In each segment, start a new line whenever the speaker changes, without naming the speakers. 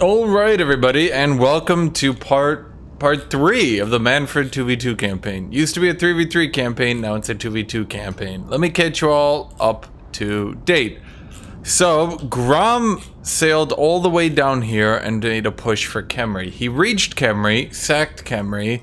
All right, everybody, and welcome to part 3 of the Mannfred 2v2 campaign. Used to be a 3v3 campaign, now it's a 2v2 campaign. Let me catch you all up to date. So, Grom sailed all the way down here and made a push for Khemri. He reached Khemri, sacked Khemri,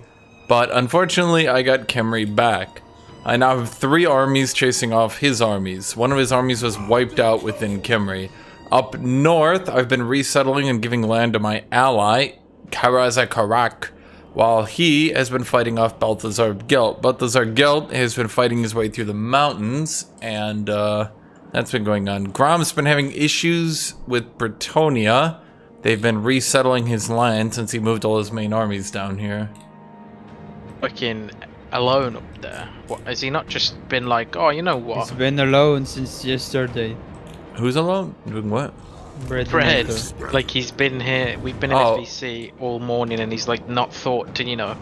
but unfortunately I got Khemri back. I now have 3 armies chasing off his armies. One of his armies was wiped out within Khemri. Up north, I've been resettling and giving land to my ally, Karazakarak, while he has been fighting off Balthazar Gelt. Balthazar Gelt has been fighting his way through the mountains, and that's been going on. Grom's been having issues with Bretonia. They've been resettling his land since he moved all his main armies down here.
Fucking alone up there. What, has he not just been like, oh, you know what?
He's been alone since yesterday.
Who's alone? Doing what?
Fred. Like, he's been here, we've been in SVC all morning and he's like not thought to, you know,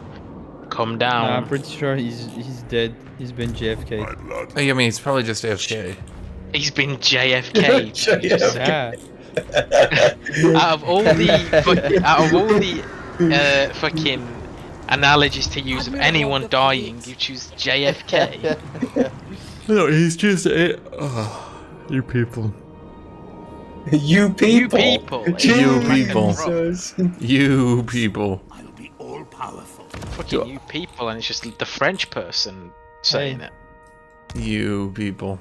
come down.
Nah, I'm pretty sure he's dead. He's been JFK.
I mean, he's probably just AFK.
He's been JFK.
Yeah.
Out of all the fucking analogies to use of anyone dying, you choose JFK.
No, he's just you people.
You people.
You people.
You people.
Jesus.
You people.
I'll be all powerful.
Fucking you people, and it's just the French person saying it.
You people.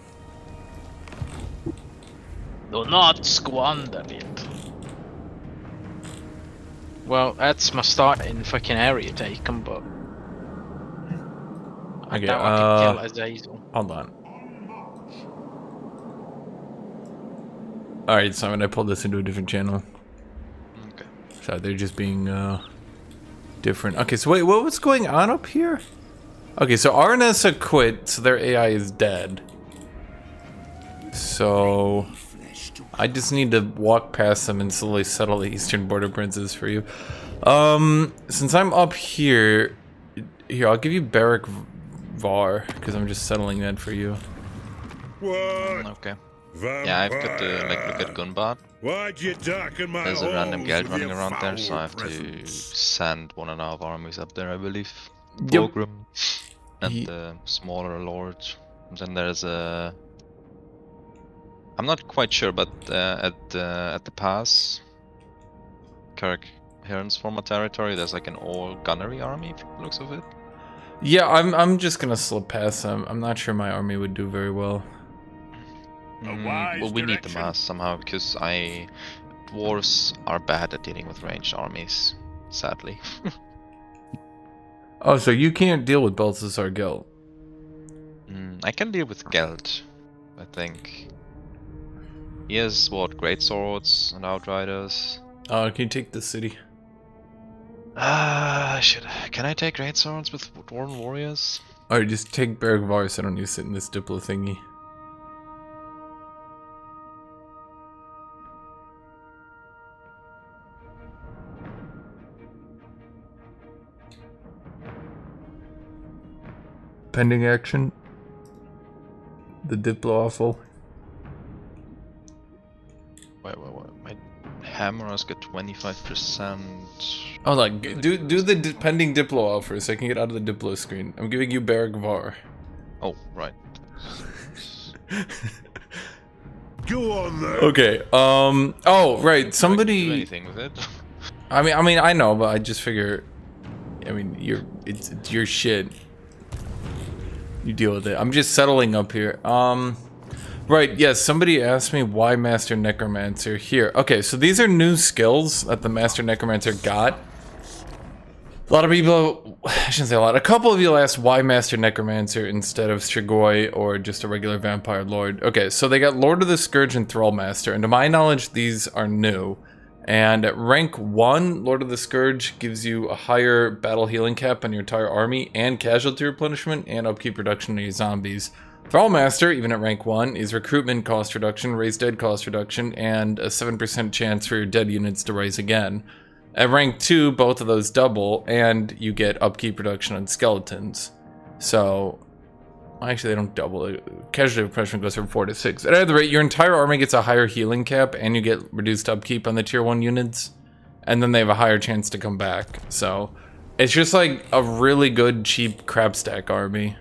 Do not squander it. Well, that's my starting fucking area taken, but
Okay,
now I can kill Azazel.
hold on. Alright, Simon, I pulled this into a different channel.
Okay.
So they're just being different. Okay, so wait, what was going on up here? Okay, so Arnessa quit, so their AI is dead. So I just need to walk past them and slowly settle the eastern border princes for you. Since I'm up here, I'll give you Barrack Var, because I'm just settling that for you.
Okay. Yeah, I've got to look at Gunbad. There's a random guild running around there, so I have to send one of our armies up there, I believe. Borgrim and the smaller lords. And then there's a... I'm not quite sure, but at the pass, Kirk Heron's former territory, there's like an all gunnery army, if it looks of it.
Yeah, I'm just gonna slip past them. I'm not sure my army would do very well.
Well, we need the mass somehow, because dwarves are bad at dealing with ranged armies, sadly.
Oh, so you can't deal with Balthazar Gelt.
I can deal with Geld, I think. He has, what, great swords and outriders?
Can you take the city?
Can I take great swords with Dwarven warriors?
Alright, just take Barrack Var so I don't need to sit in this Diplo thingy. Pending action. The Diplo awful.
Wait. My hammer has got 25%.
Oh, like do the pending Diplo offer so I can get out of the Diplo screen. I'm giving you Barrack Var.
Oh, right.
Go on there.
Okay. Oh, right. Somebody.
Do anything with it?
I mean, I know, but I just figure. I mean, it's your shit. You deal with it. I'm just settling up here. Right, yes, somebody asked me why Master Necromancer here. Okay, so these are new skills that the Master Necromancer got. A lot of people, I shouldn't say a lot, a couple of you asked why Master Necromancer instead of Strigoi or just a regular Vampire Lord. Okay, so they got Lord of the Scourge and Thrall Master, and to my knowledge, these are new. And at rank 1, Lord of the Scourge gives you a higher battle healing cap on your entire army, and casualty replenishment, and upkeep reduction on your zombies. Thrall Master, even at rank 1, is recruitment cost reduction, raise dead cost reduction, and a 7% chance for your dead units to rise again. At rank 2, both of those double, and you get upkeep reduction on skeletons. So, actually they don't double it. Casualty replenishment goes from 4 to 6. At either rate, your entire army gets a higher healing cap, and you get reduced upkeep on the tier 1 units. and then they have a higher chance to come back. So it's just like a really good cheap crab stack army.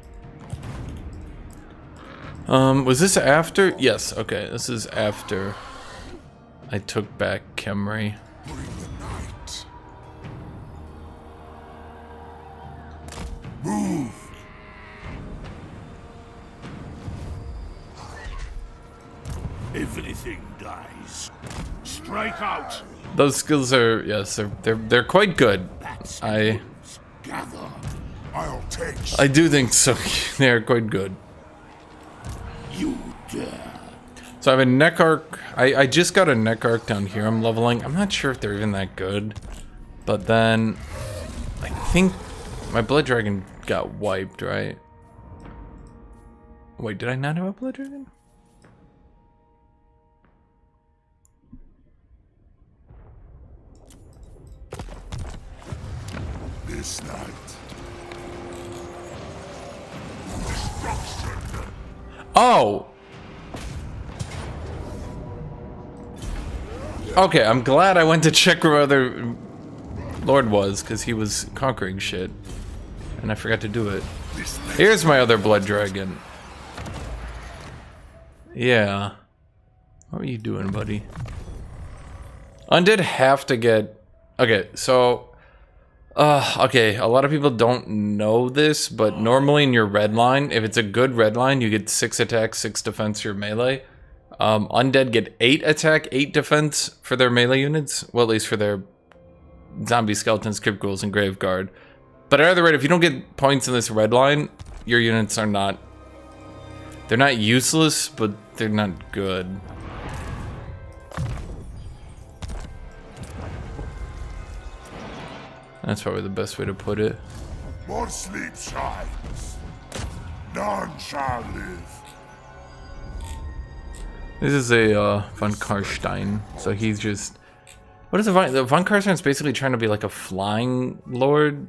Was this after? Yes, okay, this is after I took back Khemri.
Move. Everything dies. Strike out.
Those skills are, yes, they're quite good.
Gather. I'll take.
I do think so. They're quite good.
You dare.
So I have a neck arc. I just got a neck arc down here. I'm leveling. I'm not sure if they're even that good, but then I think my blood dragon got wiped, right? Wait, did I not have a blood dragon?
This night.
Oh! Okay, I'm glad I went to check where other Lord was, because he was conquering shit. And I forgot to do it. Here's my other blood dragon. Yeah. What were you doing, buddy? Undead have to get... Okay, so... okay, a lot of people don't know this, but normally in your red line, if it's a good red line, you get 6 attack, 6 defense, your melee. Undead get 8 attack, 8 defense for their melee units. Well, at least for their zombie skeletons, crypt ghouls, and grave guard. But at either rate, if you don't get points in this red line, your units are not... They're not useless, but they're not good. That's probably the best way to put it.
More sleep shines. None shall live.
This is a Von Karstein, so he's just... What is the Von Karstein's basically trying to be like a flying lord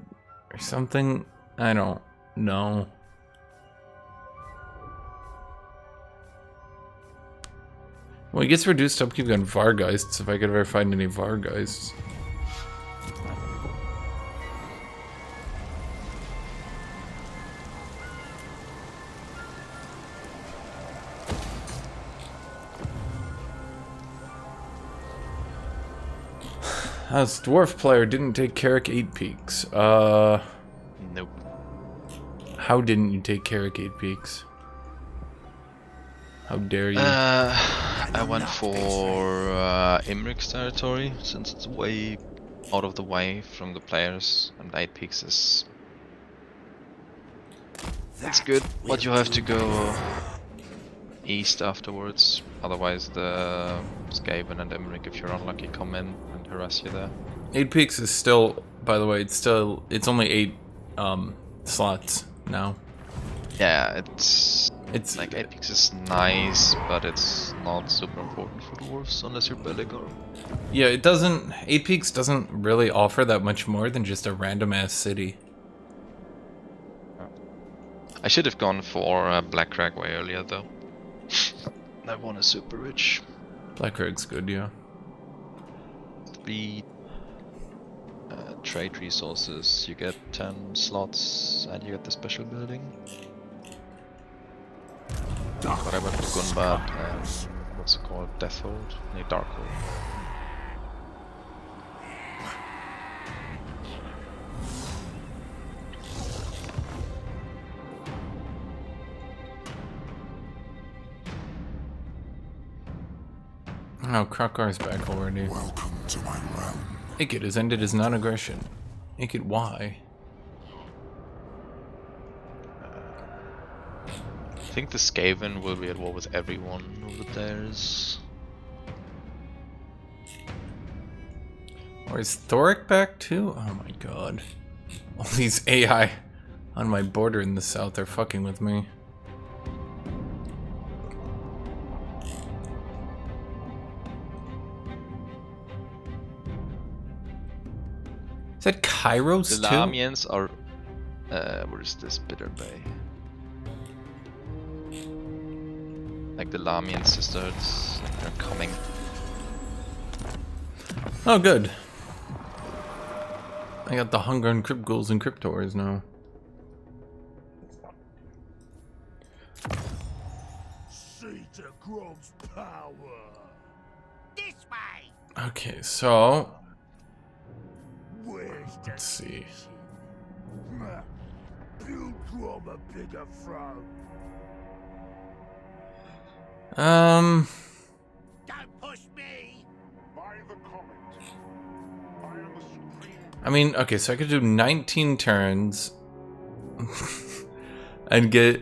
or something? I don't know. Well, he gets reduced upkeep on Vargeists, if I could ever find any Vargeists. As dwarf player didn't take Carrick 8 Peaks.
Nope.
How didn't you take Carrick 8 Peaks? How dare you?
I went for Imric's territory, since it's way out of the way from the players, and 8 Peaks is... It's good, but you have to go east afterwards, otherwise the Skaven and Imric, if you're unlucky, come in and harass you there.
8 Peaks is still, by the way, it's only 8 slots now.
Yeah, it's like 8 Peaks is nice, but it's not super important for dwarves unless you're Belligar.
Yeah, it doesn't... 8 Peaks doesn't really offer that much more than just a random-ass city.
I should have gone for Black Crag way earlier, though. That one is super rich.
Black Crag's good, yeah.
3 trade resources, you get 10 slots, and you get the special building. But I went to Gunbad and what's it called? Deathhold? No, Darkhold.
Oh, Krokar's back already.
Welcome to my realm.
Ikit has ended his non-aggression. Ikit, why?
I think the Skaven will be at war with everyone over theirs.
Or is Thoric back too? Oh my god. All these AI on my border in the south are fucking with me. Is that Kairos
The
too?
Lamians are... where is this Bitter Bay? Like the Lamian sisters, like they're coming.
Oh, good. I got the Hunger and Crypt Ghouls and Cryptors now.
See to Grom's power.
This way.
Okay, so
Where's the
let's see.
Build Grom a bigger throne.
Don't push me.
By the comet. I am the supreme.
I mean, okay, so I could do 19 turns and get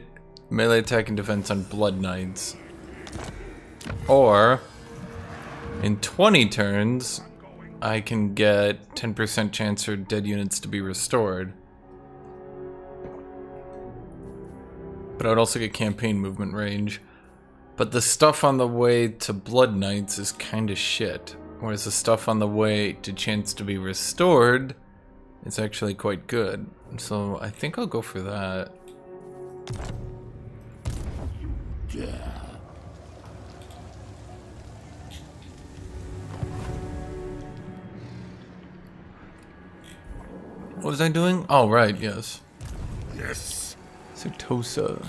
melee attack and defense on Blood Knights. Or in 20 turns, I can get 10% chance for dead units to be restored. But I would also get campaign movement range. But the stuff on the way to Blood Knights is kind of shit. Whereas the stuff on the way to chance to be restored is actually quite good. So I think I'll go for that. What was I doing? Oh, right, yes.
Yes.
Certosa.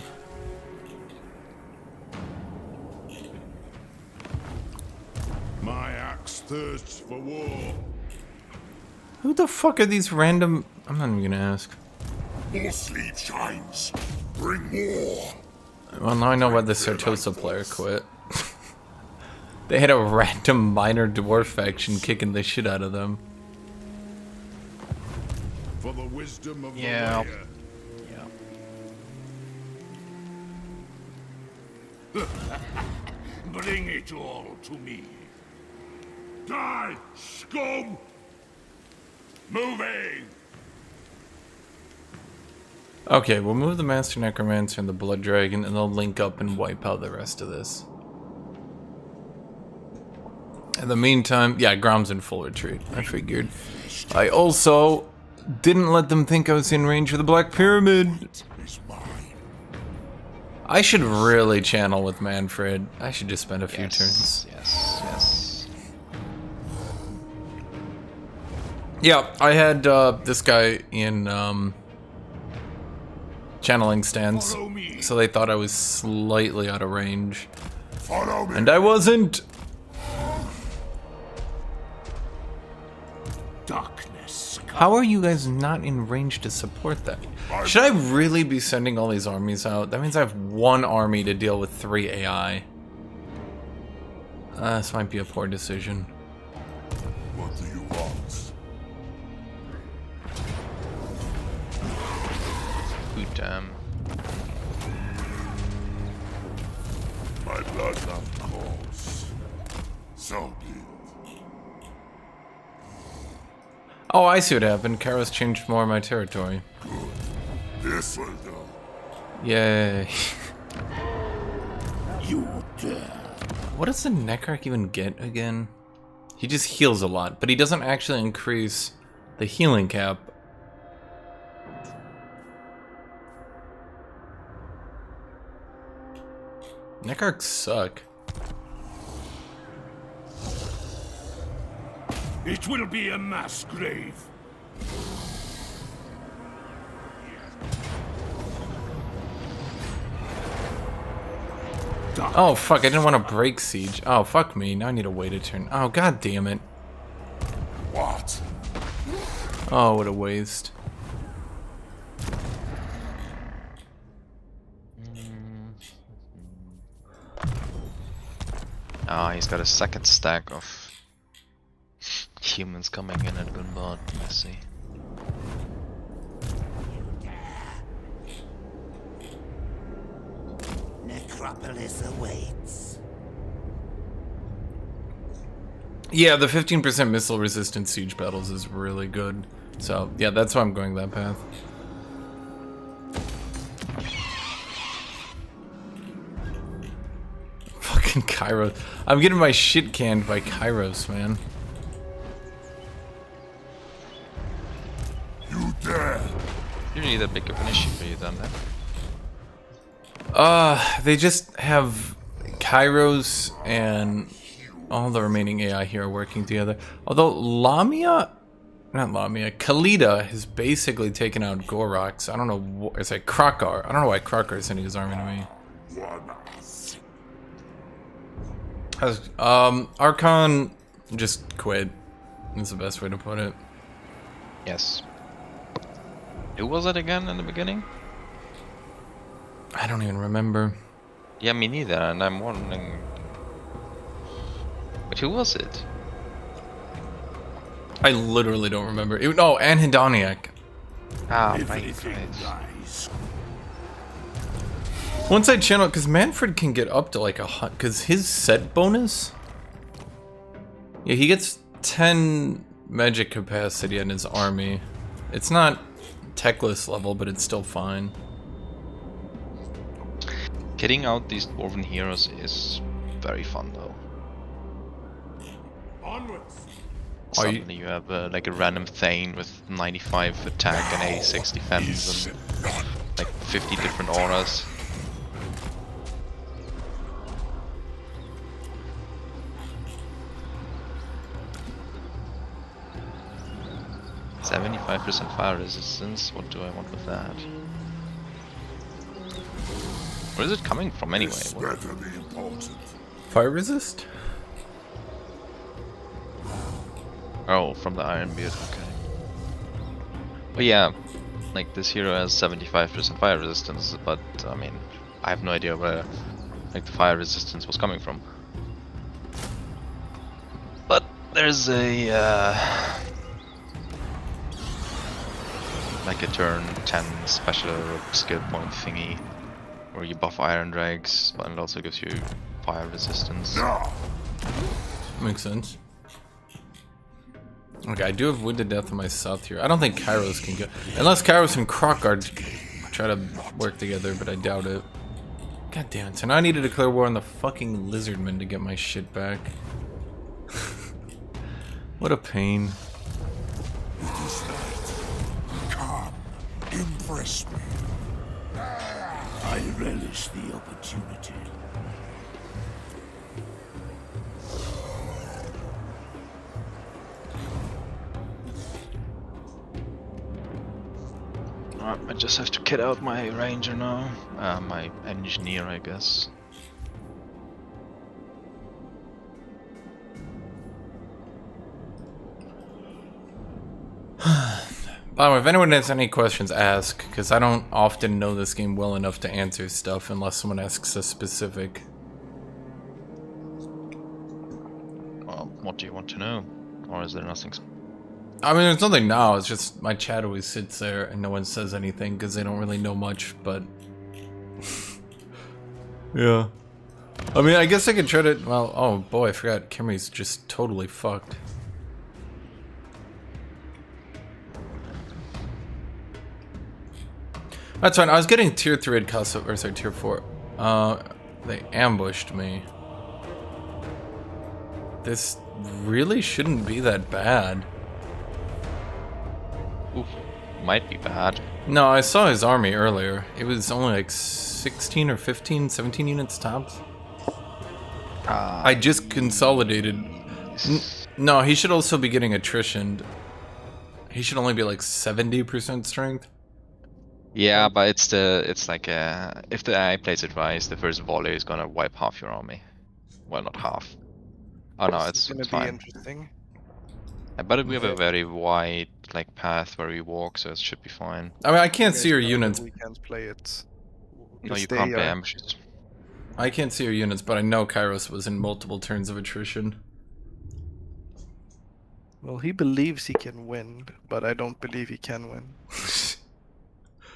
My axe thirsts for war.
Who the fuck are these random... I'm not even gonna ask.
More sleep shines. Bring war.
Well, now I know why the Certosa player quit. They had a random minor dwarf faction kicking the shit out of them.
For the wisdom of
Yeah.
the
Yeah.
Bring it all to me. Die, scum! Moving!
Okay, we'll move the Master Necromancer and the Blood Dragon, and they'll link up and wipe out the rest of this. In the meantime, yeah, Grom's in full retreat. I figured. I also didn't let them think I was in range of the Black Pyramid.
Is mine.
I should really channel with Mannfred. I should just spend a few turns.
Yes, yes.
Yeah, I had this guy in channeling stance,
Follow me.
so they thought I was slightly out of range,
Follow me.
and I wasn't.
Darkness.
How are you guys not in range to support that? Should I really be sending all these armies out? That means I have one army to deal with 3 AI. This might be a poor decision.
What do you want?
Good,
My bloodline calls. So be it.
Oh, I see what happened. Kairos changed more of my territory.
This will do.
Yay.
You dare.
What does the Necroc even get again? He just heals a lot, but he doesn't actually increase the healing cap. Necrocs suck.
It will be a mass grave.
Oh fuck, I didn't want to break siege. Oh fuck me, now I need to wait a turn. Oh god damn it.
What?
Oh, what a waste.
Ah, he's got a second stack of humans coming in at Gunbard. Let's see.
Necropolis awaits.
Yeah, the 15% missile resistant siege battles is really good. So, yeah, that's why I'm going that path. Fucking Kairos. I'm getting my shit canned by Kairos, man.
You dare.
You need a big of an issue for you then,
They just have Kairos and all the remaining AI here are working together. Although Lamia not Lamia. Khalida has basically taken out Gorox. I don't know. It's like Krokar. I don't know why Krokar is sending his army to me. Archon just quit. That's the best way to put it.
Yes. Who was it again in the beginning?
I don't even remember.
Yeah, me neither, and I'm wondering... But who was it?
I literally don't remember. No, and Hidaniak.
Ah, right.
Once I channel, because Mannfred can get up to like because his set bonus... Yeah, he gets 10 magic capacity in his army. It's not techless level, but it's still fine.
Getting out these dwarven heroes is very fun though.
Onwards.
Suddenly you have like a random Thane with 95 attack and 86 defense and like 50 different auras. "75% fire resistance, what do I want with that? Where is it coming from anyway?
Fire resist?
Oh, from the Iron Beard, okay. But yeah, like this hero has 75% fire resistance, but I mean, I have no idea where like the fire resistance was coming from. But there's a like a turn 10 special skill point thingy where you buff Iron Drags, but it also gives you fire resistance.
Makes sense. Okay, I do have Wounded Death on my south here. I don't think Kairos can go. Unless Kairos and Krokard try to work together, but I doubt it. God damn it. So now I need to declare war on the fucking Lizardmen to get my shit back. What a pain.
Come, impress me. I relish the opportunity.
I just have to kit out my ranger now. My engineer, I guess.
By the way, if anyone has any questions, ask, because I don't often know this game well enough to answer stuff unless someone asks a specific.
Well, what do you want to know? Or is there nothing?
I mean, there's nothing now, it's just my chat always sits there and no one says anything because they don't really know much, but... yeah. I mean, I guess I could try to... Well, oh boy, I forgot. Kimmy's just totally fucked. That's fine. I was getting tier 3 at Casa, or sorry, tier 4. They ambushed me. This really shouldn't be that bad.
Oof, might be bad.
No, I saw his army earlier. It was only like 16 or 15, 17 units tops. I just consolidated. No, he should also be getting attritioned. He should only be like 70% strength.
Yeah, but it's like if the AI plays it right, the first volley is gonna wipe half your army. Well, not half. Oh no, it's
gonna
fine.
be interesting.
But we have a very wide like path where we walk, so it should be fine.
I mean, I can't see your
You guys know that
units.
We can't play it.
No, you
They
can't play
are-
ambushes.
I can't see your units, but I know Kairos was in multiple turns of attrition.
Well, he believes he can win, but I don't believe he can win.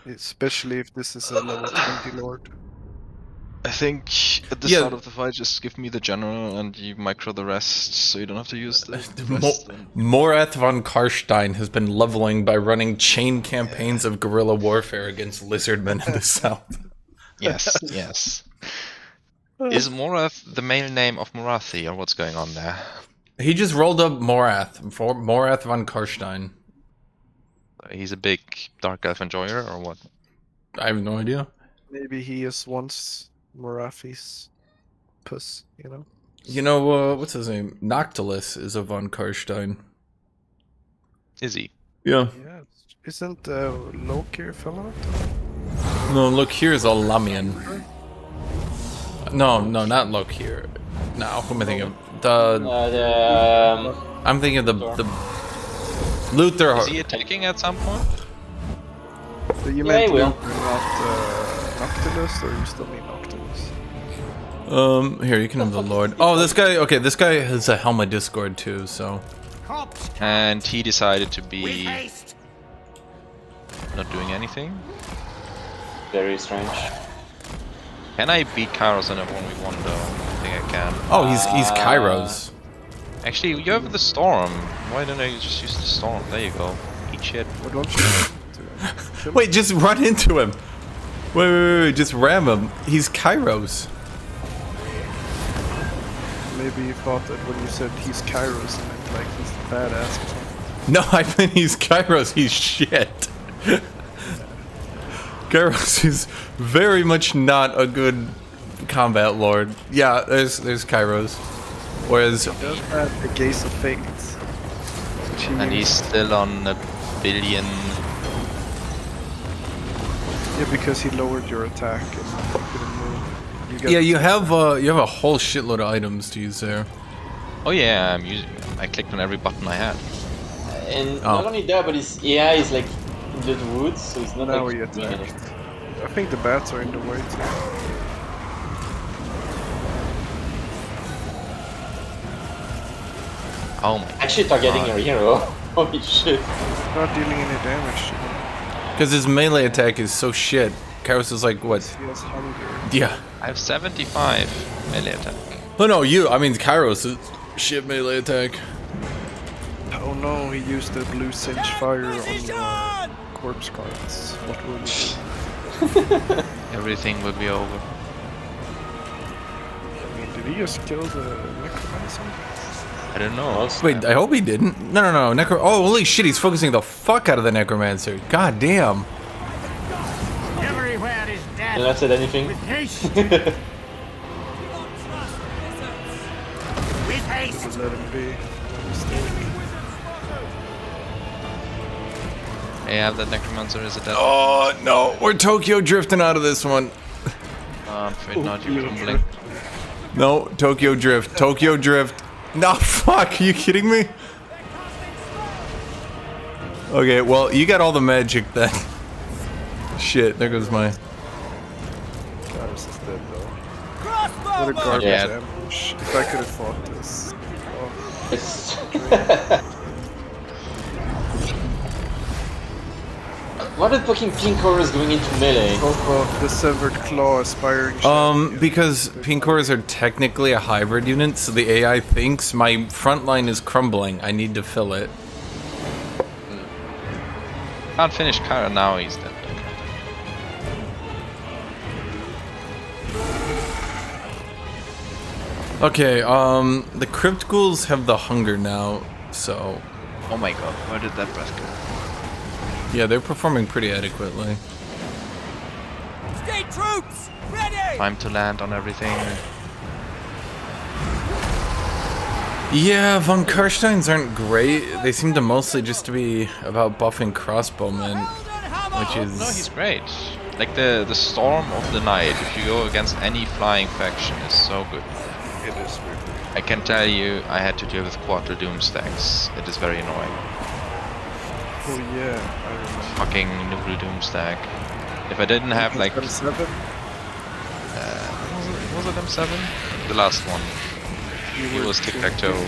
Especially if this is a level 20 lord.
I think at the
Yeah.
start of the fight, just give me the general and you micro the rest, so you don't have to use the rest.
Morath von Karstein has been leveling by running chain campaigns of guerrilla warfare against lizardmen in the south.
Yes, yes. Is Morath the male name of Morathi, or what's going on there?
He just rolled up Morath, for Morath von Karstein.
He's a big dark elf enjoyer, or what?
I have no idea.
Maybe he is once Morafi's puss, you know?
You know, what's his name? Noctilus is a von Karstein.
Is he?
Yeah.
Yeah. Isn't Loki a fellow?
No, look here's a Lamian. No, not look here. No, who am I thinking of? I'm thinking of the Luther.
Is he attacking at some point?
So you
Yeah,
meant
he will.
Luther, not Noctilus, or you still mean Noctilus?
Here you can have the Lord. Oh, this guy. Okay, this guy has a Helma Discord too. So
And he decided to be not doing anything.
Very strange.
Can I beat Kairos in a 1v1 though? I think I can.
oh, he's Kairos.
Actually, you have the storm. Why don't I just use the storm? There you go. Eat shit.
Or don't you?
Wait, just run into him. Wait, just ram him. He's Kairos.
Maybe you thought that when you said he's Kairos, and meant like he's badass or something.
No, I mean he's Kairos. He's shit. Kairos is very much not a good combat lord. Yeah, there's Kairos. Whereas
He does have the Gaze of Fate. Which he
And he's still on a billion.
Yeah, because he lowered your attack and you couldn't move. You got
yeah, you have a whole shitload of items to use there.
Oh yeah, I'm using. I clicked on every button I had.
And
Oh.
not only that, but his AI is like in the woods, so it's not
Now
like
he
doing
attacked.
anything.
I think the bats are in the way too.
Oh my.
Actually targeting your hero. Holy shit.
Not dealing any damage to him.
Because his melee attack is so shit. Kairos is like what?
He has hunger.
Yeah.
I have 75 melee attack.
Oh no, I mean Kairos is shit melee attack.
Oh no, he used the blue singe fire on corpse cards. What will you do?
Everything will be over.
I mean, did he just kill the Necromancer?
I don't know.
Wait, I hope he didn't. No. Oh, holy shit, he's focusing the fuck out of the Necromancer. God damn.
Everywhere is death.
And not said anything.
With haste. With haste.
Just let him be. No mistake.
I have that Necromancer is a dead.
Oh no, we're Tokyo drifting out of this one.
I'm afraid not. You're fumbling.
No, Tokyo drift. Tokyo drift. No, fuck, are you kidding me? Okay, well, you got all the magic then. Shit, there goes my...
Garrus is dead though. What a garbage
Yeah.
ambush. If I could have fought this. Oh,
It's Why the fucking pink horror is going into melee?
oh, the severed claw aspiring.
Because pink cores are technically a hybrid unit, so the AI thinks my front line is crumbling. I need to fill it.
Can't finish Kyra now. He's dead.
Okay, the Crypt Ghouls have the hunger now, so...
Oh my god, where did that breath go?
Yeah, they're performing pretty adequately.
State troops, ready!
Time to land on everything.
Yeah, von Karsteins aren't great. They seem to mostly just to be about buffing crossbowmen, which is...
No, he's great. Like the Storm of the Night, if you go against any flying faction, is so good.
It is weird.
I can tell you, I had to deal with Quarter Doom stacks. It is very annoying.
Oh yeah, I remember.
Fucking Noodle Doom stack. If I didn't have like...
M7?
was it M7? The last one. He was tic-tac-toe.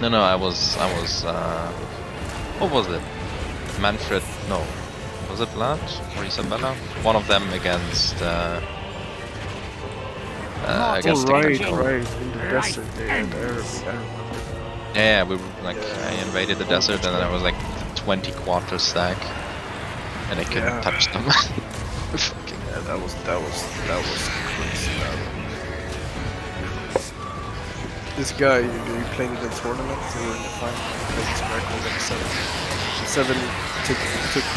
No, I was, what was it? Mannfred, no. Was it Blood or Isabella? One of them against, against
right,
tic-tac-toe.
right, in the desert there, I remember.
Yeah, we were like, I invaded the desert and then I was like 20 quarter stack. And I couldn't touch them. Fucking
yeah, that was crazy. This guy, you played in the tournament, they were in the final, played this guy called M7. M7 took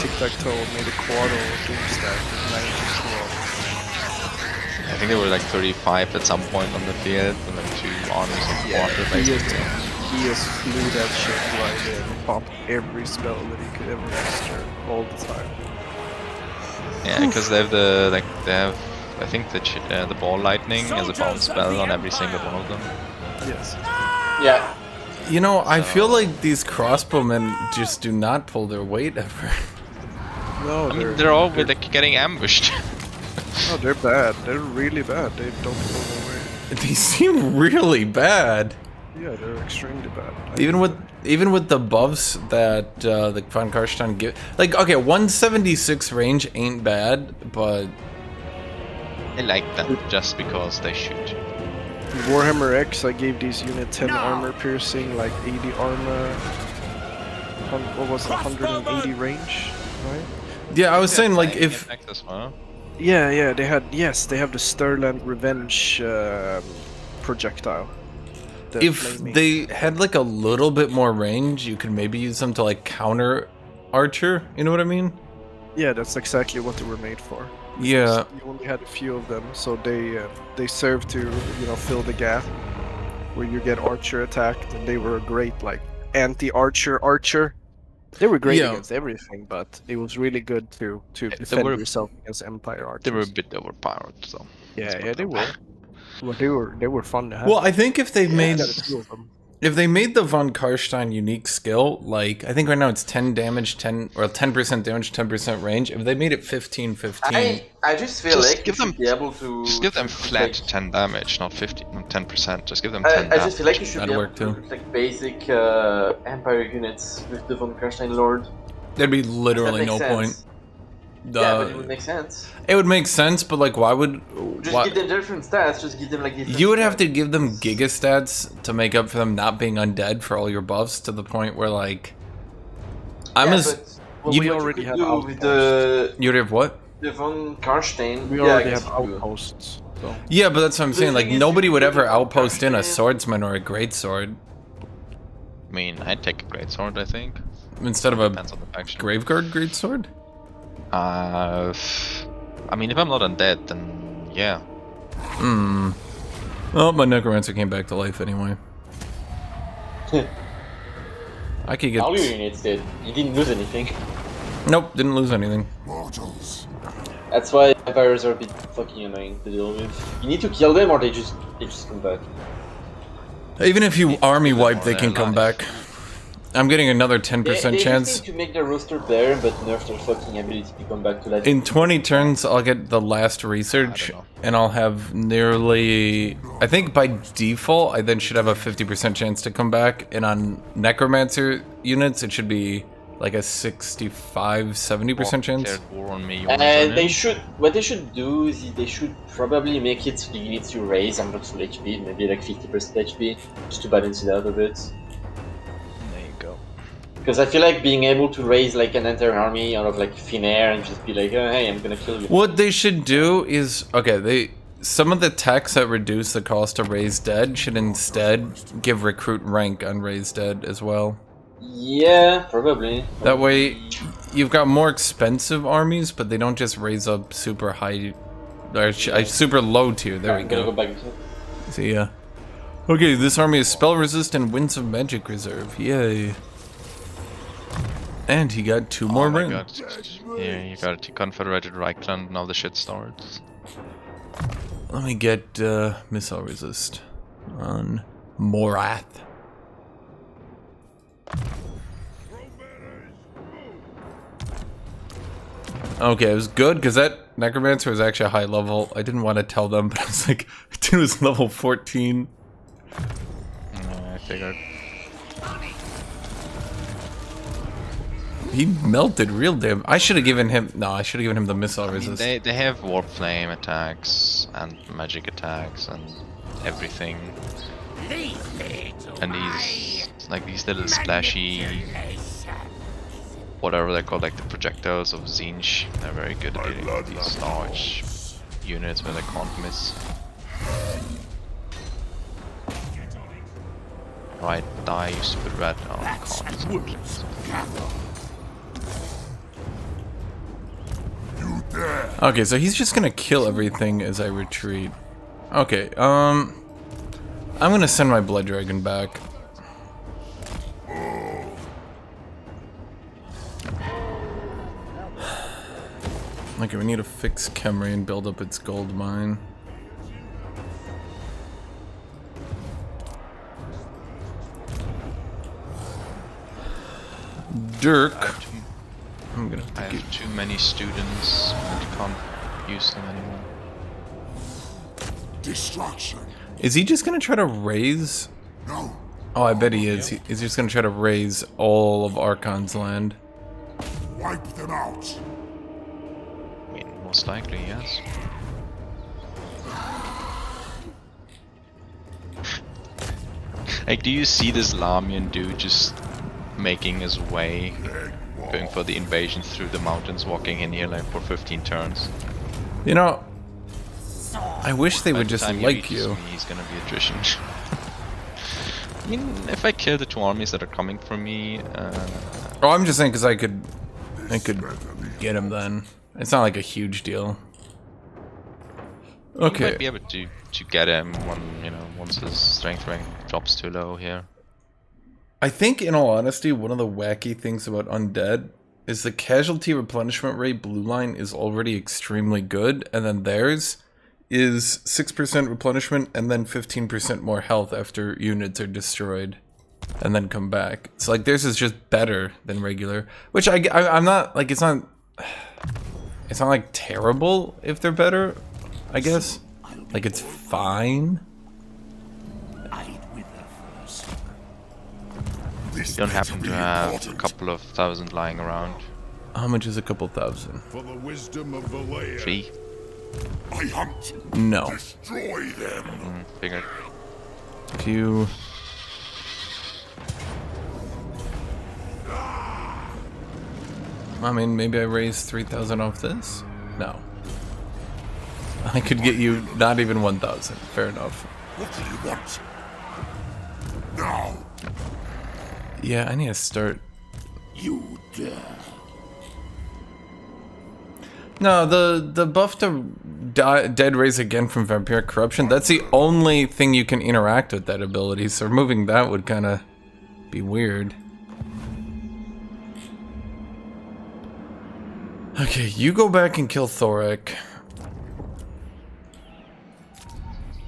tic-tac-toe, made a quarter doomstack with 90 squad.
I think there were like 35 at some point on the field, and like 2 armies and quarter basically.
He he just flew that shit right in, popped every spell that he could ever master all the time.
Yeah, because they have I think the ball lightning as a bounce spell on every single one of them.
Yes.
Yeah.
You know, I feel like these crossbowmen just do not pull their weight ever.
No,
I mean, they're all like getting ambushed.
No, they're bad. They're really bad. They don't pull their weight.
They seem really bad.
Yeah, they're extremely bad.
Even with the buffs that the Von Karstein give, like, okay, 176 range ain't bad, but
I like them just because they shoot.
Warhammer X, I gave these unit 10 armor piercing, like 80 armor. What was it, 180 range, right?
yeah, I was saying like if
As well.
Yeah, they have the Stirland Revenge projectile. The
if
flaming-
they had like a little bit more range, you could maybe use them to like counter Archer. You know what I mean?
Yeah, that's exactly what they were made for.
Yeah.
You only had a few of them, so they serve to fill the gap where you get Archer attacked, and they were a great like anti-Archer. They were great
Yeah.
against everything, but it was really good to defend yourself against Empire Archers.
They were a bit overpowered, so.
Yeah, they were. Well, they were fun to have.
Well, I think if they made
got a few of them.
if they made the Von Karstein unique skill, like I think right now it's 10 damage, 10 or 10% damage, 10% range. If they made it 15-15,
I just feel
Just
like
give
you should
them-
be able to.
Just give them flat
like,
10 damage, not 50, not 10%. Just give them 10
I just feel like you should
That'd
be able
work
to
too.
like basic Empire units with the Von Karstein Lord.
there'd be
Does that
literally
make
no
sense?
point.
Yeah, but it would make sense.
It would make sense, but like, why would?
Just
Why,
give them different stats. Just give them like different.
you would have to
stats.
give them giga stats to make up for them not being undead for all your buffs to the point where like, I'm
Yeah,
as
but what
you
you
already
could
have
do with the
you'd have what?
Von Karstein.
We
yeah, I
already
guess
have
we do.
outposts. So.
Yeah, but that's what I'm
The
saying. Like
thing is,
nobody
you
would
could
ever
do
outpost in a
Karstein.
swordsman or a greatsword
I mean, I'd take a greatsword, I think.
instead of a
Depends on the faction.
graveguard greatsword.
I mean, if I'm not undead, then yeah.
Oh, my Necromancer came back to life anyway. I could get.
All your units did. You didn't lose anything.
Nope, didn't lose anything.
Mortals.
That's why vampires are a bit fucking annoying to deal with. You need to kill them or they just come back.
Even if you army wipe, they
more
can
than
come
life.
back. I'm getting another 10%
They
chance.
just need to make their roster better, but nerf their fucking ability to come back to life.
In 20 turns, I'll get the last research, and I'll have nearly... I think by default, I then should have a 50% chance to come back, and on Necromancer units, it should be like a 65-70% chance.
Declared war on me, you wanna join
They
in?
should. What they should do is they should probably make it so the units you raise are not full HP, maybe like 50% HP, just to balance it out a bit.
There you go.
Because I feel like being able to raise like an entire army out of like thin air and just be like, oh, hey, I'm gonna kill you.
What they should do is... Okay, some of the techs that reduce the cost of raise dead should instead give recruit rank on raise dead as well.
Yeah, probably.
That way, you've got more expensive armies, but they don't just raise up super high, or super low tier. There we
I'm gonna go
go.
back to it.
See ya. Okay, this army is spell resistant, Winds of Magic Reserve. Yay. And he got 2 more
Oh my
rings.
god. Yeah, you got the Confederated Reichland, now the shit starts.
Let me get missile resist on Morath. Okay, it was good because that Necromancer was actually a high level. I didn't want to tell them, but I was like, dude was level 14.
I figured.
He melted real damn. I should have given him. No, I should have given him the missile
I mean,
resist.
they have warp flame attacks and magic attacks and everything. And these little splashy, whatever they're called, like the projectiles of Zinj. They're very good at dealing with these large units where they can't miss. Right, die, you stupid rat. Oh, you can't.
Okay, so he's just gonna kill everything as I retreat. Okay, I'm gonna send my Blood Dragon back. Okay, we need to fix Khemri and build up its gold mine. Dirk. I'm gonna have to
I have too many students and can't use them anymore.
Destruction.
Is he just gonna try to raise?
No.
Oh, I bet he is. He's just gonna try to raise all of Archon's land.
Wipe them out.
I mean, most likely, yes. Like, do you see this Lamian dude just making his way, going for the invasion through the mountains, walking in here like for 15 turns?
You know, I wish they
By
would
the
just
time
like
reaches
you.
me, he's gonna be attrition. I mean, if I kill the 2 armies that are coming for me,
Oh, I'm just saying because I could get him then. It's not like a huge deal.
you
Okay.
might be able to get him when, you know, once his strength rank drops too low here.
I think, in all honesty, one of the wacky things about Undead is the casualty replenishment rate blue line is already extremely good, and then theirs is 6% replenishment and then 15% more health after units are destroyed and then come back. So like theirs is just better than regular, which I'm not like it's not like terrible if they're better, I guess. Like it's fine.
You don't happen to have a couple of thousand lying around.
How much is a couple thousand?
For the wisdom of Valea.
3?
I hunt.
No.
Destroy them.
Figured.
If you... I mean, maybe I raised 3,000 off this? No. I could get you not even 1,000. Fair enough.
What do you want? Now.
Yeah, I need to start...
You dare.
No, the buff to Dead Raise Again from Vampiric Corruption, that's the only thing you can interact with that ability, so removing that would kind of be weird. Okay, you go back and kill Thorek.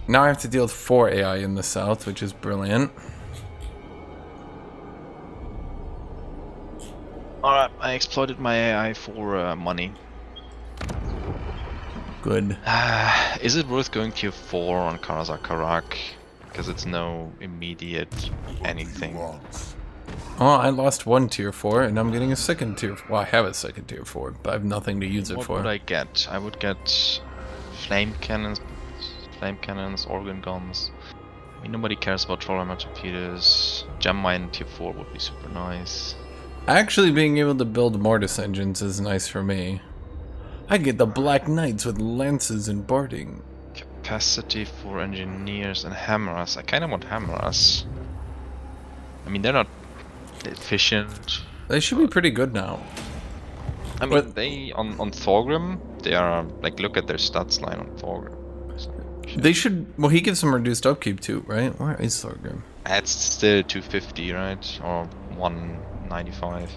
Now I have to deal with 4 AI in the south, which is brilliant.
Alright, I exploited my AI for money.
Good.
Is it worth going tier 4 on Karazak Karak? Because it's no immediate anything.
Oh, I lost 1 tier 4 and I'm getting a second tier 4. Well, I have a second tier 4, but I have nothing to use it
What
for.
would I get? I would get flame cannons, organ guns. I mean, nobody cares about Warhammer torpedoes. Gem mine tier 4 would be super nice.
Actually, being able to build mortis engines is nice for me. I get the Black Knights with lances and barding.
Capacity for engineers and hammers. I kind of want hammers. I mean, they're not efficient.
They should be pretty good now.
I mean,
But-
they on Thorgrim, they are like, look at their stats line on Thorgrim. So,
They should... Well, he gives some reduced upkeep too, right? Where is Thorgrim?
it's still 250, right? Or 195.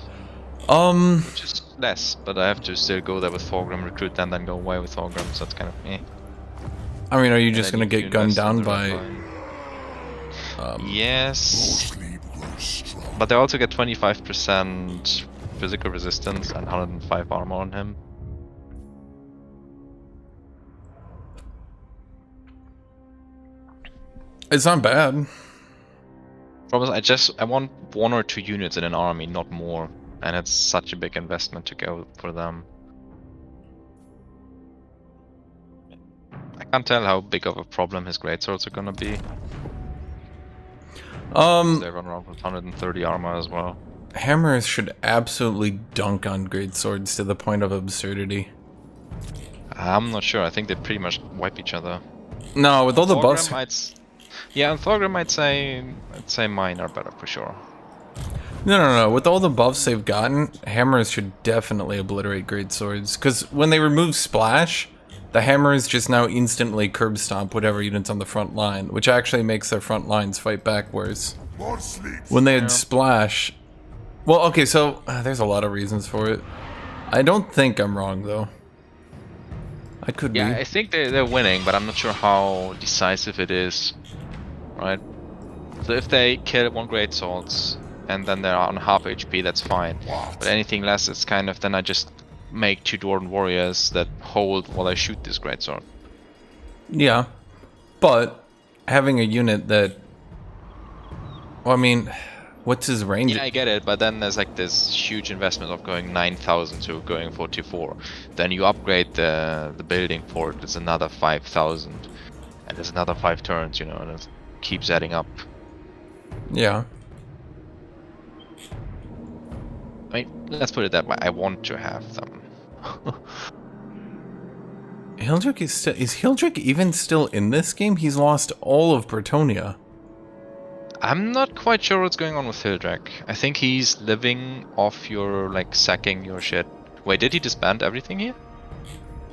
Which is less, but I have to still go there with Thorgrim, recruit them, then go away with Thorgrim, so it's kind of eh.
I mean, are you
And
just
I
gonna
need to
get gunned
invest in
down
the
by...
refine. Yes,
Sleep grows strong.
but they also get 25% physical resistance and 105 armor on him.
It's not bad.
Problem is, I want 1 or 2 units in an army, not more, and it's such a big investment to go for them. I can't tell how big of a problem his greatswords are gonna be. They run around with 130 armor as well.
Hammers should absolutely dunk on great swords to the point of absurdity.
I'm not sure. I think they pretty much wipe each other.
No, with all the buffs...
Yeah, and Thorgrim I'd say mine are better for sure.
No. With all the buffs they've gotten, hammers should definitely obliterate great swords. Because when they remove splash, the hammers just now instantly curb stomp whatever units on the front line, which actually makes their front lines fight back worse.
More sleep.
When they had splash... Well, okay, so there's a lot of reasons for it. I don't think I'm wrong, though. I could
Yeah,
be.
I think they're winning, but I'm not sure how decisive it is. Right? So if they kill 1 great swords and then they're on half HP, that's fine. But anything less, it's kind of then I just make 2 dwarven warriors that hold while I shoot this great sword.
Yeah, but having a unit that, well, I mean, what's his range?
Yeah, I get it, but then there's like this huge investment of going 9,000 to going 44. Then you upgrade the building for it, it's another 5,000. And there's another 5 turns, you know, and it keeps adding up.
Yeah.
I mean, let's put it that way, I want to have them.
Hildrick is Hildrick even still in this game? He's lost all of Bretonia.
I'm not quite sure what's going on with Hildrak. I think he's living off your, like, sacking your shit. Wait, did he disband everything here?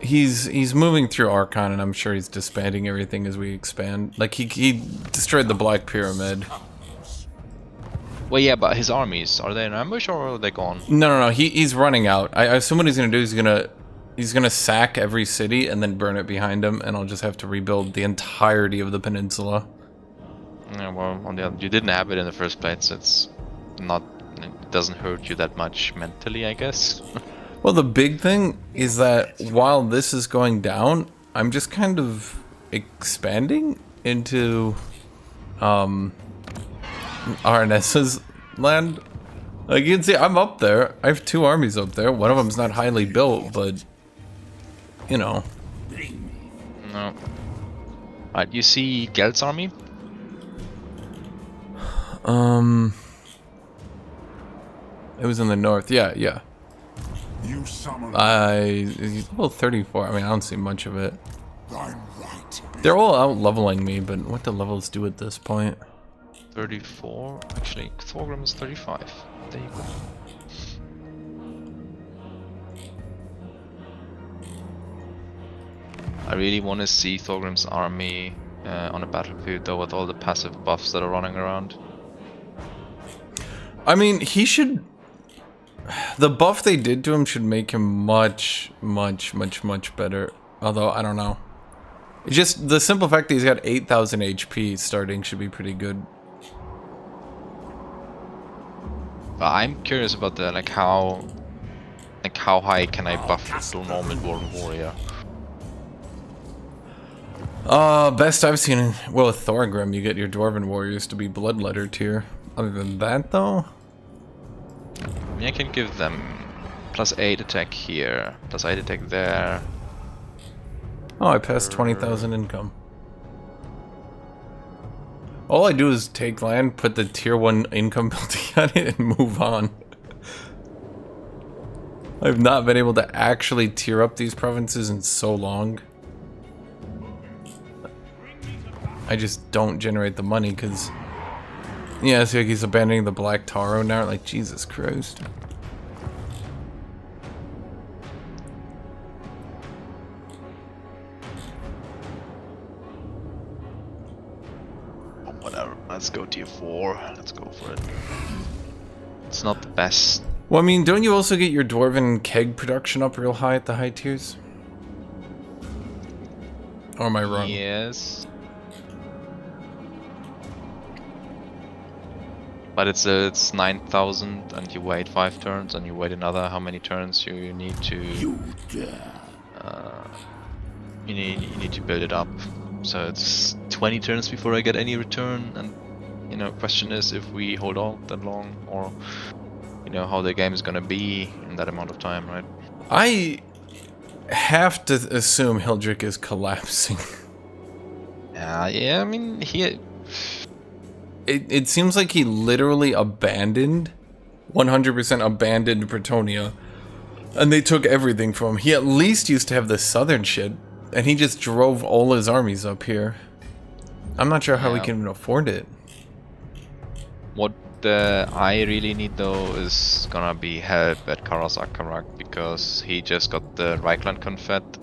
He's moving through Archon, and I'm sure he's disbanding everything as we expand. Like, he destroyed the Black Pyramid.
Well, yeah, but his armies, are they in ambush or are they gone?
No, he's running out. I assume what he's gonna do is he's gonna sack every city and then burn it behind him, and I'll just have to rebuild the entirety of the peninsula.
Yeah, well, on the other, you didn't have it in the first place, so it's not, it doesn't hurt you that much mentally, I guess.
Well, the big thing is that while this is going down, I'm just kind of expanding into RNS's land. Like, you can see, I'm up there. I have 2 armies up there. One of them's not highly built, but, you know.
No. Alright, you see Gelt's army?
It was in the north. Yeah.
You summon
Well, 34. I mean, I don't see much of it.
I'm right.
They're all out leveling me, but what do levels do at this point?
34? Actually, Thorgrim is 35. There you go. I really want to see Thorgrim's army on a battlefield, though, with all the passive buffs that are running around.
I mean, he should... The buff they did to him should make him much better. Although, I don't know. It's just the simple fact that he's got 8,000 HP starting should be pretty good.
I'm curious about the, how high can I buff the normal Dwarven Warrior?
Best I've seen, well, with Thorgrim, you get your Dwarven Warriors to be Bloodletter tier. Other than that, though?
I mean, I can give them +8 attack here, +8 attack there.
Oh, I passed 20,000 income. All I do is take land, put the tier 1 income building on it, and move on. I've not been able to actually tier up these provinces in so long. I just don't generate the money, because... Yeah, it's like he's abandoning the Black Taro now, like, Jesus Christ.
Whatever, let's go tier 4, let's go for it. It's not the best.
Well, I mean, don't you also get your Dwarven keg production up real high at the high tiers? Or am I wrong?
Yes. But it's 9,000 and you wait 5 turns and you wait another how many turns you need to you need to build it up. So it's 20 turns before I get any return, and you know, question is if we hold on that long, or you know how the game is gonna be in that amount of time, right?
I have to assume Hildrick is collapsing.
Yeah, I mean
It seems like he literally abandoned, 100% abandoned Bretonia, and they took everything from him. He at least used to have the southern shit, and he just drove all his armies up here. I'm not sure how he can even afford it.
What I really need though is gonna be help at Karas Akarak, because he just got the Reichland Confed,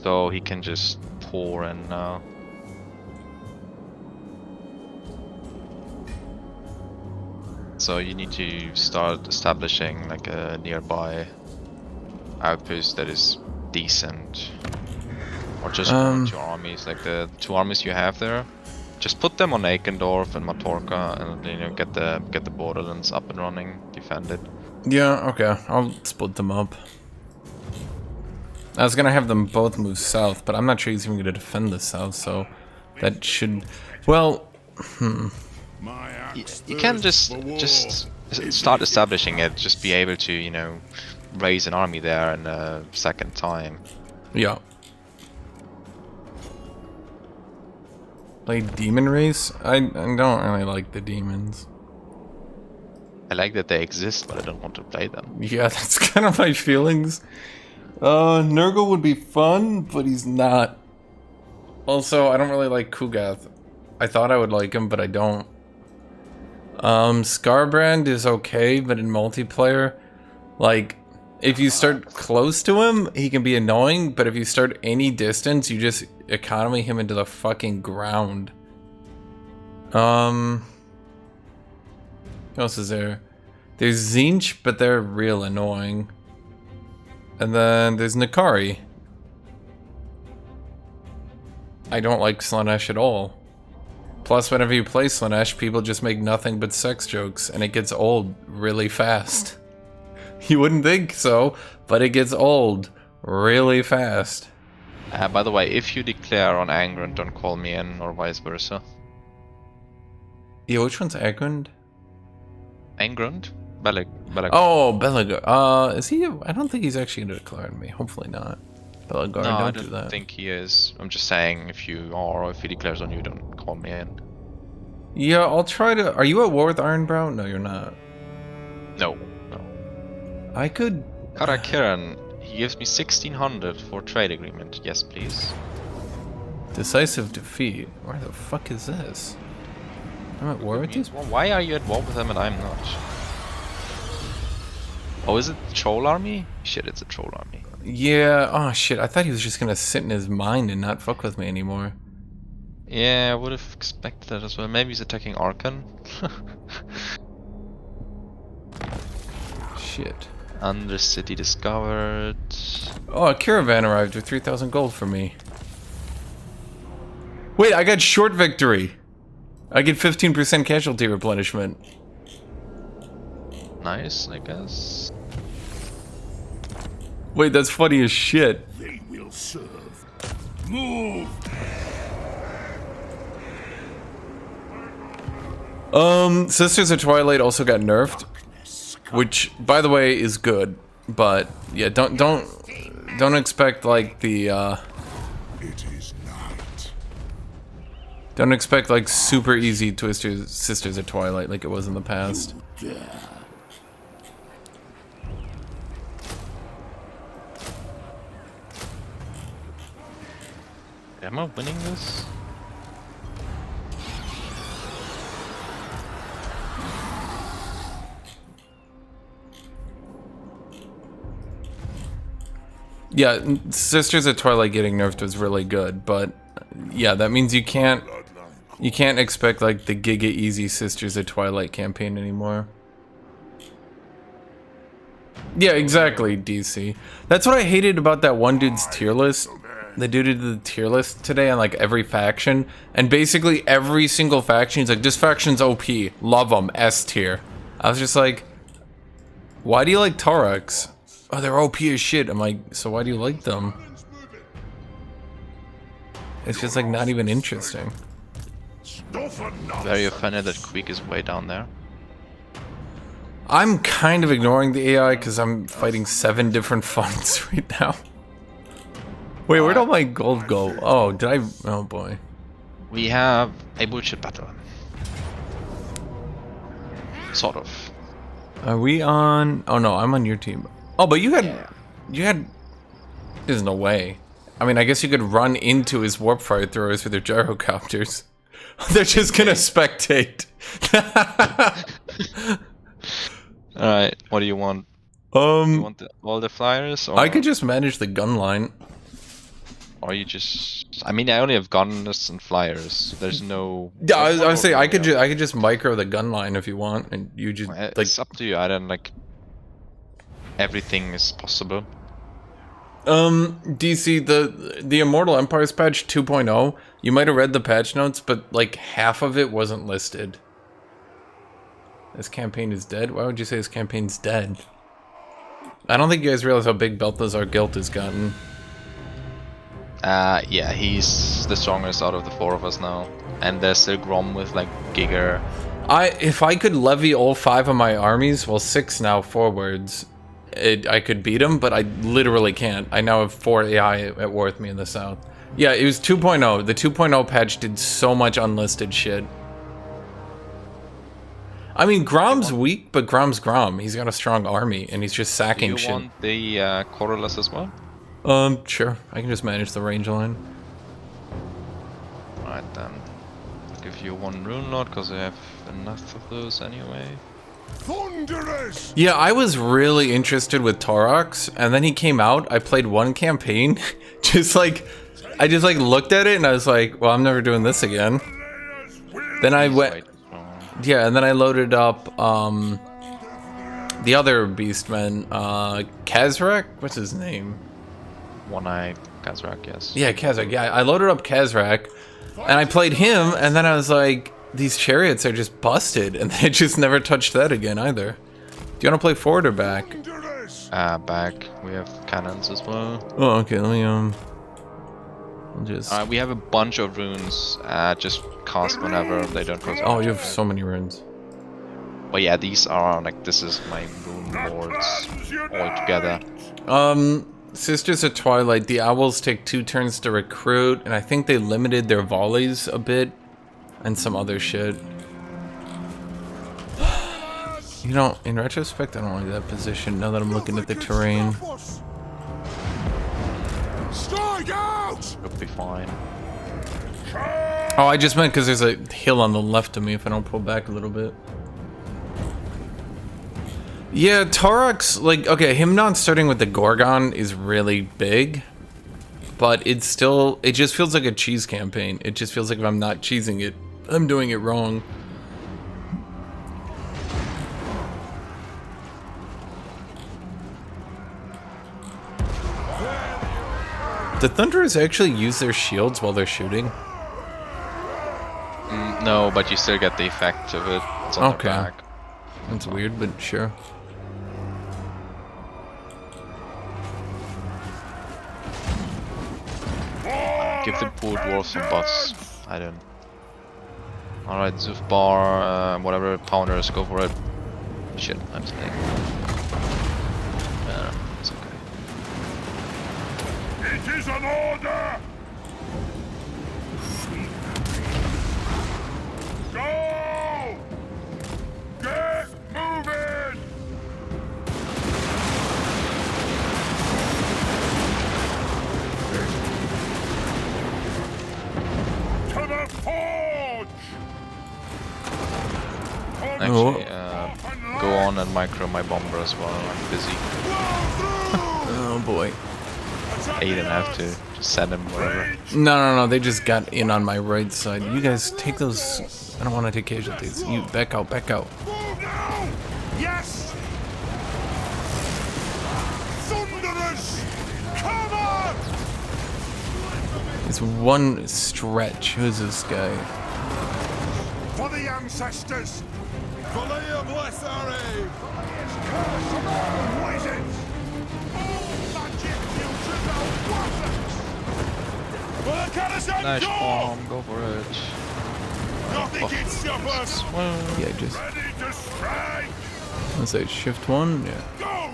so he can just pour in now. So you need to start establishing like a nearby outpost that is decent. Or just 1 or 2 armies, like the 2 armies you have there. Just put them on Eikendorf and Matorka, and you know, get the borderlands up and running, defend it.
Yeah, okay. I'll split them up. I was gonna have them both move south, but I'm not sure he's even gonna defend the south, so that should. Well,
You can just start establishing it. Just be able to, you know, raise an army there in a second time.
Yeah. Play Demon Race? I don't really like the demons.
I like that they exist, but I don't want to play them.
Yeah, that's kind of my feelings. Nurgle would be fun, but he's not. Also, I don't really like Kugath. I thought I would like him, but I don't. Scarbrand is okay, but in multiplayer, like, if you start close to him, he can be annoying, but if you start any distance, you just economy him into the fucking ground. What else is there? There's Zinch, but they're real annoying. And then there's Nikari. I don't like Slanesh at all. Plus, whenever you play Slanesh, people just make nothing but sex jokes, and it gets old really fast. You wouldn't think so, but it gets old really fast.
By the way, if you declare on Angrund, don't call me in, or vice versa.
Yeah, which one's Angrund?
Angrund? Beleg.
Oh, Belegar. Is he? I don't think he's actually gonna declare on me. Hopefully not. Belegar,
No, I
do
don't
that.
think he is. I'm just saying, if you are, or if he declares on you, don't call me in.
Yeah, I'll try to. Are you at war with Ironbrow? No, you're not.
No.
I could.
Karakiran, he gives me 1600 for trade agreement. Yes, please.
Decisive defeat. Where the fuck is this? I'm at war with these.
Well, why are you at war with them and I'm not? Oh, is it the troll army? Shit, it's a troll army.
Yeah. Oh shit. I thought he was just gonna sit in his mind and not fuck with me anymore.
Yeah, I would have expected that as well. Maybe he's attacking Arkan.
Shit.
Undercity discovered.
Oh, a caravan arrived with 3,000 gold for me. Wait, I got short victory. I get 15% casualty replenishment.
Nice, I guess.
Wait, that's funny as shit.
They will serve. Move!
Sisters of Twilight also got nerfed, which, by the way, is good. But yeah, don't expect like the
It is night.
don't expect like super easy Sisters of Twilight like it was in the past.
Am I winning this?
Yeah, Sisters of Twilight getting nerfed was really good, but yeah, that means you can't expect like the Giga Easy Sisters of Twilight campaign anymore. Yeah, exactly, DC. That's what I hated about that one dude's tier list. The dude did the tier list today on like every faction, and basically every single faction, he's like, this faction's OP, love them, S tier. I was just like, why do you like Taurex? Oh, they're OP as shit. I'm like, so why do you like them? It's just like not even interesting.
Very offended that Queek is way down there.
I'm kind of ignoring the AI because I'm fighting 7 different funds right now. Wait, where'd all my gold go? Oh, did I? Oh boy.
We have a bullshit battle. Sort of.
Are we on? Oh no, I'm on your team. Oh, but you had. There's no way. I mean, I guess you could run into his warp fire throwers with your gyrocopters. They're just gonna spectate.
All right, what do you want? You want all the flyers? Or,
I could just manage the gun line.
Or you just... I mean, I only have gunners and flyers. There's no...
Yeah, I was saying I could just micro the gun line if you want, and you just like.
It's up to you. I don't like... Everything is possible.
DC, the Immortal Empires patch 2.0, you might have read the patch notes, but like half of it wasn't listed. This campaign is dead? Why would you say this campaign's dead? I don't think you guys realize how big Balthazar Guilt has gotten.
Yeah, he's the strongest out of the 4 of us now. And there's still Grom with like Giga.
If I could levy all 5 of my armies, well 6 now forwards, I could beat him, but I literally can't. I now have 4 AI at war with me in the south. Yeah, it was 2.0. The 2.0 patch did so much unlisted shit. I mean, Grom's weak, but Grom's Grom. He's got a strong army, and he's just sacking shit.
Do you want the Correlus as well?
Sure. I can just manage the range line.
Right then. I'll give you 1 Rune Lord, because I have enough of those anyway.
Thunderous!
Yeah, I was really interested with Taurox, and then he came out. I played 1 campaign, I just looked at it, and I was like, well, I'm never doing this again. Then I went... Yeah, and then I loaded up, the other Beastman, Kazrak? What's his name?
One-Eye Kazrak, yes.
Yeah, Kazrak. Yeah, I loaded up Kazrak, and I played him, and then I was like, these chariots are just busted, and I just never touched that again either. Do you want to play forward or back?
Back. We have cannons as well.
Oh, okay, let me, I'll just...
we have a bunch of runes, just cast whenever they don't cost.
Oh, you have so many runes.
But yeah, these are, like, this is my rune lords all together.
Sisters of Twilight, the owls take 2 turns to recruit, and I think they limited their volleys a bit, and some other shit. You know, in retrospect, I don't like that position now that I'm looking at the terrain.
Strike out!
It'll be fine.
Oh, I just meant because there's a hill on the left of me if I don't pull back a little bit. Yeah, Taurox, like, okay, him not starting with the Gorgon is really big, but it's still, it just feels like a cheese campaign. It just feels like if I'm not cheesing it, I'm doing it wrong. The Thunderers actually use their shields while they're shooting?
No, but you still get the effect of it. It's on
Okay.
their back.
That's weird, but sure.
Give the poor dwarves some buffs. I don't. Alright, Zufbar, whatever, Pounders, go for it. Shit, I'm staying. It's okay.
It is an order! Go! Get moving! To the forge!
Actually, go on and micro my bomber as well. I'm busy.
Oh boy.
You didn't have to. Just send him wherever.
No, they just got in on my right side. You guys take those. I don't want to take casualties. You back out, back out.
Move now! Yes! Thunderous! Come on!
It's one stretch. Who's this guy?
For the ancestors! For the blessing! Wizards!
Nice bomb, go for it.
Nothing can stop us!
Yeah, just.
Ready to strike!
Let's say shift 1. Yeah.
Go!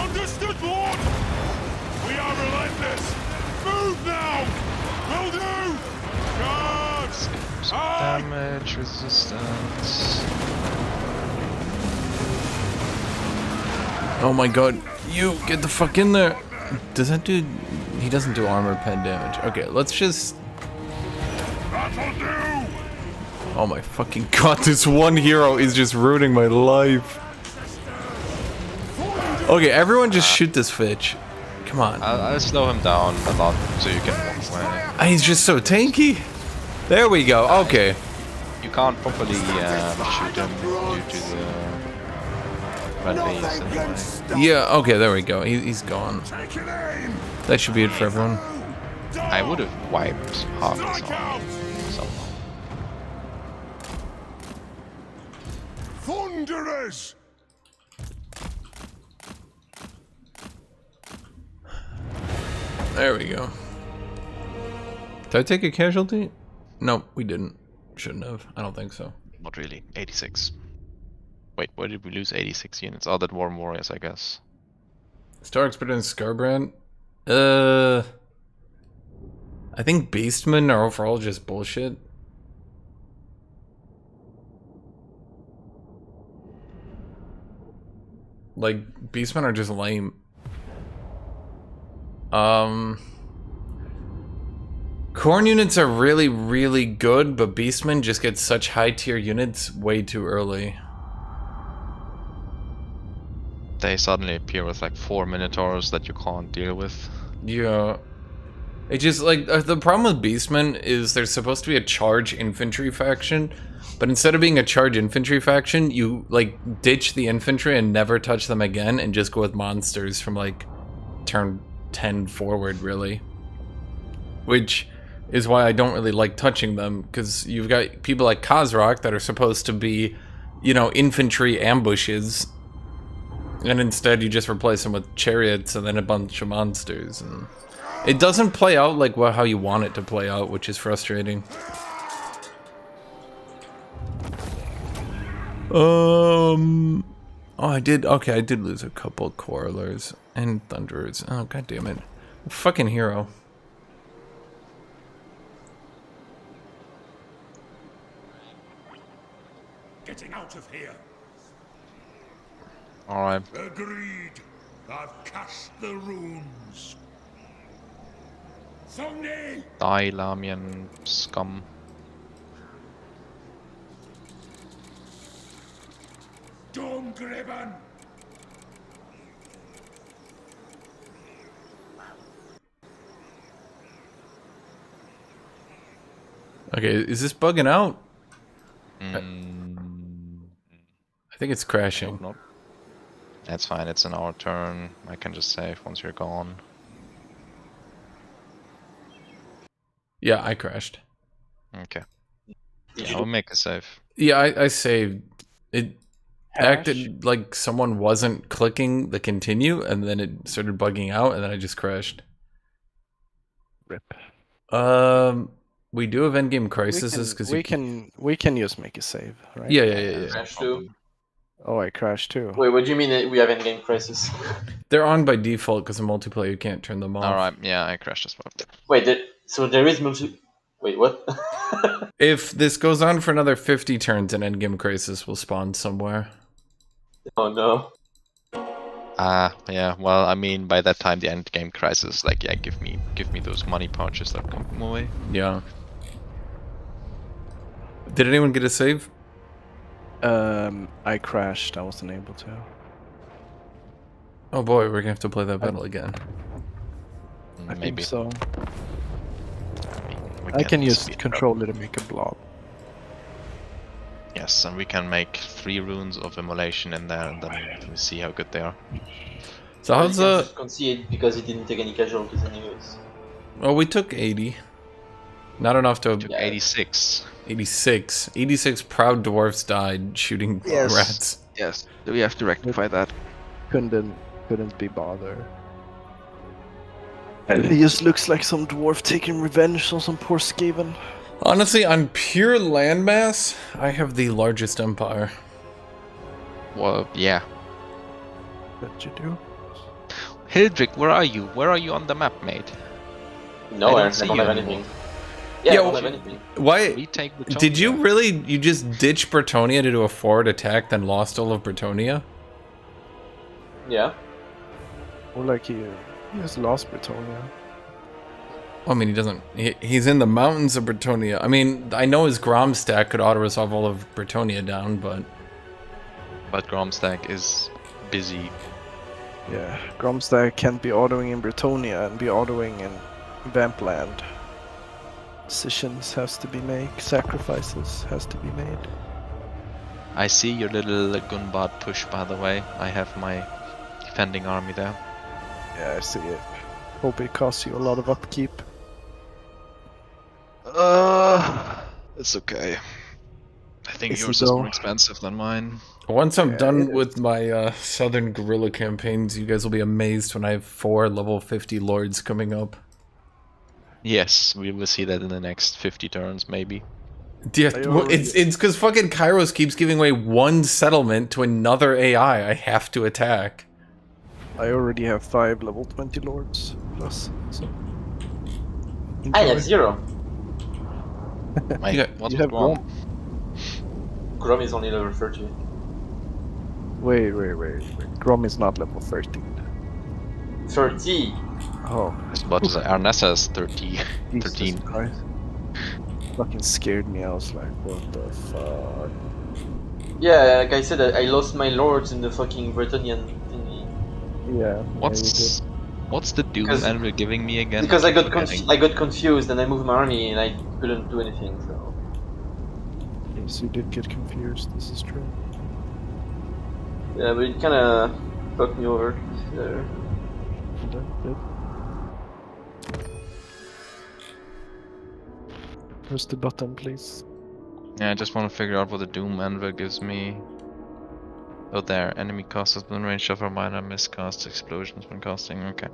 Understood, Lord! We are relentless! Move now! Will do! Charge!
Some damage, resistance.
Oh my god. You get the fuck in there. Does that do. He doesn't do armor pen damage. Okay, let's just.
That'll do!
Oh my fucking god, this one hero is just ruining my life. Okay, everyone just shoot this bitch. Come on.
I'll slow him down a lot so you can walk away.
He's just so tanky. There we go. Okay.
You can't properly shoot him due to the Red base anyway.
Yeah, okay, there we go. He's gone. That should be it for everyone.
I would have wiped half this army somehow.
Thunderers!
There we go. Did I take a casualty? No, we didn't. Shouldn't have. I don't think so.
Not really. 86. Wait, where did we lose 86 units? Oh, that Warm Warriors, I guess.
Star Expert and Scarbrand? I think Beastmen are overall just bullshit. Like, Beastmen are just lame. Corn units are really, really good, but Beastmen just get such high tier units way too early.
They suddenly appear with like 4 Minotaurs that you can't deal with.
Yeah. It just, like, the problem with Beastmen is they're supposed to be a charge infantry faction, but instead of being a charge infantry faction, you, like, ditch the infantry and never touch them again and just go with monsters from, like, turn 10 forward, really. Which is why I don't really like touching them, because you've got people like Khazrak that are supposed to be, you know, infantry ambushes, and instead you just replace them with chariots and then a bunch of monsters, and it doesn't play out like how you want it to play out, which is frustrating. Oh, I did lose a couple Quarrelers and Thunderers. Oh, god damn it. Fucking hero.
Getting out of here.
Alright.
Agreed. I've cast the runes. Somni!
Die, Lamian scum.
Domgriben!
Okay, is this bugging out? I think it's crashing.
Nope. That's fine, it's an hour turn. I can just save once you're gone.
Yeah, I crashed.
Okay. Yeah, I'll make a save.
Yeah, I saved. It acted like someone wasn't clicking the continue, and then it started bugging out, and then I just crashed.
Rip.
We do have endgame crises because
we can just make a save, right?
Yeah.
Crash too.
Oh, I crashed too.
Wait, what do you mean we have endgame crisis?
They're on by default because in multiplayer you can't turn them off.
Alright, yeah, I crashed as well.
Wait, so there is multi... Wait, what?
If this goes on for another 50 turns, an endgame crisis will spawn somewhere.
Oh no.
Yeah, well, I mean, by that time the end game crisis, like, yeah, give me those money pouches that come my way.
Yeah. Did anyone get a save?
I crashed. I wasn't able to.
Oh boy, we're gonna have to play that battle again.
I
Maybe.
think so.
We
I can use
speed up.
controller to make a blob.
Yes, and we can make 3 runes of immolation in there, and then we see how good they are.
So how's
Just concede because he didn't take any casualties anyways.
Well, we took 80. Not enough to...
Took 86.
86. 86 proud dwarfs died shooting rats.
Yes, we have to rectify that. Couldn't be bothered. He just looks like some dwarf taking revenge on some poor Skaven.
Honestly, on pure landmass, I have the largest empire.
Well, yeah.
What you do?
Hildrick, where are you? Where are you on the map, mate?
No, I
don't see
don't
you
have
anymore.
anything. Yeah,
Yeah,
I don't have anything.
Why?
Retake Bretonia.
Did you really? You just ditch Bretonia to do a forward attack, then lost all of Bretonia?
Yeah.
Or like he has lost Bretonia.
Well, I mean, he doesn't. He's in the mountains of Bretonia. I mean, I know his Grom stack could auto-resolve all of Bretonia down, but...
But Gromstack is busy.
Yeah, Gromstack can't be autoing in Bretonia and be autoing in Vampland. Decisions has to be made, sacrifices has to be made.
I see your little Gunbad push, by the way. I have my defending army there.
Yeah, I see it. Hope it costs you a lot of upkeep.
It's okay. I think
Is it
yours is more
though?
expensive than mine.
Once I'm
Yeah,
done
it
with my Southern Guerrilla campaigns, you guys will be amazed when I have 4 level 50 lords coming up.
Yes, we will see that in the next 50 turns, maybe.
Yeah,
I
well,
already-
it's because fucking Kairos keeps giving away 1 settlement to another AI I have to attack.
I already have 5 level 20 lords plus, so.
I have
Enjoy.
0.
Wait,
Yeah,
what's
you have
wrong?
Grom is only level 30.
Wait. Grom is not level 13.
30?
Oh,
I was about to say, Arnessa is 30.
Jesus
13.
Christ. Fucking scared me. I was like, what the fuck?
Yeah, like I said, I lost my lords in the fucking Bretonnian thingy.
Yeah.
What's the doom
Because-
anvil giving me again?
Because I
keep
got
forgetting.
I got confused and I moved my army and I couldn't do anything, so...
Yes, you did get confused. This is true.
Yeah, but it kinda fucked me over there.
Press the button, please.
Yeah, I just want to figure out what the doom anvil gives me. Oh, there. Enemy cost has been range of a minor miscast explosions when casting. Okay.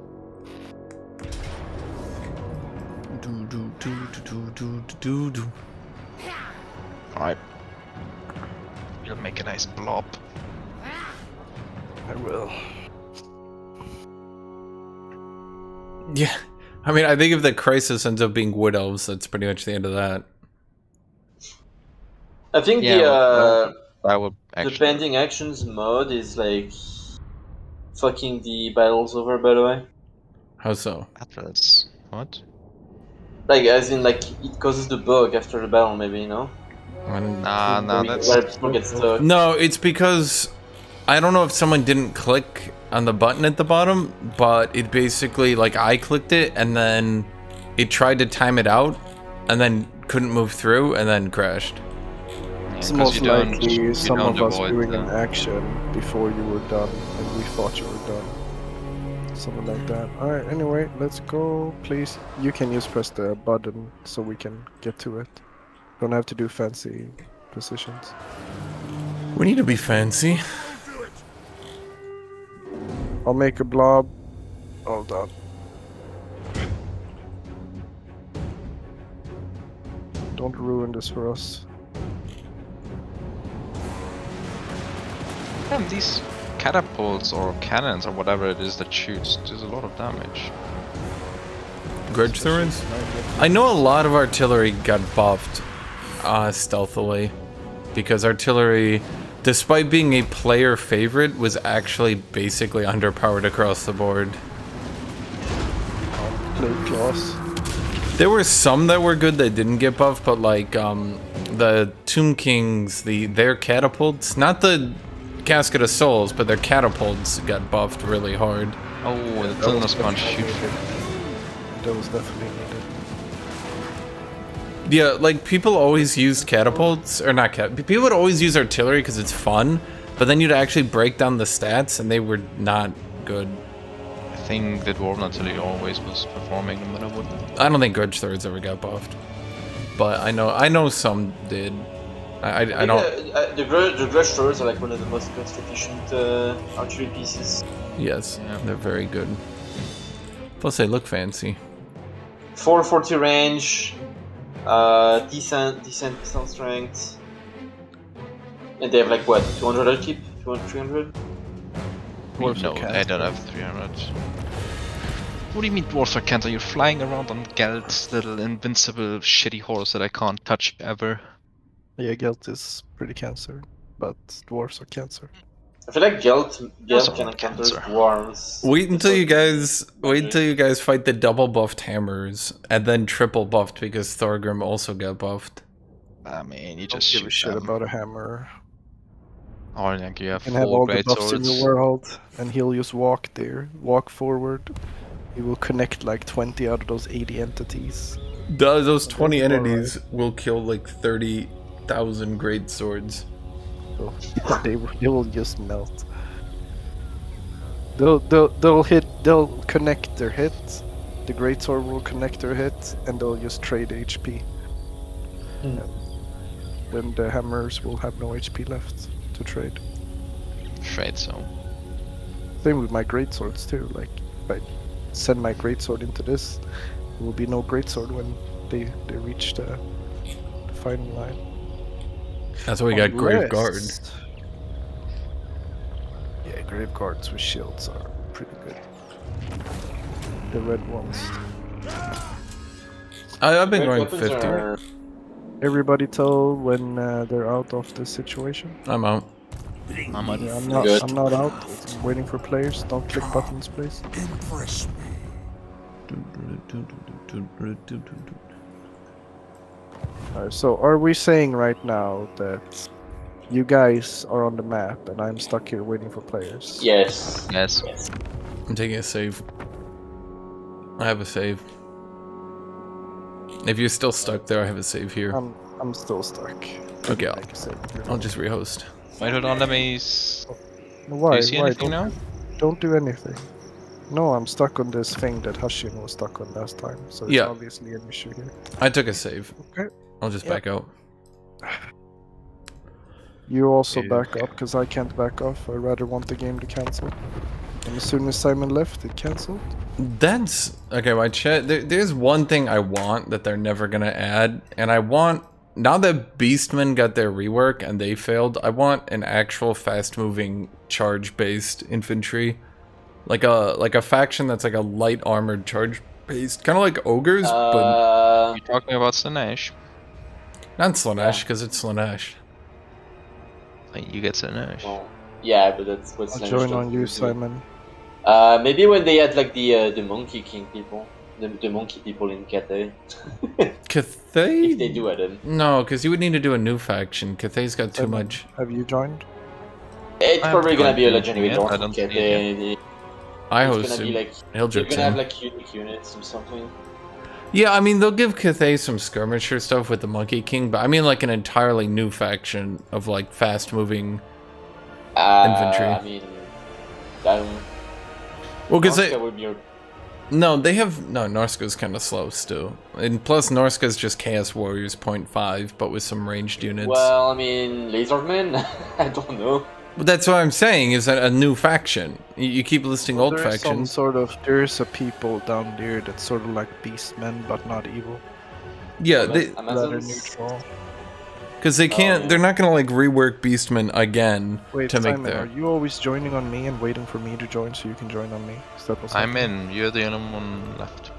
Alright. We'll make a nice blob.
I will.
Yeah, I mean, I think if the crisis ends up being wood elves, that's pretty much the end of that.
I think
Yeah, that would
the
actually.
pending actions mode is like fucking the battles over, by the way.
How so?
Atlas. What?
Like, as in, like, it causes the bug after the battle, maybe, you know?
Nah, that's.
Where people get stuck.
No, it's because I don't know if someone didn't click on the button at the bottom, but it basically, like, I clicked it and then it tried to time it out and then couldn't move through and then crashed.
It's
'cause
most
you don't-
likely
you
some
don't
of us
avoid
doing
the-
an action before you were done, and we thought you were done. Something like that. Alright, anyway, let's go, please. You can just press the button so we can get to it. Don't have to do fancy positions.
We need to be fancy.
I'll make a blob. Hold on. Don't ruin this for us.
Damn, these catapults or cannons or whatever it is that shoots does a lot of damage.
Grudge Thorns? I know a lot of artillery got buffed stealthily because artillery, despite being a player favorite, was actually basically underpowered across the board.
Plate claws.
There were some that were good that didn't get buffed, but like the Tomb Kings, their catapults, not the Casket of Souls, but their catapults got buffed really hard.
Oh, the Thunder's can't shoot.
That was definitely needed.
Yeah, like people always used catapults, or not people would always use artillery because it's fun, but then you'd actually break down the stats and they were not good.
I think that Dwarven Artillery always was performing no matter what.
I don't think Grudge Thorns ever got buffed, but I know some did. I don't.
The Grudge Throwers are like one of the most cost efficient archery pieces.
Yes,
Yeah.
they're very good. Plus, they look fancy.
440 range, decent pistol strength, and they have like what, 200 upkeep, 200, 300.
Dwarves
No,
are
I
cast.
don't have 300. What do you mean dwarves are cancer? You're flying around on Gelt's little invincible shitty horse that I can't touch ever.
Yeah, Gelt is pretty cancer, but dwarves are cancer.
I feel like Gelt
Those
can
are
encounter
cancer.
dwarves.
Wait until you guys fight the double buffed hammers and then triple buffed because Thorgrim also got buffed.
I mean, you
Don't
just
give a
shoot
shit
them.
about a hammer.
Or like you have
You can have
4
all the
great
buffs in
swords.
the world, and he'll just walk there, walk forward. He will connect like 20 out of those 80 entities.
Those 20
That's
entities will kill like 30,000 great swords.
So they will just melt. They'll connect their hit. The greatsword will connect their hit, and they'll just trade HP.
Hmm.
Then the hammers will have no HP left to trade.
Trade zone.
Same with my greatswords too. Like, if I send my greatsword into this, there will be no greatsword when they reach the final line.
That's why we got Grave
Unless-
Guard.
Yeah, grave guards with shields are pretty good. The red ones.
I've been
Great
going
weapons
50.
are-
Everybody tell when they're out of the situation.
I'm out.
I'm at
Yeah, I'm not.
Good.
I'm not out. I'm waiting for players. Don't click buttons, please.
Impress me.
Alright, so are we saying right now that you guys are on the map and I'm stuck here waiting for players?
Yes.
Yes.
Yes.
I'm taking a save. I have a save. If you're still stuck there, I have a save here.
I'm still stuck.
Okay,
Make a save.
I'll just rehost.
Wait, hold on, let me...
Why?
Do you see
Why?
anything
Don't,
now?
don't do anything. No, I'm stuck on this thing that Hashin was stuck on last time, so it's
Yeah.
obviously an issue here.
I took a save.
Okay.
I'll just
Yeah.
back out.
You also
Ew.
back up, because I can't back off. I rather want the game to cancel. And as soon as Simon left, it cancelled.
That's okay. My chat. There's one thing I want that they're never gonna add, and I want now that Beastmen got their rework and they failed. I want an actual fast-moving charge-based infantry, like a faction that's like a light armored charge-based, kind of like ogres, but
You're talking about Slanesh.
not Slanesh because it's Slanesh.
Like, you get Slanesh.
Well, yeah, but that's what
I'll
Slanish
join
don't
on you,
do.
Simon.
Maybe when they had like the Monkey King people, the monkey people in Cathay,
Cathay?
if they do add them.
No, because you would need to do a new faction. Cathay's got too
Simon,
much.
Have you joined?
It's
I
probably
haven't
gonna be a
tried
legendary
anything yet,
lord
I don't
from
see it
Cathay.
I
It's
host
gonna be
him.
like
He'll
they're
drip
gonna have
in.
like unique units or something.
Yeah, I mean, they'll give Cathay some skirmisher stuff with the Monkey King, but I mean like an entirely new faction of like fast-moving infantry.
I mean, that
Well, because
Norska would be
they have no Norska's kind of slow still, and plus Norska's just Chaos Warriors 0.5, but with some ranged units.
well, I mean, Lasermen. I don't know.
But that's what I'm saying is that a new faction. You keep listing old
There's some
factions.
sort of. There's a people down there that's sort of like beastmen, but not evil.
Yeah,
Amaz-
they
Rather
Amazons.
neutral.
because they can't.
yeah.
They're not gonna like rework Beastmen again
Wait,
to make
Simon, are
their.
you always joining on me and waiting for me to join so you can join on me? Is that what's
I'm
happening?
in, you're the only one left.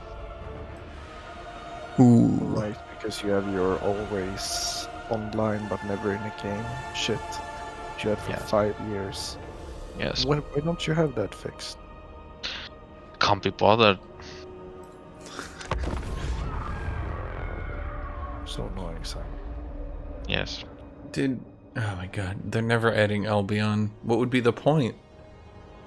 Ooh.
Right, because you have your always online but never in a game shit. You had for
Yeah.
5 years.
Yes.
Why don't you have that fixed?
Can't be bothered.
So annoying, Simon.
Yes.
Dude, oh my god, they're never adding Albion. What would be the point?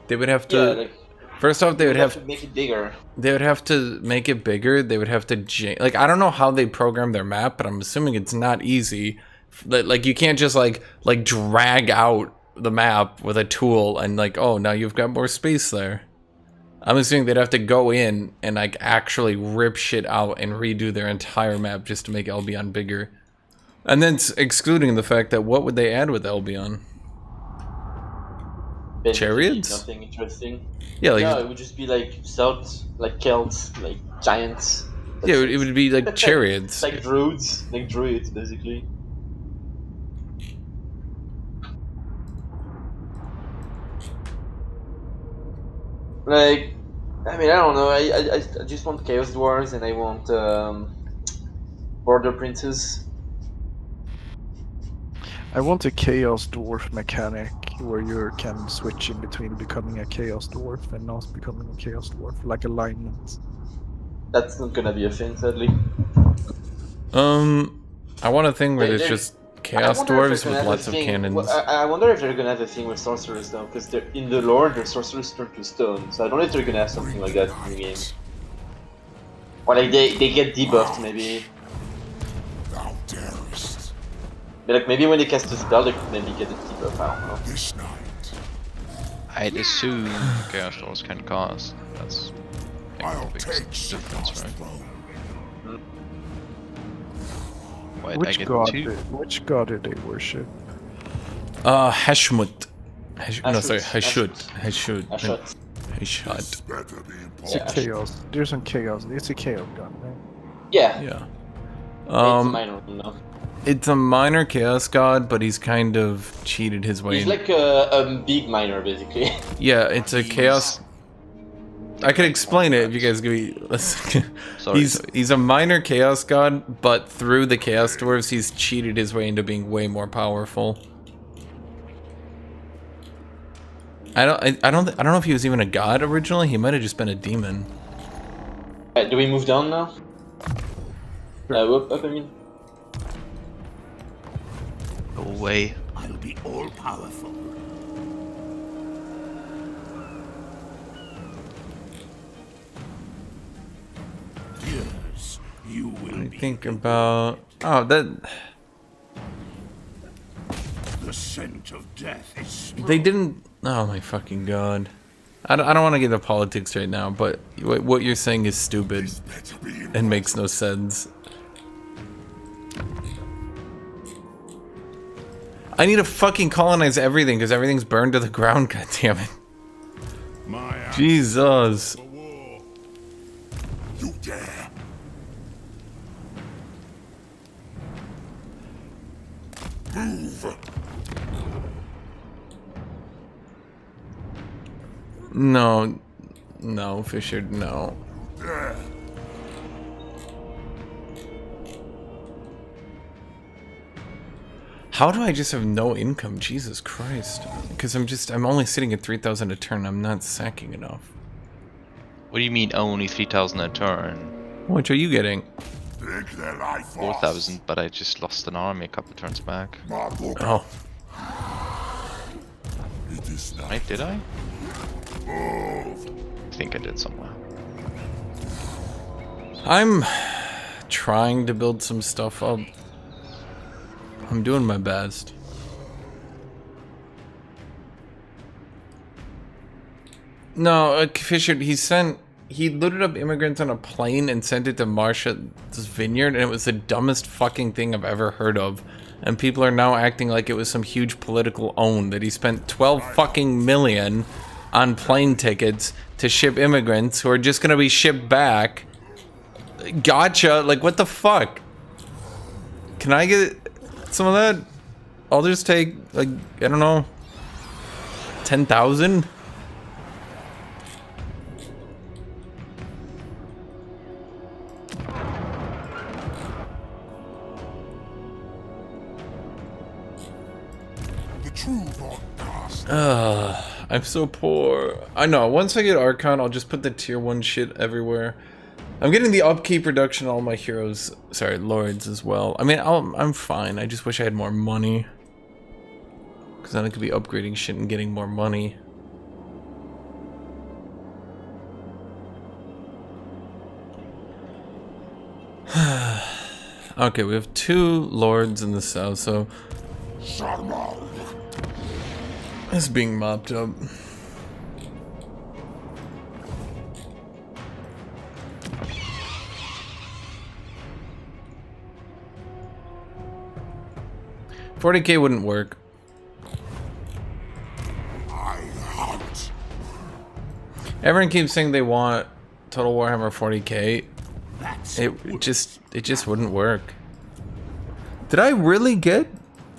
They would have to.
Yeah, like
First off, they would have
to make it bigger.
they would have to make it bigger. They would have to like I don't know how they program their map, but I'm assuming it's not easy. Like you can't just like drag out the map with a tool and like, oh, now you've got more space there. I'm assuming they'd have to go in and like actually rip shit out and redo their entire map just to make Albion bigger. And then excluding the fact that what would they add with Albion?
Basically
Chariots?
Nothing interesting.
Yeah, like
No, it would just be like Celts, like Celts, like giants.
yeah, it would be like chariots.
like druids, basically. Like, I mean, I don't know. I just want Chaos Dwarves and I want Border Princes.
I want a Chaos Dwarf mechanic where you can switch in between becoming a Chaos Dwarf and not becoming a Chaos Dwarf, like alignment.
That's not gonna be a thing, sadly.
I want a thing where there's
There-
just chaos
I wonder if
dwarves
they're gonna
with
have
lots
a
of
thing-
cannons.
well, I wonder if they're gonna have a thing with sorcerers though, because in the lore, their sorcerers turn to stone. So I don't know if they're gonna have something like that in the game. Or like they get debuffed maybe.
Thou darest.
But like maybe when they cast a spell, they could maybe get a debuff. I don't know.
This night.
I'd assume Chaos Dwarves can cast. That's I
I'll
think the
take
biggest difference,
Sigmar's
right?
throne.
Wait, I
Which
get
god?
2?
Which god did they worship?
Hashmut. No, sorry,
Hashut.
Hashut.
Hashut.
Hashut.
This better be
It's a
important.
chaos. There's some chaos. It's a chaos god, right?
Yeah.
Yeah.
It's a minor one now.
It's a minor chaos god, but he's kind of cheated his way
He's
in.
like a big minor, basically.
Yeah, it's a chaos. I could explain it if you guys give me. Listen.
Sorry,
He's a minor chaos god, but through the chaos dwarves, he's cheated his way into being way more powerful. I don't know if he was even a god originally. He might have just been a demon.
Do we move down now? Up, I mean.
Go away.
I'll be all powerful. Yes, you will be
Think about. Oh, that.
the scent of death is strong.
They didn't. Oh my fucking god. I don't want to get into politics right now, but what you're saying is stupid
Better be
and makes no sense. I need to fucking colonize everything because everything's burned to the ground, goddammit.
my axe
Jesus.
for war. You dare. Move.
No. No, Fisher, no.
There.
How do I just have no income? Jesus Christ. Because I'm only sitting at 3,000 a turn. I'm not sacking enough.
What do you mean only 3,000 a turn?
How much are you getting?
Take their life
4,000, but I just lost an army a couple turns back.
off. My book.
Oh.
It is not.
Right, did I?
Move.
I think I did somewhere.
I'm trying to build some stuff up. I'm doing my best. No, Fisher, he loaded up immigrants on a plane and sent it to Marsha's vineyard, and it was the dumbest fucking thing I've ever heard of. And people are now acting like it was some huge political own that he spent 12 fucking million on plane tickets to ship immigrants who are just gonna be shipped back. Gotcha, like what the fuck? Can I get some of that? I'll just take, like, I don't know, 10,000?
The true broadcast.
I'm so poor. I know, once I get Archon, I'll just put the tier 1 shit everywhere. I'm getting the upkeep reduction on all my heroes, sorry, lords as well. I mean, I'm fine. I just wish I had more money. Because then I could be upgrading shit and getting more money. Okay, we have 2 lords in the south, so
Sarmal.
it's being mopped up. $40K wouldn't work.
I hunt.
Everyone keeps saying they want Total Warhammer 40K.
That's
It just wouldn't work. Did I really get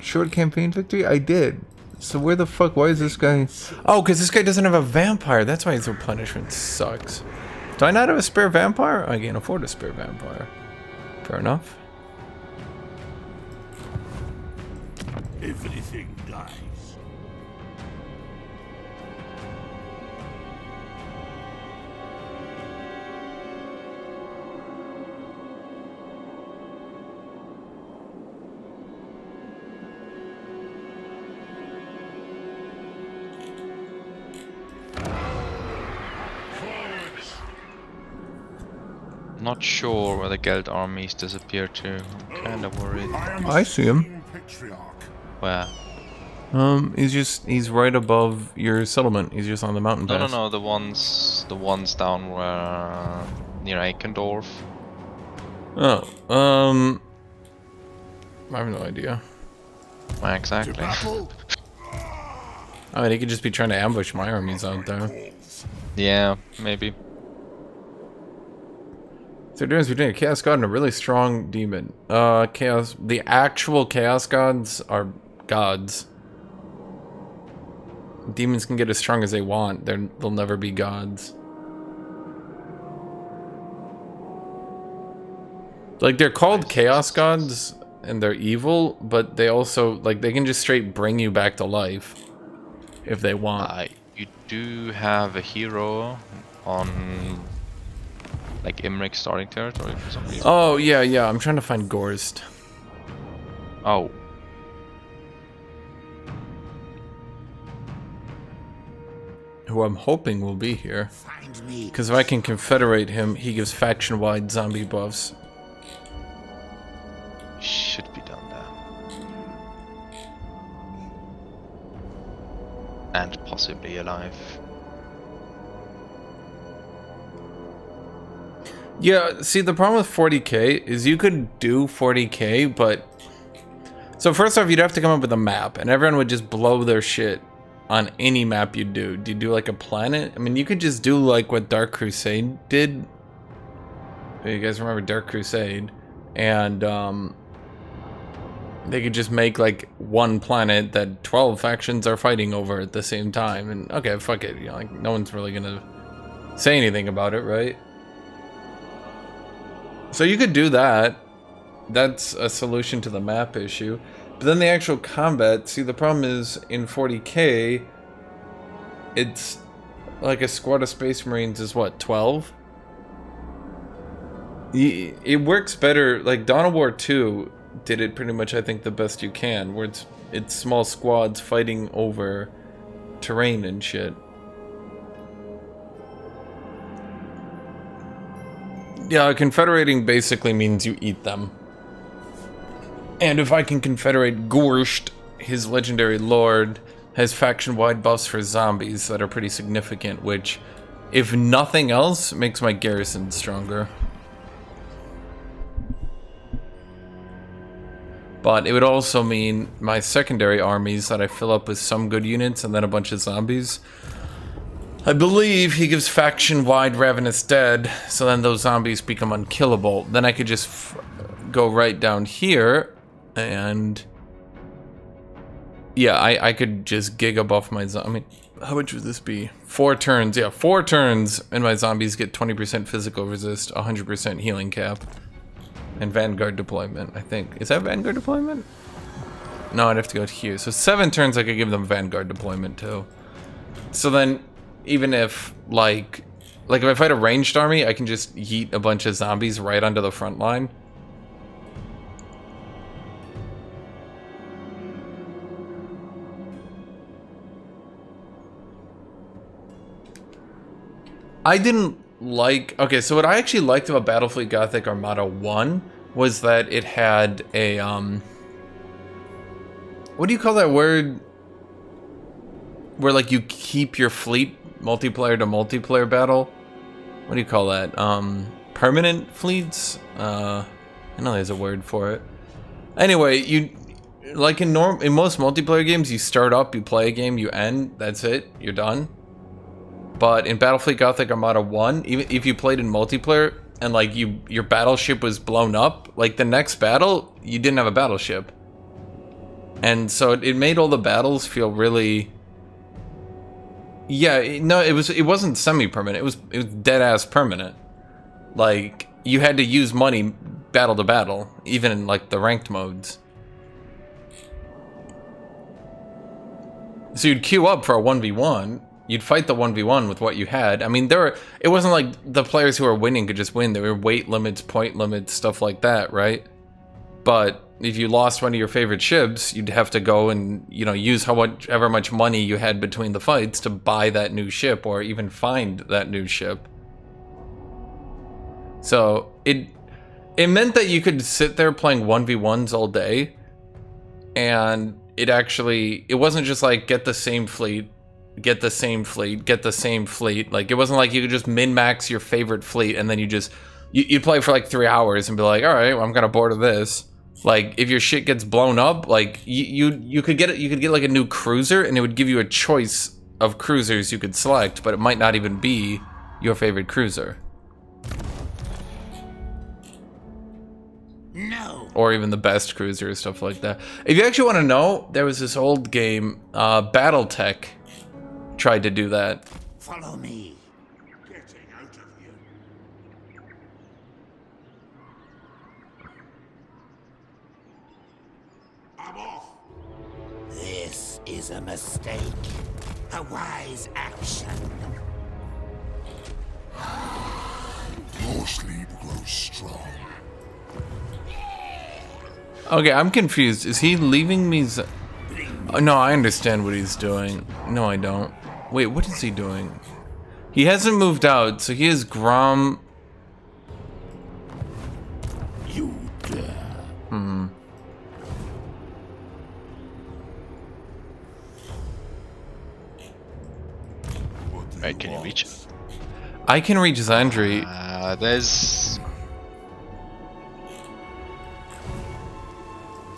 short campaign victory? I did. So where the fuck? Why is this guy? Oh, because this guy doesn't have a vampire. That's why his replenishment sucks. Do I not have a spare vampire? I can't afford a spare vampire. Fair enough.
everything dies.
Not sure where the Geld armies disappear to. I'm kinda worried.
I see him.
patriarch.
Where?
He's right above your settlement. He's just on the mountain
No,
pass.
no, the ones down where near Eikendorf.
Oh, I have no idea.
Where
To
exactly?
battle.
I mean, he could just be trying to ambush my armies out there.
Yeah, maybe.
So the difference between a chaos god and a really strong demon. Chaos. The actual chaos gods are gods. Demons can get as strong as they want. They'll never be gods. Like, they're called chaos gods, and they're evil, but they also, like, they can just straight bring you back to life if they want.
You do have a hero on like Imric's starting territory for some reason.
Oh, yeah, I'm trying to find Gorst.
Oh.
Who I'm hoping will be here.
Find me.
Because if I can confederate him, he gives faction-wide zombie buffs.
Should be done there. And possibly alive.
Yeah, see, the problem with 40k is you could do 40k, but... So first off, you'd have to come up with a map, and everyone would just blow their shit on any map you do. Do you do, like, a planet? I mean, you could just do, like, what Dark Crusade did. You guys remember Dark Crusade? And, they could just make, like, one planet that 12 factions are fighting over at the same time. And, okay, fuck it. You know, like, no one's really gonna say anything about it, right? So you could do that. That's a solution to the map issue. But then the actual combat, see, the problem is in 40k, it's like a squad of Space Marines is what, 12? It works better, like Dawn of War 2 did it pretty much, I think, the best you can, where it's small squads fighting over terrain and shit. Yeah, confederating basically means you eat them. And if I can confederate Gorst, his legendary lord has faction-wide buffs for zombies that are pretty significant, which, if nothing else, makes my garrison stronger. But it would also mean my secondary armies that I fill up with some good units and then a bunch of zombies. I believe he gives faction-wide Ravenous Dead, so then those zombies become unkillable. Then I could just go right down here, and... yeah, I could just giga buff my I mean, how much would this be? 4 turns, yeah, 4 turns, and my zombies get 20% physical resist, 100% healing cap. And Vanguard deployment, I think. Is that Vanguard deployment? No, I'd have to go here. So 7 turns I could give them Vanguard deployment too. So then... even if, like if I fight a ranged army, I can just yeet a bunch of zombies right onto the front line. I didn't like... okay, so what I actually liked about Battlefleet Gothic Armada 1 was that it had a, what do you call that word? Where, like, you keep your fleet multiplayer to multiplayer battle. What do you call that? Permanent fleets? I know there's a word for it. Anyway, you like in most multiplayer games, you start up, you play a game, you end, that's it, you're done. But in Battlefleet Gothic Armada 1, even if you played in multiplayer and like your battleship was blown up, like the next battle, you didn't have a battleship. And so it made all the battles feel really... yeah, no, it wasn't semi-permanent. It was dead-ass permanent. Like, you had to use money battle to battle, even in, like, the ranked modes. So you'd queue up for a 1v1, you'd fight the 1v1 with what you had. I mean, it wasn't like the players who were winning could just win. There were weight limits, point limits, stuff like that, right? But if you lost one of your favorite ships, you'd have to go and, you know, use however much money you had between the fights to buy that new ship or even find that new ship. So it meant that you could sit there playing 1v1s all day and it wasn't just like get the same fleet, get the same fleet, get the same fleet. Like, it wasn't like you could just min-max your favorite fleet and then you'd play for like 3 hours and be like, all right, well, I'm gonna board of this. Like, if your shit gets blown up, like you could get like a new cruiser, and it would give you a choice of cruisers you could select, but it might not even be your favorite cruiser.
No.
Or even the best cruiser or stuff like that. If you actually want to know, there was this old game, BattleTech tried to do that.
Follow me.
Getting out of here. I'm off.
This is a mistake. A wise action.
Your sleep grows strong.
Okay, I'm confused. Is he leaving me? Oh, no, I understand what he's doing. No, I don't. Wait, what is he doing? He hasn't moved out, so he is Grom.
You dare.
Hmm.
Right, can you reach it?
I can reach Zandri.
There's...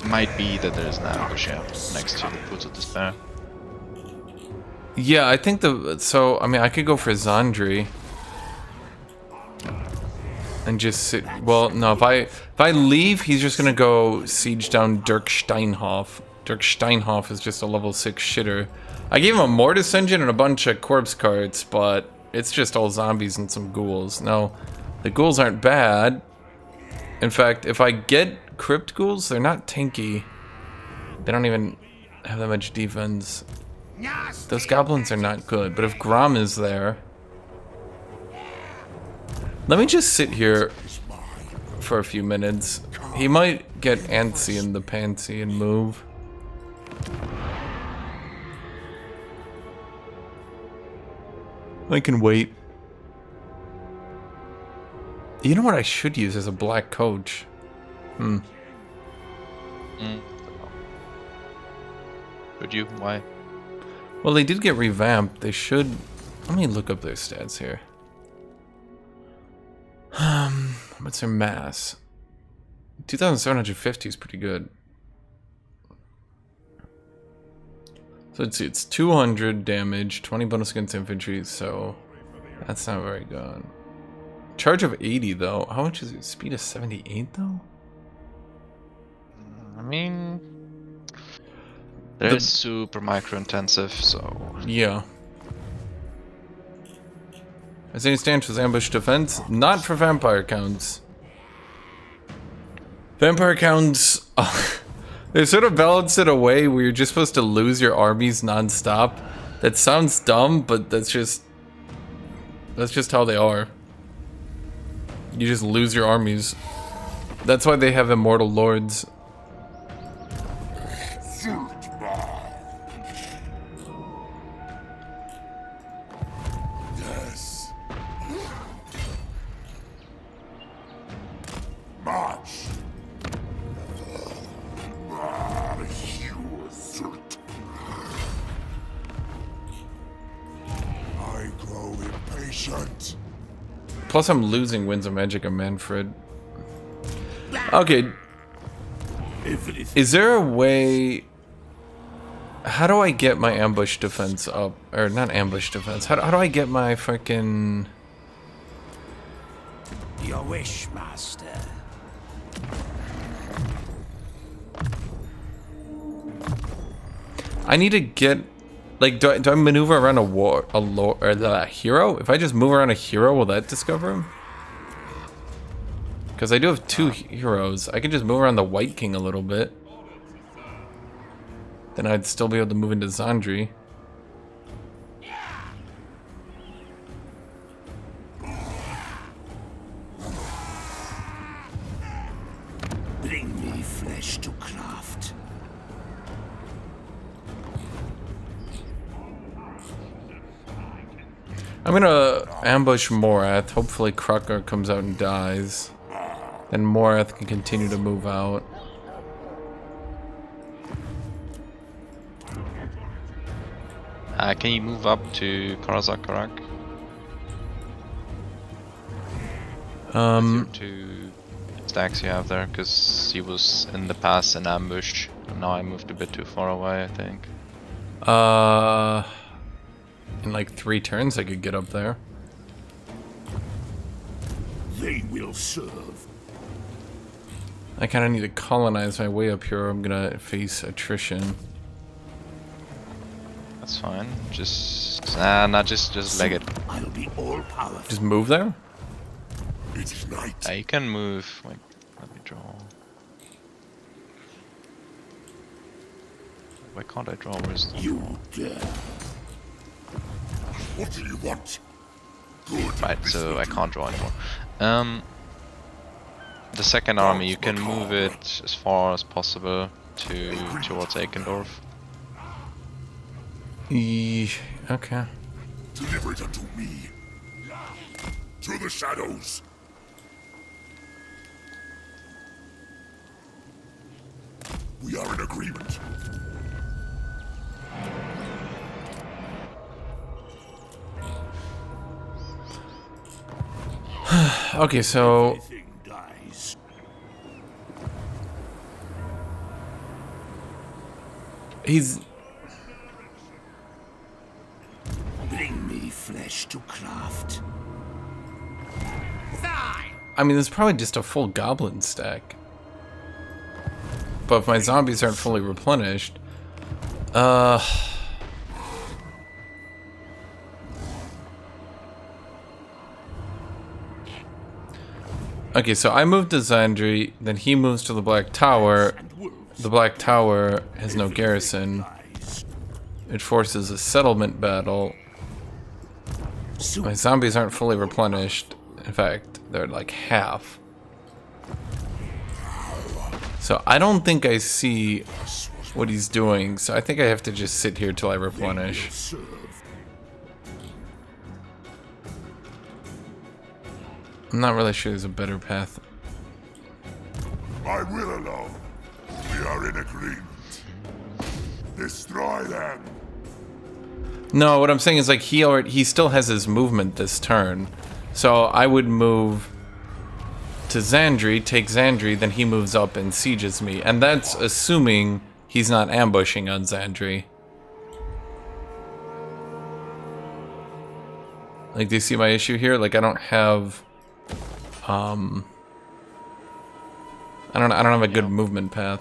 Might be that there's an ambush here next to the Pools of Despair.
Yeah, I think so, I mean, I could go for Zandri. And just sit, well, no, if I leave, he's just gonna go siege down Dirk Steinhoff. Dirk Steinhoff is just a level 6 shitter. I gave him a Mortis engine and a bunch of corpse carts, but it's just all zombies and some ghouls. No, the ghouls aren't bad. In fact, if I get crypt ghouls, they're not tanky. They don't even have that much defense. Those goblins are not good, but if Grom is there... Let me just sit here for a few minutes. He might get antsy in the pantsy and move. I can wait. You know what I should use as a black coach?
Would you? Why?
Well, they did get revamped. They should... Let me look up their stats here. What's their mass? 2,750 is pretty good. So let's see, it's 200 damage, 20 bonus against infantry, so that's not very good. Charge of 80 though. How much is it? Speed of 78 though?
I mean, they're super micro intensive, so
yeah. As any stand for ambush defense, not for vampire counts. Vampire counts, they sort of balance it away where you're just supposed to lose your armies non-stop. That sounds dumb, but that's just how they are. You just lose your armies. That's why they have immortal lords.
Yes. March. I grow impatient.
Plus I'm losing Winds of Magic and Mannfred. Okay. Is there a way... How do I get my ambush defense up? Or not ambush defense. How do I get my fucking...
Your wish, master.
I need to get... Like, do I maneuver around a hero? If I just move around a hero, will that discover him? Because I do have 2 heroes. I can just move around the White King a little bit. Then I'd still be able to move into Zandri.
Bring me flesh to craft.
I'm gonna ambush Morath. Hopefully Krucker comes out and dies. Then Morath can continue to move out.
Can you move up to Karazakarak? Two stacks you have there, because he was in the past in ambush. And now I moved a bit too far away, I think.
In like 3 turns I could get up there.
They will serve.
I kind of need to colonize my way up here or I'm gonna face attrition.
That's fine. Just leg it.
I'll be all powerful.
Just move there?
It is night.
You can move. Wait, let me draw. Why can't I draw? Where's the
You dare. What do you want? Good.
Right, so I can't draw anymore. The second army, you can move it as far as possible towards Eikendorf.
Okay.
Deliver it unto me. To the shadows. We are in agreement.
Okay, so
Everything dies.
he's
Bring me flesh to craft.
I mean, there's probably just a full goblin stack. But if my zombies aren't fully replenished, okay, so I moved to Zandri, then he moves to the Black Tower. The Black Tower has no garrison. It forces a settlement battle. My zombies aren't fully replenished. In fact, they're like half. So I don't think I see what he's doing, so I think I have to just sit here till I replenish. I'm not really sure there's a better path.
I will alone. We are in agreement. Destroy them.
No, what I'm saying is like he still has his movement this turn. So I would move to Zandri, take Zandri, then he moves up and sieges me. And that's assuming he's not ambushing on Zandri. Like, do you see my issue here? Like, I don't have I don't have a good movement path.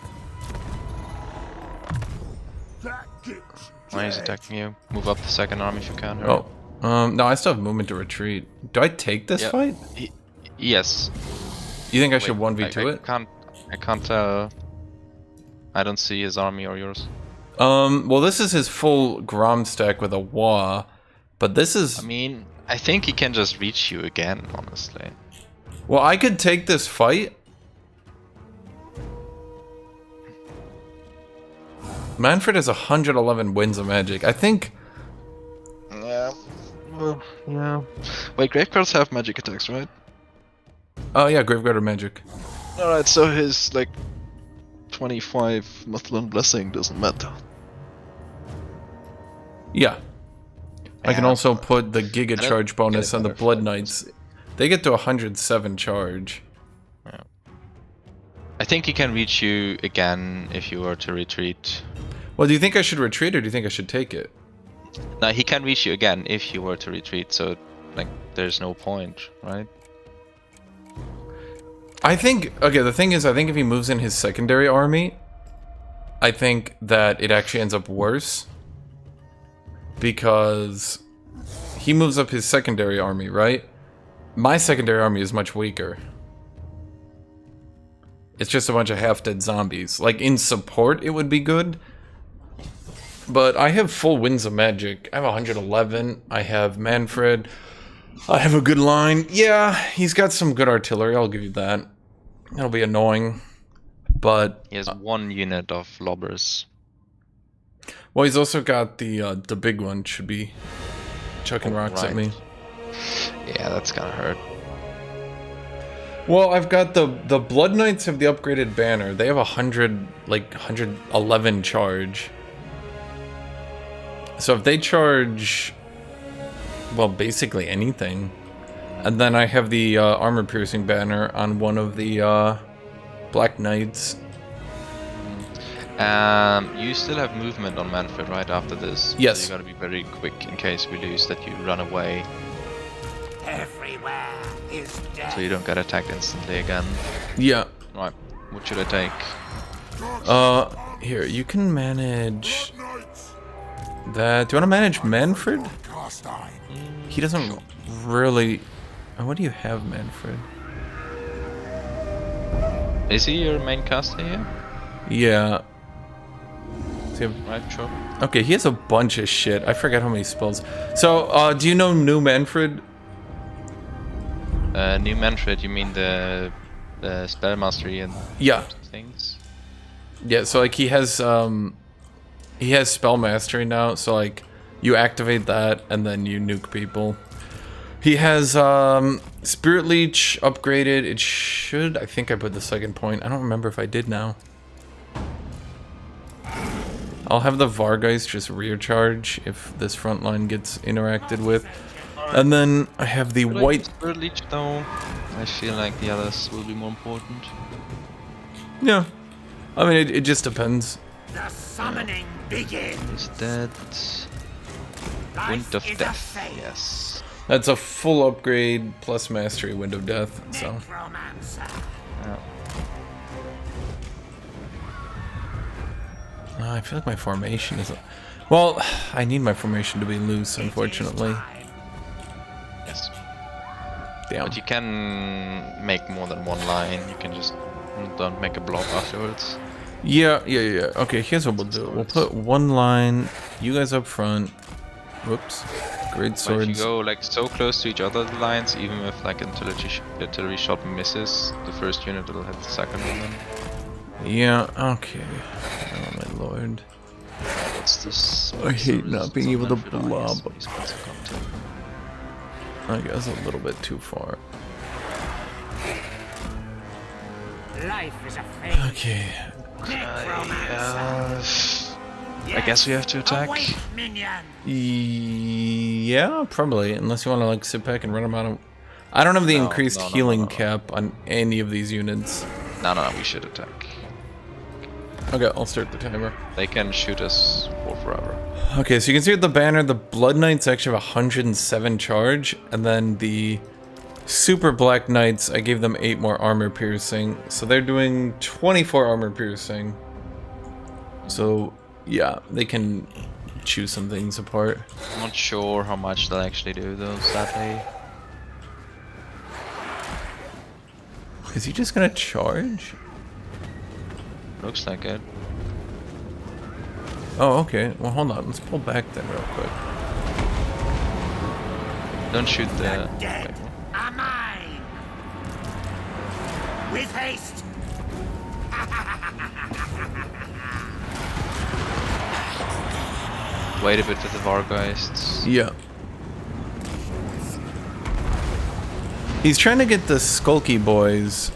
Why is he attacking you? Move up the second army if you can.
Oh, no, I still have movement to retreat. Do I take this fight?
Yes.
You think I should 1v2 it?
I can't tell. I don't see his army or yours.
Well, this is his full Grom stack with a Wa, but this is...
I mean, I think he can just reach you again, honestly.
Well, I could take this fight. Mannfred has 111 wins of magic. I think...
Yeah. Well, yeah. Wait, Graveguards have magic attacks, right?
Oh, yeah, Graveguard are magic.
Alright, so his, like, 25 Muthlin Blessing doesn't matter.
Yeah. I can also put the Giga Charge bonus on the Blood Knights. They get to 107 charge.
Yeah. I think he can reach you again if you were to retreat.
Well, do you think I should retreat or do you think I should take it?
No, he can reach you again if you were to retreat, so, like, there's no point, right?
I think, okay, the thing is, I think if he moves in his secondary army, I think that it actually ends up worse. Because he moves up his secondary army, right? My secondary army is much weaker. It's just a bunch of half-dead zombies. Like, in support, it would be good. But I have full winds of magic. I have 111. I have Mannfred. I have a good line. Yeah, he's got some good artillery, I'll give you that. That'll be annoying. But...
He has one unit of lobbers.
Well, he's also got the big one, should be chucking rocks at me.
Yeah, that's gonna hurt.
Well, I've got the Blood Knights have the upgraded banner. They have 111 charge. So if they charge, well, basically anything, and then I have the armor-piercing banner on one of the Black Knights.
You still have movement on Mannfred right after this.
Yes.
So you gotta be very quick in case we lose that you run away.
Everywhere is death.
So you don't get attacked instantly again.
Yeah.
Right. What should I take?
Here, you can manage that. Do you want to manage Mannfred? He doesn't really... Oh, what do you have, Mannfred?
Is he your main caster here?
Yeah.
Right, sure.
Okay, he has a bunch of shit. I forget how many spells. So, do you know New Mannfred?
New Mannfred, you mean the spell mastery and
Yeah.
things?
Yeah, so like he has spell mastery now, so like you activate that and then you nuke people. He has Spirit Leech upgraded. It should, I think I put the second point. I don't remember if I did now. I'll have the Vargeist just rear charge if this front line gets interacted with. And then I have the white...
Spirit Leech though, I feel like the others will be more important.
Yeah. I mean, it just depends.
The summoning begins.
Is that... Wind of Death, yes.
That's a full upgrade plus mastery Wind of Death, so...
Necromancer.
Yeah.
I feel like my formation isn't... Well, I need my formation to be loose, unfortunately.
Yes.
Damn.
But you can make more than one line, you can just don't make a block afterwards.
Yeah. Okay, here's what we'll do. We'll put one line, you guys up front. Whoops. Great
But
swords.
if you go like so close to each other, the lines, even if like artillery shot misses, the first unit will hit the second one then.
Yeah, okay. Oh my lord.
What's this?
I hate not being able to blob.
These ones will come to.
I guess a little bit too far.
Life is a phase.
Okay.
I guess we have to attack.
Await, minion.
Yeah, probably. Unless you want to like sit back and run them out of... I don't have the increased healing cap on any of these units.
No, we should attack.
Okay, I'll start the timer.
They can shoot us for forever.
Okay, so you can see with the banner, the Blood Knights actually have 107 charge, and then the Super Black Knights, I gave them 8 more armor piercing, so they're doing 24 armor piercing. So, yeah, they can chew some things apart.
I'm not sure how much they'll actually do though, sadly.
Is he just gonna charge?
Looks like it.
Oh, okay. Well, hold on. Let's pull back then real quick.
Don't shoot the...
Dead are mine. With haste.
Wait a bit with the Vargeists.
Yeah. He's trying to get the Skulky boys.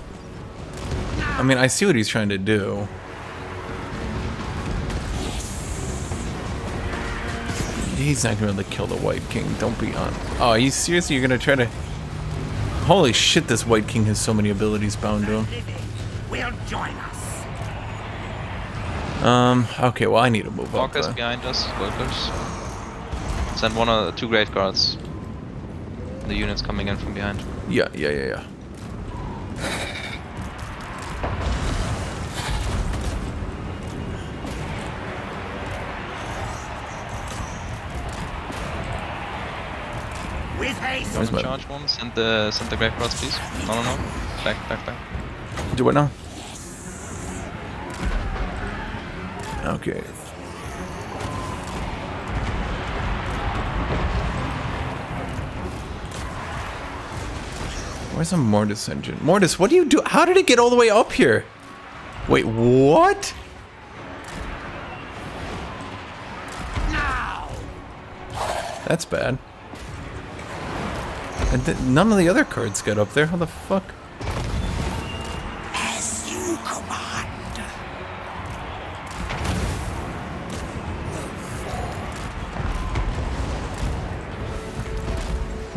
I mean, I see what he's trying to do. He's not gonna be able to kill the White King. Don't be on. Oh, are you serious? You're gonna try to... Holy shit, this White King has so many abilities bound to him.
Will join us.
Okay, well, I need to move up.
Walkers behind us, workers. Send one or two Great Guards. The units coming in from behind.
Yeah.
With haste.
Where's my...
Charge one, send the Great Guards, please. No. Back.
Do it now. Okay. Where's a Mortis engine? Mortis, what do you do? How did it get all the way up here? Wait, what?
Now.
That's bad. And none of the other cards get up there. How the fuck?
As you command.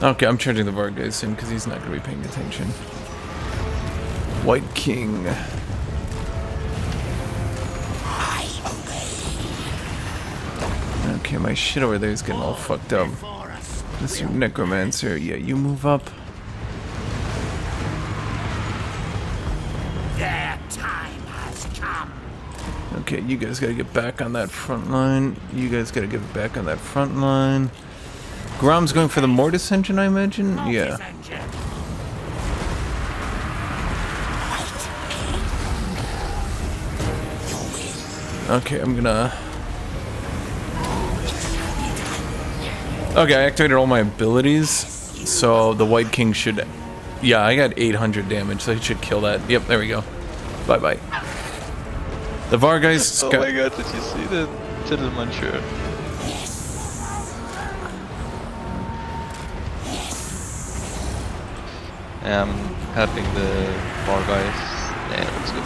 Okay, I'm charging the Vargas in because he's not going to be paying attention. White King. Okay, my shit over there is getting all fucked up. Mr. Necromancer, yeah, you move up.
Their time has come.
Okay, you guys gotta get back on that front line. You guys gotta get back on that front line. Grom's going for the Mortis engine, I imagine? Yeah. Okay, I'm gonna... Okay, I activated all my abilities, so the White King should... Yeah, I got 800 damage, so he should kill that. Yep, there we go. Bye-bye. The Vargas...
Oh my god, did you see the Tiddlemuncher? I'm helping the Vargas. Yeah, it looks good.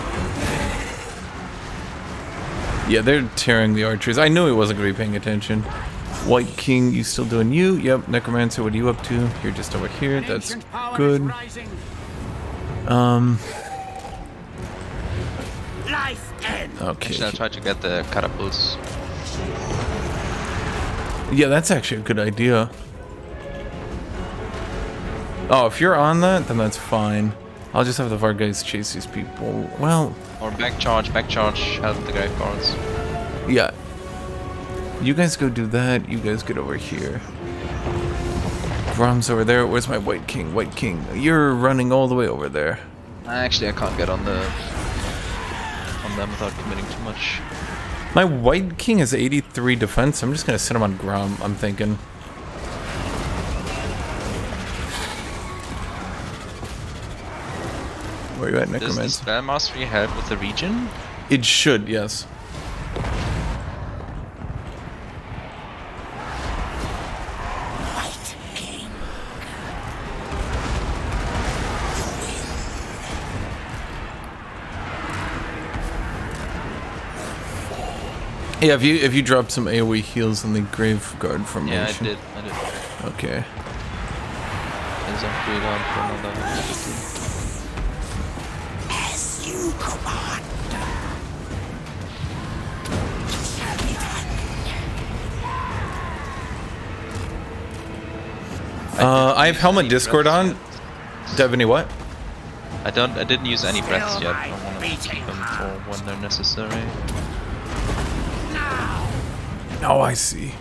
Yeah, they're tearing the archers. I knew he wasn't going to be paying attention. White King, you still doing you? Yep. Necromancer, what are you up to? You're just over here. That's good. Okay.
Actually, I'll try to get the catapults.
Yeah, that's actually a good idea. Oh, if you're on that, then that's fine. I'll just have the Vargas chase these people. Well...
Or back charge, help the grave guards.
Yeah. You guys go do that. You guys get over here. Grom's over there. Where's my White King? White King. You're running all the way over there.
Actually, I can't get on them without committing too much.
My White King has 83 defense. I'm just gonna set him on Grom, I'm thinking. Where are you at, Necromancer?
Does the Spell Mastery help with the region?
It should, yes. Yeah, if you drop some AoE heals in the Grave Guard formation.
Yeah, I did.
Okay.
There's a cooldown for another 150.
As you command.
I have Helmet Discord on. Do you have any what?
I didn't use any breaths yet. I want to keep them for when they're necessary.
Oh, I see.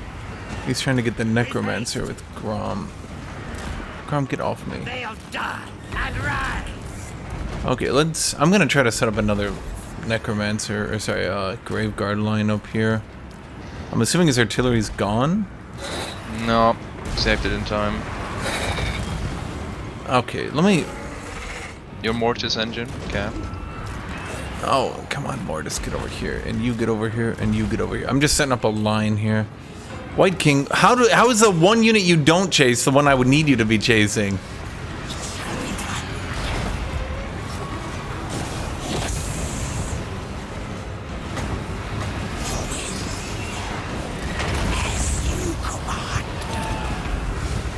He's trying to get the Necromancer with Grom. Grom, get off me.
They'll die and rise.
Okay, I'm gonna try to set up another Necromancer, or sorry, Grave Guard line up here. I'm assuming his artillery's gone?
No, saved it in time.
Okay, let me...
Your Mortis engine, okay.
Oh, come on, Mortis, get over here, and you get over here, and you get over here. I'm just setting up a line here. White King, how is the one unit you don't chase the one I would need you to be chasing?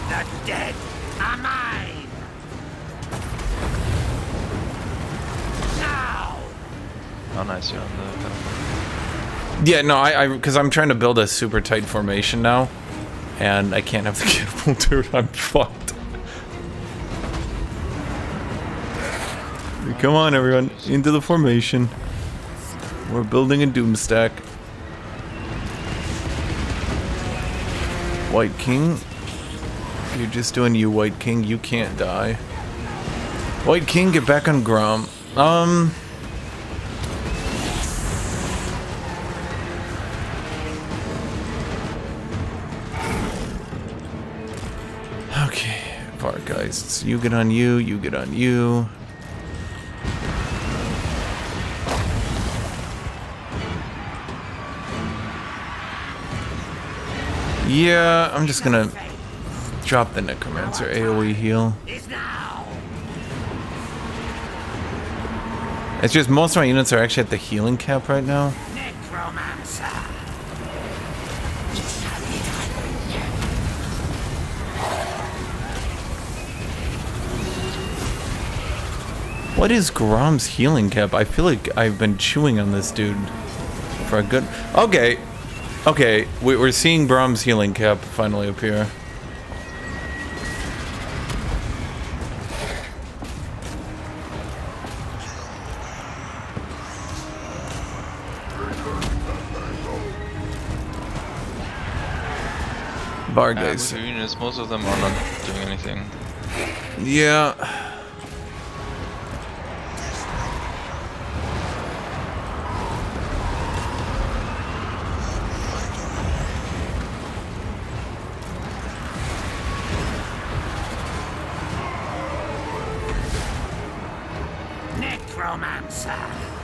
The dead are mine. Now.
Oh, nice, you're on the...
Yeah, no, because I'm trying to build a super tight formation now, and I can't have the catapult do it. I'm fucked. Come on, everyone, into the formation. We're building a doomstack. White King, you're just doing you, White King. You can't die. White King, get back on Grom. Okay, Vargeist, you get on you, you get on you. Yeah, I'm just gonna drop the Necromancer AoE heal. It's just most of my units are actually at the healing cap right now.
Necromancer.
What is Grom's healing cap? I feel like I've been chewing on this dude for a good... Okay. Okay, we're seeing Grom's healing cap finally appear. Vargas.
Units, most of them are not doing anything.
Yeah.
Necromancer.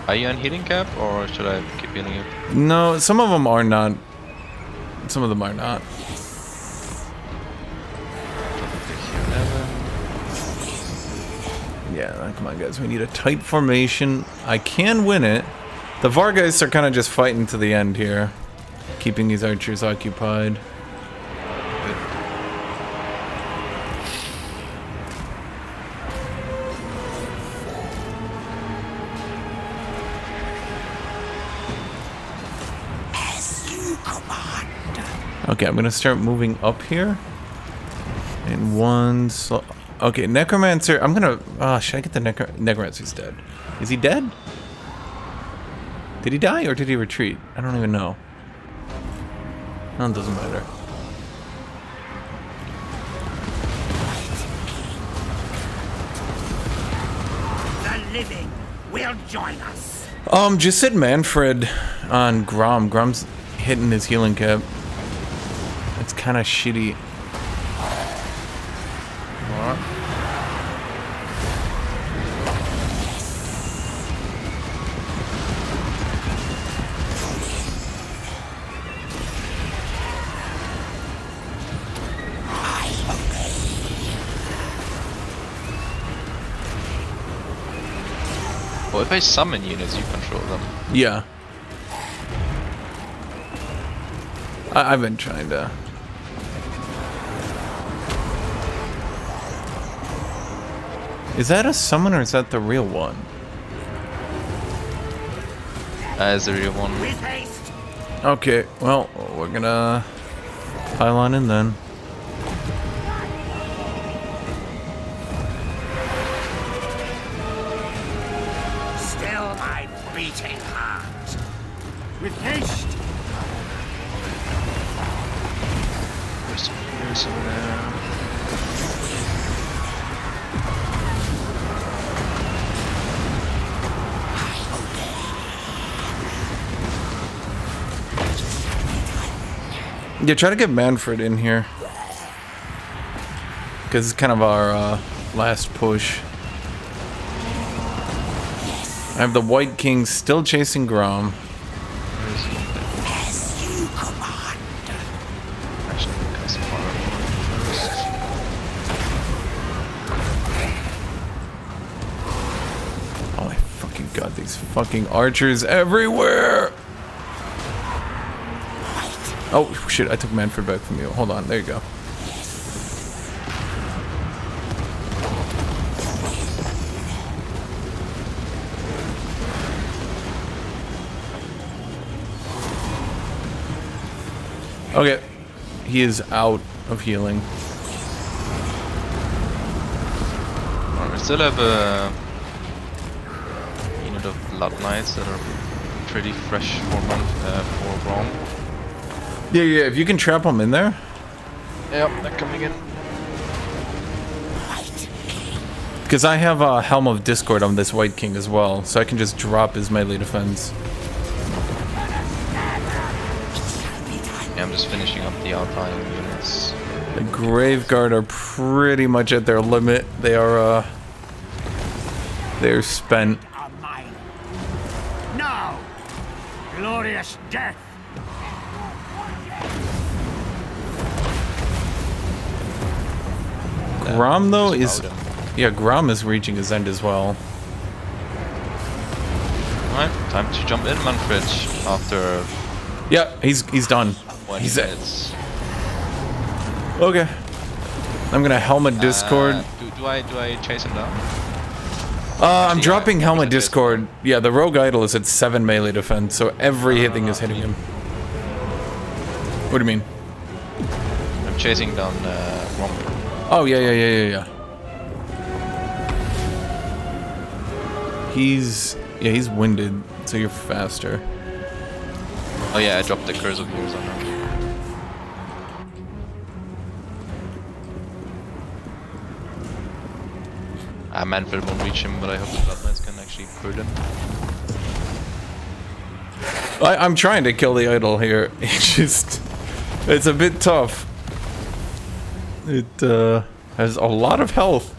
Are you on healing cap, or should I keep healing you?
No, some of them are not. Some of them are not. Yeah, come on, guys. We need a tight formation. I can win it. The Vargas are kind of just fighting to the end here, keeping these archers occupied. Okay, I'm gonna start moving up here. And one slow. Okay, Necromancer. I'm gonna. Should I get the Necromancer's dead? Is he dead? Did he die or did he retreat? I don't even know. No, it doesn't matter.
The living will join us.
Just hit Mannfred on Grom. Grom's hitting his healing cap. It's kind of shitty.
Well, if I summon units, you control them.
Yeah. I've been trying to. Is that a summon or is that the real one?
That is the real one.
Okay, well, we're gonna pile on in then.
Still my beating heart. With haste.
There's some there.
Yeah, try to get Mannfred in here. Because it's kind of our last push. I have the White King still chasing Grom. Oh my fucking god, these fucking archers everywhere! Oh shit, I took Mannfred back from you. Hold on, there you go. Okay, he is out of healing.
We still have a unit of Blood Knights that are pretty fresh for Grom.
Yeah, if you can trap them in there.
Yep, they're coming in.
Because I have a Helm of Discord on this White King as well, so I can just drop his melee defense.
Yeah, I'm just finishing up the outlying units.
The Graveguard are pretty much at their limit. They are, they're spent.
No! Glorious death!
Grom though is, yeah, Grom is reaching his end as well.
Alright, time to jump in, Mannfred. After
yeah, he's done. He's dead. Okay, I'm gonna Helmet Discord.
Do I chase him down?
I'm dropping Helmet Discord. Yeah, the Rogue Idol is at 7 melee defense, so every thing is hitting him. What do you mean?
I'm chasing down Grom.
Oh, yeah. He's winded, so you're faster.
Oh yeah, I dropped the Curse of Years on him. Mannfred won't reach him, but I hope the Blood Knights can actually pull him.
I'm trying to kill the idol here. It's a bit tough. It has a lot of health.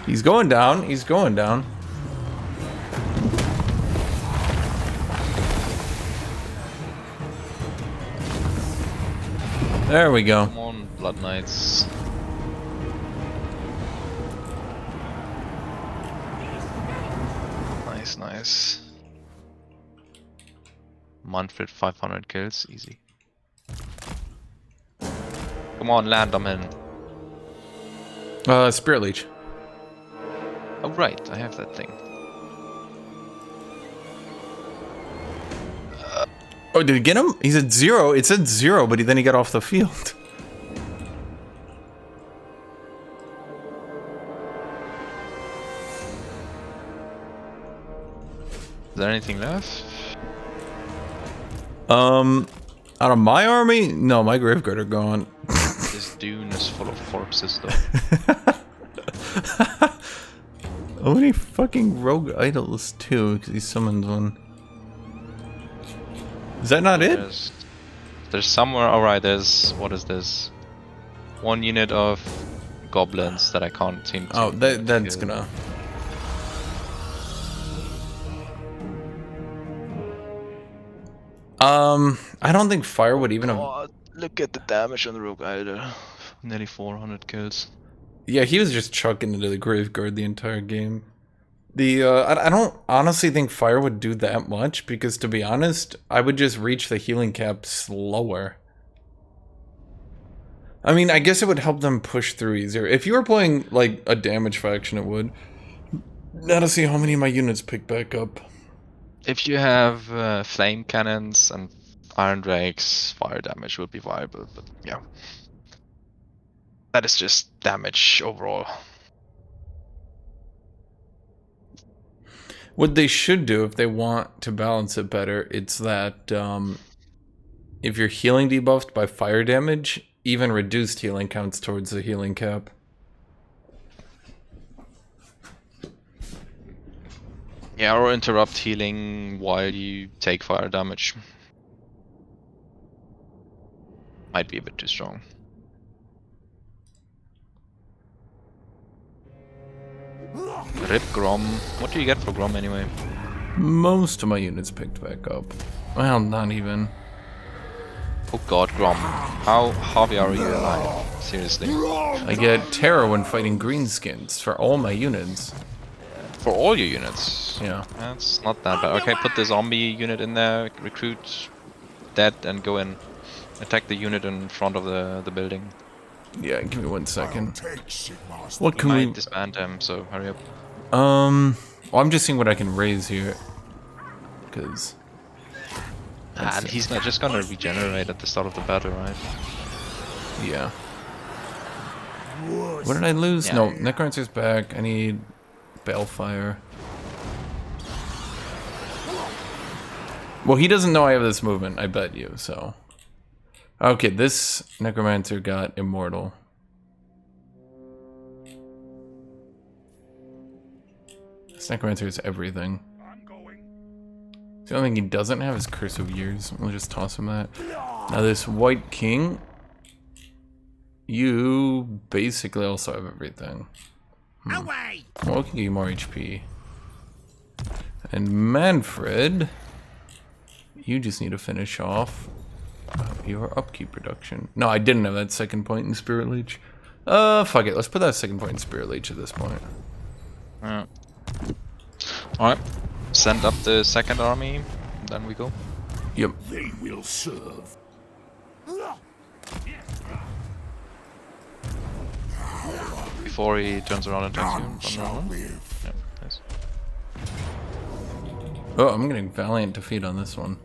He's going down. He's going down. There we go.
Come on, Blood Knights. Nice. Mannfred 500 kills, easy. Come on, land on him.
Spirit Leech.
Oh right, I have that thing.
Oh, did it get him? He's at 0. It said 0, but then he got off the field.
Is there anything left?
Out of my army? No, my Graveguard are gone.
This dune is full of corpses though.
How many fucking rogue idols too? Because he summoned one. Is that not it?
There's somewhere. Alright, there's. What is this? 1 unit of goblins that I can't seem to.
Oh, that's gonna. I don't think fire would even have.
Oh, look at the damage on the rogue idol. Nearly 400 kills.
Yeah, he was just chucking into the Graveguard the entire game. I don't honestly think fire would do that much, because to be honest, I would just reach the healing cap slower. I mean, I guess it would help them push through easier. If you were playing, like, a damage faction, it would. Now to see how many of my units pick back up.
If you have flame cannons and iron drakes, fire damage would be viable, but yeah. That is just damage overall.
What they should do, if they want to balance it better, it's that if you're healing debuffed by fire damage, even reduced healing counts towards the healing cap.
Yeah, or interrupt healing while you take fire damage. Might be a bit too strong. Rip Grom. What do you get for Grom anyway?
Most of my units picked back up. Well, not even.
Oh god, Grom. How heavy are you alive? Seriously.
I get terror when fighting greenskins for all my units.
For all your units?
Yeah.
That's not that bad. Okay, put the zombie unit in there, recruit dead, and go in. Attack the unit in front of the building.
Yeah, give me 1 second.
What
What can
we
we...
disband them, so hurry up.
Well, I'm just seeing what I can raise here. Because...
And he's not just gonna regenerate at the start of the battle, right?
Yeah. What did I lose?
Yeah.
No, Necromancer's back. I need Balefire. Well, he doesn't know I have this movement, I bet you, so... Okay, this Necromancer got Immortal. This Necromancer is everything. The only thing he doesn't have is Curse of Years. We'll just toss him that. Now this White King, you basically also have everything. Well, we can give you more HP. And Mannfred, you just need to finish off your upkeep reduction. No, I didn't have that second point in Spirit Leech. Fuck it. Let's put that second point in Spirit Leech at this point.
Alright. Send up the second army, then we go.
Yep.
They will serve.
Before he turns around and attacks you. Yeah, nice.
Oh, I'm getting valiant defeat on this one.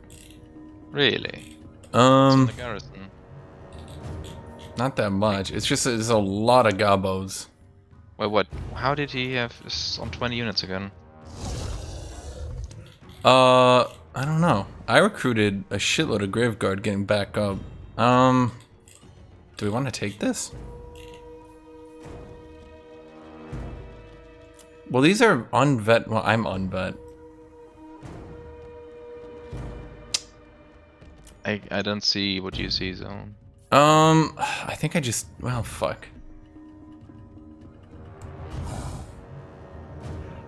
Really? It's in the garrison.
Not that much. It's just there's a lot of gobos.
Wait, what? How did he have this on 20 units again?
I don't know. I recruited a shitload of Graveguard getting back up. Do we want to take this? Well, these are unvet. Well, I'm unvet.
I don't see what you see, Zone.
I think I just... Well, fuck.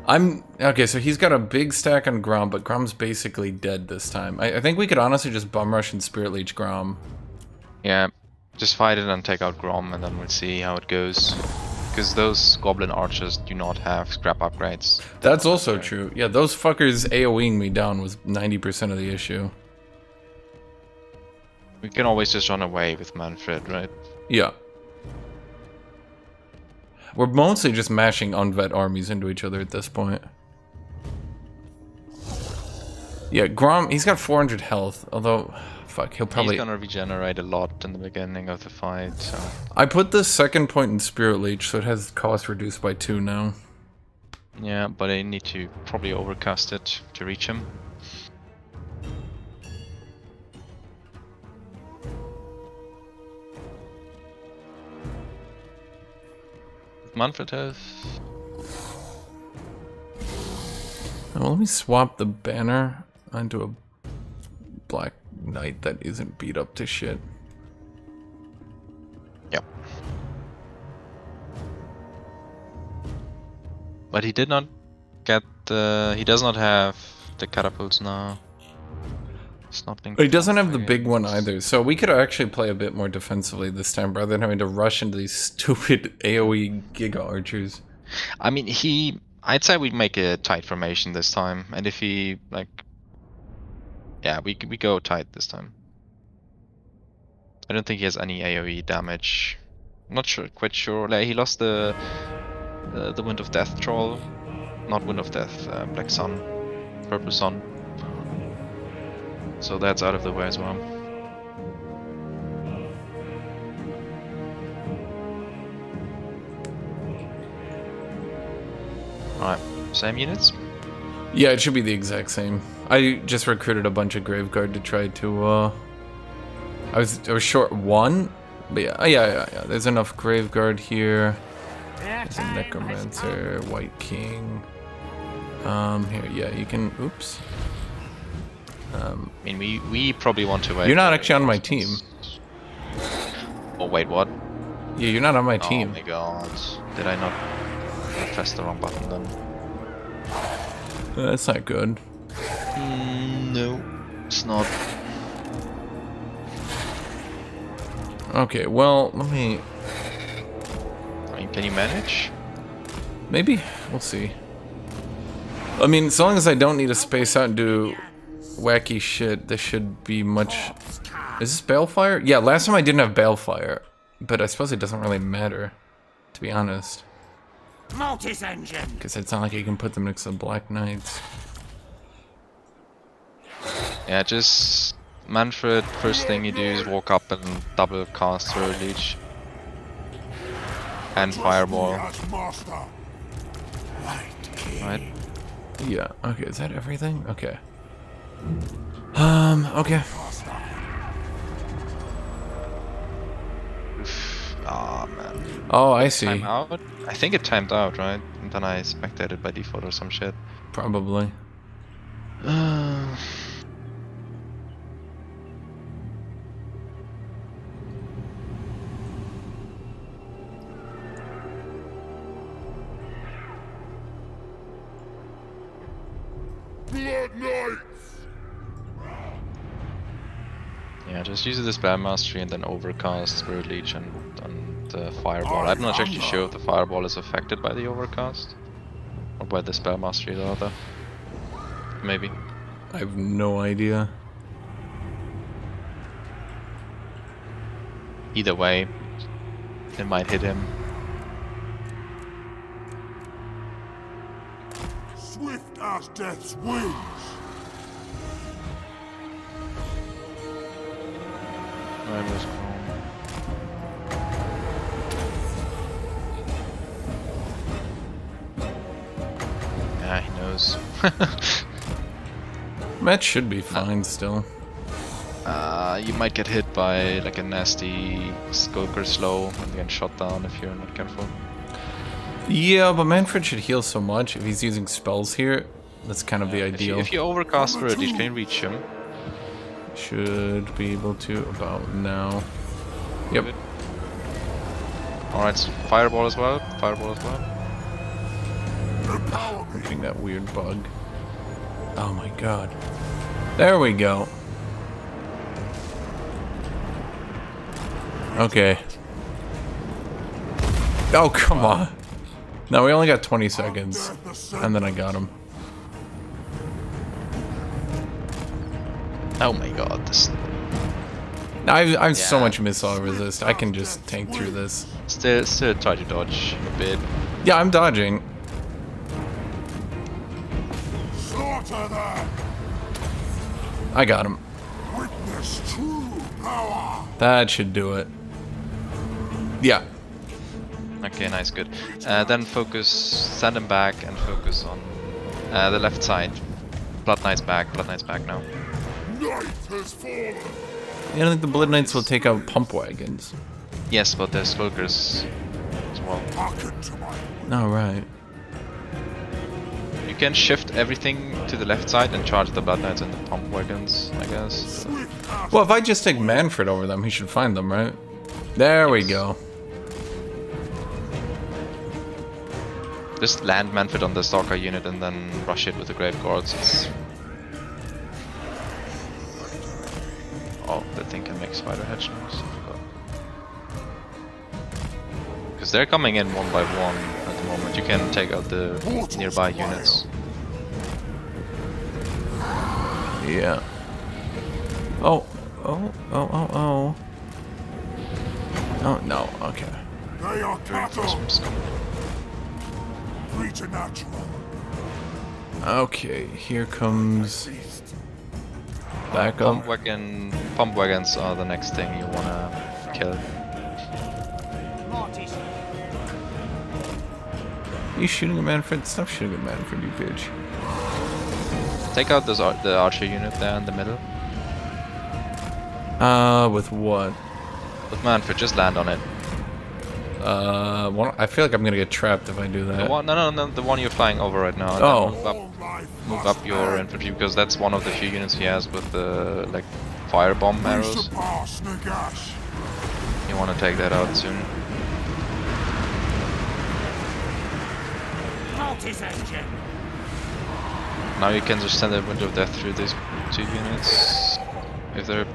Okay, so he's got a big stack on Grom, but Grom's basically dead this time. I think we could honestly just bum rush and Spirit Leech Grom.
Yeah, just fight it and take out Grom, and then we'll see how it goes. Because those Goblin Archers do not have scrap upgrades.
That's also true. Yeah, those fuckers AoEing me down was 90% of the issue.
We can always just run away with Mannfred, right?
Yeah. We're mostly just mashing unvet armies into each other at this point. Yeah, Grom, he's got 400 health, although, fuck, he'll probably...
He's gonna regenerate a lot in the beginning of the fight, so...
I put the second point in Spirit Leech, so it has cost reduced by 2 now.
Yeah, but I need to probably overcast it to reach him. Mannfred have...
Well, let me swap the banner onto a Black Knight that isn't beat up to shit.
Yep. But he did not get the... He does not have the catapults now. It's not linked.
He doesn't have the big one either, so we could actually play a bit more defensively this time rather than having to rush into these stupid AoE Giga Archers.
I mean, I'd say we'd make a tight formation this time, and if he, like... Yeah, we go tight this time. I don't think he has any AoE damage. I'm not sure, quite sure. Like, he lost the Wind of Death troll. Not Wind of Death, Black Sun. Purple Sun. So that's out of the way as well. Alright, same units?
Yeah, it should be the exact same. I just recruited a bunch of Graveguard to try to, I was short 1, but yeah, there's enough Graveguard here. There's a Necromancer, White King. Here, yeah, you can, oops.
I mean, we probably want to wait.
You're not actually on my team.
Oh, wait, what?
Yeah, you're not on my team.
Oh my god. Did I not press the wrong button then?
That's not good.
No, it's not.
Okay, well, let me...
I mean, can you manage?
Maybe. We'll see. I mean, as long as I don't need to space out and do wacky shit, this should be much... Is this Balefire? Yeah, last time I didn't have Balefire, but I suppose it doesn't really matter, to be honest.
Mortis engine.
Because it's not like you can put them next to the Black Knights.
Yeah, just... Mannfred, first thing you do is walk up and double cast Spirit Leech. And Fireball. Right?
Yeah, okay, is that everything? Okay. Okay.
Ah, man.
Oh, I see.
Time out? I think it timed out, right? And then I spectated by default or some shit.
Probably.
Blood Knights!
Yeah, just use the Spell Mastery and then overcast Spirit Leech and the Fireball. I'm not actually sure if the Fireball is affected by the overcast. Or by the Spell Mastery rather. Maybe.
I have no idea.
Either way, it might hit him.
Swift as death's wings.
Yeah, he knows.
That should be fine still.
You might get hit by like a nasty Skulker slow and get shot down if you're not careful.
Yeah, but Mannfred should heal so much if he's using spells here. That's kind of the ideal.
If you overcast for it, you can reach him.
Should be able to about now. Yep.
Alright, so fireball as well. Fireball as well.
I'm getting that weird bug. Oh my god. There we go. Okay. Oh, come on. No, we only got 20 seconds. And then I got him.
Oh my god, this...
I've so much missile resist. I can just tank through this.
Still try to dodge a bit.
Yeah, I'm dodging.
Slaughter them.
I got him.
Witness true power.
That should do it. Yeah.
Okay, nice, good. Then focus, send him back and focus on the left side. Blood Knight's back now.
Night has fallen.
I don't think the Blood Knights will take out pump wagons.
Yes, but there's Skulkers as well.
Hearken to my
Oh, right.
You can shift everything to the left side and charge the Blood Knights and the pump wagons, I guess.
Well, if I just take Mannfred over them, he should find them, right? There we go.
Just land Mannfred on the Stalker unit and then rush it with the Grave Guards. Oh, that thing can make Spider Hedge noise. Because they're coming in one by one at the moment. You can take out the nearby units.
Yeah. Oh. Oh, no, okay.
They are cattle.
Coming.
Preternatural.
Okay, here comes backup.
Pump wagons are the next thing you wanna kill.
You shooting at Mannfred? Stop shooting at Mannfred, you bitch.
Take out the archer unit there in the middle.
With what?
With Mannfred, just land on it.
I feel like I'm gonna get trapped if I do that.
No, the one you're flying over right now.
Oh.
Move up your infantry because that's one of the few units he has with the like firebomb arrows. You want to take that out soon. Now you can just send a window of death through these two units if they're.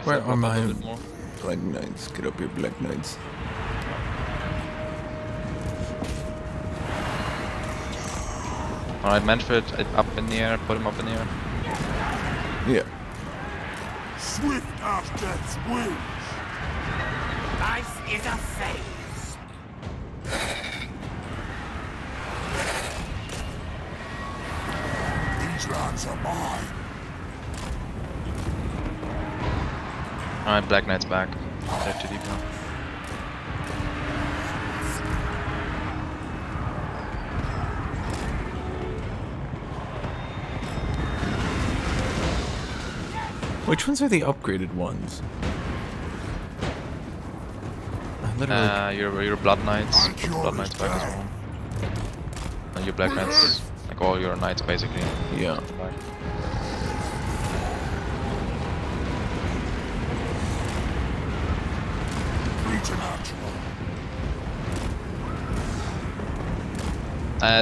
Where are my Black Knights? Get up here, Black Knights.
Alright, Mannfred up in the air, put him up in the air.
Yeah.
Swift as death's wings.
Life is a phase.
These lands are mine.
Alright, Black Knight's back. They're too deep now.
Which ones are the upgraded ones?
Your Blood Knights. Put the Blood Knights back as well. And your Black Knights. Like all your Knights basically.
Yeah.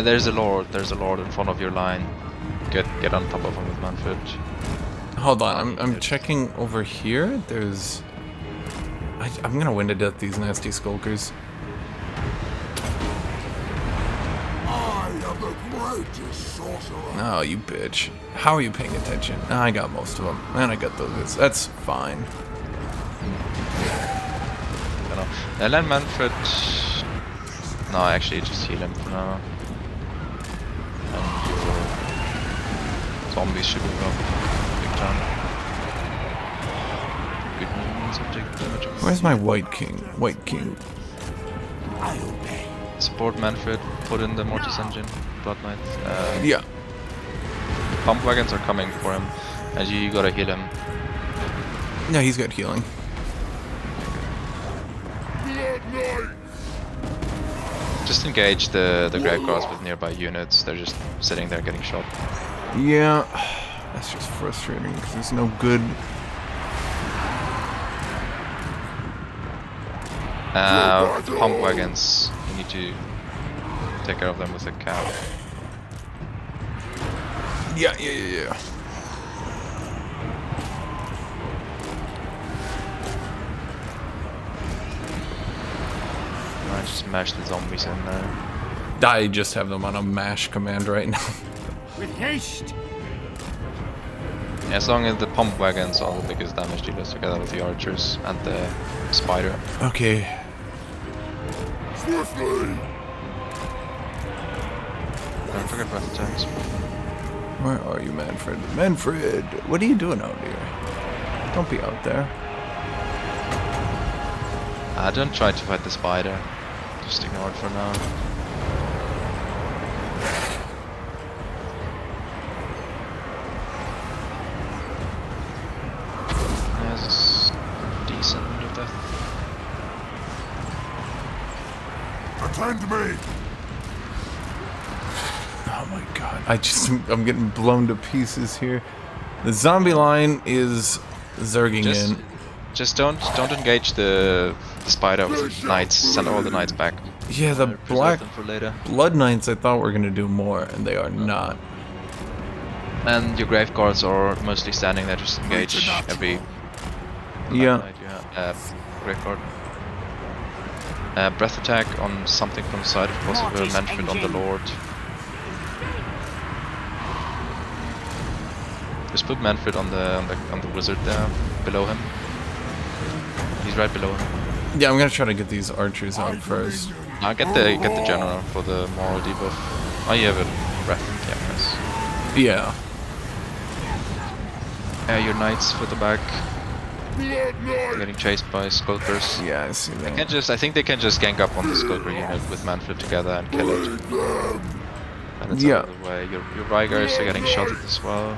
There's a lord in front of your line. Get on top of him with Mannfred. Hold on, I'm checking over here. There's... I'm gonna win to death these nasty skulkers.
I am the greatest sorcerer.
Oh, you bitch. How are you paying attention? I got most of them. And I got those. That's fine.
I don't know. Land Mannfred. No, actually, just heal him for now. And your zombies should move up big time. Good movements will take damage.
Where's my White King? White King.
Support Mannfred, put in the Mortis Engine, Blood Knight.
Yeah.
Pump wagons are coming for him, and you gotta heal him.
Yeah, he's got healing.
Just engage the grave guards with nearby units, they're just sitting there getting shot.
Yeah, that's just frustrating because there's no good.
Pump wagons, you need to take care of them with a cap.
Yeah.
I just mash the zombies in there.
I just have them on a mash command right now.
With haste.
As long as the pump wagons are the biggest damage dealers together with the archers and the spider.
Okay.
Swiftly.
Don't forget breath attacks.
Where are you, Mannfred? Mannfred, what are you doing out here? Don't be out there.
Don't try to fight the spider. Just ignore it for now. Yeah, this is decent with death.
Attend me.
Oh my god. I'm getting blown to pieces here. The zombie line is zerging in.
Just don't engage the spider with knights. Send all the knights back.
Yeah, the black
them for later.
blood knights I thought were gonna do more, and they are not.
And your grave guards are mostly standing there. Just engage every
Yeah.
knight you have. Grave guard. Breath attack on something from the side if possible. Mannfred on the lord. Just put Mannfred on the wizard there, below him. He's right below him.
Yeah, I'm gonna try to get these archers out first.
Now get the general for the moral debuff. Oh, you have a breath. Yeah, nice.
Yeah.
Your knights for the back. Getting chased by skulkers.
Yeah, I see that.
I think they can just gank up on the skulker unit with Mannfred together and kill it. And it's out of the way. Your Rygars are getting shot at as well.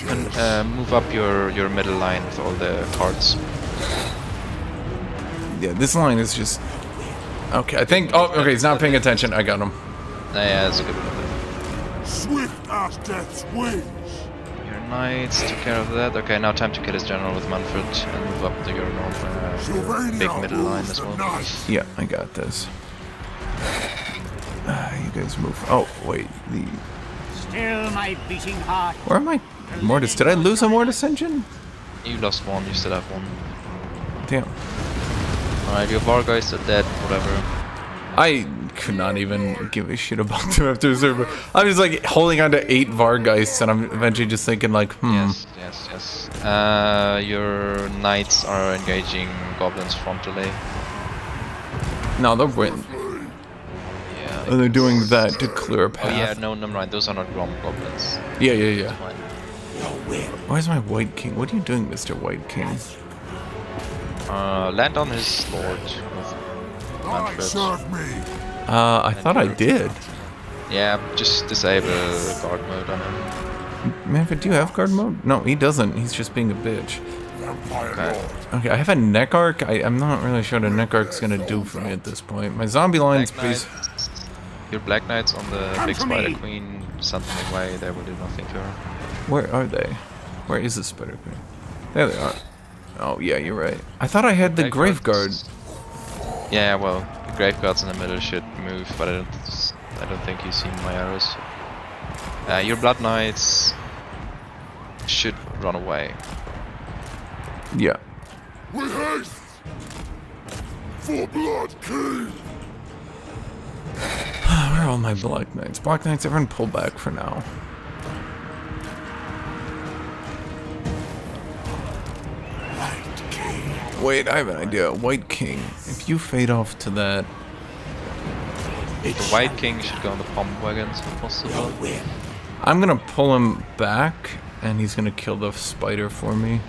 And move up your middle line with all the cards.
Yeah, this line is just... Okay, I think... Oh, okay, he's not paying attention. I got him.
Yeah, that's a good one.
Swift as death's wings.
Your knights took care of that. Okay, now time to kill his general with Mannfred and move up to your big middle line as well.
Yeah, I got this. You guys move... Oh, wait.
Still my beating heart.
Where am I? Mortis. Did I lose a Mortis engine?
You lost one, you still have one.
Damn.
Alright, your Vargeist are dead, whatever.
I could not even give a shit about them after the server. I'm just like holding on to 8 Vargeists and I'm eventually just thinking like,
Yes. Your knights are engaging goblins frontally.
No, they'll win.
Yeah.
And they're doing that to clear a path.
Oh yeah, no, never mind. Those are not Grom goblins.
Yeah. Where's my White King? What are you doing, Mr. White King?
Land on his lord with Mannfred.
I thought I did.
Yeah, just disable guard mode on him.
Mannfred, do you have guard mode? No, he doesn't. He's just being a bitch. Okay, I have a neck arc. I'm not really sure what a neck arc's gonna do for me at this point. My zombie line's please.
Your Black Knights on the big Spider Queen sent them away. They will do nothing to her.
Where are they? Where is the Spider Queen? There they are. Oh yeah, you're right. I thought I had the Grave Guard.
Yeah, well, the Grave Guards in the middle should move, but I don't think you see my arrows. Your Blood Knights should run away.
Yeah.
With haste! For Blood King!
Where are all my Black Knights? Black Knights, everyone pull back for now. Wait, I have an idea. White King. If you fade off to that...
The White King should go on the pump wagons if possible.
I'm gonna pull him back, and he's gonna kill the spider for me.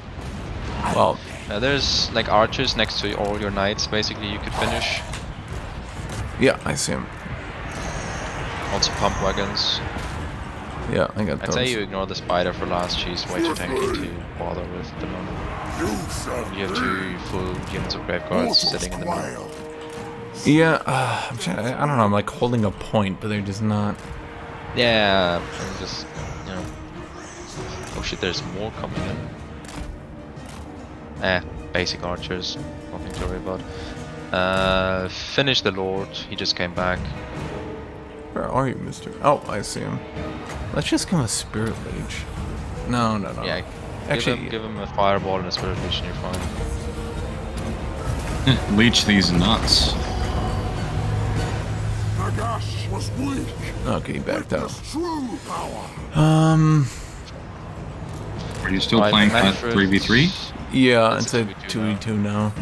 Well...
there's like archers next to all your knights, basically, you could finish.
Yeah, I see him.
Also pump wagons.
Yeah, I got those.
I'd say you ignore the spider for last. She's way too tanky to bother with at the moment. You have 2 full units of grave guards sitting in the middle.
Yeah, I'm trying, I don't know, I'm like holding a point, but they're just not.
Yeah, I'm just, you know. Oh shit, there's more coming in. Basic archers, nothing to worry about. Finish the Lord, he just came back.
Where are you, mister? Oh, I see him. Let's just give him a Spirit Leech. No.
Yeah,
actually,
give him a fireball and a Spirit Leech and you're fine.
Leech these nuts.
Nagash was weak.
Okay, he backed out.
True power.
Are you still playing 3v3?
Yeah, it's a 2v2 now.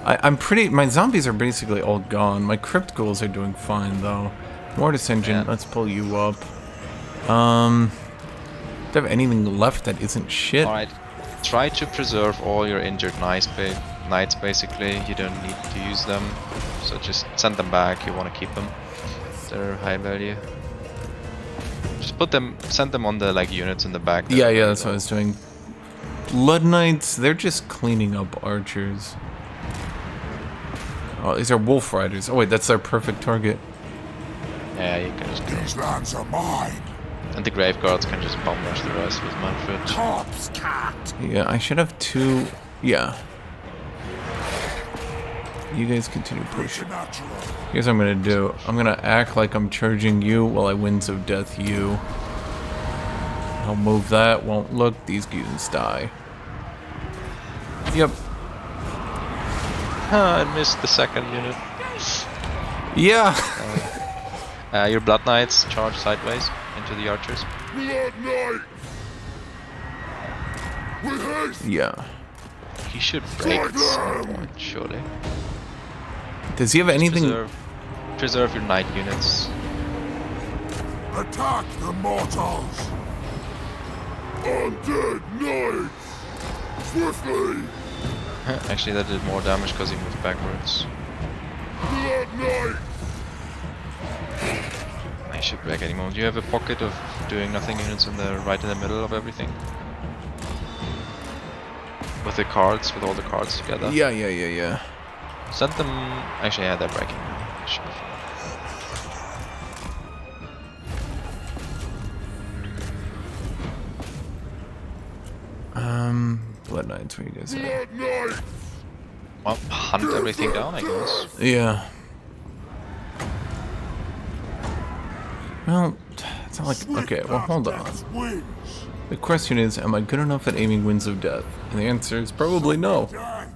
I'm pretty... My zombies are basically all gone. My crypt ghouls are doing fine, though. Mortis Engine, let's pull you up. Do I have anything left that isn't shit?
Alright, try to preserve all your injured knights, basically. You don't need to use them. So just send them back, you want to keep them. They're high value. Just send them on the like units in the back.
Yeah, that's what I was doing. Blood Knights, they're just cleaning up archers. Oh, these are Wolf Riders. Oh wait, that's our perfect target.
Yeah, you can just go.
These lands are mine.
And the Grave Guards can just bomb rush the rest with Mannfred.
Corpse cat.
Yeah, I should have 2... Yeah. You guys continue pushing. Here's what I'm gonna do. I'm gonna act like I'm charging you while I Winds of Death you. I'll move that, won't look, these goons die. Yep.
I missed the second unit.
Yeah!
Your Blood Knights charge sideways into the archers.
Blood Knight. With haste.
Yeah.
He should break at some point, surely.
Does he have anything?
Preserve your knight units.
Attack the mortals. Undead knights. Swiftly.
Actually, that did more damage because he moved backwards.
Blood Knight.
I should break any moment. Do you have a pocket of doing nothing units right in the middle of everything? With the cards, with all the cards together?
Yeah.
Send them... Actually, yeah, they're breaking now. Should be
fine. Blood Knights, where you guys at?
Blood Knight.
Well, hunt everything down, I guess.
Yeah. Well, it's not like... Okay, well, hold on. The question is, am I good enough at aiming Winds of Death? And the answer is probably no.
I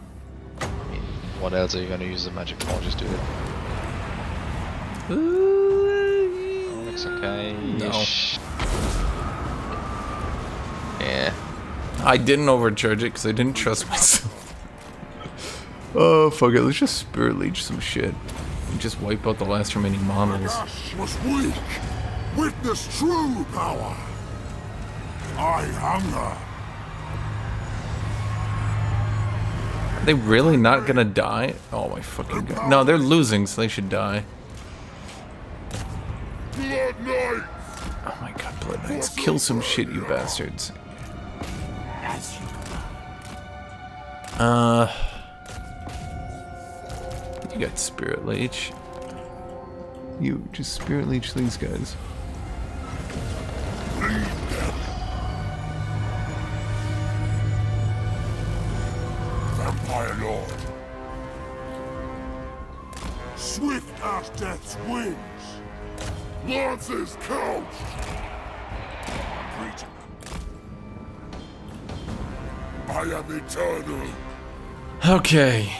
mean, what else are you gonna use the magic for? Just do it. Looks okay.
No.
Yeah.
I didn't overcharge it because I didn't trust myself. Oh, fuck it. Let's just Spirit Leech some shit. And just wipe out the last remaining models.
Nagash was weak. Witness true power. I hunger.
Are they really not gonna die? Oh my fucking god. No, they're losing, so they should die.
Blood Knight.
Oh my god, Blood Knights. Kill some shit, you bastards. You got Spirit Leech. You just Spirit Leech these guys.
Vampire Lord. Swift as death's wings. Lances couched. I am eternal.
Okay.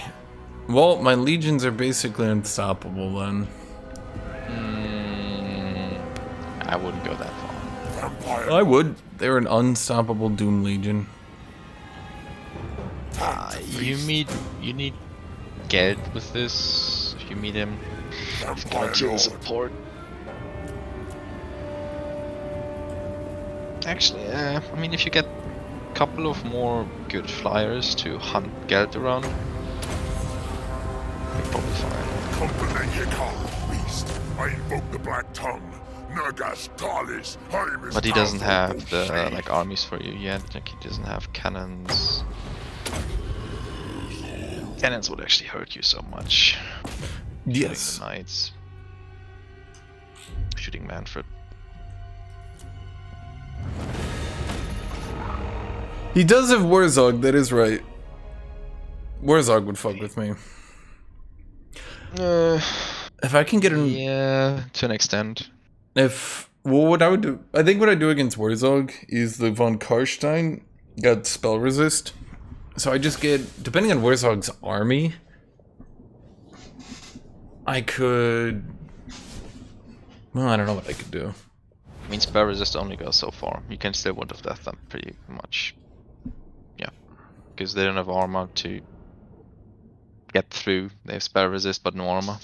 Well, my legions are basically unstoppable then.
I wouldn't go that far.
Vampire.
I would. They're an unstoppable Doom Legion.
You need Geld with this. If you meet him, he's gonna kill support. Actually, I mean, if you get a couple of more good flyers to hunt Geld around, you're probably fine.
Company you call beast. I invoke the Black Tongue. Nagas Talis.
But he doesn't have the like armies for you yet. Like he doesn't have cannons. Cannons would actually hurt you so much.
Yes.
Shooting the knights. Shooting Mannfred.
He does have Warzog, that is right. Warzog would fuck with me. If I can get an...
Yeah, to an extent.
Well, what I would do... I think what I do against Warzog is the Von Karstein got spell resist. So I just get... Depending on Warzog's army, I could... Well, I don't know what I could do.
I mean, spell resist only goes so far. You can still Wound of Death them pretty much. Yeah. Because they don't have armor to get through. They have spell resist but no armor.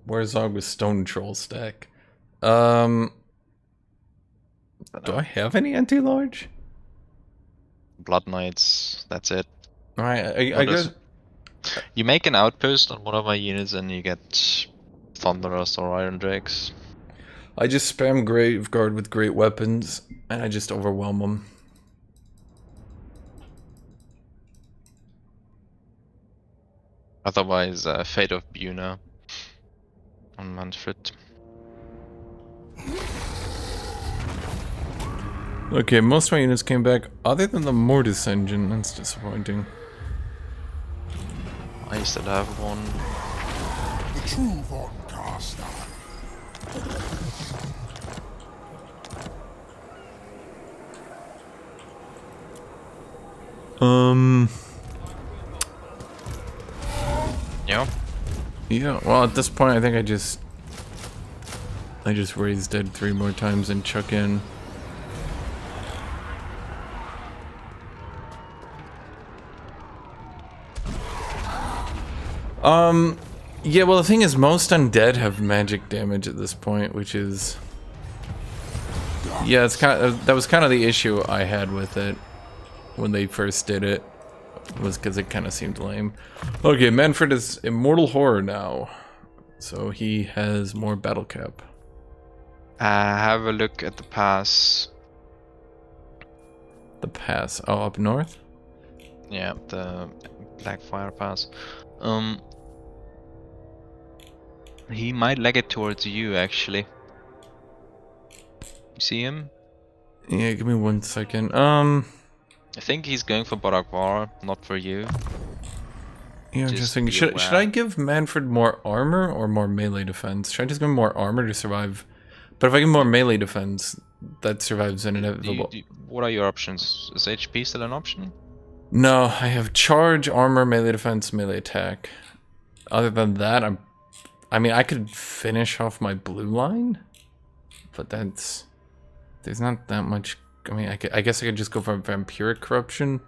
Warzog with Stone Troll stack. Do I have any anti-large?
Blood Knights, that's it.
Alright, I guess...
You make an outpost on one of my units and you get Thunderers or Iron Drakes.
I just spam Graveguard with great weapons, and I just overwhelm them.
Otherwise, Fate of Buna on Mannfred.
Okay, most of my units came back, other than the Mortis engine. That's disappointing.
I still have one.
The true Von Caster.
Yeah.
Yeah, well at this point I think I just raise dead 3 more times and chuck in. Yeah, well the thing is most undead have magic damage at this point, which is... Yeah, it's that was kind of the issue I had with it when they first did it, was because it kind of seemed lame. Okay, Mannfred is Immortal Horror now, so he has more battle cap.
Have a look at the pass.
The pass? Oh, up north?
Yeah, the Blackfire pass. He might leg it towards you, actually. You see him?
Yeah, give me 1 second.
I think he's going for Barakvar, not for you.
Yeah, I'm just thinking, should I give Mannfred more armor or more melee defense? Should I just give him more armor to survive? But if I give him more melee defense, that survives an inevitable...
What are your options? Is HP still an option?
No, I have charge, armor, melee defense, melee attack. Other than that, I mean, I could finish off my blue line, but that's... There's not that much... I mean, I guess I could just go for Vampiric Corruption.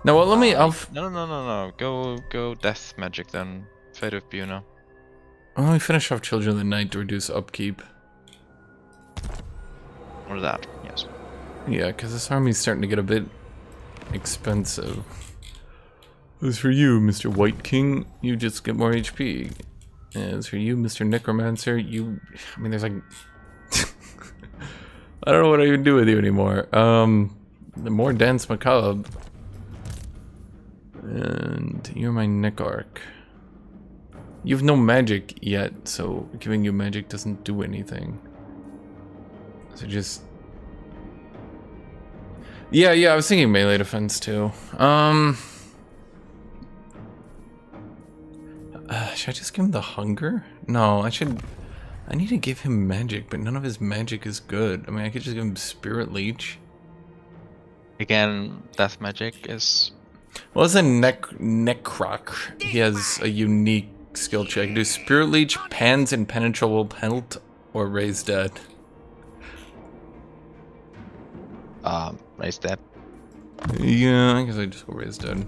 No, well, let me...
No. Go Death Magic then. Fate of Buna.
I'll only finish off Children of the Night to reduce upkeep.
Or that, yes.
Yeah, because this army's starting to get a bit expensive. As for you, Mr. White King, you just get more HP. As for you, Mr. Necromancer, you... I mean, there's like... I don't know what I even do with you anymore. The more dense macabre. And you're my Neckarch. You have no magic yet, so giving you magic doesn't do anything. So just... Yeah, I was thinking melee defense too. Should I just give him the hunger? No, I need to give him magic, but none of his magic is good. I mean, I could just give him Spirit Leech.
Again, Death Magic is...
Well, it's a Necroc. He has a unique skill check. I can do Spirit Leech, Pan's Impenetrable Pelt, or Raise Dead.
Raise Dead.
Yeah, I guess I just go raise dead.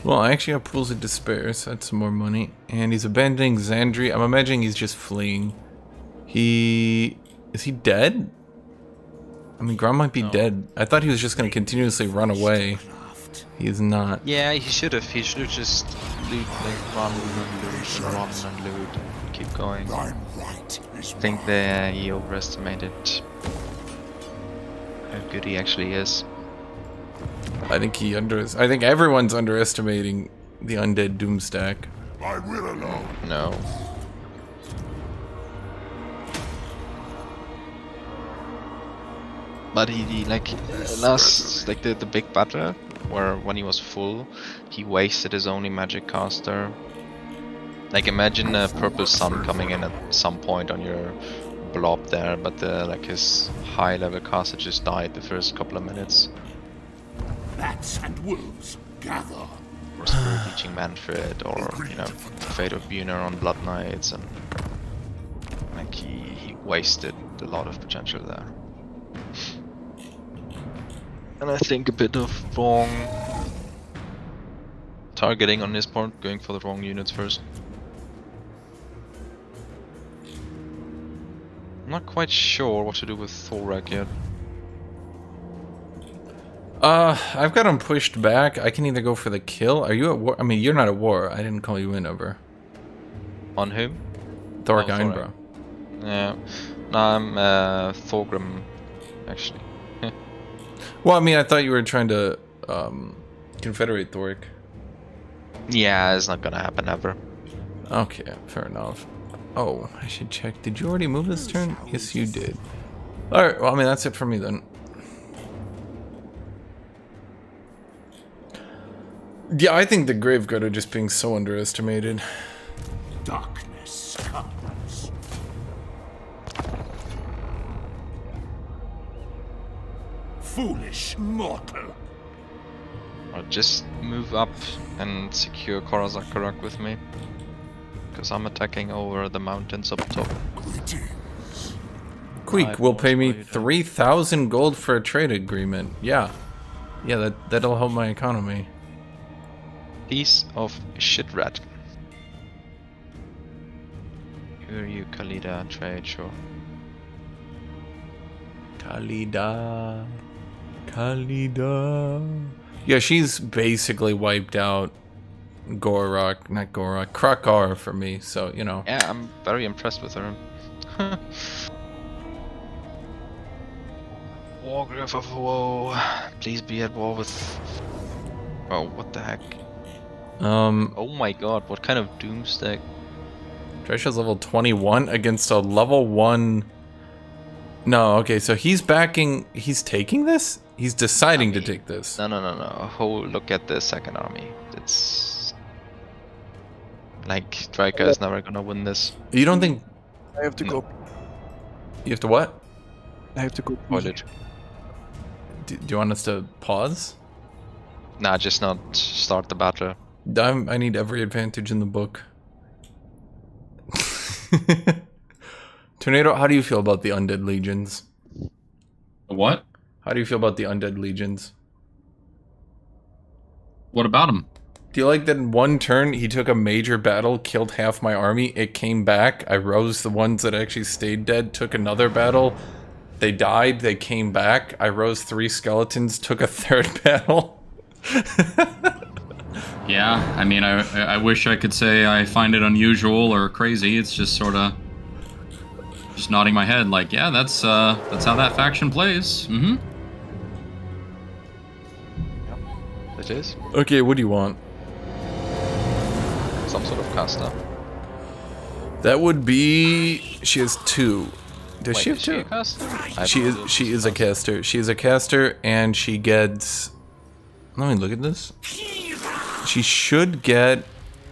Well, I actually have Pools of Despair, so that's some more money. And he's abandoning Xandri. I'm imagining he's just fleeing. Is he dead? I mean, Grom might be dead. I thought he was just going to continuously run away. He is not.
Yeah, he should have. He should have just loot, like, run and loot. Keep going. I think that he overestimated how good he actually is.
I think I think everyone's underestimating the undead Doomstack.
I will alone.
No. But he like last like the big battle where when he was full, he wasted his only magic caster. Like imagine a purple sun coming in at some point on your blob there, but like his high level caster just died the first couple of minutes.
Bats and wolves gather.
Or Spirit Leeching Mannfred, or you know, Fate of Buner on Blood Knights, and like he wasted a lot of potential there. And I think a bit of wrong targeting on his part, going for the wrong units first. I'm not quite sure what to do with Thorak yet.
I've got him pushed back. I can either go for the kill. Are you at war? I mean, you're not at war. I didn't call you in over.
On whom?
Thorak
Oh,
Einbrow.
Yeah. No, I'm Thorgrim, actually.
Well, I mean, I thought you were trying to confederate Thorak.
Yeah, it's not gonna happen ever.
Okay, fair enough. Oh, I should check. Did you already move this turn? Yes, you did. Alright, well, I mean, that's it for me then. Yeah, I think the Graveguard are just being so underestimated.
Darkness comes. Foolish mortal.
I'll just move up and secure Korazakarak with me. Because I'm attacking over the mountains up top.
Queek will pay me 3,000 gold for a trade agreement. Yeah. Yeah, that'll help my economy.
Piece of shit rat. Who are you, Khalida? Trade, sure.
Khalida. Yeah, she's basically wiped out not Gorok, Krakar for me, so, you know.
Yeah, I'm very impressed with her. Wargrave of Woe. Please be at war with... Oh, what the heck? Oh my god, what kind of Doomstack?
Dresha's level 21 against a level 1... No, okay, so he's taking this? He's deciding to take this.
No. Look at the second army. It's... Like, Striker is never gonna win this.
You don't think...
I have to go.
You have to what?
I have to go.
Toilet.
Do you want us to pause?
Nah, just not start the battle.
I need every advantage in the book. Tornado, how do you feel about the Undead Legions?
What?
How do you feel about the Undead Legions?
What about them?
Do you like that in one turn he took a major battle, killed half my army, it came back, I rose the ones that actually stayed dead, took another battle, they died, they came back, I rose 3 skeletons, took a third battle?
Yeah, I mean, I wish I could say I find it unusual or crazy. It's just sort of just nodding my head like, yeah, that's how that faction plays. Mm-hmm.
Yep, it is.
Okay, what do you want?
Some sort of caster.
That would be... She has 2. Does
Wait,
she have
is she
2?
a caster?
She is a caster. She is a caster, and she gets... Let me look at this. She should get...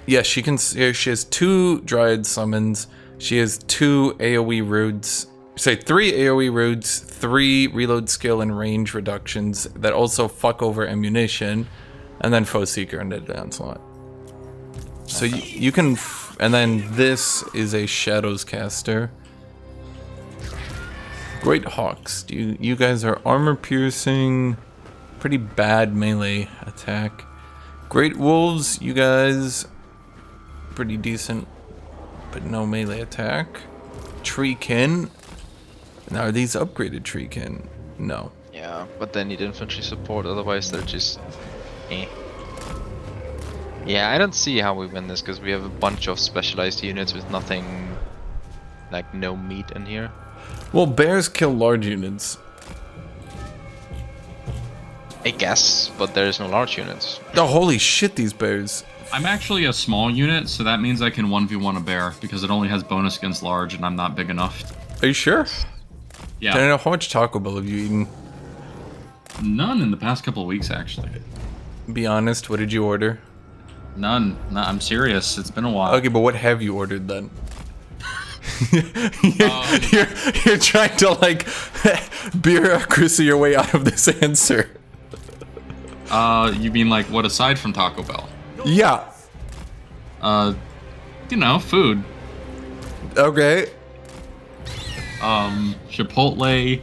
Yeah, she can... She has 2 Dryad summons. She has 2 AoE roots. Say 3 AoE roots, 3 reload skill and range reductions that also fuck over ammunition. And then Foe Seeker and Advance Lot. So you can... and then this is a Shadows Caster. Great Hawks. You guys are armor piercing. Pretty bad melee attack. Great Wolves, you guys... pretty decent, but no melee attack. Treekin. Now, are these upgraded Treekin? No.
Yeah, but they need infantry support, otherwise they're just... eh. Yeah, I don't see how we win this, because we have a bunch of specialized units with nothing... like, no meat in here.
Well, bears kill large units.
I guess, but there's no large units.
Oh, holy shit, these bears.
I'm actually a small unit, so that means I can 1v1 a bear, because it only has bonus against large, and I'm not big enough.
Are you sure?
Yeah.
Can I know how much Taco Bell have you eaten?
None in the past couple of weeks, actually.
Be honest, what did you order?
None. No, I'm serious. It's been a while.
Okay, but what have you ordered then? You're trying to, like, bureaucracy your way out of this answer.
You mean, like, what aside from Taco Bell?
Yeah.
You know, food.
Okay.
Chipotle.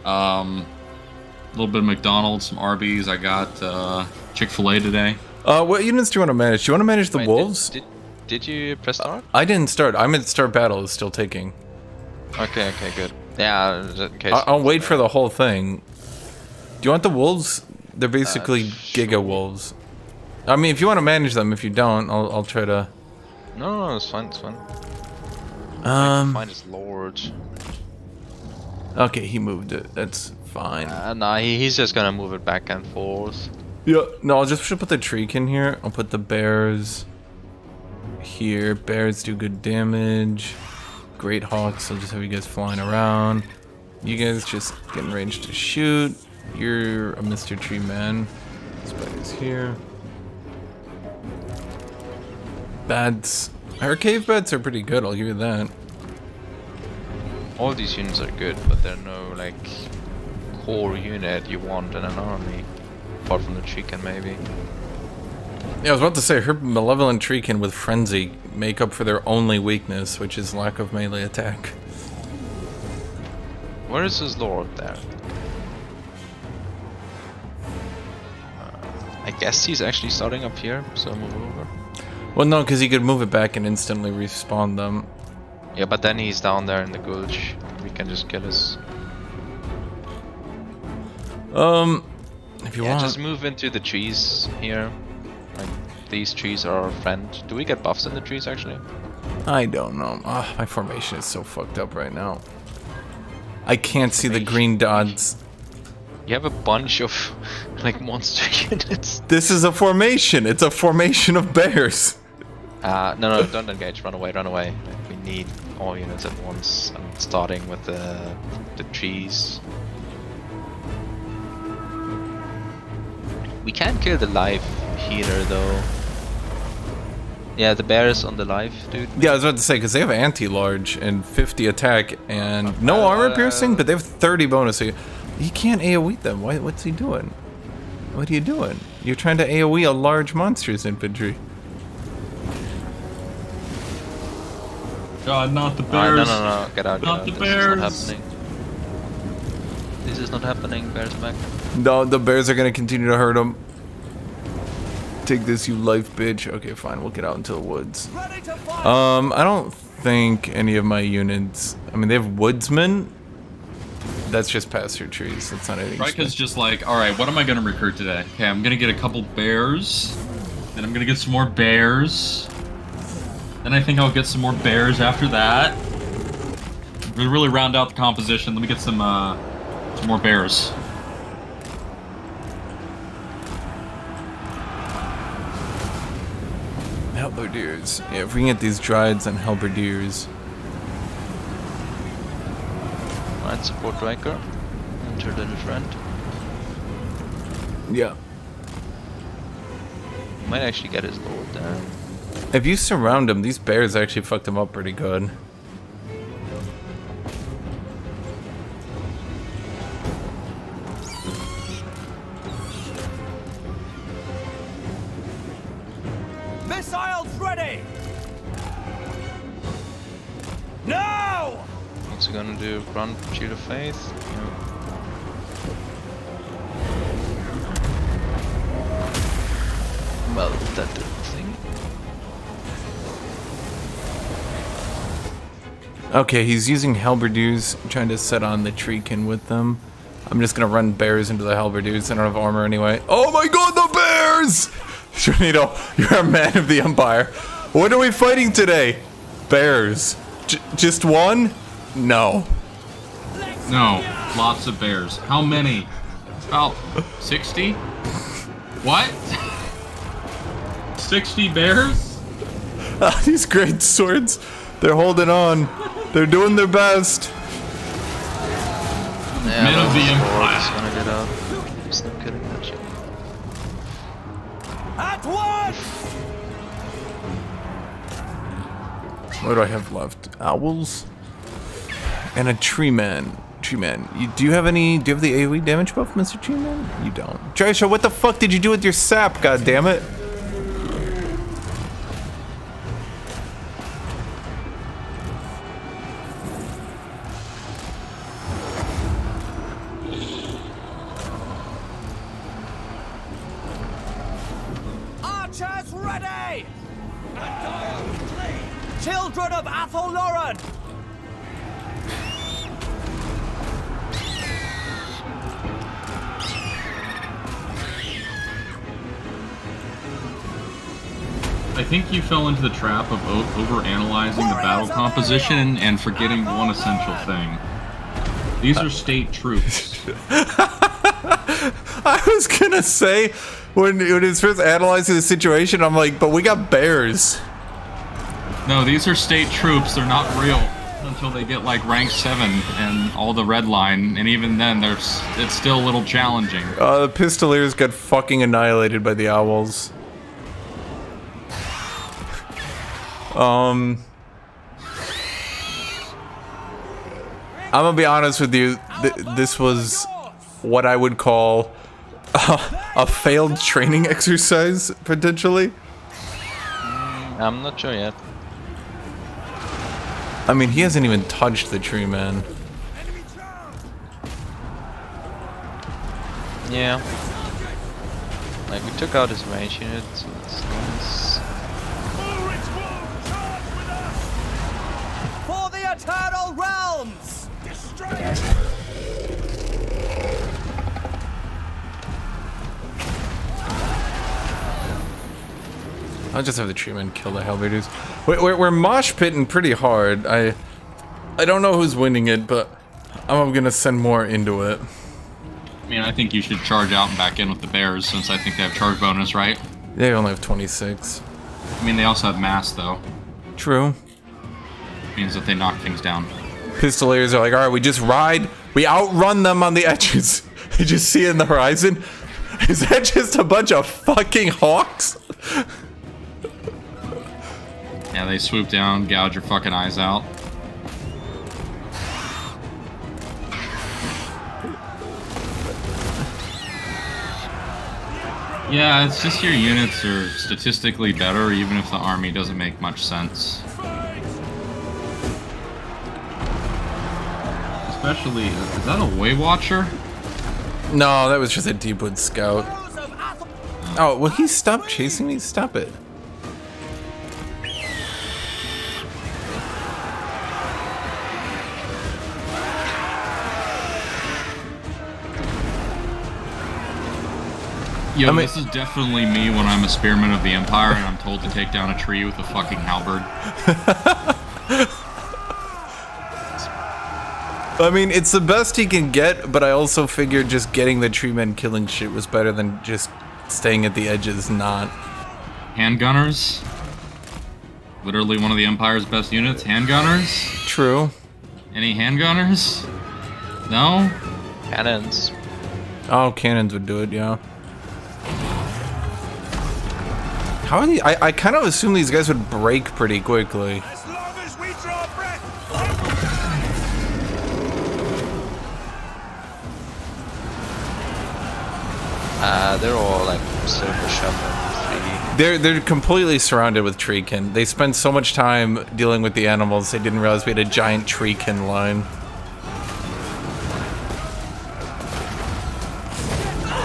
A little bit of McDonald's, some Arby's. I got Chick-fil-A today.
What units do you want to manage? Do you want to manage the wolves?
Did you press start?
I didn't start. I'm at start battle. It's still taking.
Okay, good. Yeah, in case.
I'll wait for the whole thing. Do you want the wolves? They're basically Giga Wolves. I mean, if you want to manage them, if you don't, I'll try to...
No, it's fine, it's fine. I can find his lord.
Okay, he moved it. That's fine.
Nah, he's just gonna move it back and forth.
Yeah, no, I'll just put the Treek in here. I'll put the bears here. Bears do good damage. Great Hawks, I'll just have you guys flying around. You guys just get in range to shoot. You're a Mr. Tree Man. Spiders here. Bats. Our cave bats are pretty good, I'll give you that.
All these units are good, but they're no, like, core unit you want in an army. Apart from the Treekin, maybe.
Yeah, I was about to say, her Malevolent Treekin with Frenzy make up for their only weakness, which is lack of melee attack.
Where is his lord there? I guess he's actually starting up here, so move over.
Well, no, because he could move it back and instantly respawn them.
Yeah, but then he's down there in the gulch. We can just kill his...
If you want...
just move into the trees here. Like, these trees are our friend. Do we get buffs in the trees, actually?
I don't know. My formation is so fucked up right now. I can't see the green dots.
You have a bunch of, like, monster units.
This is a formation. It's a formation of bears.
No, don't engage. Run away, run away. We need all units at once. I'm starting with the trees. We can kill the live healer, though. Yeah, the bears on the live, dude.
Yeah, I was about to say, because they have anti-large and 50 attack and no armor piercing, but they have 30 bonus. So he can't AoE them. What's he doing? What are you doing? You're trying to AoE a large monster's infantry.
God, not the bears.
No, get out.
Not the
this
bears.
Is not happening. This is not happening. Bears back.
No, the bears are gonna continue to hurt him. Take this, you life bitch. Okay, fine. We'll get out into the woods. I don't think any of my units. I mean, they have woodsmen. That's just pasture trees. That's not anything.
Rika's just like, all right, what am I gonna recruit today? Okay, I'm gonna get a couple bears, then I'm gonna get some more bears. Then I think I'll get some more bears after that. I'm gonna really round out the composition. Let me get some more bears.
Halberdiers. Yeah, if we can get these Dryads and Halberdiers.
Alright, support Riker. Enter little friend.
Yeah.
Might actually get his lord there.
If you surround him, these bears actually fucked him up pretty good.
Missiles ready! Now!
What's he gonna do? Run Shield of Faith? Well, that did the thing.
Okay, he's using halberdiers, trying to set on the treekin with them. I'm just gonna run bears into the halberdiers. I don't have armor anyway. Oh my god, the bears! Tornado, you're a man of the Empire. What are we fighting today? Bears. Just one? No.
No, lots of bears. How many? About 60? What? 60 bears?
These great swords. They're holding on. They're doing their best.
Yeah,
Men of the Empire.
Just gonna get out. Just not kidding that shit.
At once!
What do I have left? Owls? And a tree man. Tree man. Do you have the AoE damage buff, Mr. Tree Man? You don't. Trisha, what the fuck did you do with your sap, god damn it?
Archers ready! Children of Athelloran!
I think you fell into the trap of overanalyzing the battle composition and forgetting one essential thing. These are state troops.
I was gonna say, when it was first analyzing the situation, I'm like, but we got bears.
No, these are state troops. They're not real until they get like rank 7 and all the red line, and even then, it's still a little challenging.
The pistoliers got fucking annihilated by the owls. I'm gonna be honest with you. This was what I would call a failed training exercise, potentially.
I'm not sure yet.
I mean, he hasn't even touched the tree man.
Yeah. Like, we took out his range unit, so that's nice.
For the Eternal Realms!
I'll just have the tree man kill the halberdiers. We're mosh pitting pretty hard. I don't know who's winning it, but I'm gonna send more into it.
I mean, I think you should charge out and back in with the bears, since I think they have charge bonus, right?
They only have 26.
I mean, they also have mass, though.
True.
Means that they knock things down.
Pistoliers are like, alright, we just ride, we outrun them on the edges. You just see it in the horizon? Is that just a bunch of fucking hawks?
Yeah, they swoop down, gouge your fucking eyes out. Yeah, it's just your units are statistically better, even if the army doesn't make much sense. Especially, is that a Way Watcher?
No, that was just a Deepwood Scout. Oh, will he stop chasing me? Stop it.
Yo, I mean, this is definitely me when I'm a spearman of the Empire and I'm told to take down a tree with a fucking halberd.
I mean, it's the best he can get, but I also figured just getting the tree men killing shit was better than just staying at the edges, not.
Handgunners? Literally one of the Empire's best units. Handgunners?
True.
Any handgunners? No?
Cannons.
Oh, cannons would do it, yeah. How are they? I kind of assume these guys would break pretty quickly.
As long as we draw breath!
They're all like silver shuffle.
They're completely surrounded with treekin. They spent so much time dealing with the animals, they didn't realize we had a giant treekin line.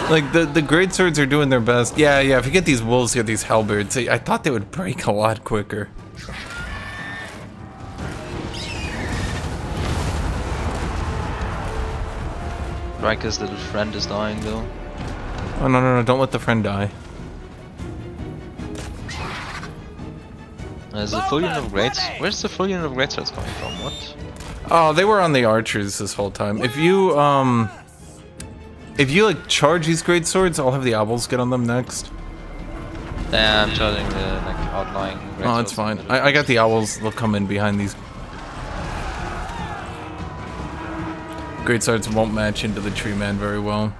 Like, the greatswords are doing their best. Yeah, if you get these wolves, you get these halberds. I thought they would break a lot quicker.
Riker's little friend is dying though.
Oh, no, don't let the friend die.
There's a full unit of greats. Where's the full unit of greatswords coming from? What?
Oh, they were on the archers this whole time. If you like charge these great swords, I'll have the owls get on them next.
Yeah, I'm charging the like outlying greatswords.
Oh, that's fine. I got the owls. They'll come in behind these. Great swords won't match into the tree man very well.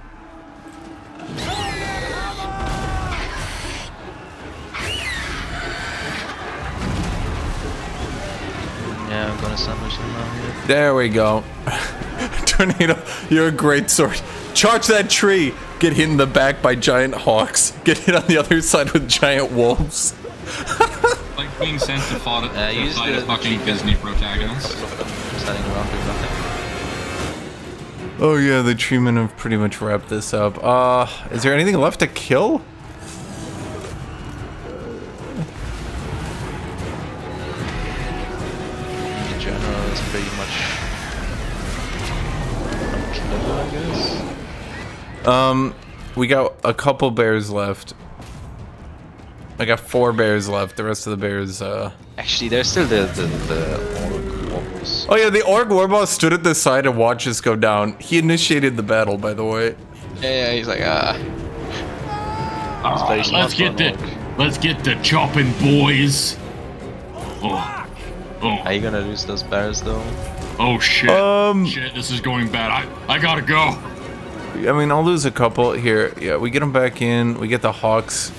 Yeah, I'm gonna sandwich them out here.
There we go. Tornado, you're a great sword. Charge that tree! Get hit in the back by giant hawks. Get hit on the other side with giant wolves.
Like being sent to fight
use
a
the
fucking Disney protagonist.
Standing around doing nothing.
Oh yeah, the treemen have pretty much wrapped this up. Is there anything left to kill?
In general, it's pretty much unkillable, I guess.
We got a couple bears left. I got 4 bears left. The rest of the bears,
Actually, there's still the orc warboss.
Oh yeah, the orc warboss stood at the side and watched us go down. He initiated the battle, by the way.
Yeah, he's like,
Let's get the chopping, boys. Oh.
Are you gonna lose those bears though?
Oh shit. Shit, this is going bad. I gotta go.
I mean, I'll lose a couple here. Yeah, we get him back in. We get the hawks.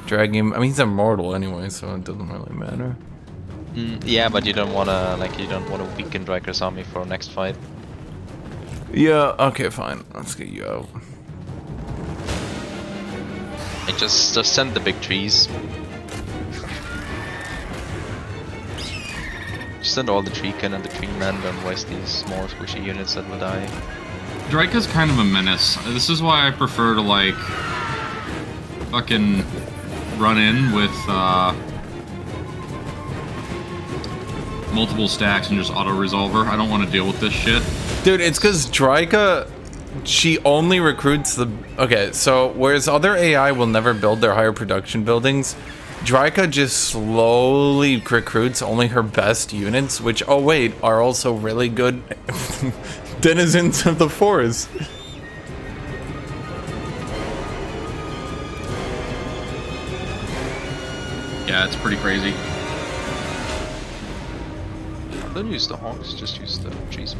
Drag him. I mean, he's immortal anyway, so it doesn't really matter.
Yeah, but you don't wanna weaken Riker's army for next fight.
Yeah. Okay, fine. Let's get you out.
Like just send the big trees. Just send all the treekin and the tree men. Don't waste these small squishy units that will die.
Drika's kind of a menace. This is why I prefer to like fucking run in with multiple stacks and just auto-resolver. I don't want to deal with this shit.
Dude, it's because Drika, she only recruits the... Okay, so whereas other AI will never build their higher production buildings, Drika just slowly recruits only her best units, which, oh wait, are also really good denizens of the forest.
Yeah, it's pretty crazy.
Don't use the hawks, just use the trees.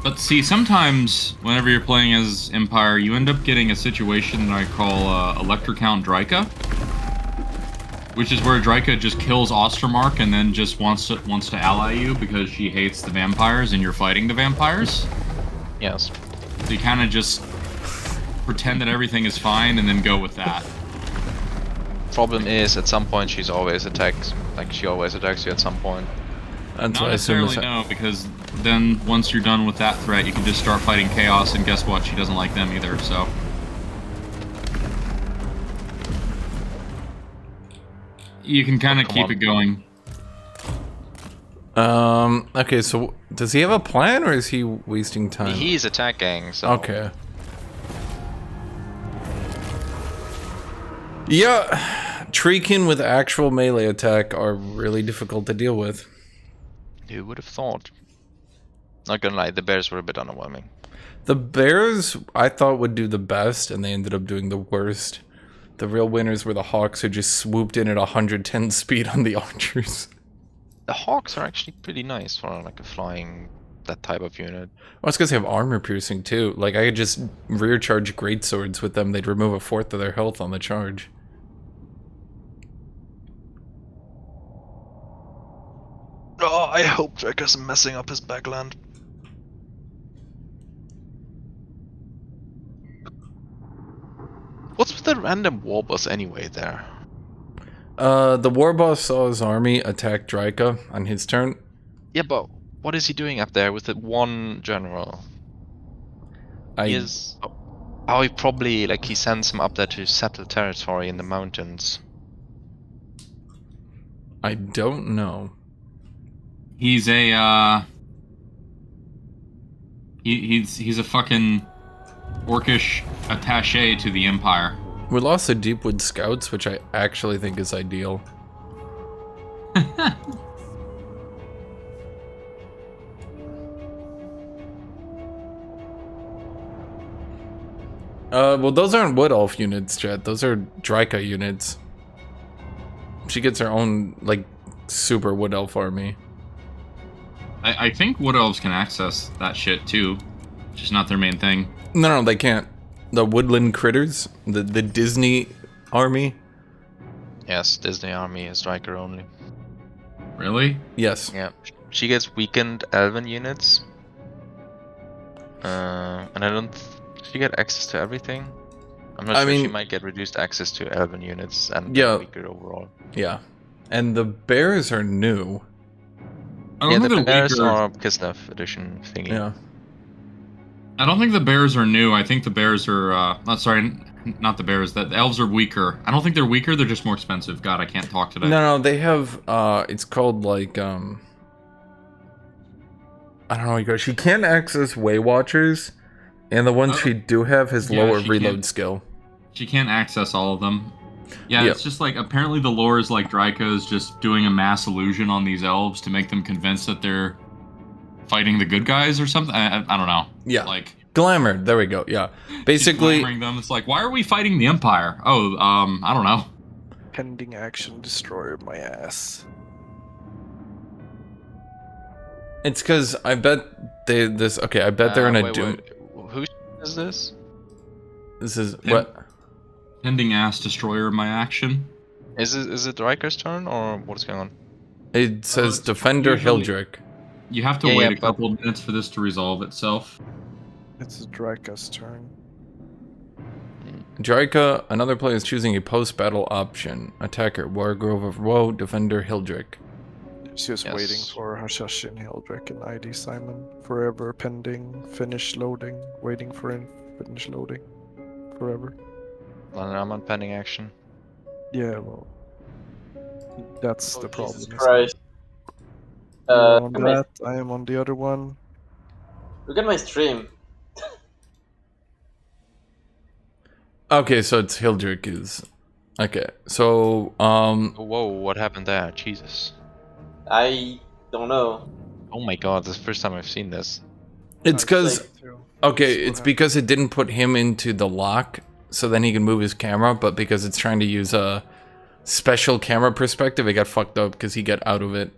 But see, sometimes whenever you're playing as Empire, you end up getting a situation that I call Electrocount Drika, which is where Drika just kills Ostermark and then just wants to ally you because she hates the vampires and you're fighting the vampires.
Yes.
So you kind of just pretend that everything is fine and then go with that.
Problem is, at some point she's always attacked. Like she always attacks you at some point.
That's
Not necessarily no, because then once you're done with that threat, you can just start fighting Chaos, and guess what? She doesn't like them either, so. You can kind of keep it going.
Okay, so does he have a plan, or is he wasting time?
He's attacking, so...
Okay. Yeah, Treekin with actual melee attack are really difficult to deal with.
Who would have thought? Not gonna lie, the bears were a bit underwhelming.
The bears, I thought, would do the best, and they ended up doing the worst. The real winners were the hawks, who just swooped in at 110 speed on the archers.
The hawks are actually pretty nice for like a flying, that type of unit.
Well, it's because they have armor piercing too. Like, I could just rear charge greatswords with them. They'd remove 1/4 of their health on the charge.
Oh, I hope Drake isn't messing up his backland. What's with the random war boss anyway there?
The war boss saw his army attack Draika on his turn.
Yeah, but what is he doing up there with the one general? He is... Oh, he probably, like, he sends him up there to settle territory in the mountains.
I don't know.
He's a, He's a fucking orcish attaché to the Empire.
We lost the Deepwood Scouts, which I actually think is ideal. Well, those aren't Wood Elf units, Jet. Those are Draika units. She gets her own, like, super Wood Elf army.
I think Wood Elves can access that shit too. Just not their main thing.
No, they can't. The Woodland Critters, the Disney army.
Yes, Disney army is Striker only.
Really?
Yes.
Yeah, she gets weakened Elven units. And I don't... She get access to everything? I'm not sure. She might get reduced access to Elven units and weaker overall.
Yeah. And the bears are new.
Yeah, the bears are Kislev edition thingy.
Yeah.
I don't think the bears are new. I think the bears are, sorry, not the bears. The elves are weaker. I don't think they're weaker. They're just more expensive. God, I can't talk today.
No, they have, it's called like, I don't know how you go. She can't access Way Watchers, and the ones she do have has lower reload skill.
She can't access all of them. Yeah, it's just like, apparently the lore is like Draika is just doing a mass illusion on these elves to make them convinced that they're fighting the good guys or something. I don't know.
Yeah.
Like
glamour. There we go. Yeah. Basically,
glamoring them. It's like, why are we fighting the Empire? Oh, I don't know.
Pending action destroyer my ass.
it's because I bet I bet they're in a Doom.
Who is this?
This is what?
Pending ass destroyer of my action.
Is it Riker's turn or what's going on?
It says Defender Hildrick.
You have to wait a couple of minutes for this to resolve itself.
It's Draika's turn.
Draika, another player is choosing a post-battle option. Attacker, Wargrove of Woe, Defender Hildrick.
It's just waiting for Hashinshin, Hildrick, and ID Simon. Forever pending, finish loading, waiting for finish loading. Forever.
Well, I'm on pending action.
Yeah, well, that's the problem.
Jesus Christ.
On that, I am on the other one.
Look at my stream.
Okay, so it's Hildrick is... Okay, so,
Whoa, what happened there? Jesus.
I don't know.
Oh my god, this is the first time I've seen this.
It's because... Okay, it's because it didn't put him into the lock, so then he can move his camera, but because it's trying to use a special camera perspective, it got fucked up because he got out of it.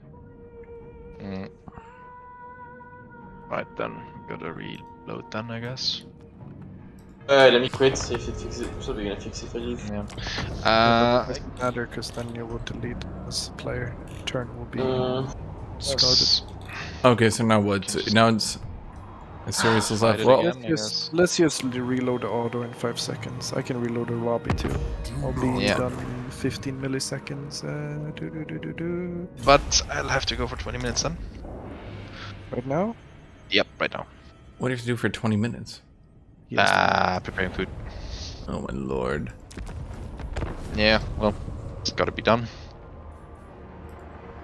Right then, gotta reload then, I guess.
Let me quit, see if it fixes it. So we're gonna fix it for you.
Yeah.
It doesn't matter, because then you would delete as a player. Turn will be started.
Okay, so now what? Now it's... A series is left. Well,
let's just reload the auto in 5 seconds. I can reload the lobby too. I'll be done in 15 milliseconds.
But I'll have to go for 20 minutes then.
Right now?
Yep, right now.
What do you have to do for 20 minutes?
Preparing food.
Oh my lord.
Yeah, well, it's gotta be done.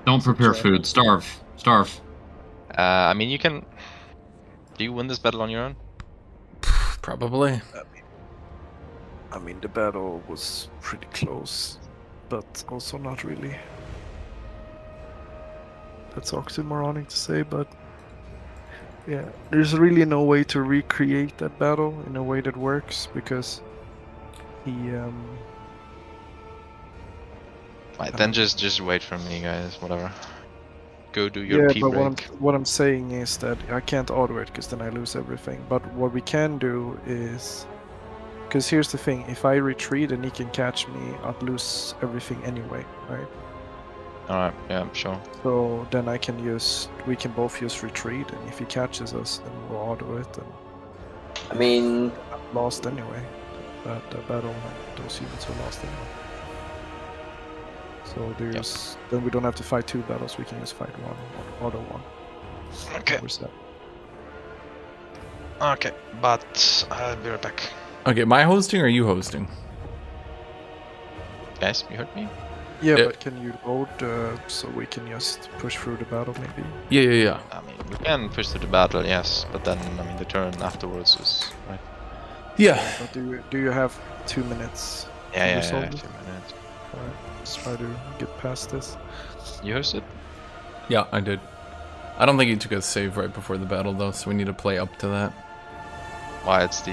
Don't prepare food. Starve. Starve.
I mean, you can... Do you win this battle on your own?
Probably.
I mean, the battle was pretty close, but also not really. That's oxymoronic to say, but yeah, there's really no way to recreate that battle in a way that works because he.
Right, then just wait for me, guys. Whatever. Go do your pee break.
But what I'm saying is that I can't auto it because then I lose everything. But what we can do is, because here's the thing: if I retreat and he can catch me, I'd lose everything anyway, right?
All right, yeah, sure.
So then we can both use retreat, and if he catches us, then we'll auto it. And
I mean,
I'm lost anyway. that battle, and those units are lost anyway. So there's then we don't have to fight 2 battles. We can just fight one or auto one.
Okay.
We're set.
Okay, but I'll be right back.
Okay, am I hosting or are you hosting?
Guys, you heard me?
Yeah, but can you load so we can just push through the battle maybe?
Yeah.
I mean, we can push through the battle, yes, but then I mean the turn afterwards is right.
Yeah.
But do you have 2 minutes?
Yeah,
to resolve
2
it?
minutes.
Alright, let's try to get past this.
You hosted?
Yeah, I did. I don't think he took a save right before the battle though, so we need to play up to that.
Why it's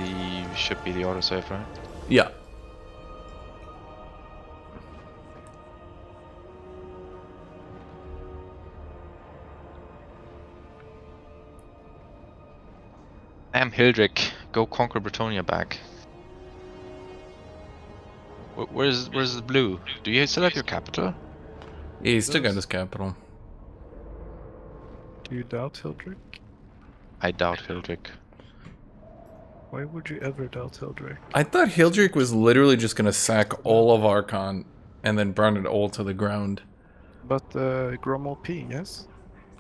should be the autosave, right?
Yeah.
Damn Hildrick, go conquer Bretonia back. Where's the blue? Do you still have your capital?
Yeah, he still got his capital.
Do you doubt Hildrick?
I doubt Hildrick.
Why would you ever doubt Hildrick?
I thought Hildrick was literally just gonna sack all of Archon and then burn it all to the ground.
But Grom OP, yes?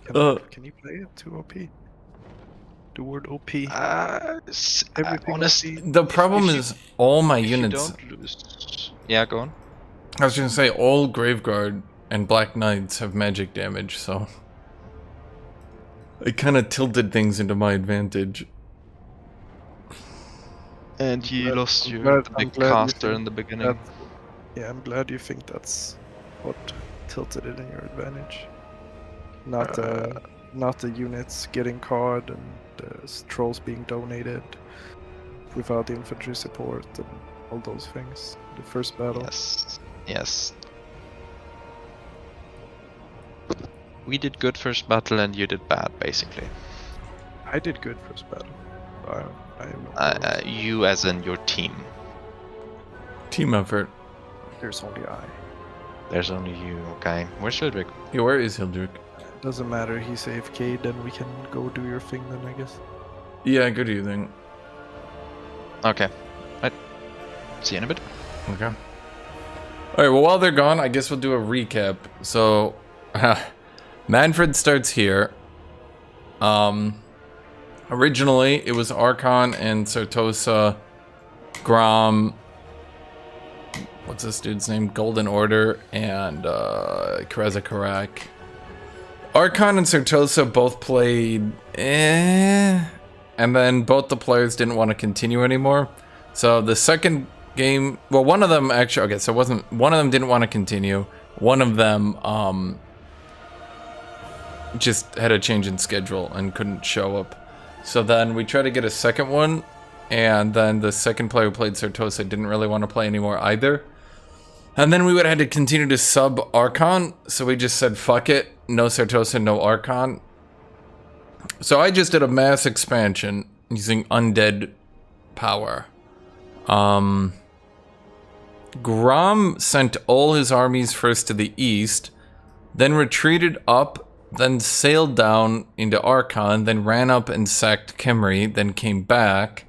Can you play it to OP? The word OP. Everything
honestly,
OP.
The problem is all my
if
units.
You don't lose. Yeah, go on.
I was gonna say all Graveguard and Black Knights have magic damage, so it kind of tilted things into my advantage.
And you lost your big caster in the beginning.
Yeah, I'm glad you think that's what tilted it in your advantage. Not the units getting caught and the trolls being donated without infantry support and all those things. The first battle.
Yes. We did good first battle and you did bad, basically.
I did good first battle.
You as in your team.
Team effort.
There's only I.
There's only you, okay. Where's Hildrick?
Yeah, where is Hildrick?
Doesn't matter, he's AFK, then we can go do your thing then, I guess.
Yeah, good evening.
Okay. Right. See you in a bit.
Okay. Alright, well while they're gone, I guess we'll do a recap. So, Mannfred starts here. Originally, it was Archon and Certosa, Grom, what's this dude's name? Golden Order, and Krezakarak. Archon and Certosa both played and then both the players didn't want to continue anymore. So the second game, well, one of them actually, okay, so it wasn't, one of them didn't want to continue. One of them just had a change in schedule and couldn't show up. So then we tried to get a second one, and then the second player who played Certosa didn't really want to play anymore either. And then we would have had to continue to sub Archon, so we just said fuck it, no Certosa, no Archon. So I just did a mass expansion using undead power. Grom sent all his armies first to the east, then retreated up, then sailed down into Archon, then ran up and sacked Khemri, then came back.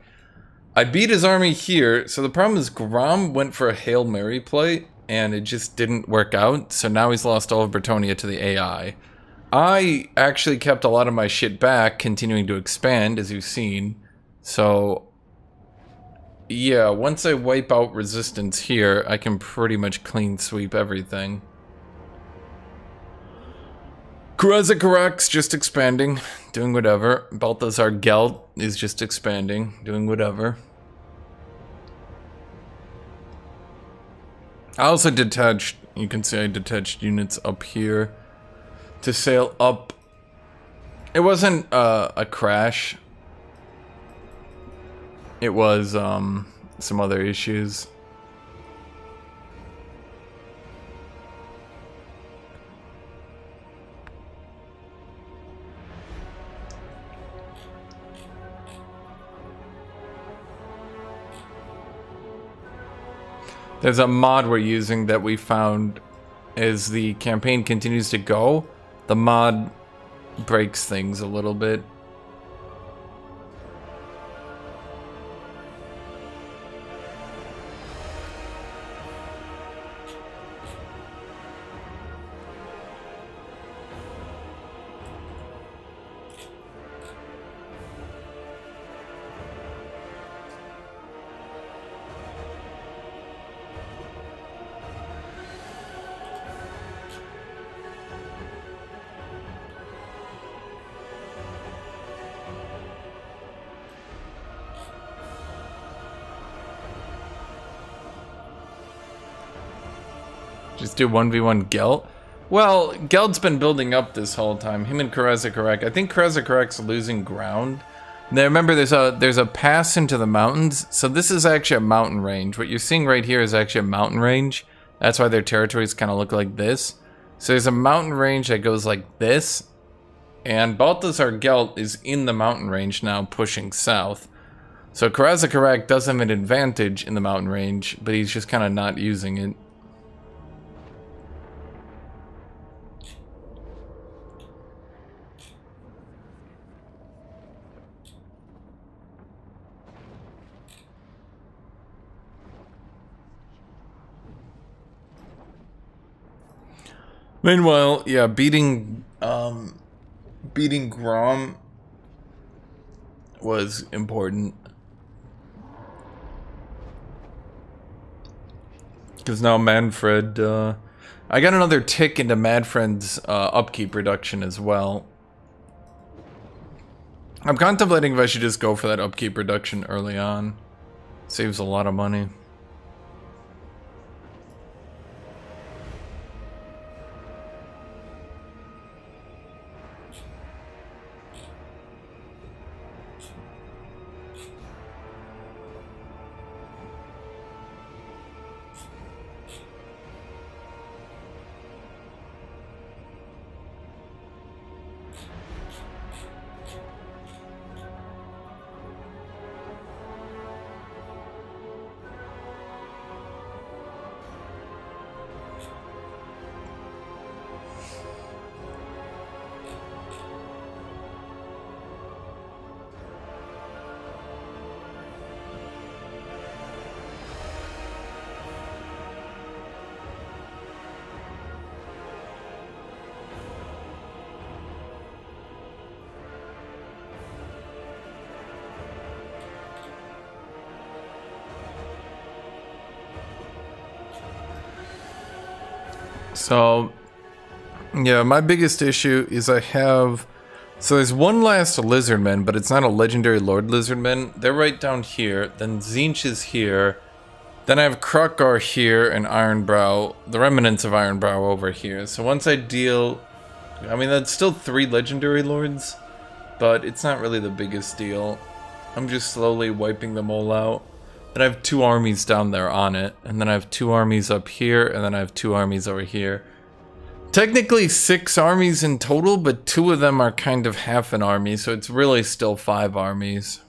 I beat his army here, so the problem is Grom went for a Hail Mary play, and it just didn't work out, so now he's lost all of Bretonia to the AI. I actually kept a lot of my shit back, continuing to expand, as you've seen, so yeah, once I wipe out resistance here, I can pretty much clean sweep everything. Krezakarak's just expanding, doing whatever. Balthazar Gelt is just expanding, doing whatever. I also detached, you can see I detached units up here to sail up. It wasn't a crash. It was some other issues. There's a mod we're using that we found as the campaign continues to go. The mod breaks things a little bit. Just do 1v1 Gelt. Well, Gelt's been building up this whole time. Him and Karazakarak. I think Karazakarak's losing ground. Now remember, there's a pass into the mountains. So this is actually a mountain range. What you're seeing right here is actually a mountain range. That's why their territories kind of look like this. So there's a mountain range that goes like this. And Balthazar Gelt is in the mountain range now, pushing south. So Karazakarak does have an advantage in the mountain range, but he's just kind of not using it. Meanwhile, yeah, beating Grom was important. Because now Mannfred, I got another tick into Mannfred's upkeep reduction as well. I'm contemplating if I should just go for that upkeep reduction early on. Saves a lot of money. So, yeah, my biggest issue is I have... So there's one last Lizardman, but it's not a Legendary Lord Lizardman. They're right down here. Then Tzeentch is here. Then I have Krokgar here and Ironbrow, the remnants of Ironbrow over here. So once I deal... I mean, that's still 3 Legendary Lords, but it's not really the biggest deal. I'm just slowly wiping them all out. Then I have 2 armies down there on it, and then I have 2 armies up here, and then I have 2 armies over here. Technically 6 armies in total, but 2 of them are kind of half an army, so it's really still 5 armies.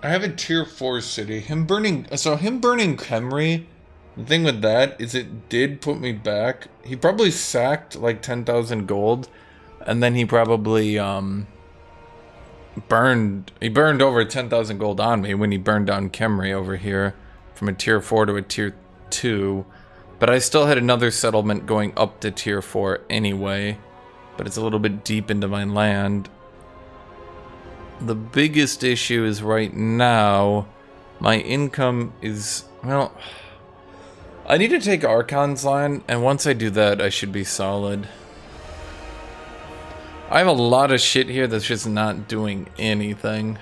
I have a tier 4 city. Him burning Khemri, the thing with that is it did put me back. He probably sacked like 10,000 gold, and then he probably burned over 10,000 gold on me when he burned down Khemri over here from a tier 4 to a tier 2. But I still had another settlement going up to tier 4 anyway, but it's a little bit deep into my land. The biggest issue is right now, my income is, well, I need to take Archon's line, and once I do that, I should be solid. I have a lot of shit here that's just not doing anything.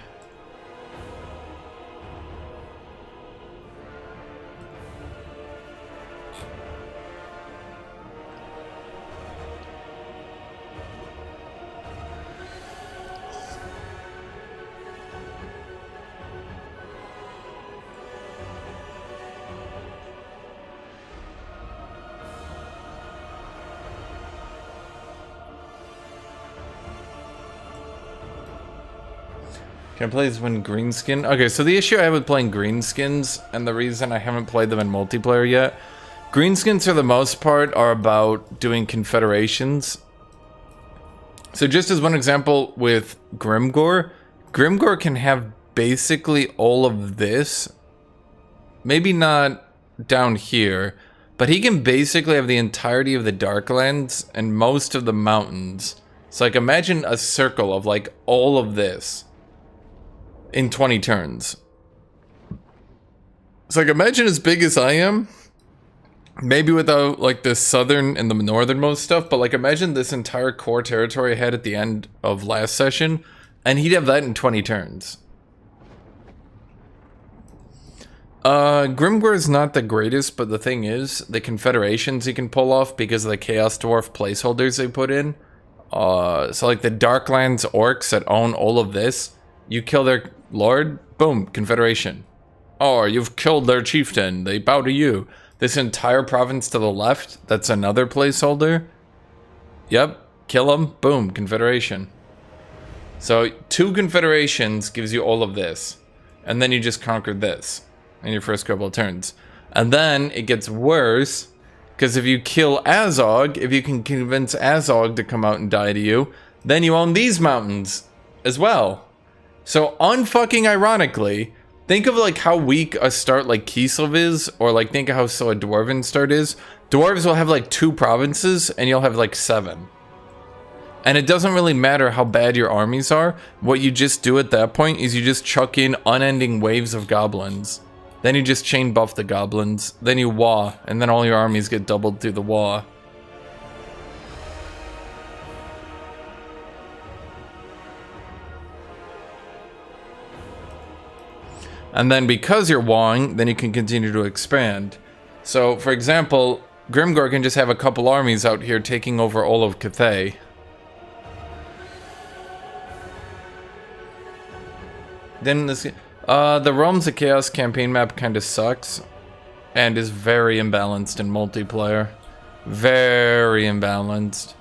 Can I play this one greenskin? Okay, so the issue I have with playing greenskins, and the reason I haven't played them in multiplayer yet, greenskins for the most part are about doing confederations. So just as one example with Grimgor, Grimgor can have basically all of this. Maybe not down here, but he can basically have the entirety of the Darklands and most of the mountains. So like imagine a circle of like all of this in 20 turns. So like imagine as big as I am, maybe without like the southern and the northernmost stuff, but like imagine this entire core territory I had at the end of last session, and he'd have that in 20 turns. Grimgor is not the greatest, but the thing is, the confederations he can pull off because of the Chaos Dwarf placeholders they put in. So like the Darklands orcs that own all of this, you kill their lord, boom, confederation. Or you've killed their chieftain, they bow to you. This entire province to the left, that's another placeholder. Yep, kill them, boom, confederation. So 2 confederations gives you all of this. And then you just conquered this in your first couple of turns. And then it gets worse, because if you kill Azog, if you can convince Azog to come out and die to you, then you own these mountains as well. So unfucking ironically, think of like how weak a start like Kislev is, or like think of how slow a Dwarven start is. Dwarves will have like 2 provinces, and you'll have like 7. And it doesn't really matter how bad your armies are. What you just do at that point is you just chuck in unending waves of goblins. Then you just chain buff the goblins. Then you wah, and then all your armies get doubled through the wah. And then because you're wawing, then you can continue to expand. So, for example, Grimgor can just have a couple armies out here taking over all of Cathay. Then this, the Realms of Chaos campaign map kind of sucks, and is very imbalanced in multiplayer. Very imbalanced.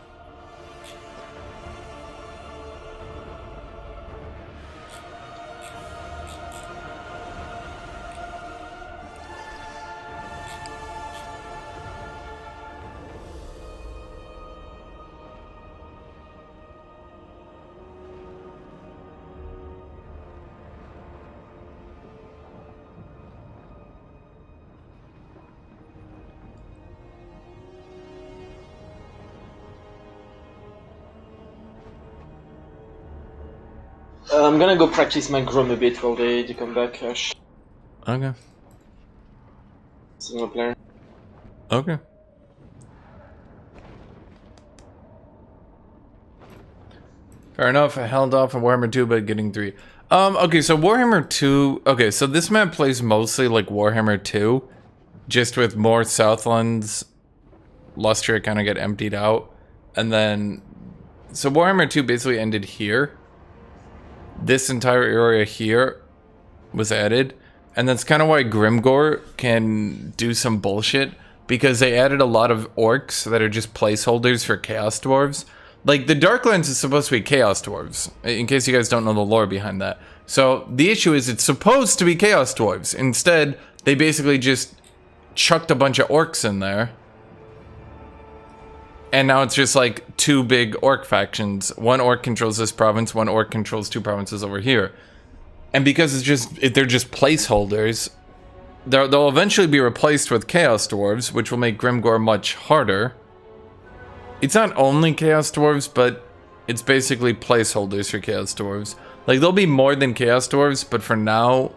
I'm gonna go practice my Grom a bit while they come back, Ash.
Okay.
Single player.
Okay. Fair enough, I held off on Warhammer 2, but getting 3. Okay, so Warhammer 2... Okay, so this map plays mostly like Warhammer 2, just with more Southlands. Lustria kind of get emptied out. And then... So Warhammer 2 basically ended here. This entire area here was added. And that's kind of why Grimgor can do some bullshit, because they added a lot of orcs that are just placeholders for Chaos Dwarves. Like, the Darklands is supposed to be Chaos Dwarves, in case you guys don't know the lore behind that. So, the issue is it's supposed to be Chaos Dwarves. Instead, they basically just chucked a bunch of orcs in there. And now it's just like 2 big orc factions. One orc controls this province, one orc controls 2 provinces over here. And because they're just placeholders, they'll eventually be replaced with Chaos Dwarves, which will make Grimgor much harder. It's not only Chaos Dwarves, but it's basically placeholders for Chaos Dwarves. Like, there'll be more than Chaos Dwarves, but for now...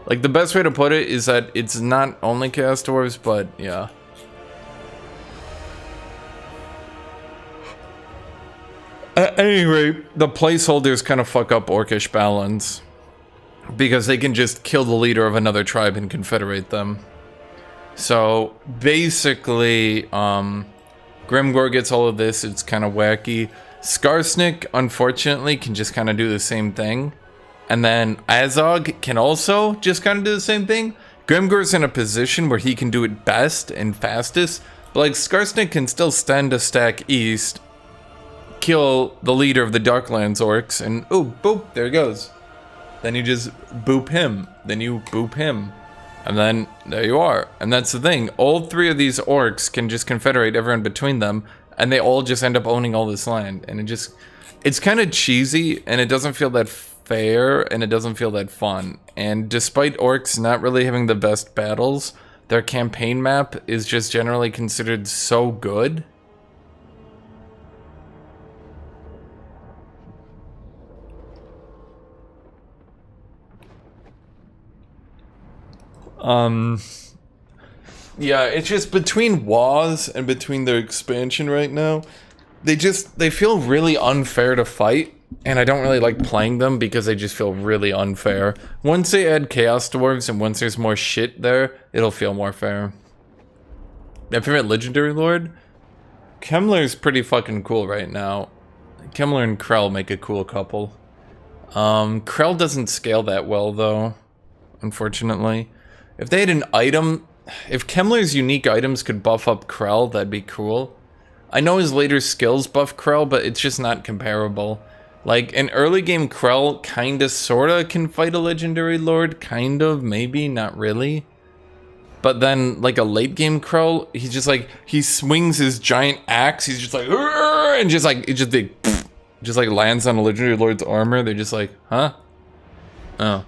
Like, the best way to put it is that it's not only Chaos Dwarves, but yeah. At any rate, the placeholders kind of fuck up orcish balance, because they can just kill the leader of another tribe and confederate them. So basically, Grimgor gets all of this. It's kind of wacky. Skarsnik, unfortunately, can just kind of do the same thing. And then Azog can also just kind of do the same thing. Grimgor's in a position where he can do it best and fastest, but like Skarsnik can still stand a stack east, kill the leader of the Darklands orcs, and oh, boop, there he goes. Then you just boop him. Then you boop him. And then there you are. And that's the thing. All 3 of these orcs can just confederate everyone between them, and they all just end up owning all this land. And it's kind of cheesy, and it doesn't feel that fair, and it doesn't feel that fun. And despite orcs not really having the best battles, their campaign map is just generally considered so good. Yeah, it's just between WoWs and between their expansion right now, they feel really unfair to fight, and I don't really like playing them because they just feel really unfair. Once they add Chaos Dwarves and once there's more shit there, it'll feel more fair. My favorite Legendary Lord? Kemmler's pretty fucking cool right now. Kemmler and Krell make a cool couple. Krell doesn't scale that well though, unfortunately. If they had an item, if Kemmler's unique items could buff up Krell, that'd be cool. I know his later skills buff Krell, but it's just not comparable. Like, an early game Krell kinda sorta can fight a Legendary Lord, kind of, maybe, not really. But then, like a late game Krell, he's just like, he swings his giant axe, he's just like, and just like, it just like lands on a Legendary Lord's armor, they're just like, huh? Oh.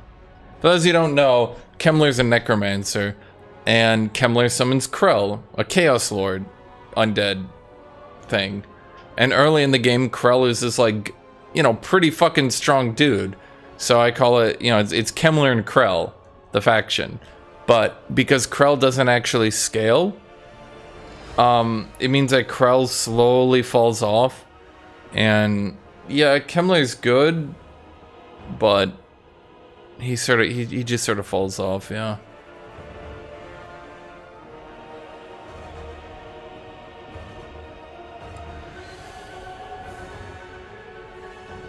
For those of you who don't know, Kemmler's a Necromancer, and Kemmler summons Krell, a Chaos Lord, undead thing. And early in the game, Krell is this like, you know, pretty fucking strong dude. So I call it, you know, it's Kemmler and Krell, the faction. But because Krell doesn't actually scale, it means that Krell slowly falls off. And yeah, Kemmler's good, but he just sort of falls off, yeah.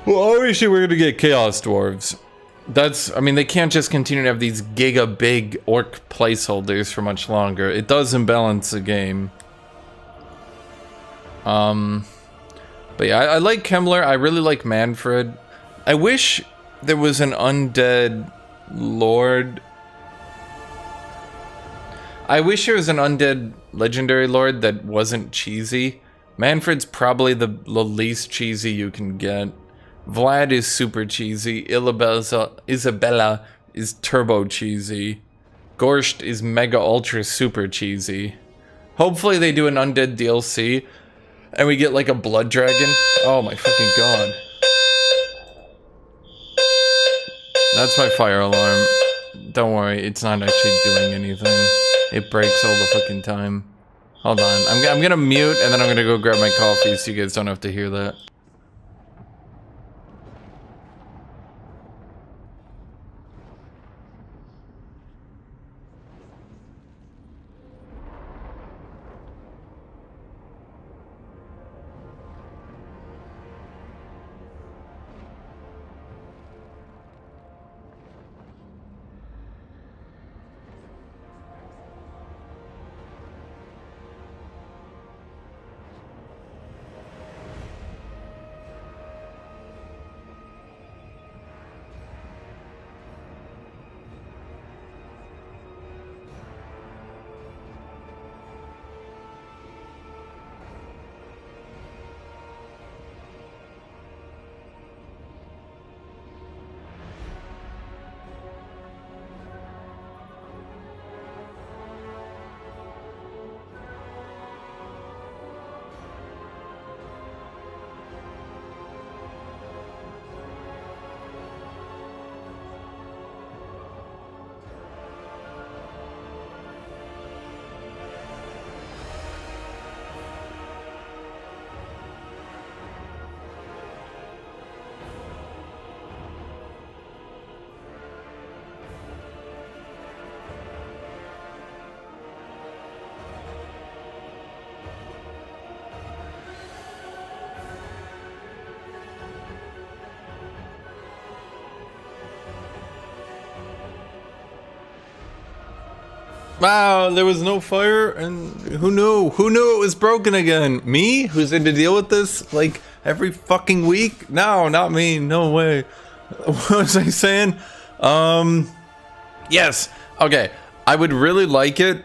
Well, obviously we're gonna get Chaos Dwarves. I mean, they can't just continue to have these giga big orc placeholders for much longer. It does imbalance the game. But yeah, I like Kemmler. I really like Mannfred. I wish there was an undead lord. I wish there was an undead legendary lord that wasn't cheesy. Mannfred's probably the least cheesy you can get. Vlad is super cheesy. Isabella is turbo cheesy. Gorsht is mega ultra super cheesy. Hopefully they do an undead DLC and we get like a blood dragon. Oh my fucking god. That's my fire alarm. Don't worry, it's not actually doing anything. It breaks all the fucking time. Hold on, I'm gonna mute and then I'm gonna go grab my coffee so you guys don't have to hear that. Wow, there was no fire, and who knew? Who knew it was broken again? Me? Who's in to deal with this? Like, Every fucking week? No, not me. No way. What was I saying? Yes. Okay. I would really like it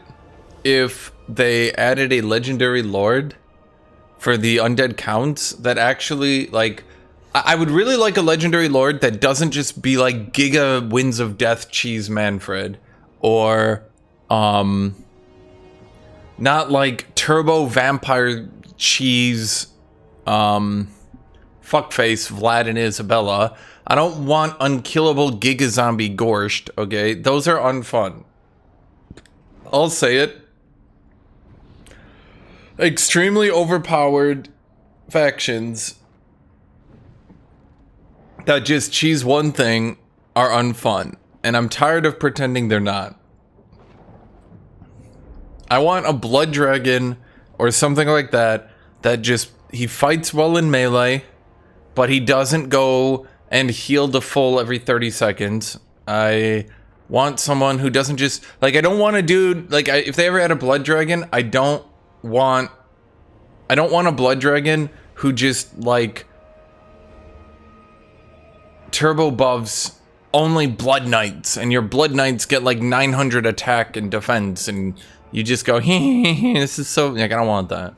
if they added a legendary lord for the undead counts that actually, like, I would really like a legendary lord that doesn't just be like Giga Winds of Death Cheese Mannfred, or not like Turbo Vampire Cheese fuckface Vlad and Isabella. I don't want unkillable Giga Zombie Gorsht, okay? Those are unfun. I'll say it. Extremely overpowered factions that just cheese one thing are unfun, and I'm tired of pretending they're not. I want a blood dragon or something like that just, he fights well in melee, but he doesn't go and heal to full every 30 seconds. I want someone who doesn't just, like, I don't want a dude, like, if they ever had a blood dragon, I don't want a blood dragon who just, like, turbo buffs only blood knights, and your blood knights get like 900 attack and defense, and you just go, this is so, like, I don't want that.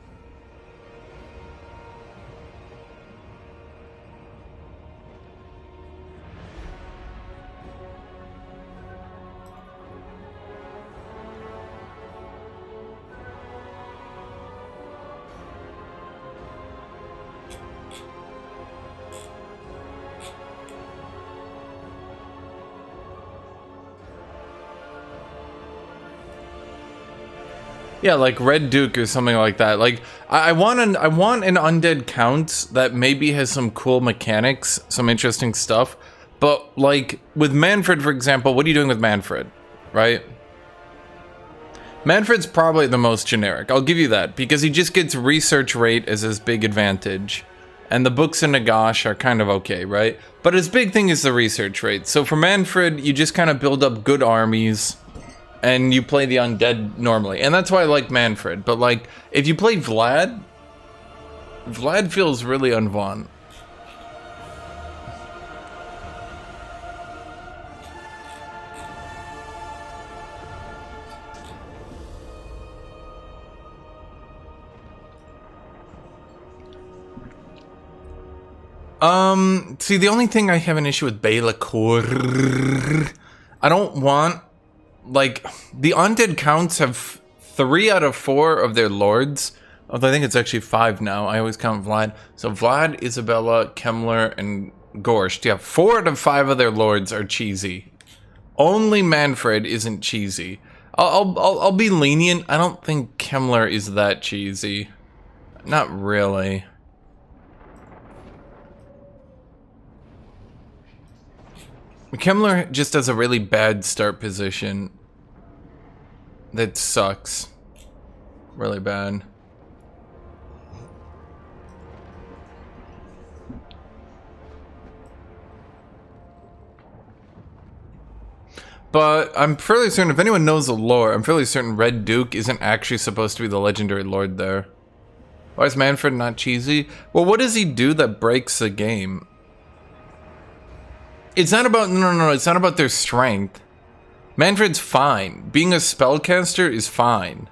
Yeah, like Red Duke or something like that. Like, I want an undead count that maybe has some cool mechanics, some interesting stuff. But like with Mannfred, for example, what are you doing with Mannfred, right? Mannfred's probably the most generic. I'll give you that, because he just gets research rate as his big advantage, and the books in Nagash are kind of okay, right? But his big thing is the research rate. So for Mannfred, you just kind of build up good armies, and you play the undead normally. And that's why I like Mannfred. But like, if you play Vlad feels really unfun. See, the only thing I have an issue with Belacore, I don't want, like, the undead counts have 3 out of 4 of their lords. Although I think it's actually 5 now. I always count Vlad. So Vlad, Isabella, Kemmler, and Gorsht. Yeah, 4 out of 5 of their lords are cheesy. Only Mannfred isn't cheesy. I'll be lenient. I don't think Kemmler is that cheesy. Not really. Kemmler just has a really bad start position that sucks. Really bad. But I'm fairly certain, if anyone knows the lore, I'm fairly certain Red Duke isn't actually supposed to be the legendary lord there. Why is Mannfred not cheesy? Well, what does he do that breaks the game? It's not about, no, it's not about their strength. Mannfred's fine. Being a spellcaster is fine.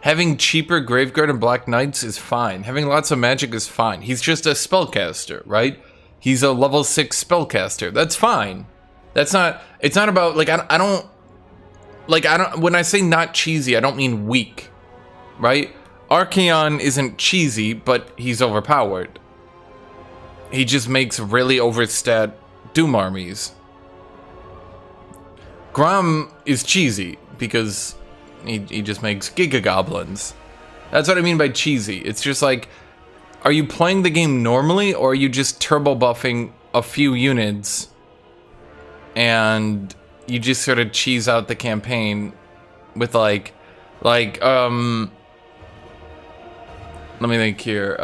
Having cheaper Graveguard and Black Knights is fine. Having lots of magic is fine. He's just a spellcaster, right? He's a level 6 spellcaster. That's fine. That's not, it's not about, like, I don't, when I say not cheesy, I don't mean weak, right? Archaon isn't cheesy, but he's overpowered. He just makes really overstat Doom armies. Grom is cheesy because he just makes Giga Goblins. That's what I mean by cheesy. It's just like, are you playing the game normally, or are you just turbo buffing a few units and you just sort of cheese out the campaign with like let me think here.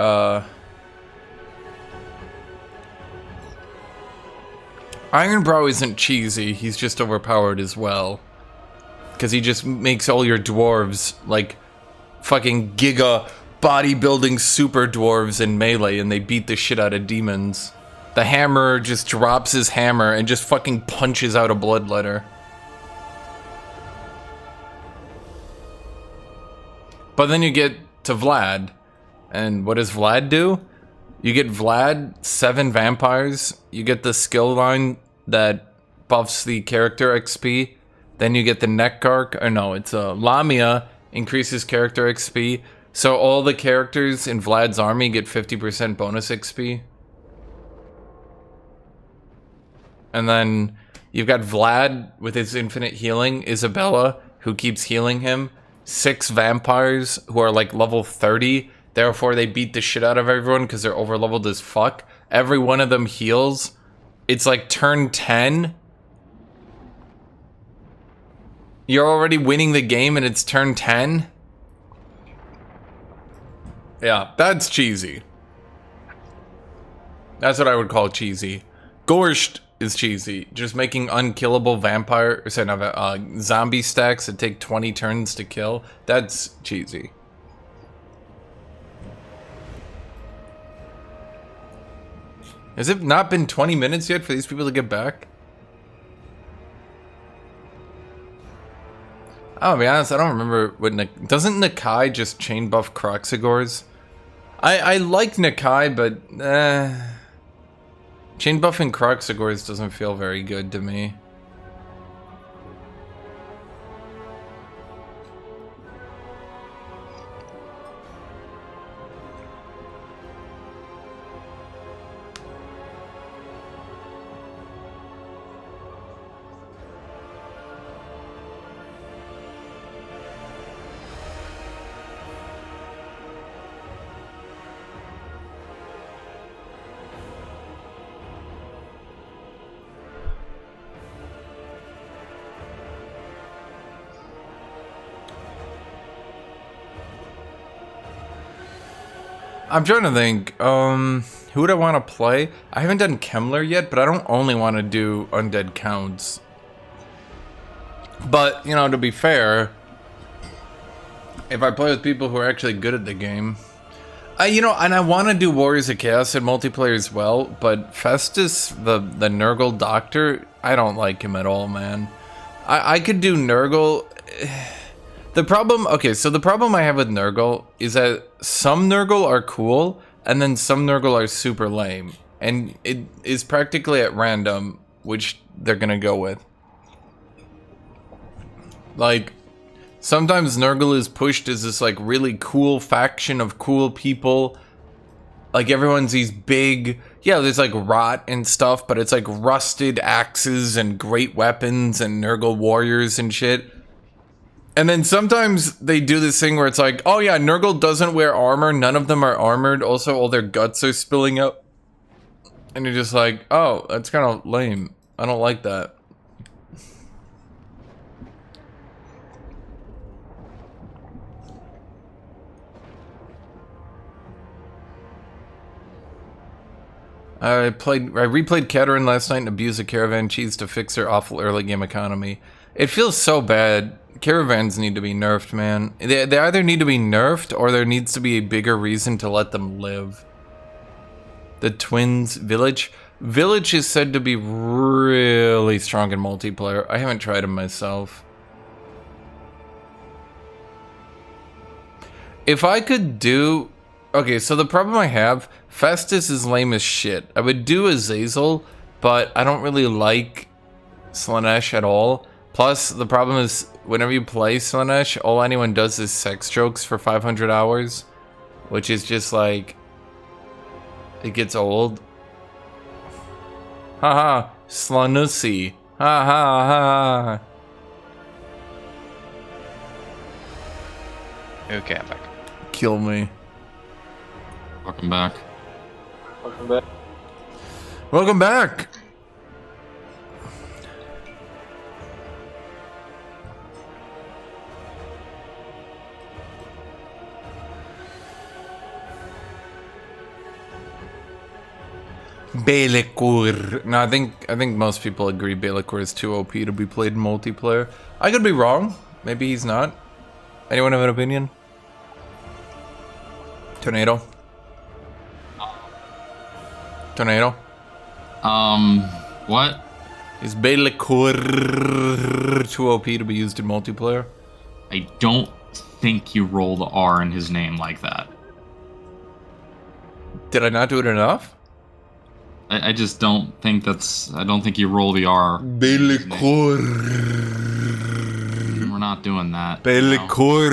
Ironbrow isn't cheesy, he's just overpowered as well. Because he just makes all your dwarves, like, fucking giga bodybuilding super dwarves in melee and they beat the shit out of demons. The hammerer just drops his hammer and just fucking punches out a bloodletter. But then you get to Vlad, and what does Vlad do? You get Vlad, 7 vampires, you get the skill line that buffs the character XP, then you get the Neckark, or no, it's Lamia, increases character XP, so all the characters in Vlad's army get 50% bonus XP. And then you've got Vlad with his infinite healing, Isabella, who keeps healing him, 6 vampires who are like level 30, therefore they beat the shit out of everyone because they're overleveled as fuck. Every one of them heals. It's like turn 10. You're already winning the game and it's turn 10? Yeah, that's cheesy. That's what I would call cheesy. Gorsht is cheesy. Just making unkillable vampire, or sorry, not, zombie stacks that take 20 turns to kill. That's cheesy. Has it not been 20 minutes yet for these people to get back? I'll be honest, I don't remember what doesn't Nakai just chain buff Kroxigors? I like Nakai, but chain buffing Kroxigors doesn't feel very good to me. I'm trying to think, who would I want to play? I haven't done Kemmler yet, but I don't only want to do Undead Counts. But, you know, to be fair, if I play with people who are actually good at the game, you know, and I want to do Warriors of Chaos in multiplayer as well, but Festus, the Nurgle Doctor, I don't like him at all, man. I could do Nurgle. The problem, okay, so the problem I have with Nurgle is that some Nurgle are cool, and then some Nurgle are super lame. And it is practically at random which they're gonna go with. Like, sometimes Nurgle is pushed as this, like, really cool faction of cool people. Like, everyone's these big, yeah, there's, like, rot and stuff, but it's, like, rusted axes and great weapons and Nurgle warriors and shit. And then sometimes they do this thing where it's like, oh yeah, Nurgle doesn't wear armor, none of them are armored, also all their guts are spilling out. And you're just like, oh, that's kind of lame. I don't like that. I replayed Katerin last night and abused the Caravan cheese to fix their awful early game economy. It feels so bad. Caravans need to be nerfed, man. They either need to be nerfed or there needs to be a bigger reason to let them live. The Twins Village. Village is said to be really strong in multiplayer. I haven't tried them myself. If I could do... Okay, so the problem I have, Festus is lame as shit. I would do Azazel, but I don't really like Slanesh at all. Plus, the problem is, whenever you play Slanesh, all anyone does is sex jokes for 500 hours. Which is just like... It gets old. Haha, Slanussy. Ha ha ha.
Okay, I'm back.
Kill me.
Welcome back.
Welcome back.
Welcome back! Belikur. No, I think most people agree Belikur is too OP to be played in multiplayer. I could be wrong. Maybe he's not. Anyone have an opinion? Tornado. Tornado.
What?
Is Bellicor too OP to be used in multiplayer?
I don't think you roll the R in his name like that.
Did I not do it enough?
I just don't think that's... I don't think you roll the R.
Bellicor.
We're not doing that.
Bellicor.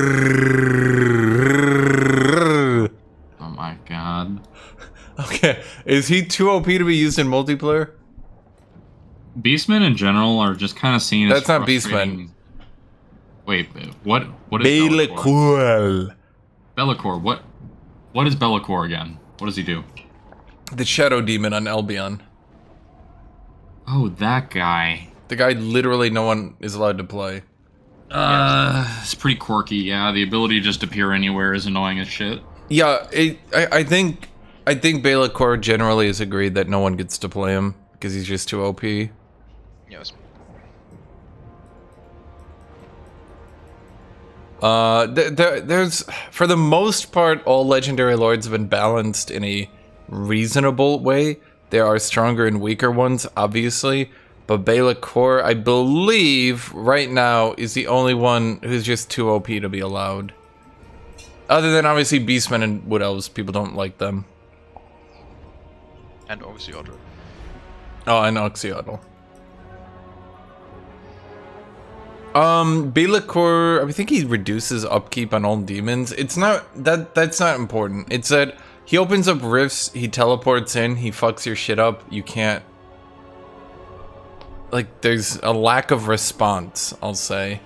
Oh my god.
Okay, is he too OP to be used in multiplayer?
Beastmen in general are just kind of seen as
That's not
frustrating.
Beastmen.
Wait, what is
Bellicor.
Bellicor, what is Bellicor again? What does he do?
The Shadow Demon on Albion.
Oh, that guy.
The guy literally no one is allowed to play.
It's pretty quirky, yeah. The ability to just appear anywhere is annoying as shit.
Yeah, I think Bellicor generally is agreed that no one gets to play him because he's just too OP.
Yes.
There's for the most part all legendary lords have been balanced in a reasonable way. There are stronger and weaker ones, obviously, but Bellicor, I believe, right now is the only one who's just too OP to be allowed. Other than obviously Beastmen and Wood Elves, people don't like them.
And Oxyotl.
Oh, and Oxyotl. Bellicor, I think he reduces upkeep on all demons. It's not that's not important. It's that he opens up rifts, he teleports in, he fucks your shit up. You can't, like, there's a lack of response, I'll say.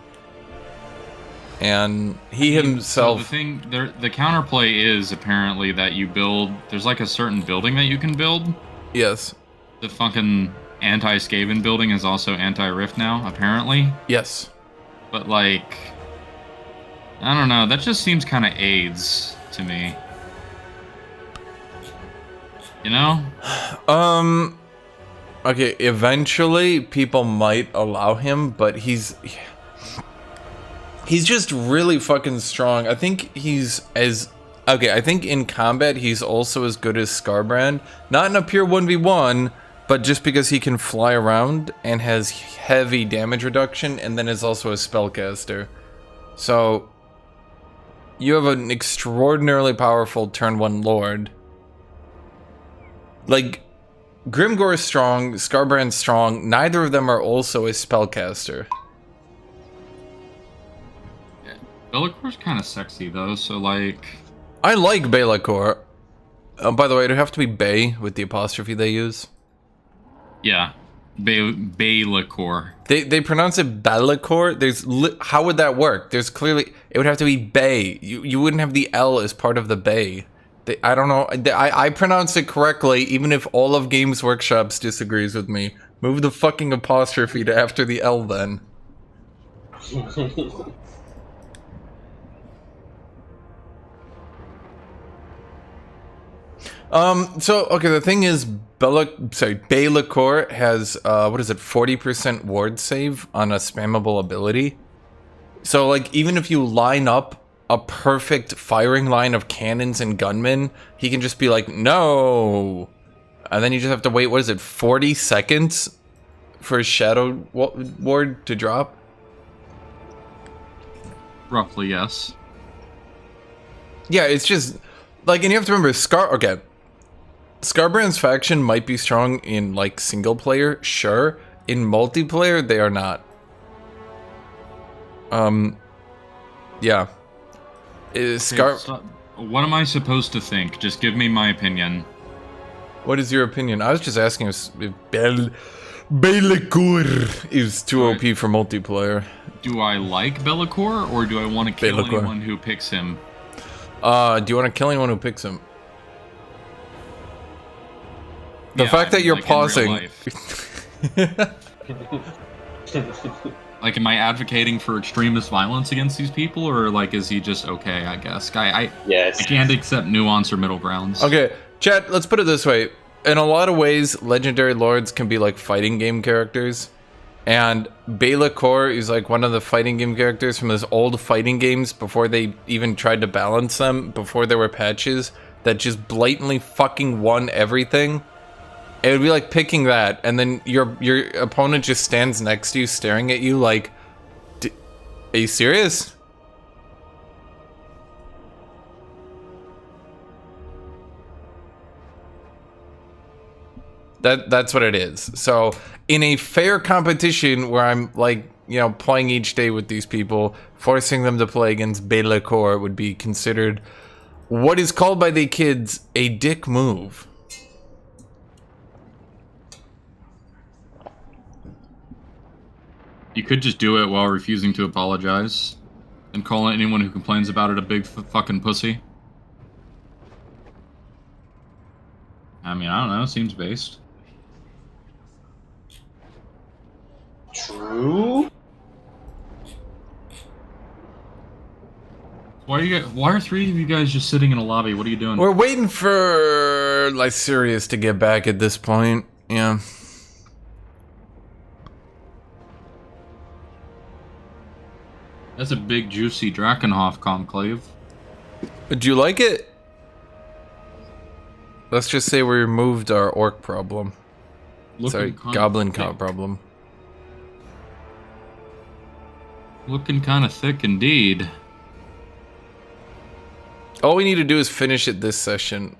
And he himself.
So the counterplay is apparently that you build. There's like a certain building that you can build.
Yes.
The fucking anti-Skaven building is also anti-Rift now, apparently.
Yes.
But like, I don't know. That just seems kind of AIDS to me. You know?
Okay, eventually people might allow him, but he's just really fucking strong. I think he's as... Okay, I think in combat he's also as good as Scarbrand. Not in a pure 1v1, but just because he can fly around and has heavy damage reduction, and then is also a spellcaster. So, you have an extraordinarily powerful turn 1 lord. Like, Grimgor's strong, Scarbrand's strong, neither of them are also a spellcaster.
Bellicor's kind of sexy though, so like...
I like Bellicor. By the way, it'd have to be Bay with the apostrophe they use.
Yeah, Bellicor.
They pronounce it Bellicor. How would that work? There's clearly... It would have to be Bay. You wouldn't have the L as part of the Bay. I don't know. I pronounce it correctly, even if all of Games Workshop's disagrees with me. Move the fucking apostrophe to after the L then. So, okay, the thing is, Bellicor has, what is it, 40% ward save on a spammable ability. So, like, even if you line up a perfect firing line of cannons and gunmen, he can just be like, no! And then you just have to wait, what is it, 40 seconds for a Shadow Ward to drop?
Roughly, yes.
Yeah, it's just, like, and you have to remember, Scarbrand's faction might be strong in, like, single player, sure. In multiplayer, they are not. Yeah.
What am I supposed to think? Just give me my opinion.
What is your opinion? I was just asking if Bellicor is too OP for multiplayer.
Do I like Bellicor, or do I want to kill anyone who picks him?
Do you want to kill anyone who picks him? The fact that you're
like
pausing.
Like, am I advocating for extremist violence against these people, or like, is he just okay? I guess
yes.
I can't accept nuance or middle grounds.
Okay, chat. Let's put it this way: in a lot of ways, legendary lords can be like fighting game characters, And Bela Kor is like one of the fighting game characters from those old fighting games before they even tried to balance them, before there were patches, that just blatantly fucking won everything. It would be like picking that, and then your opponent just stands next to you staring at you like, are you serious? That's what it is. So in a fair competition where I'm like, you know, playing each day with these people, forcing them to play against Bela Kor would be considered what is called by the kids a dick move.
You could just do it while refusing to apologize and call anyone who complains about it a big fucking pussy. I mean, I don't know. Seems based.
True.
Why are three of you guys just sitting in a lobby? What are you doing?
We're waiting for Lycerius to get back at this point. Yeah.
That's a big, juicy Drakenhof conclave.
Do you like it? Let's just say we removed our orc problem. Sorry, goblin count problem.
Looking kind of thick indeed.
All we need to do is finish it this session.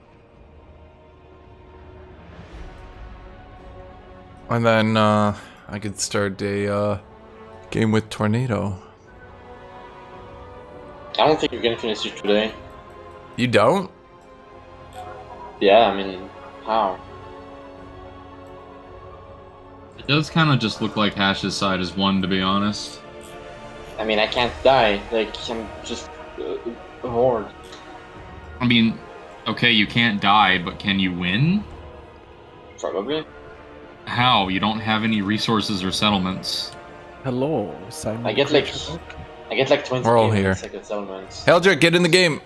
And then I could start a game with Tornado.
I don't think you're gonna finish it today.
You don't?
Yeah, I mean, how?
It does kind of just look like Hash's side is won, to be honest.
I mean, I can't die. Like, I'm just a horde.
I mean, okay, you can't die, but can you win?
Probably.
How? You don't have any resources or settlements.
Hello, Simon.
I get like 20
We're all here.
second settlements.
Heldrick, get in the game.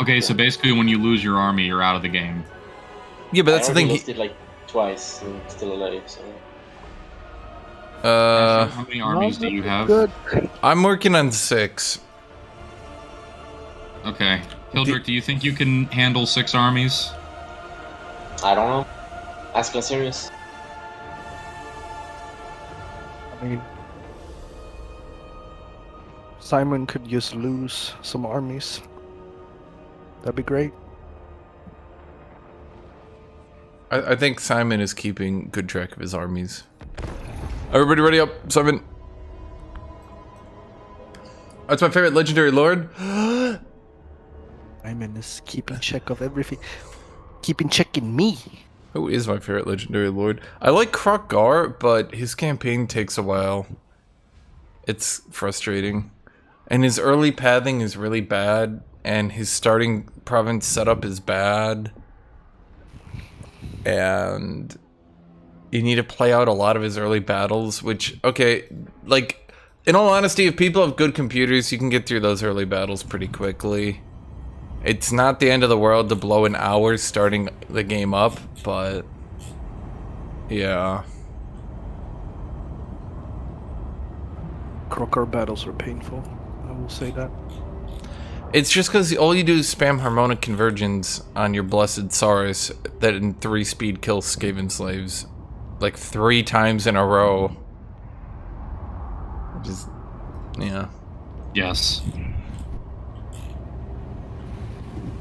Okay, so basically when you lose your army, you're out of the game.
Yeah, but that's the thing.
I lost it like twice and still alive, so...
How many armies do you have?
Good.
I'm working on 6.
Okay. Hildrick, do you think you can handle 6 armies?
I don't know. Ask Lycerius.
I mean, Simon could just lose some armies. That'd be great.
I think Simon is keeping good track of his armies. Everybody ready up, Simon. That's my favorite legendary lord.
Simon is keeping check of everything. Keeping check in me.
Who is my favorite legendary lord? I like Krokgar, but his campaign takes a while. It's frustrating. And his early pathing is really bad, and his starting province setup is bad. And you need to play out a lot of his early battles, which, okay, like, in all honesty, if people have good computers, you can get through those early battles pretty quickly. It's not the end of the world to blow an hour starting the game up, but yeah.
Krokgar battles are painful. I will say that.
It's just because all you do is spam harmonic convergence on your blessed Saurus that in 3-speed kills Skaven slaves. Like 3 times in a row. Just, yeah.
Yes.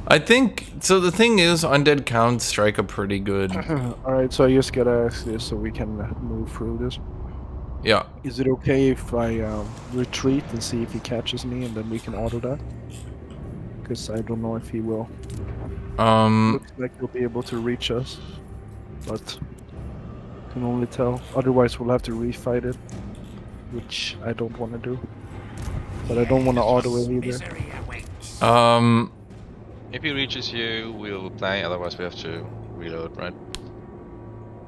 I think, so the thing is, undead counts strike a pretty good...
Alright, so I just gotta ask this so we can move through this.
Yeah.
Is it okay if I retreat and see if he catches me and then we can auto that? Because I don't know if he will. Looks like he'll be able to reach us, but can only tell. Otherwise we'll have to refight it, which I don't want to do. But I don't want to auto it either.
If he reaches you, we'll play, otherwise we have to reload, right?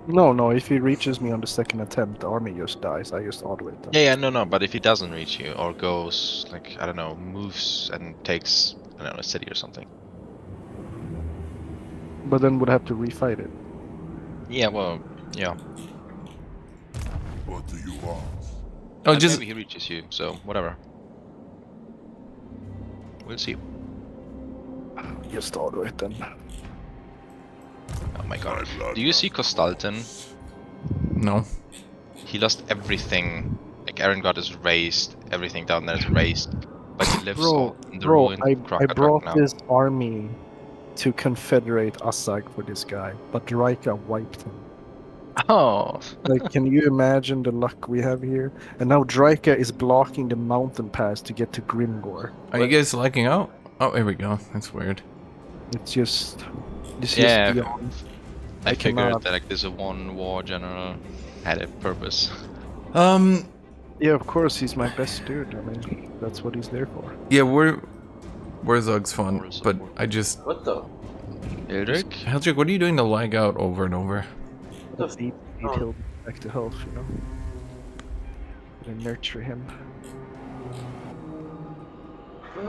No, if he reaches me on the second attempt, the army just dies. I just auto it.
Yeah, no, but if he doesn't reach you, or goes, like, I don't know, moves and takes, I don't know, a city or something.
But then would have to refight it.
Yeah, well, yeah.
What do you want?
Oh, just
maybe he reaches you, so whatever. We'll see.
Just auto it then.
Oh my god. Do you see Costalton?
no.
He lost everything. Like Erengard is raised, everything down there is raised. But he lives in the ruined
I
Krakadrach
brought
now.
this army to confederate Assag for this guy, but Raika wiped him.
Oh.
Like, can you imagine the luck we have here? And now Draika is blocking the mountain pass to get to Grimgor.
Are you guys liking out? Oh, here we go. That's weird.
It's just
Yeah.
beyond.
I figured
cannot-
that like this one war general had a purpose.
Yeah, of course, he's my best dude. I mean, that's what he's there for.
Yeah, Warzog's fun, but I just...
What the?
Eldrick?
Heldrick, what are you doing to lag out over and over?
What the?
Beat he'll back to health, you know? Gonna nurture him.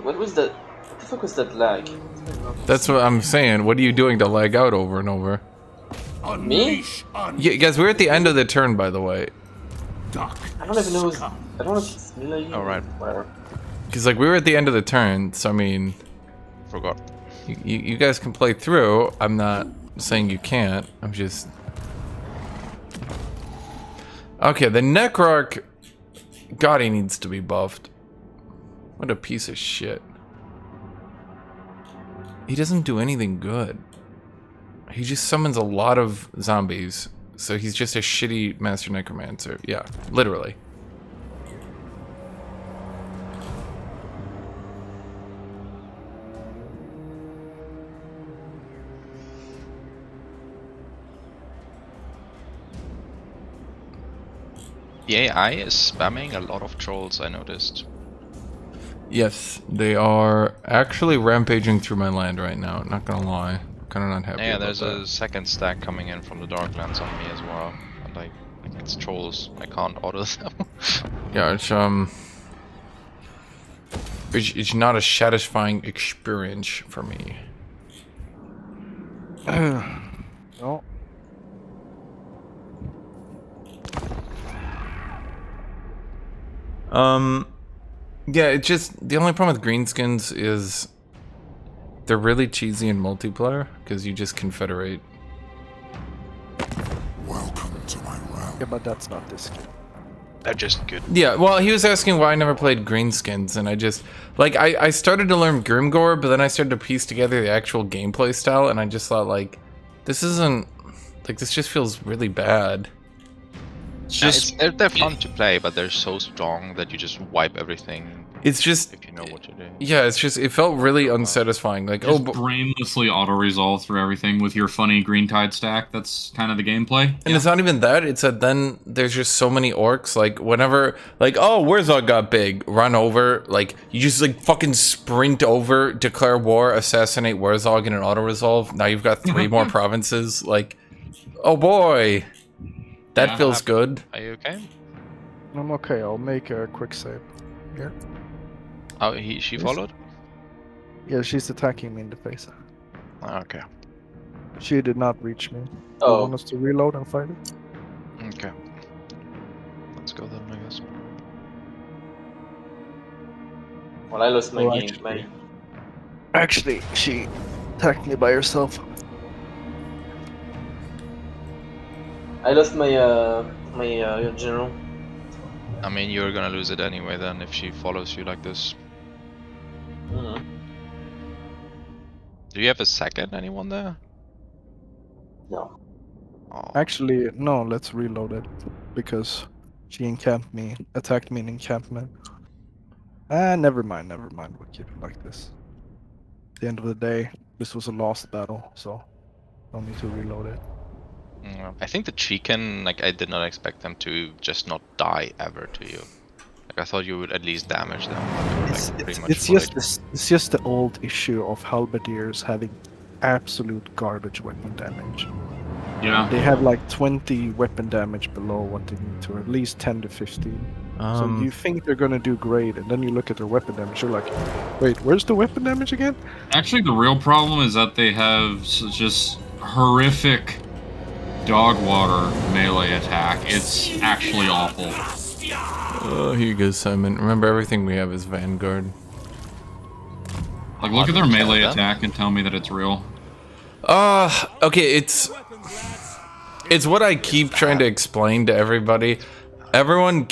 What was that? What the fuck was that lag?
That's what I'm saying. What are you doing to lag out over and over?
Me?
Yeah, guys, we're at the end of the turn, by the way.
I don't even know. I don't know if it's melee.
Alright.
Whatever.
Because, like, we were at the end of the turn, so, I mean...
Forgot.
You guys can play through. I'm not saying you can't. I'm just... Okay, the Necroarch... God, he needs to be buffed. What a piece of shit. He doesn't do anything good. He just summons a lot of zombies. So he's just a shitty Master Necromancer. Yeah, literally.
The AI is spamming a lot of trolls, I noticed.
Yes, they are actually rampaging through my land right now, not gonna lie. Kinda not happy
Yeah,
about
there's
that.
a second stack coming in from the Darklands on me as well. And like it's trolls, I can't auto them.
Yeah, it's not a satisfying experience for me.
No.
Yeah, it's just the only problem with greenskins is they're really cheesy in multiplayer because you just confederate.
Welcome to my realm.
Yeah, but that's not this game.
They're just good.
Yeah, well, he was asking why I never played greenskins, and I just like I started to learn Grimgore, but then I started to piece together the actual gameplay style, and I just thought like, this isn't like this just feels really bad.
It's just they're fun to play, but they're so strong that you just wipe everything.
It's just
if you know what to do.
Yeah, it's just it felt really unsatisfying. Like
Just brainlessly auto-resolve through everything with your funny green tide stack. That's kind of the gameplay.
And it's not even that, it's that then there's just so many orcs, like whenever, like, oh, Warzog got big, run over, like, you just like fucking sprint over, declare war, assassinate Warzog in an auto-resolve, now you've got 3 more provinces, like, oh boy, that
Yeah,
feels good.
Are you okay?
I'm okay, I'll make a quick save. Here.
Oh, she followed?
Yeah, she's attacking me in the face.
Okay.
She did not reach me.
Oh.
You want us to reload and fight it?
Okay. Let's go then, I guess.
Well, I lost my
Oh,
game.
Actually, she attacked me by herself.
I lost my general.
I mean, you're gonna lose it anyway then if she follows you like this. Do you have a second anyone there?
No.
Oh.
Actually, no, let's reload it. Because she attacked me in encampment. Never mind. We'll keep it like this. At the end of the day, this was a lost battle, so don't need to reload it.
I think the Chicken, like, I did not expect them to just not die ever to you. Like, I thought you would at least damage them.
It's just the old issue of halberdiers having absolute garbage weapon damage.
Yeah.
They have like 20 weapon damage below what they need to, or at least 10 to 15. So you think they're gonna do great, and then you look at their weapon damage, you're like, wait, where's the weapon damage again?
Actually, the real problem is that they have just horrific dog water melee attack. It's actually awful.
Oh, here you go, Simon. Remember, everything we have is Vanguard.
Like, look at their melee attack and tell me that it's real.
Okay, it's what I keep trying to explain to everybody. Everyone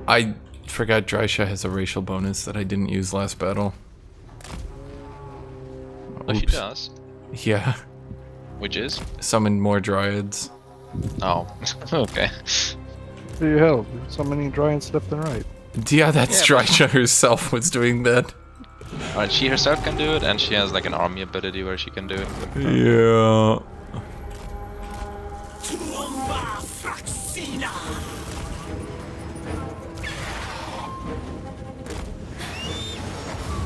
I forgot Drysha has a racial bonus that I didn't use last battle.
Oh, she does?
Yeah.
Which is?
Summon more dryads.
Oh, okay.
There you go. So many dryads left and right.
Yeah, that's Drysha herself was doing that.
Alright, she herself can do it, and she has like an army ability where she can do it.
Yeah.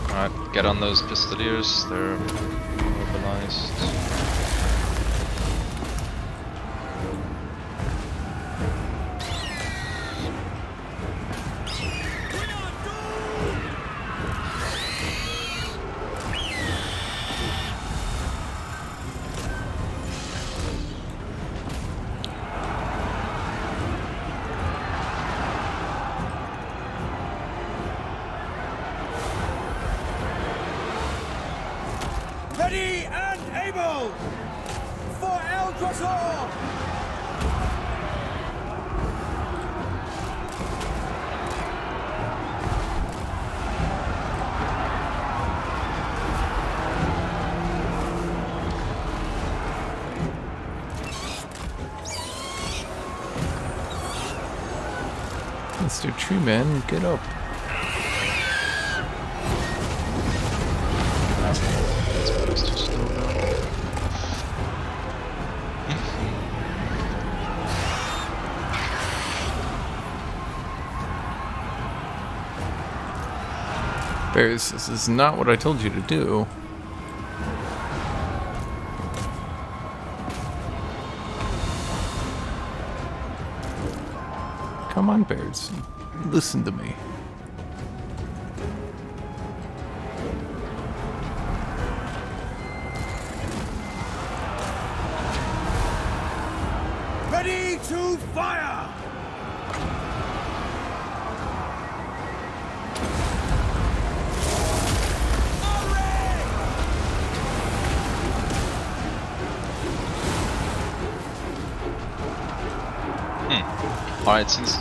Alright, get on those pistoliers, they're mobilized.
Ready and able for El Grosor!
Mr. Tree Man, get up. Bears, this is not what I told you to do. Come on, Bears. Listen to me.
Ready to fire!
Alright, since...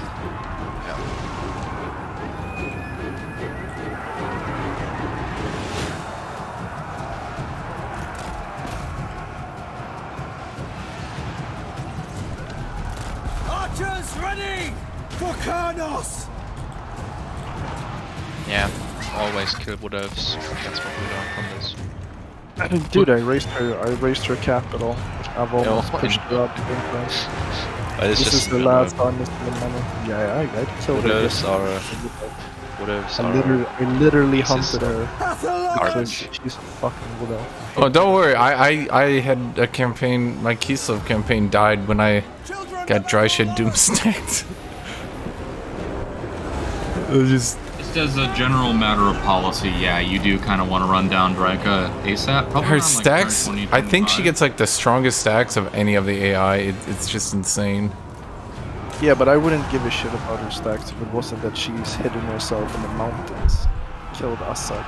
Archers ready for Karnos!
Yeah, always kill wood elves. That's what we learned from this.
I didn't do that. I raised her capital. I've almost pushed her up in place. This is the last time this money. Yeah, I killed her. I literally hunted her. She's a fucking wood elf.
Oh, don't worry. I had a campaign. My Kislev campaign died when I got Drysha doomstacked. It was just
as a general matter of policy, yeah, you do kind of want to run down Dryka ASAP. Probably
her
around,
stacks.
like, 20,
I think she gets like the strongest stacks of any of the AI. It's just insane.
Yeah, but I wouldn't give a shit about her stacks if it wasn't that she's hidden herself in the mountains. Killed Asak.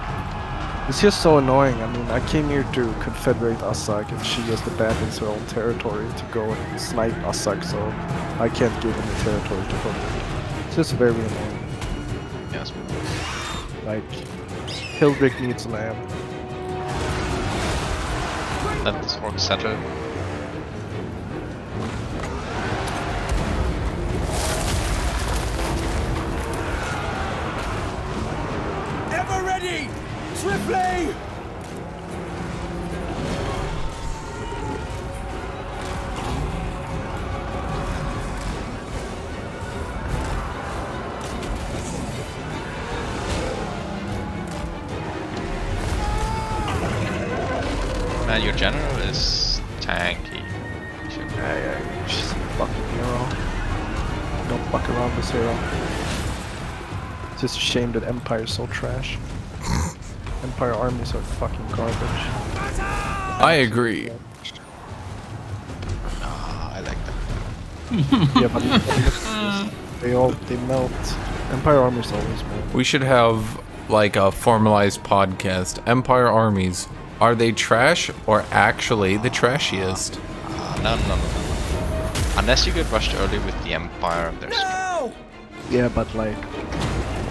It's just so annoying. I mean, I came here to confederate Asak, and she just abandons her own territory to go and snipe Asak, so I can't give him the territory to conquer. It's just very annoying.
Yes.
Like, Hildrick needs land.
Let this orc settle.
Ever ready! Swiftly!
Man, your general is tanky.
Yeah, she's a fucking hero. Don't fuck around this hero. It's just a shame that Empire's so trash. Empire armies are fucking garbage.
I agree.
I like that.
Yeah, but they melt. Empire armies always melt.
We should have like a formalized podcast. Empire armies, are they trash or actually the trashiest?
No. Unless you get rushed early with the Empire, there's...
Yeah, but like,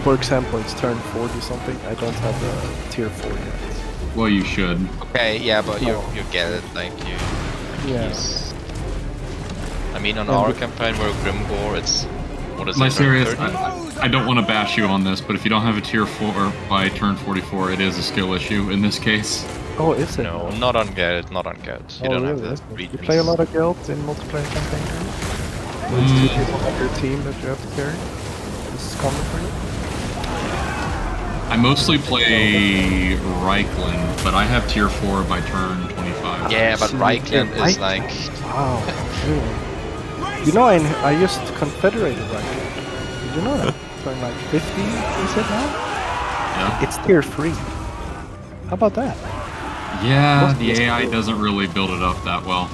for example, it's turn 40 something. I don't have the tier 4 yet.
Well, you should.
Okay, yeah, but you get it, like you...
Yeah.
I mean, on our campaign, we're Grimgore, it's... What is
My
it,
serious,
turn 30?
I don't want to bash you on this, but if you don't have a tier 4 by turn 44, it is a skill issue in this case.
Oh, is it?
No, not on Geld, not on Geld. You don't have the
You
regions.
play a lot of Geld in multiplayer campaign? It's 2 people on your team that you have to carry? This is common for you?
I mostly play Reichland, but I have tier 4 by turn 25.
Yeah, but Reichland is like...
Wow, really? You know, I used Confederated Reichland. Did you know that? Turn like 50, is it now?
Yeah.
It's tier 3. How about that?
Yeah, the AI doesn't really build it up that well.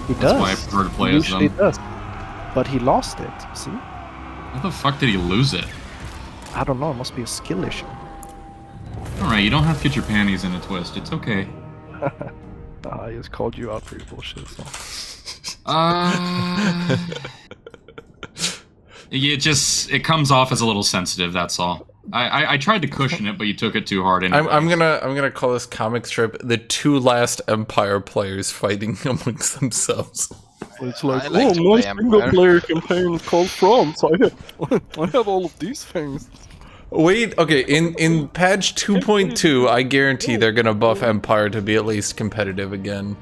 He
That's
does.
why I prefer to play
He
as
usually
them.
does. But he lost it, see?
How the fuck did he lose it?
I don't know, it must be a skill issue.
Alright, you don't have to get your panties in a twist, it's okay.
I just called you out for your bullshit, so...
It comes off as a little sensitive, that's all. I tried to cushion it, but you took it too hard anyway.
I'm gonna call this comic strip the 2 last Empire players fighting amongst themselves.
It's like,
like to play Empire.
player campaign is called France. I have all of these things.
Wait, okay, in patch 2.2, I guarantee they're gonna buff Empire to be at least competitive again.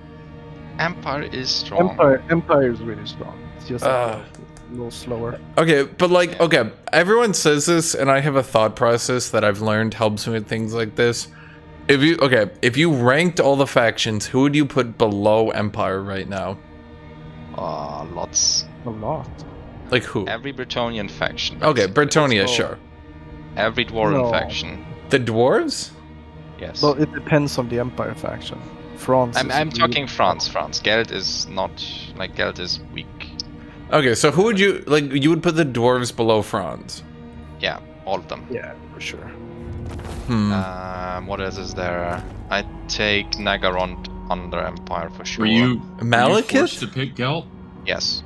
Empire is strong.
Empire is really strong. It's just a little slower.
Okay, but like, okay, everyone says this, and I have a thought process that I've learned helps me with things like this. If you ranked all the factions, who would you put below Empire right now?
Lots.
A lot.
Like who?
Every Bretonnian faction.
Okay, Bretonnia,
Let's go.
sure.
Every Dwarven faction.
The dwarves?
Yes.
Well, it depends on the Empire faction. France.
I'm talking France. Geld is not like Geld is weak.
Okay, so who would you like? You would put the dwarves below Franz.
Yeah, all of them.
Yeah, for sure.
What else is there? I take Nagarond under Empire for sure.
Were you
Malekith?
forced to pick Gelt?
Yes.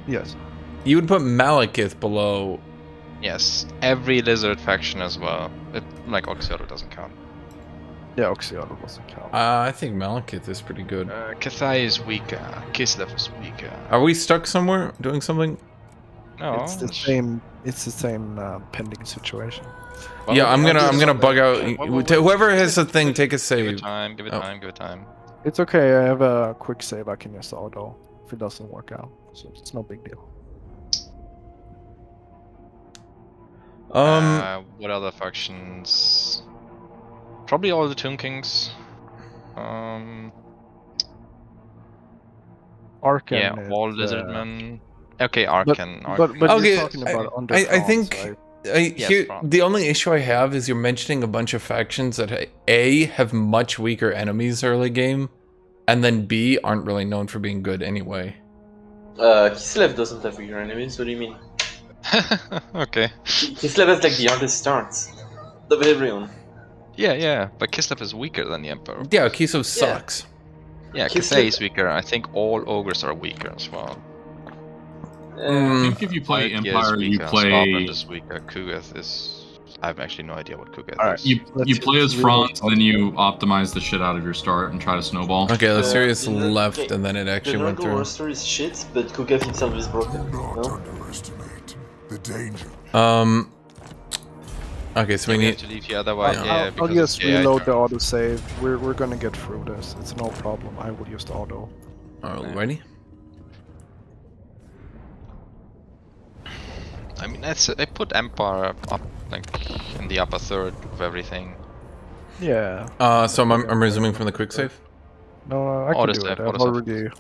Yes.
You would put Malekith below.
Yes. Every lizard faction as well. Like Oxyotto doesn't count.
Yeah, Oxyotto doesn't count.
I think Malekith is pretty good.
Cathai is weaker. Kislev is weaker.
Are we stuck somewhere doing something?
No.
It's the same. It's the same pending situation.
Well,
yeah, I'm gonna bug out.
Wait.
Whoever has the thing, take a save.
Give it time. Give it time.
It's okay. I have a quick save. I can just auto if it doesn't work out. So it's no big deal.
What other factions? Probably all the Tomb Kings.
Arkan.
Yeah, all Lizardmen. Okay, Arkan.
But
okay,
you're talking about under
I
France,
think
right?
here, the only issue I have is you're mentioning a bunch of factions that A, have much weaker enemies early game, and then B, aren't really known for being good anyway.
Kislev doesn't have weaker enemies, what do you mean?
Okay.
Kislev has like the hardest starts of everyone.
Yeah, but Kislev is weaker than the Emperor.
Yeah, Kislev sucks.
Yeah, Cathay is weaker. I think all ogres are weaker as well.
I think if you play Empire, you play.
Scotland is weaker. Kugath is. I have actually no idea what Kugath is.
You play as France, and then you optimize the shit out of your start and try to snowball.
Okay, the series left, and then it actually went
The
through.
roster is shit, but Kugath himself is broken.
Not underestimate the danger.
Okay, so we
have
need
to leave here, otherwise.
I'll just reload the autosave. We're gonna get through this. It's no problem. I will just auto.
Alrighty.
I mean, I put Empire up like in the upper third of everything.
Yeah.
So I'm resuming from the quick save.
No, I can do it.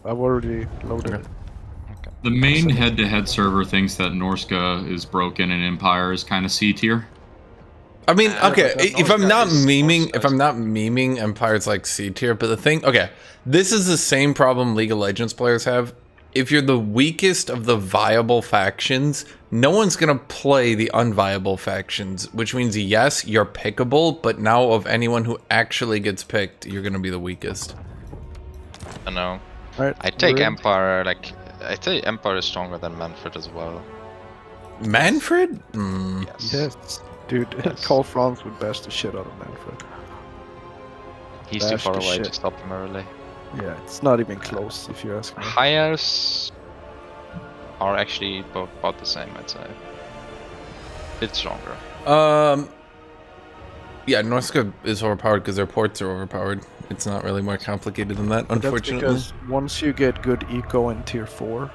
I've already loaded it.
The main head-to-head server thinks that Norska is broken and Empire is kind of C tier.
I mean, okay,
but
if I'm not
Northgard
memeing, if I'm not memeing, Empire's like C tier. But the thing, okay, this is the same problem League of Legends players have. If you're the weakest of the viable factions, no one's gonna play the unviable factions, which means yes, you're pickable, but now of anyone who actually gets picked, you're gonna be the weakest.
I know.
Alright,
I take
we're in.
Empire, like, I think Empire is stronger than Mannfred as well.
Mannfred?
Yes. Dude,
Yes.
Carl Franz would bash the shit out of Mannfred.
He's too
Bash
far
the
away to
shit.
stop him early.
Yeah, it's not even close if you ask me.
Hires are actually about the same, I'd say. Bit stronger.
Yeah, Norska is overpowered because their ports are overpowered. It's not really more complicated than that,
But that's
unfortunately.
because once you get good eco in tier 4,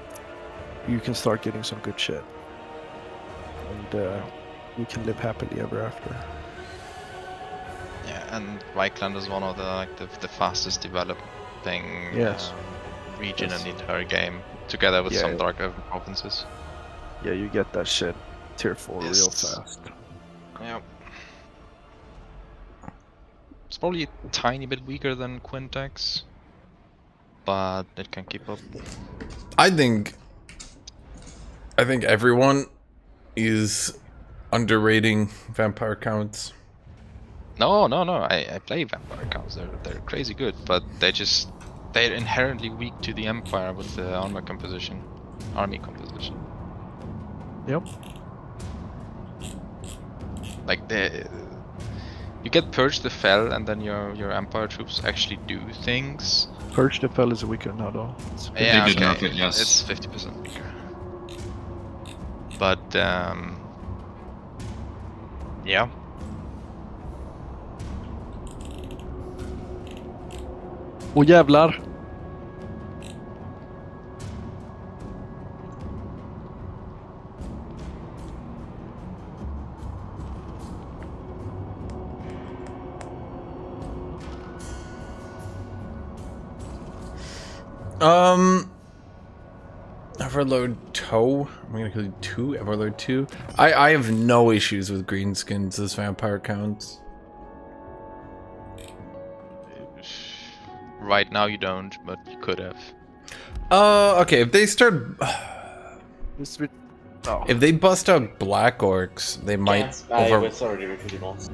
you can start getting some good shit. And you can live happily ever after.
Yeah, and Reichland is one of the fastest developing
Yes.
region
Yes.
in the entire game, together with
Yeah.
some Dark Elven provinces.
Yeah, you get that shit tier 4 real
Yes.
fast.
Yeah. It's probably a tiny bit weaker than Quintex, but it can keep up.
I think everyone is underrating vampire counts.
No. I play vampire counts. They're crazy good, but they're inherently weak to the Empire with the army composition.
Yep.
Like you get Purge the Fell, and then your Empire troops actually do things.
Purge the Fell is weaker now though. It's
Yeah,
They did
okay.
nerf it, yes.
It's 50% weaker. But yeah.
Åh jävlar!
Everlord Toe. I'm gonna kill you 2. Everlord 2. I have no issues with greenskins as vampire counts.
Right now you don't, but you could have.
Okay, if they start,
It's with... Oh.
if they bust out black orcs, they might
It's already recruited once.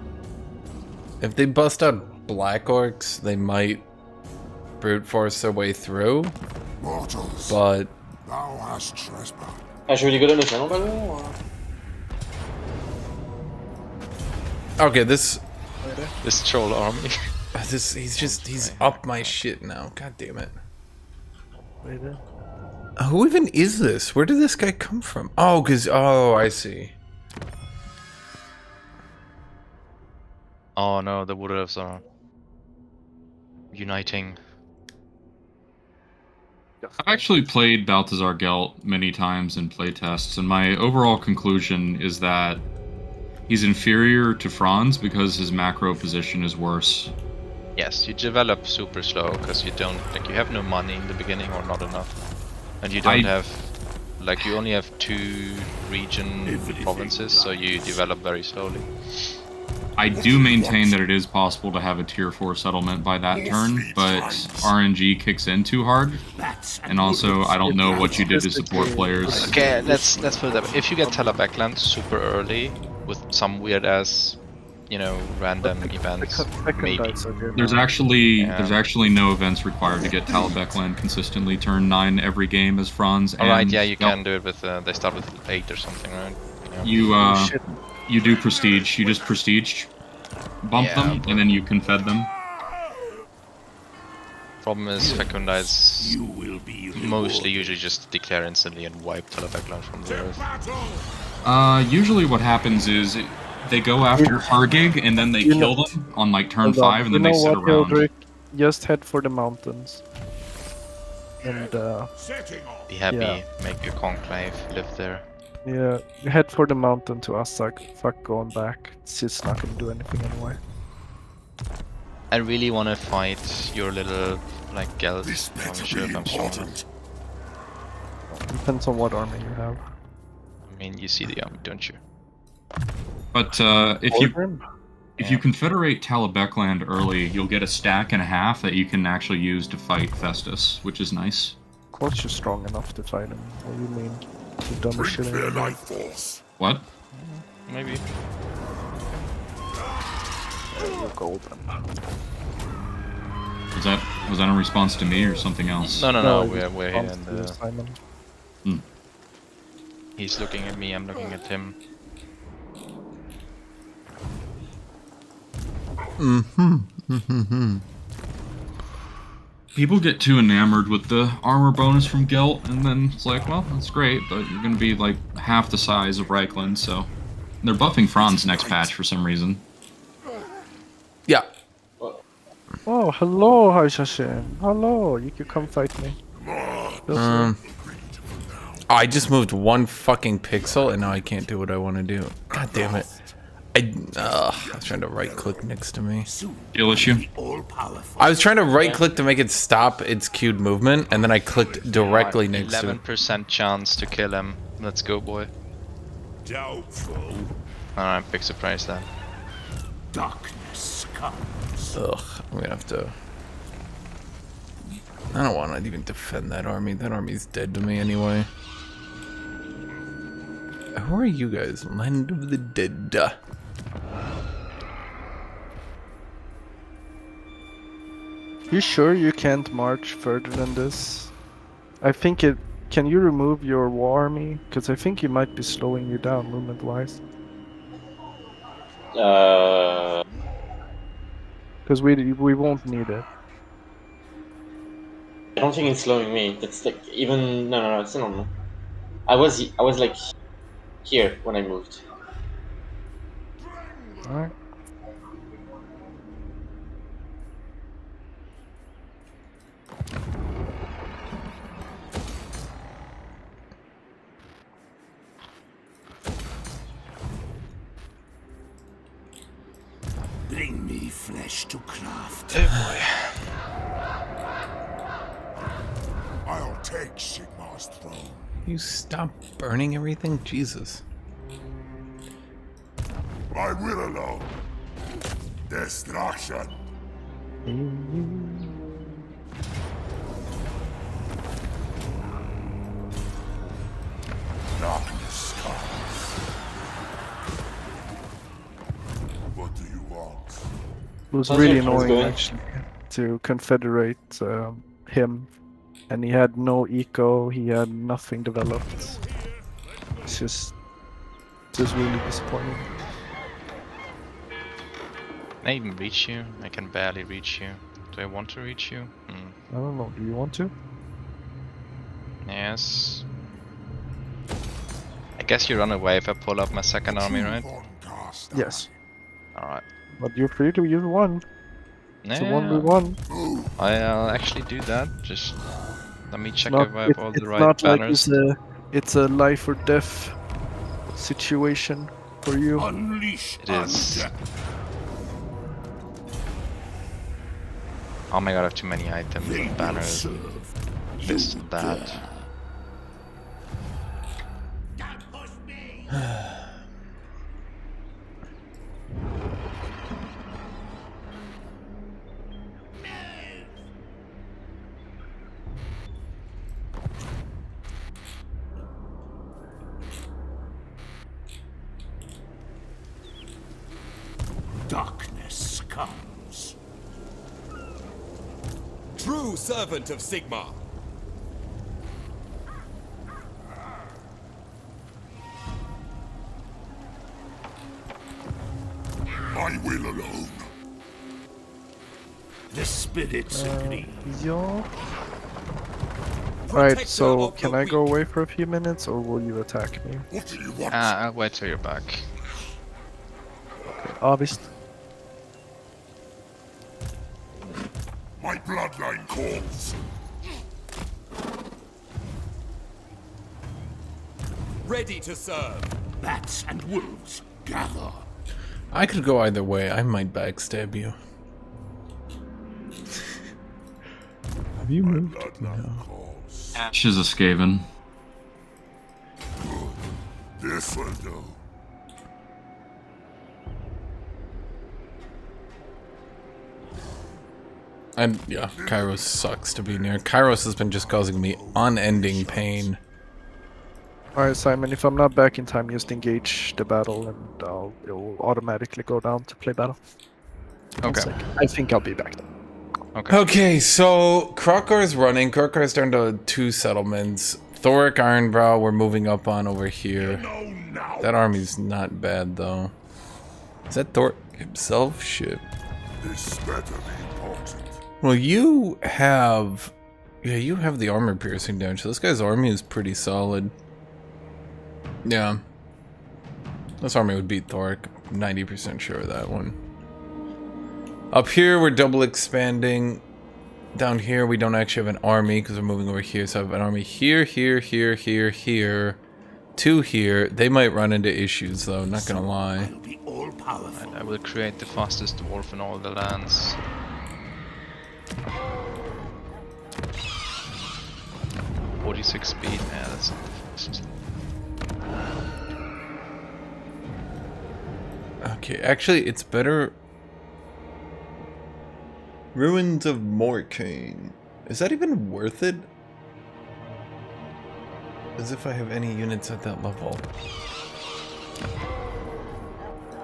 If they bust out black orcs, they might brute force their way through.
Mortals,
But
thou hast trespassed.
Je veux les golems aussi, non, pas ou...
okay, this
troll army.
he's up my shit now. God damn it.
Wait there.
Who even is this? Where did this guy come from? Oh, I see.
Oh no, the Wood Elves are uniting.
I've actually played Balthazar Gelt many times in playtests, and my overall conclusion is that he's inferior to Franz because his macro position is worse.
Yes, you develop super slow because you have no money in the beginning or not enough, and you don't have, like, you only have 2 region provinces, so you develop very slowly.
I do maintain that it is possible to have a tier 4 settlement by that turn, but RNG kicks in too hard, and also I don't know what you did to support players.
Okay, let's put it that way. If you get Tela Backland super early with some weird ass, random events, maybe.
There's actually no events required to get Talabekland consistently turn 9 every game as Franz.
Alright, yeah, you can do it with they start with 8 or something, right?
You do prestige. You just prestige, bump them, and then you can fed them.
Problem is, Fecunda is mostly usually just declare instantly and wipe Tela Backland from the earth.
Usually what happens is they go after Hargig and then they kill them on like turn 5 and then they sit around.
Hildrick? Just head for the mountains. And
be happy,
yeah.
make your conclave, live there.
Yeah, head for the mountain to Asak. Fuck going back. It's just not gonna do anything anyway.
I really want to fight your little, like, Geld. I'm not sure if I'm strong enough.
Depends on what army you have.
I mean, you see the army, don't you?
But if you confederate Talabecland early, you'll get a stack and a half that you can actually use to fight Festus, which is nice.
Of course you're strong enough to fight him. What do you mean? You've done the shit anymore.
What?
Maybe.
You're golden.
Was that a response to me or something else?
No, we're here and
Simon.
he's looking at me, I'm looking at him.
People get too enamored with the armor bonus from Gelt, and then it's like, well, that's great, but you're gonna be like half the size of Reichland, so... They're buffing Franz next patch for some reason.
Yeah.
Oh, hello, Hashinshin. Hello, you can come fight me.
I just moved one fucking pixel and now I can't do what I want to do. God damn it. I was trying to right click next to me.
Deal issue.
I was trying to right click to make it stop its queued movement and then I clicked directly next to it.
11% chance to kill him. Let's go, boy.
Doubtful.
Alright, big surprise then.
Darkness comes.
Ugh, I'm gonna have to... I don't want to even defend that army. That army's dead to me anyway. Who are you guys? Land of the Dead.
You sure you can't march further than this? I think it... Can you remove your war army? Because I think you might be slowing you down movement-wise. Because we won't need it.
I don't think it's slowing me. It's like even no, it's normal. I was like here when I moved.
All right.
Bring me flesh to craft.
Oh boy.
I'll take Sigmar's throne.
You stop burning everything? Jesus.
I will alone. Destruction. Darkness comes. What do you want?
It was really annoying actually to confederate him, and he had no eco, he had nothing developed. It's just really disappointing.
Can I even reach you? I can barely reach you. Do I want to reach you?
I don't know, do you want to?
Yes. I guess you run away if I pull up my second army, right?
Yes.
Alright.
But you're free to use one. It's a 1v1.
I'll actually do that. Just let me check if I have all the right
not
banners.
Like it's a life or death situation for you.
Unleash
It is. Oh my god, I have too many items and banners and this and that.
Darkness comes. True servant of Sigmar.
I will alone. The spirits agree.
Yeah. Right, so can I go away for a few minutes or will you attack me?
What do you want?
I'll wait till you're back.
Okay, obviously.
My bloodline calls.
Ready to serve.
Bats and wolves gather.
I could go either way. I might backstab you. Have you moved? No.
Ash is a Skaven.
This will do.
And yeah, Kairos sucks to be near. Kairos has been just causing me unending pain.
Alright, Simon, if I'm not back in time, just engage the battle and it'll automatically go down to play battle.
Okay.
I think I'll be back then.
Okay, so Krokar's running. Krokar's down to 2 settlements. Thoric Ironbrow we're moving up on over here. That army's not bad though. Is that Thoric himself? Shit.
This better be important.
Well, you have... Yeah, you have the armor piercing damage. So this guy's army is pretty solid. Yeah. This army would beat Thoric. 90% sure of that one. Up here, we're double expanding. Down here, we don't actually have an army because we're moving over here. So I have an army here, here, here, here, here. 2 here. They might run into issues, though. Not gonna lie.
I will create the fastest dwarf in all the lands. .46 speed. Yeah, that's not the fastest.
Okay, actually, it's better. Ruins of Morkane. Is that even worth it? As if I have any units at that level.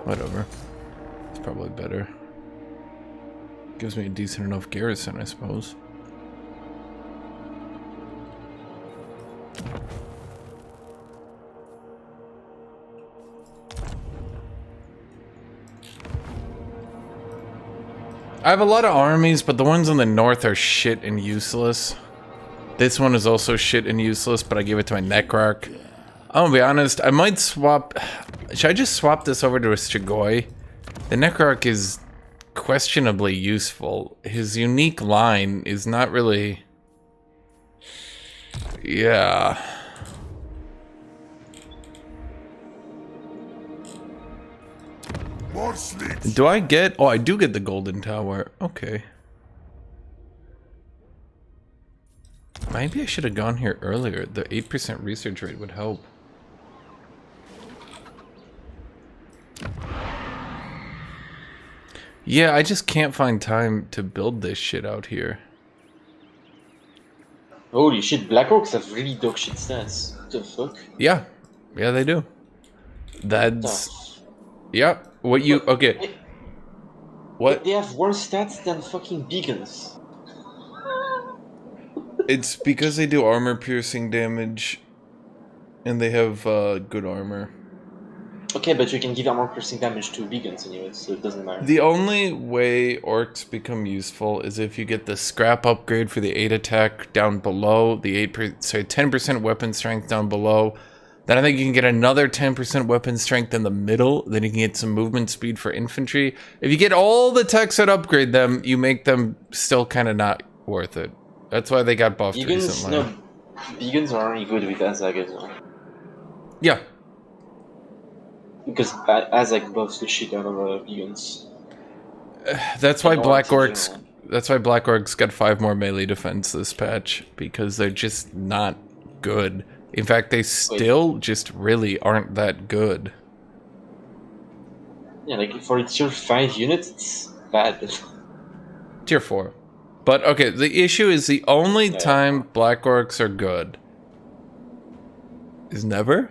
Whatever. It's probably better. Gives me a decent enough garrison, I suppose. I have a lot of armies, but the ones in the north are shit and useless. This one is also shit and useless, but I give it to my Necrarch. I'm gonna be honest, I might swap... Should I just swap this over to a Strigoi? The Necrarch is questionably useful. His unique line is not really... Yeah... Do I get... Oh, I do get the golden tower. Okay. Maybe I should have gone here earlier. The 8% research rate would help. Yeah, I just can't find time to build this shit out here.
Holy shit, Black Orcs have really dog shit stats. What the fuck?
Yeah. Yeah, they do. That's... Yep. What you... Okay. What?
They have worse stats than fucking beacons.
It's because they do armor piercing damage. And they have good armor.
Okay, but you can give armor piercing damage to beacons anyway, so it doesn't matter.
The only way orcs become useful is if you get the scrap upgrade for the 8 attack down below, the 10% weapon strength down below. Then I think you can get another 10% weapon strength in the middle. Then you can get some movement speed for infantry. If you get all the techs that upgrade them, you make them still kind of not worth it. That's why they got buffed recently.
No, beacons are only good with Azag as well.
Yeah.
Because Azag buffs the shit out of beacons.
That's why Black Orcs. That's why Black Orcs got 5 more melee defense this patch, because they're just not good. In fact, they still just really aren't that good.
Yeah, like for tier 5 units, it's bad.
Tier 4. But okay, the issue is the only time Black Orcs are good is never.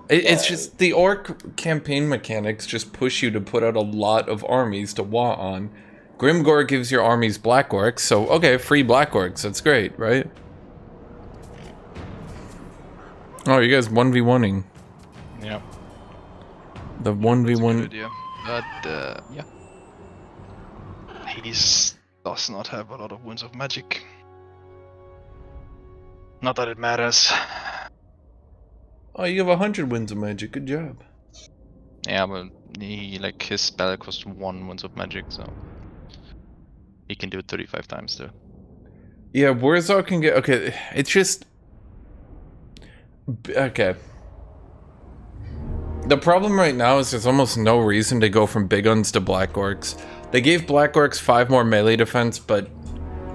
It's just the orc campaign mechanics just push you to put out a lot of armies to Wa on. Grimgore gives your armies Black Orcs, so okay, free Black Orcs, that's great, right? Oh, you guys 1v1ing.
Yeah.
The 1v1.
Idea. But yeah. Hades does not have a lot of wounds of magic. Not that it matters.
Oh, you have 100 winds of magic. Good job.
Yeah, but he his spell costs 1 wounds of magic, so he can do it 35 times too.
Yeah, Warzar can get... Okay, it's just... Okay. The problem right now is there's almost no reason to go from big guns to Black Orcs. They gave Black Orcs 5 more melee defense, but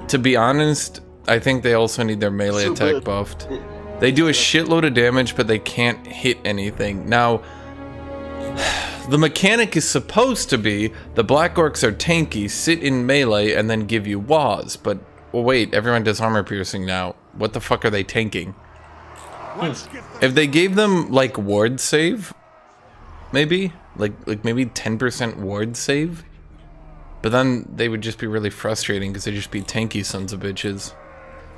to be honest, I think they also need their melee attack buffed. They do a shitload of damage, but they can't hit anything. Now, The mechanic is supposed to be the Black Orcs are tanky, sit in melee, and then give you waws. But well, wait, everyone does armor piercing now. What the fuck are they tanking? If they gave them like ward save, maybe like maybe 10% ward save, but then they would just be really frustrating because they'd just be tanky sons of bitches.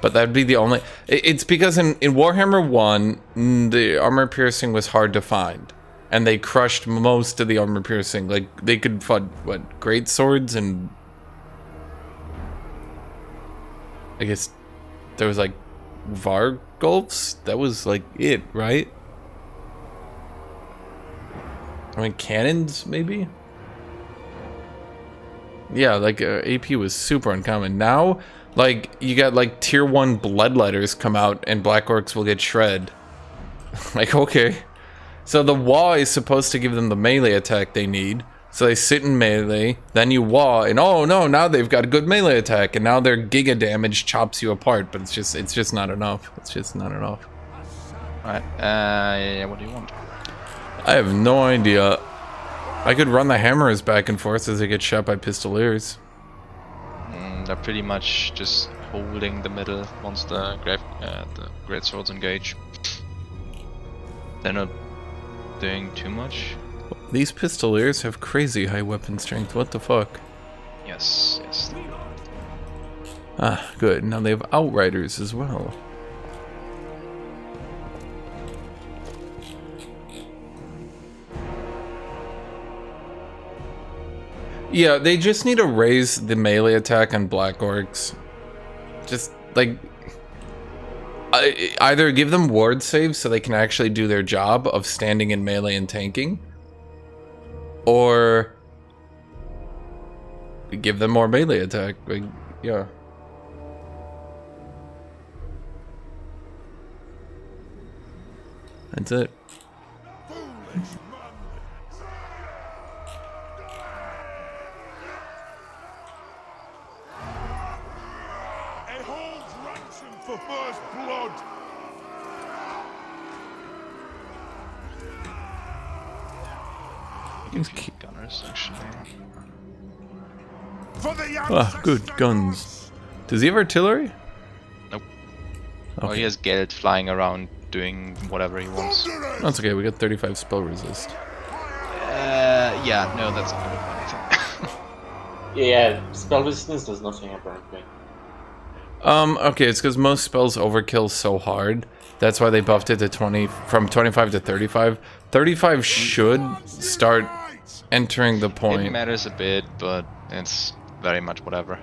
But that'd be the only. It's because in Warhammer 1, the armor piercing was hard to find, and they crushed most of the armor piercing. Like they could fight what great swords, and I guess there was like Vargulfs. That was like it, right? I mean, cannons maybe. Yeah, like AP was super uncommon. Now, like you got like tier 1 bloodletters come out, and Black Orcs will get shred. Like okay, so the Waw is supposed to give them the melee attack they need. So they sit in melee, then you Waw, and oh no, now they've got a good melee attack, and now their giga damage chops you apart. But it's just not enough. It's just not enough.
Alright, yeah, what do you want?
I have no idea. I could run the hammers back and forth as they get shot by pistoliers.
They're pretty much just holding the middle once the great swords engage. They're not doing too much.
These pistoliers have crazy high weapon strength. What the fuck?
Yes.
Ah, good. Now they have outriders as well. Yeah, they just need to raise the melee attack on Black Orcs. Just, like... either give them ward saves so they can actually do their job of standing in melee and tanking. Or... give them more melee attack. Like, yeah. That's it.
For first blood!
Gunners, actually.
Ah, good guns. Does he have artillery?
Nope.
Okay.
Oh, he has Geld flying around doing whatever he wants.
That's okay, we got 35 spell resist.
Yeah, no, that's not good for anything.
Yeah, spell resistance does nothing apparently.
Okay, it's because most spells overkill so hard. That's why they buffed it to 20, from 25 to 35. 35 should start entering the point.
It matters a bit, but it's very much whatever.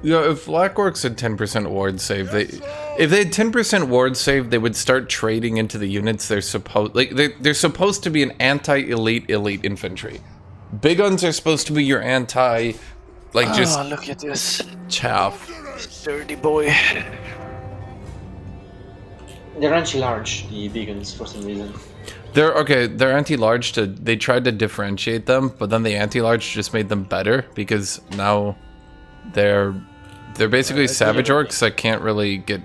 Yeah, if Black Orcs had 10% ward save, if they had 10% ward save, they would start trading into the units they're supposed, like they're supposed to be an anti-elite elite infantry. Big guns are supposed to be your anti, like just
look at this
chaff.
dirty boy.
They're anti-large, the vegans, for some reason.
They're anti-large they tried to differentiate them, but then the anti-large just made them better because now they're basically savage orcs that can't really get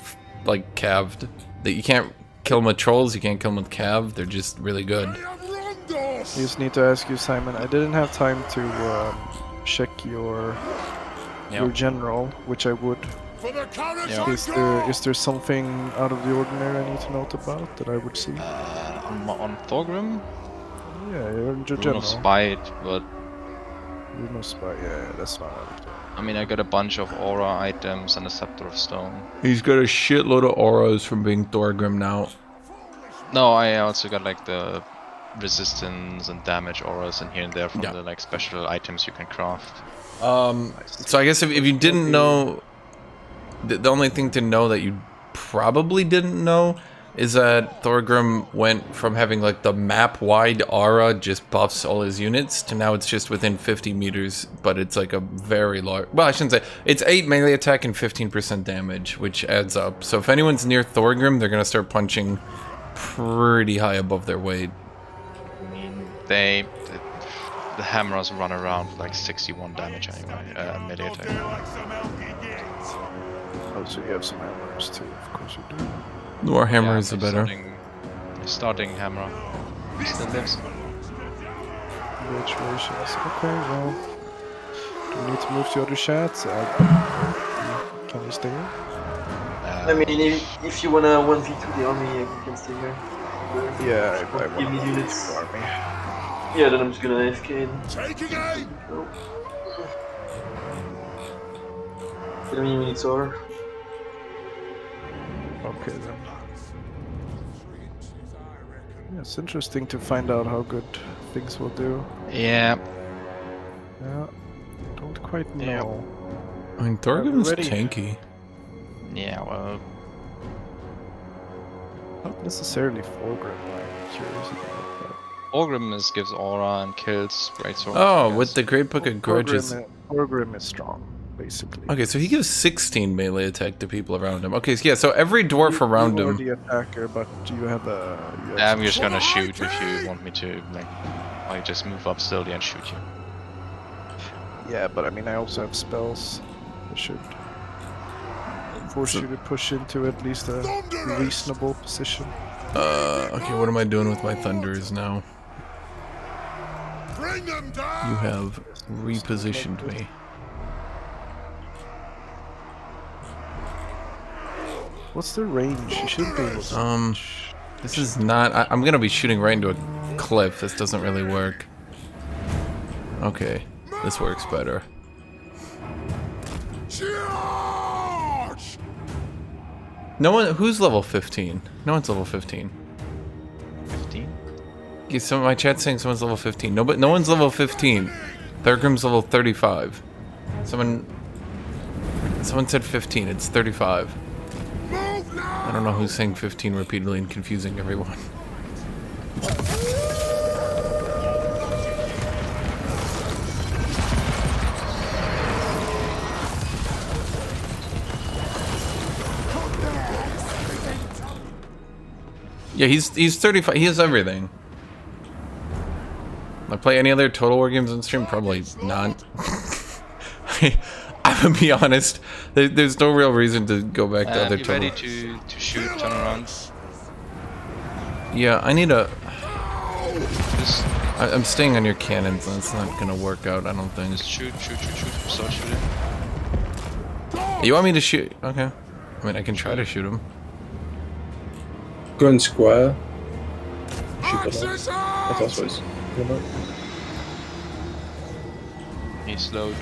like calved. That you can't kill them with trolls, you can't kill them with cav. They're just really good.
I just need to ask you, Simon. I didn't have time to check your general, which I would. Is there something out of the ordinary I need to note about that I would see?
On Thorgrim?
Yeah, you're in your
Rune
general.
of Spite, but...
Rune of Spite, yeah, that's not out of there.
I mean, I got a bunch of aura items and a scepter of stone.
He's got a shitload of auras from being Thorgrim now.
No, I also got like the resistance and damage auras and here and there from the like special items you can craft.
So I guess if you didn't know, the only thing to know that you probably didn't know is that Thorgrim went from having like the map-wide aura just buffs all his units to now it's just within 50 meters, but it's like a very large, well I shouldn't say, it's 8 melee attack and 15% damage, which adds up. So if anyone's near Thorgrim, they're gonna start punching pretty high above their weight.
I mean, the hammers run around with like 61 damage anyway, melee attack.
Oh, so you have some hammers too, of course you do.
Warhammer is the better.
Starting hammer. Still lives.
Congratulations. Okay, well, do we need to move to other chats? Can you stay here?
I mean, if you wanna 1v2 the army, you can stay here.
Yeah, I
Give me
want
units.
to army.
Yeah, then I'm just gonna AFK.
Taking aim!
How many units are?
Okay then. Yeah, it's interesting to find out how good things will do.
Yeah.
Yeah, don't quite know.
I mean, Thorgrim's
Ready.
tanky.
Yeah, well.
Not necessarily Fulgrim, I'm curious about that.
Orgrim gives aura and kills greatsword.
Oh, with the Great Book of Grudges.
Fulgrim is strong, basically.
Okay, so he gives 16 melee attack to people around him. Okay, so yeah, so every dwarf around
You are
him.
the attacker, but you have a.
I'm just gonna shoot if you want me to. Like, I just move up slowly and shoot you.
Yeah, but I mean, I also have spells that should force you to push into at least a reasonable position.
Okay, what am I doing with my thunders now?
Bring them down!
You have repositioned me.
What's the range? You should be able to.
This is not. I'm gonna be shooting right into a cliff. This doesn't really work. Okay, this works better.
Charge!
No one. Who's level 15? No one's level 15.
15?
Yeah, some of my chat's saying someone's level 15. No, but no one's level 15. Thurgrim's level 35. Someone said 15. It's 35. I don't know who's saying 15 repeatedly and confusing everyone. Yeah, he's 35. He has everything. I play any other Total War games on stream? Probably not. I'm gonna be honest. There's no real reason to go back to other
you
Total.
ready to shoot, turn around?
Yeah, I need a.
Just,
I'm staying on your cannons, and it's not gonna work out. I don't think.
just shoot. Start shooting.
You want me to shoot? Okay. I mean, I can try to shoot him.
Go in square.
Axes out!
That's always.
He's slowed.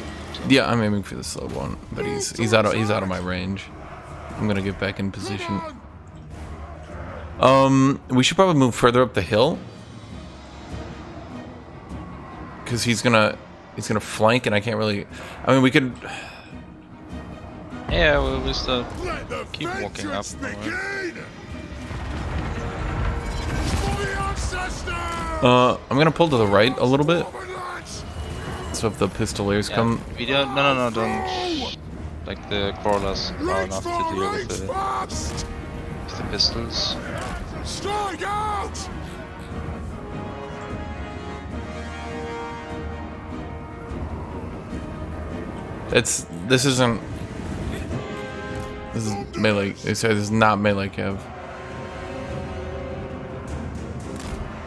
Yeah, I'm aiming for the slow one, but he's out of my range. I'm gonna get back in position. We should probably move further up the hill, because he's gonna flank, and I can't really. I mean, we could.
Yeah, we'll just
Let the
keep walking up.
vengeance
alright.
begin! For the ancestors!
I'm gonna pull to the right a little bit,
Forward, lads!
so if the pistoliers
Yeah,
come.
we don't. No, don't. Like the crawlers are
Reach
enough
for
to deal
range
with
fast!
the pistols.
Strike out!
This isn't. This is melee. This is not melee, Kev.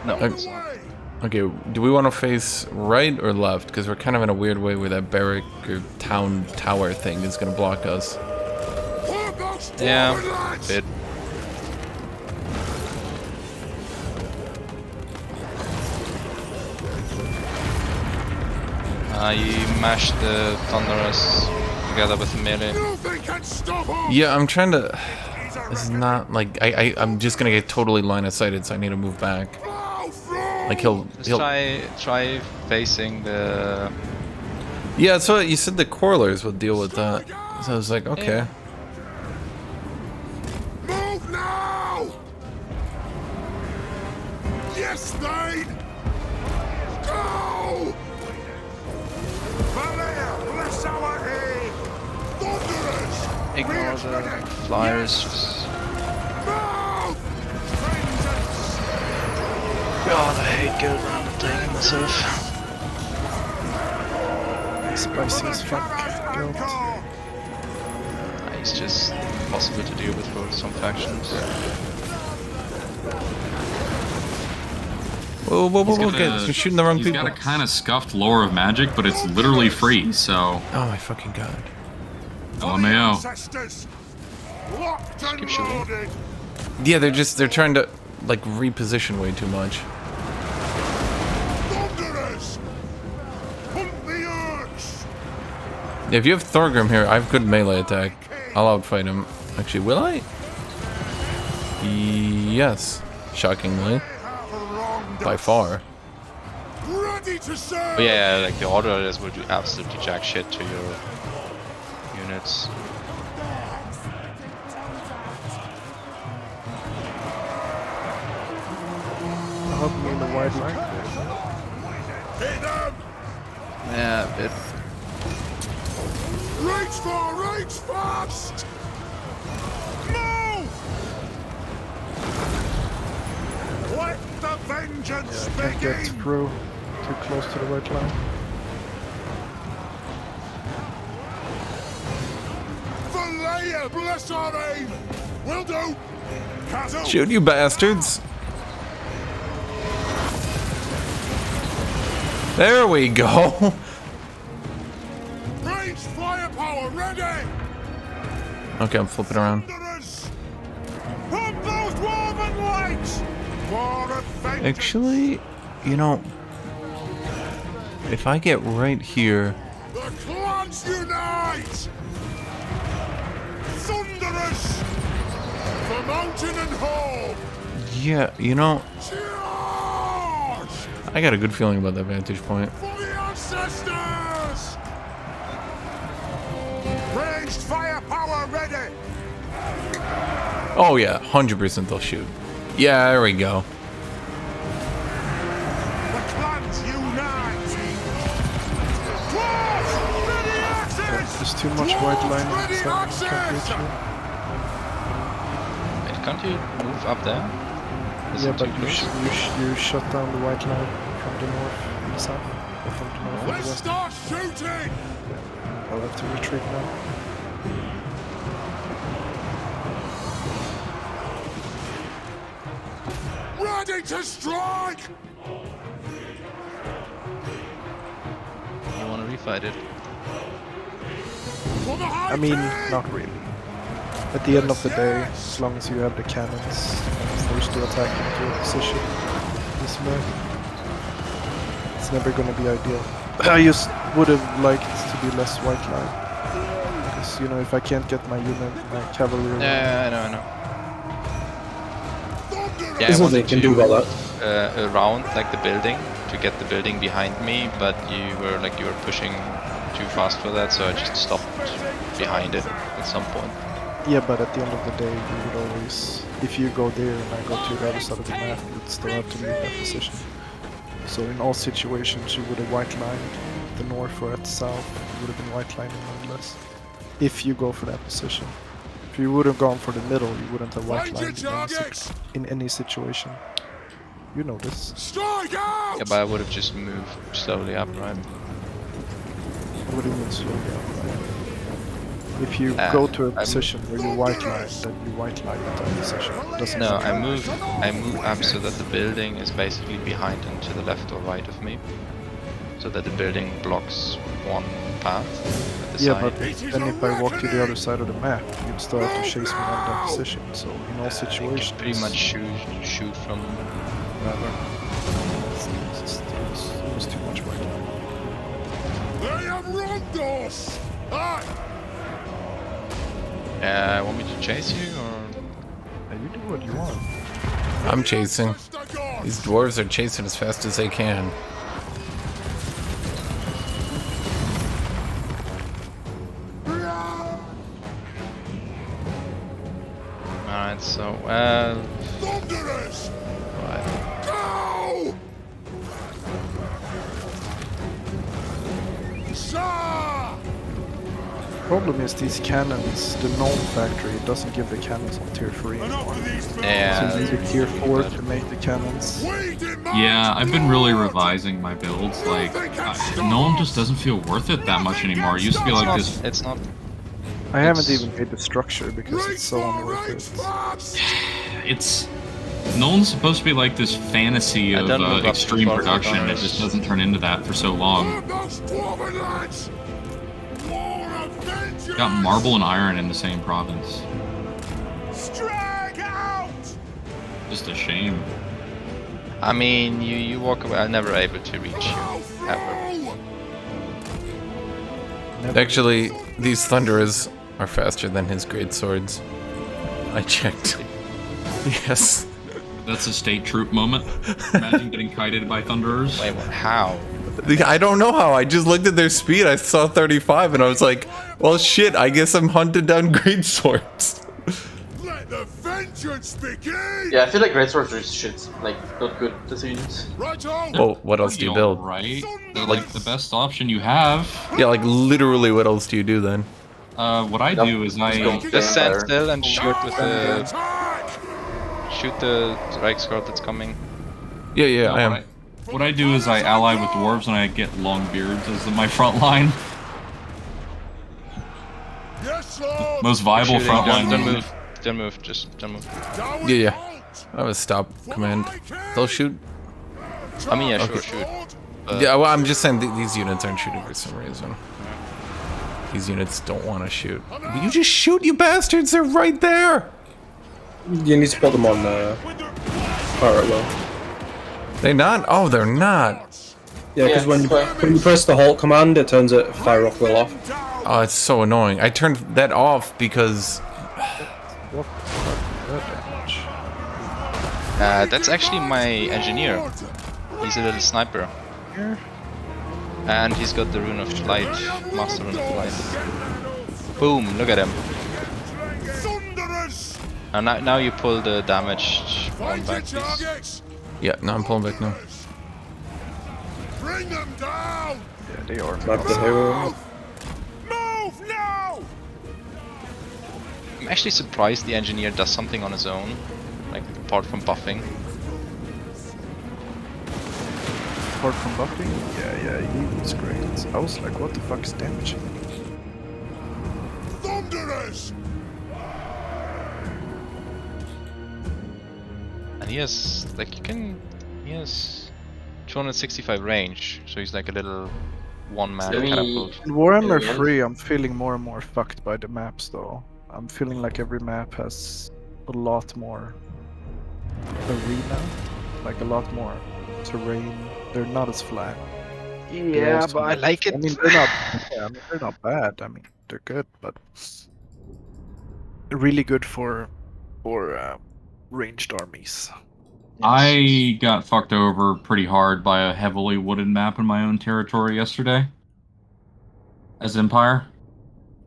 No.
Okay, do we want to face right or left? Because we're kind of in a weird way where that barrack or town tower thing is going to block us.
Yeah, bit. You mash the thunderers together with the melee.
Nothing can stop us!
Yeah, I'm trying to. This is not like I'm just gonna get totally line of sighted, so I need to move back. Like he'll.
Try facing the.
Yeah, so you said the Quarlers would deal with that. So I was like, okay.
Move now! Yes, Thane! Go! Valia, bless our aid! Thunderers!
Ignore the flyers. Just...
Move!
God, I hate going around attacking myself.
Spicy as fuck. Guilt.
It's just impossible to deal with for some factions.
Whoa, whoa, whoa, whoa, you're shooting the wrong people.
He's got a kind of scuffed lore of magic, but it's literally free, so...
Oh my fucking god.
LMAO.
Keep shooting.
Yeah, they're trying to, like, reposition way too much. Yeah, if you have Thorgrim here, I have good melee attack. I'll outfight him. Actually, will I? Yes. Shockingly. By far.
But yeah, like the Orderers will do absolutely jack shit to your units.
Help me in the wide line.
Yeah, a bit.
Reach fast! Move! Let the vengeance
Yeah, I can't get through too close to the white line.
Valaya, bless our aim! Will do! Kazu!
Shoot, you bastards! There we go!
Range firepower ready!
Okay, I'm flipping around.
Pump those dwarven lights!
Actually, you know, if I get right here...
The clans unite! Thunderous! For mountain and hall!
Yeah, you know,
Charge!
I got a good feeling about that vantage point.
For the ancestors! Ranged firepower ready!
Oh yeah, 100% they'll shoot. Yeah, there we go.
The clans unite! Dwarves! Ready axes!
There's too much white line, so I can't reach you.
Wait, can't you move up there? Is
Yeah,
it
but
too close?
you shut down the white line from the north and the south, or from the north and the
Let's
west.
start shooting!
I'll have to retreat now.
Ready to strike!
You wanna refight it?
For the high
I mean,
king!
not really. At the end of the day, as long as you have the cannons forced to attack into a position this way, it's never gonna be ideal. I just would have liked to be less white line. Because, you know, if I can't get my unit, my cavalry around,
Yeah, I know. Yeah,
This
I
is what they
wanted
can
to
do well
around like the building to get the building behind me, but you were pushing too fast for that, so I just stopped behind it at some point.
yeah, but at the end of the day, you would always, if you go there and I go to the other side of the map, you would still have to leave that position. So in all situations, you would have white lined the north or at the south, you would have been white lining nonetheless. If you go for that position. If you would have gone for the middle, you wouldn't have white lined in any situation. You know this.
Strike out!
Yeah, but I would have just moved slowly up, right?
What do you mean slowly up? If you go to a position where you white line, then you white line at that position. It doesn't
No,
matter.
I move up so that the building is basically behind and to the left or right of me, so that the building blocks one path at the
Yeah,
side.
but then if I walk to the other side of the map, you'd still have to chase me on that position. So in all situations,
You can pretty much shoot from wherever.
it was too much white line.
They have wronged us! Aye!
Want me to chase you, or...?
Yeah, you do what you want.
I'm chasing. These dwarves are chasing as fast as they can.
Alright, so,
Thunderous!
right.
Go! Sir!
Problem is these cannons, the gnome factory doesn't give the cannons on tier 3 anymore.
Yeah,
So you need a tier 4 to make the cannons.
Yeah, I've been really revising my builds. Like, Gnome just doesn't feel worth it that much anymore. It used to be like this.
It's not.
I haven't even made the structure because it's so unworth it.
It's Nolan's supposed to be like this fantasy of extreme production. It just doesn't turn into that for so long. Got marble and iron in the same province. Just a shame.
I mean, you walk away. I'm never able to reach you ever.
Actually, these thunderers are faster than his great swords. I checked. Yes.
That's a state troop moment. Imagine getting kited by thunderers.
Wait, what? How?
I don't know how. I just looked at their speed. I saw 35 and I was like, well, shit, I guess I'm hunting down great swords.
Let the vengeance begin!
Yeah, I feel like greatswords are shit. Like, not good decisions.
Well, what else do you build?
Right? They're like the best option you have.
Yeah, like literally what else do you do then?
What I do is I
just stand still and shoot with the Reichsguard that's coming.
Yeah, I am.
What I do is I ally with dwarves and I get long beards as my front line. Most viable front line.
Don't move, just don't move.
Yeah. I have a stop command. They'll shoot.
I mean, yeah,
Okay.
shoot.
Yeah, well, I'm just saying these units aren't shooting for some reason. These units don't want to shoot. You just shoot, you bastards! They're right there!
You need to put them on parallel.
They not? Oh, they're not.
Yeah, because when you press the halt command, it turns it fire rock will off.
Oh, it's so annoying. I turned that off because...
That's actually my engineer. He's a little sniper. And he's got the Rune of Flight, Master Rune of Flight. Boom, look at him. And now you pull the damage one back, please.
Yeah, no, I'm pulling back now.
Bring them down!
Yeah, they are.
Like the hero.
Move now!
I'm actually surprised the engineer does something on his own, like apart from buffing.
Apart from buffing? Yeah, he was great. I was like, what the fuck is damaging?
Thunderers!
And he has, like, he has 265 range, so he's like a little one-man catapult.
In Warhammer 3, I'm feeling more and more fucked by the maps, though. I'm feeling like every map has a lot more arena, like a lot more terrain. They're not as flat.
Yeah, but I like it.
I mean, they're not bad. I mean, they're good, but really good for ranged armies.
I got fucked over pretty hard by a heavily wooded map in my own territory yesterday. As Empire.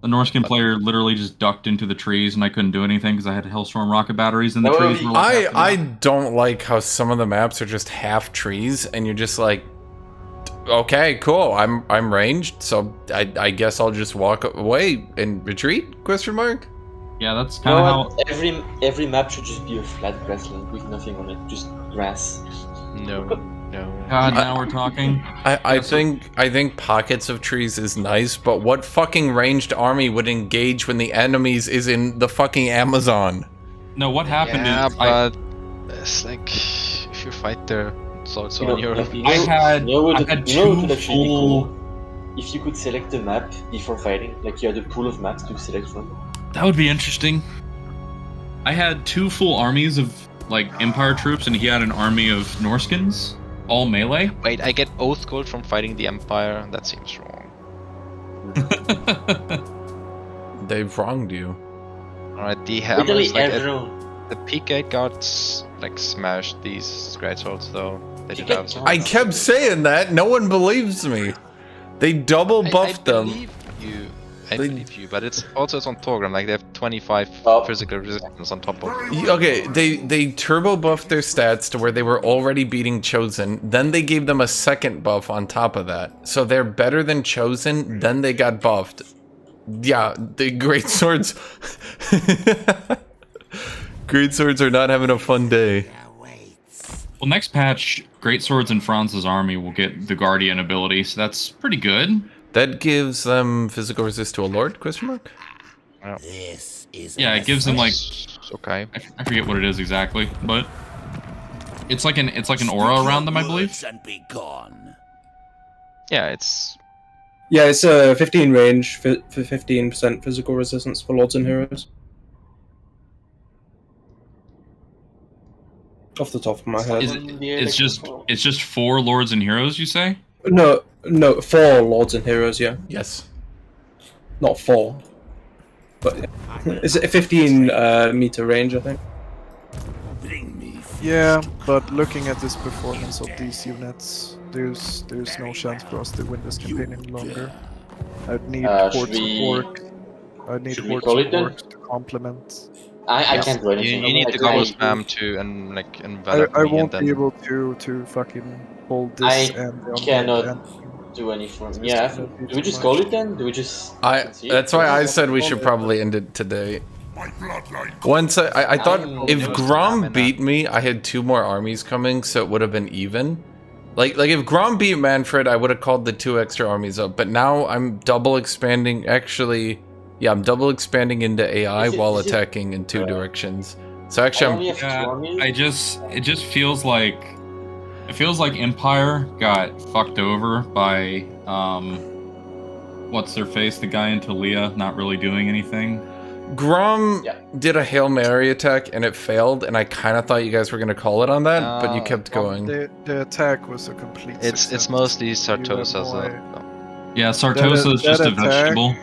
The Norskin player literally just ducked into the trees and I couldn't do anything because I had Hellstorm rocket batteries in the trees. Were like
I don't like how some of the maps are just half trees and you're just like, okay, cool, I'm ranged, so I guess I'll just walk away and retreat? Question mark?
Yeah, that's kind of how...
Every map should just be a flat grassland with nothing on it, just grass.
No.
God, now we're talking.
I think pockets of trees is nice, but what fucking ranged army would engage when the enemies is in the fucking Amazon?
No, what happened
is...
but
it's like, if you fight there, so it's on your...
I had two full...
If you could select a map before fighting, like you had a pool of maps to select from.
That would be interesting. I had two full armies of, like, Empire troops, and he had an army of Norskins, all melee.
Wait, I get Oath Gold from fighting the Empire? That seems wrong.
They've wronged you.
Alright, the hammers, like, the P-Gate got, like, smashed these greatswords, though. They did have some...
I kept saying that, no one believes me. They double buffed them.
I believe you, but it's on Torgrim, like they have 25 physical resistance on top of it.
Okay, they turbo buffed their stats to where they were already beating Chosen, then they gave them a second buff on top of that. So they're better than Chosen, then they got buffed. Yeah, the great swords... Great swords are not having a fun day.
Well, next patch, Great Swords in Franz's army will get the Guardian ability, so that's pretty good.
That gives them physical resist to a lord? Question mark?
This is
Yeah, it gives them like
okay.
I forget what it is exactly, but it's like an aura around them, I believe.
and be gone.
Yeah, it's
Yeah, it's a 15 range for 15% physical resistance for Lords and Heroes. Off the top of my head.
It's just 4 Lords and Heroes, you say?
No, 4 Lords and Heroes, yeah.
Yes.
Not 4. But yeah. It's a 15 meter range, I think.
Yeah, but looking at this performance of these units, there's no chance for us to win this campaign any longer. I'd need hordes of orcs. I'd need hordes of orcs to complement.
I can't do anything.
You need to go with spam too, and like envelop
I
me,
won't
and
be
then
able to fucking hold this.
I
and
cannot do anything. Yeah, do we just call it then? Do we just?
That's why I said we should probably end it today. Once I thought if Grom beat me, I had 2 more armies coming, so it would have been even. Like if Grom beat Mannfred, I would have called the 2 extra armies up. But now I'm double expanding. Actually, yeah, I'm double expanding into AI while attacking in 2 directions. So actually,
it just feels like Empire got fucked over by what's their face, the guy in Talia, not really doing anything.
Grom did a Hail Mary attack and it failed, and I kind of thought you guys were going to call it on that, but you kept going.
The attack was a complete success.
it's mostly Sartosa's.
Yeah, Sartosa is just a vegetable.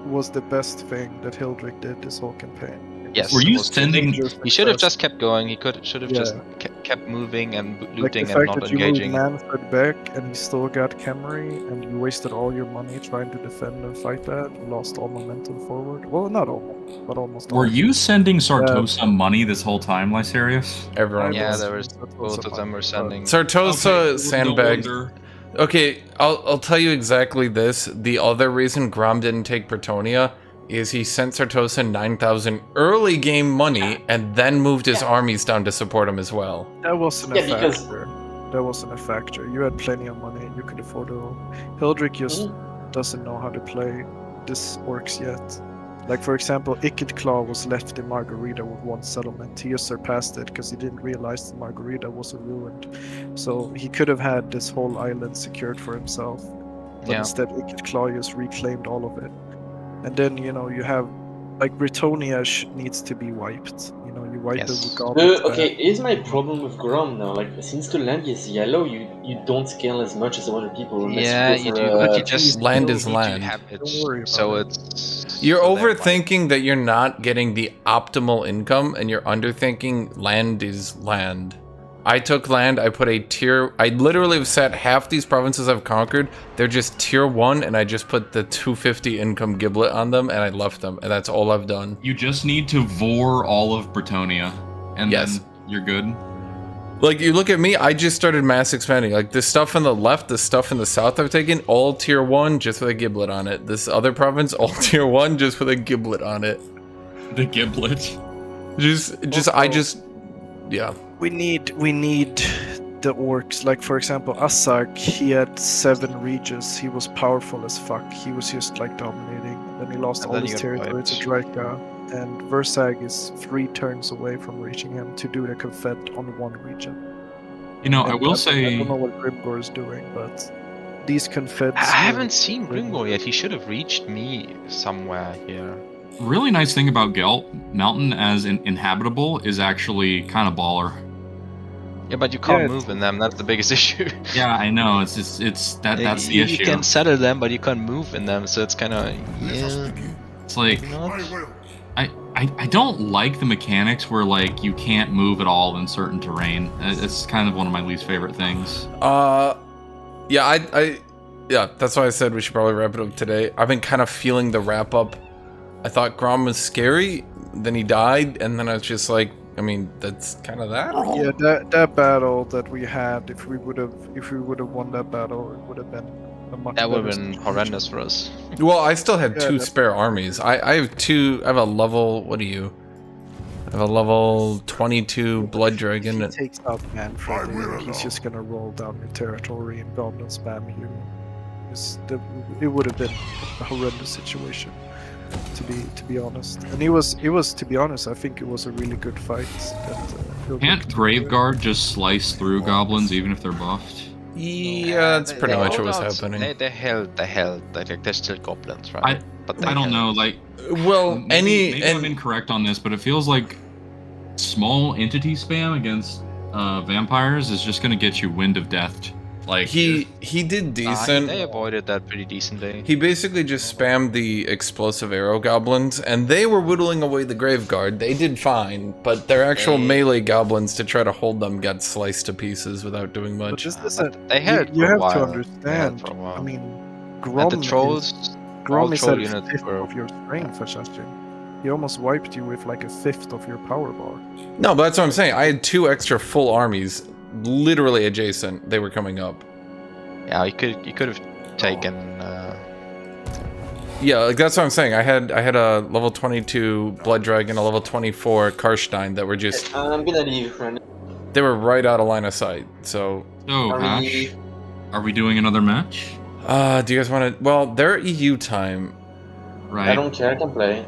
Was the best thing that Hildrick did this whole campaign.
Yes.
Were you sending?
He should have just kept going. He should have just kept moving and looting and not engaging.
You moved Mannfred back and he still got Camry, and you wasted all your money trying to defend and fight that. You lost all momentum forward. Well, not almost, but almost.
Were you sending Sartosa money this whole time, Lysarius?
Everyone.
Yeah, there was both of them were sending.
Sartosa sandbagged. Okay, I'll tell you exactly this. The other reason Grom didn't take Bretonnia is he sent Sartosa 9,000 early game money and then moved his armies down to support him as well.
That wasn't a factor. That wasn't a factor. You had plenty of money and you could afford it all. Hildrick just doesn't know how to play this orcs yet. Like, for example, Ikit Claw was left in Margarita with 1 settlement. He just surpassed it because he didn't realize that Margarita was ruined. So he could have had this whole island secured for himself. But instead, Ikit Claw just reclaimed all of it. And then, you know, you have, like, Bretonnia needs to be wiped. You know, you wipe it with goblins.
Okay, here's my problem with Grom now. Like, since the land is yellow, you don't scale as much as other people.
Yeah, you do, but you just
land is land.
So it's
you're overthinking that you're not getting the optimal income, and you're underthinking land is land. I took land, I put a tier, I literally have set half these provinces I've conquered, they're just tier 1, and I just put the 250 income giblet on them, and I left them, and that's all I've done.
You just need to vor all of Bretonnia, and then you're good.
Like, you look at me, I just started mass expanding. Like, the stuff on the left, the stuff in the south I've taken, all tier 1, just with a giblet on it. This other province, all tier 1, just with a giblet on it.
The giblet?
Yeah.
We need the orcs. Like, for example, Asag, he had 7 regis. He was powerful as fuck. He was just like dominating. Then he lost all his territory to Draika. And Versag is 3 turns away from reaching him to do the Confed on 1 region.
You know, I will say...
I don't know what Grimgor is doing, but these Confeds...
I haven't seen Grimgor yet. He should have reached me somewhere here.
Really nice thing about Gelt Mountain as inhabitable is actually kind of baller.
Yeah, but you can't move in them. That's the biggest issue.
Yeah, I know. That's the issue.
You can settle them, but you can't move in them. So it's kind of
It's like I don't like the mechanics where like you can't move at all in certain terrain. It's kind of one of my least favorite things.
Yeah, that's why I said we should probably wrap it up today. I've been kind of feeling the wrap up. I thought Grom was scary, then he died, and then I was just like, I mean, that's kind of that.
Yeah, that battle that we had, if we would have won that battle, it would have been a much.
That would have been horrendous for us.
Well, I still have 2 spare armies. I have 2. I have a level. What are you? I have a level 22 blood dragon.
If he takes out Mannfred, he's just gonna roll down your territory and goblin spam you. It would have been a horrendous situation. To be honest, and it was to be honest, I think it was a really good fight.
Can't Graveguard just slice through goblins even if they're buffed?
Yeah, that's pretty much what was happening.
They held. Like, they're still goblins, right?
I don't know. Like,
well,
maybe I'm incorrect on this, but it feels like small entity spam against vampires is just gonna get you Wind of Death. Like
he did decent.
They avoided that pretty decently.
He basically just spammed the explosive arrow goblins, and they were whittling away the Graveguard. They did fine, but their actual melee goblins to try to hold them got sliced to pieces without doing much.
They held
you
for a
have
while.
to understand. I mean, Grom
and the trolls.
is at a fifth of your strength, Hashinshin. He almost wiped you with like a fifth of your power bar.
No, but that's what I'm saying. I had 2 extra full armies, literally adjacent. They were coming up.
Yeah, you could have taken.
Yeah, like that's what I'm saying. I had a level 22 Blood Dragon, a level 24 Karstein that were just.
I'm gonna leave.
They were right out of line of sight. So.
Hash, are we doing another match?
Do you guys want to? Well, they're EU time.
Right.
I don't care. I can play.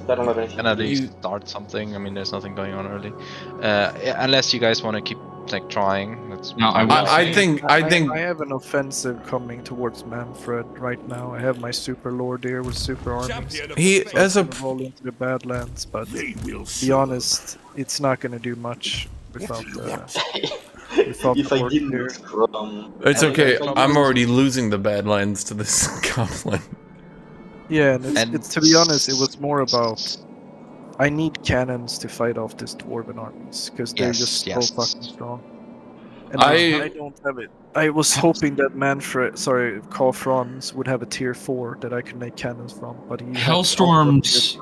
I don't have anything.
Can at least start something. I mean, there's nothing going on early. Unless you guys want to keep like trying.
No,
I think
I have an offensive coming towards Mannfred right now. I have my super lord here with super armies.
He as a
roll into the Badlands, but to be honest, it's not going to do much without without
if
the
I
horde
didn't
here.
scrum.
It's okay. I'm already losing the Badlands to this goblin.
Yeah, and it's to be honest, it was more about I need cannons to fight off this dwarven armies because they're just so fucking strong. And I don't have it. I was hoping that Carl Franz would have a tier 4 that I could make cannons from, but he
Hellstorms.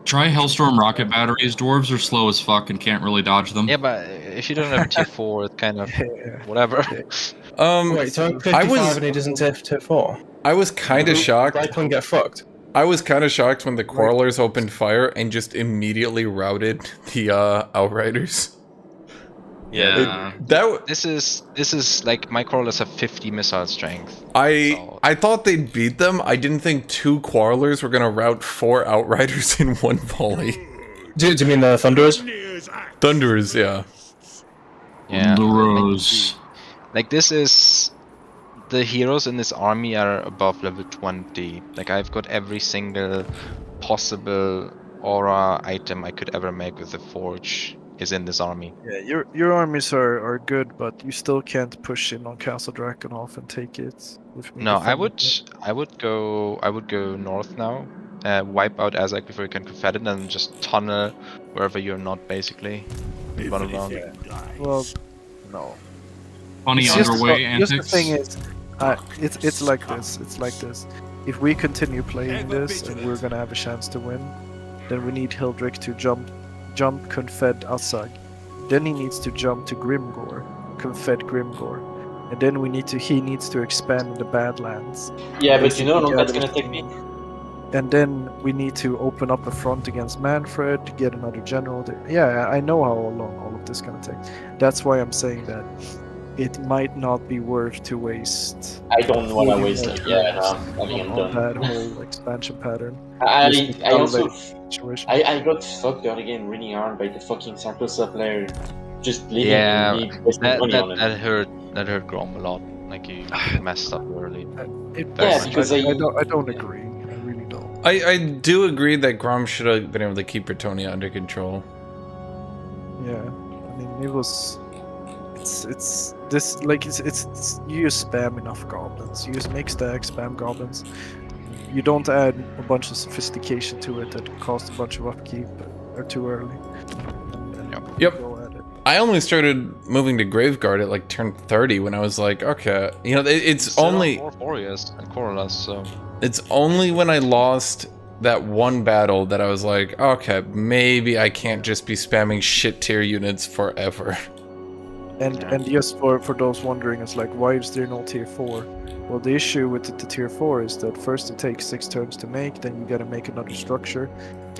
Try Hellstorm rocket batteries. Dwarves are slow as fuck and can't really dodge them.
Yeah, but if you don't have tier 4, it's kind of whatever.
Wait, so 55 and he doesn't tier 4?
I was kind of shocked.
I couldn't get fucked.
I was kind of shocked when the Quarrelers opened fire and just immediately routed the Outriders.
Yeah, this is like my Quarrelers have 50 missile strength.
I thought they'd beat them. I didn't think 2 Quarrelers were gonna rout 4 Outriders in one volley.
Do you mean the Thunderers?
Thunderers, yeah.
Yeah.
Thunderers.
Like this is. The heroes in this army are above level 20. Like I've got every single possible aura item I could ever make with the forge is in this army.
Yeah, your armies are good, but you still can't push in on Castle Drakenhof and take it.
No, I would go north now, wipe out Azak before you can confed it, and just tunnel wherever you're not basically. Run around.
Yeah. Well, no.
Funny underway antics.
Just the thing is, it's like this. It's like this. If we continue playing this and we're gonna have a chance to win, then we need Hildrick to jump confed Azag. Then he needs to jump to Grimgore, confed Grimgore, and then he needs to expand the Badlands.
Yeah, but you know that's gonna take me.
And then we need to open up a front against Mannfred to get another general. Yeah, I know how long all of this is gonna take. That's why I'm saying that it might not be worth to waste.
I don't want to waste it. Yeah, no, I mean, I'm done.
That whole expansion pattern.
I got fucked out again, running around by the fucking Sarkosa player, just leaving me wasting money on it.
That hurt Grom a lot. Like he messed up early.
Because
I don't agree. I really don't.
I do agree that Grom should have been able to keep Bretonnia under control.
Yeah, I mean it was. It's this like it's you just spam enough goblins. You just make stack spam goblins. You don't add a bunch of sophistication to it that costs a bunch of upkeep or too early.
Yep. I only started moving to Graveguard at like turn 30 when I was like, okay, you know, it's only
more Boreas and Corollas, so
it's only when I lost that one battle that I was like, okay, maybe I can't just be spamming shit tier units forever.
And just for those wondering, it's like, why is there no tier 4? Well, the issue with the tier 4 is that first it takes 6 turns to make, then you gotta make another structure,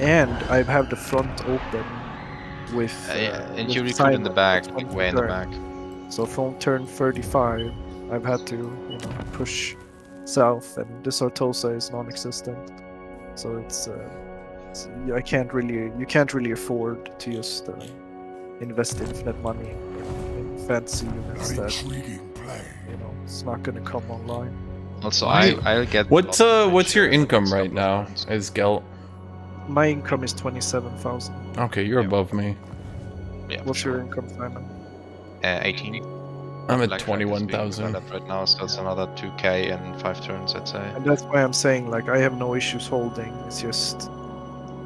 and I have the front open with
and you recruit in the back, like way in the back.
So from turn 35, I've had to push south, and the Sartosa is non-existent. So I can't really, you can't really afford to just invest infinite money in fancy units that, you know, it's not gonna come online.
Also, I'll get.
What's your income right now as Gelt?
My income is 27,000.
Okay, you're above me.
Yeah.
What's your income, Simon?
18.
I'm at
Like,
21,000.
Right now, so it's another 2k in 5 turns, I'd say.
And that's why I'm saying, like, I have no issues holding. It's just,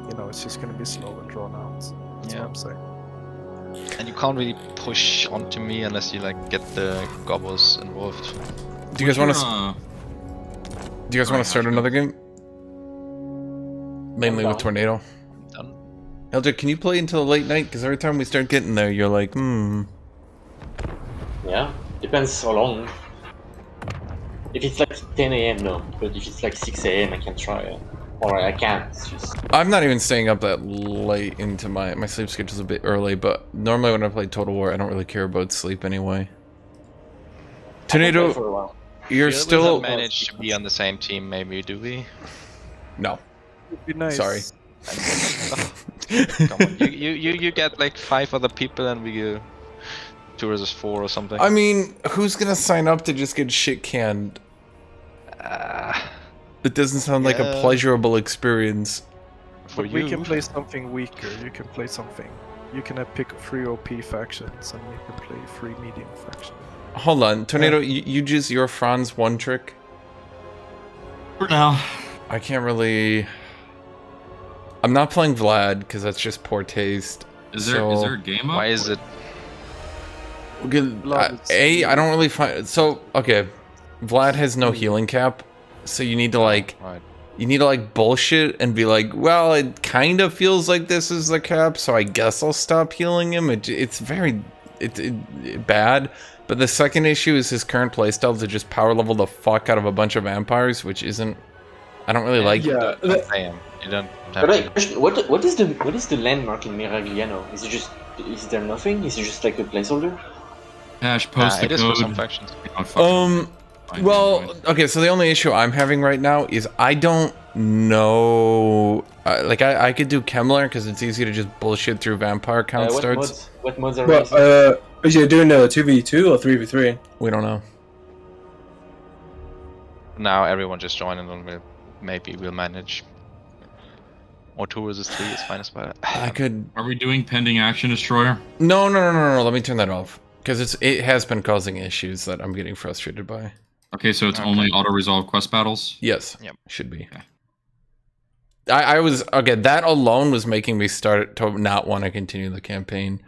you know, it's just gonna be slow and drawn out. That's what I'm saying.
And you can't really push onto me unless you like get the gobbles involved.
Do you guys want to? Do you guys want to start another game? Mainly with Tornado.
Done.
Elder, can you play until late night? Because every time we start getting there, you're like,
Yeah, depends how long. If it's like 10 AM, no. But if it's like 6 AM, I can try. Or I can't. It's just...
I'm not even staying up that late into my sleep schedule's a bit early, but normally when I play Total War, I don't really care about sleep anyway. Tornado, you're still...
We managed to be on the same team, maybe, do we?
No.
It'd be nice.
Sorry.
Come on, you get like 5 other people and we go 2 versus 4 or something.
I mean, who's gonna sign up to just get shit canned? It doesn't sound like a pleasurable experience.
But we can play something weaker. You can play something. You can pick 3 OP factions and you can play 3 medium factions.
Hold on, Tornado, you just your Franz one trick?
For now.
I can't really... I'm not playing Vlad, because that's just poor taste.
Is there a game up?
Why is it?
I don't really find... So, okay. Vlad has no healing cap, so you need to like... You need to like bullshit and be like, well, it kind of feels like this is the cap, so I guess I'll stop healing him. It's very... bad. But the second issue is his current playstyle to just power level the fuck out of a bunch of vampires, which isn't... I don't really like...
Yeah, you don't have
But like, what is the landmark in Miragliano? Is it just... Is there nothing? Is it just like a placeholder?
Hash, post the
it is
code.
for some factions.
Well, okay, so the only issue I'm having right now is I don't know... like, I could do Kemmler because it's easy to just bullshit through vampire count starts.
What mods are
is you doing a 2v2 or 3v3?
We don't know.
Now everyone just join and maybe we'll manage. Or 2 versus 3 is fine as well.
I could...
Are we doing pending action destroyer?
No, let me turn that off. Because it has been causing issues that I'm getting frustrated by.
Okay, so it's only auto-resolve quest battles?
Yes.
Yep.
Should be.
Okay.
I was... Okay, that alone was making me start to not want to continue the campaign.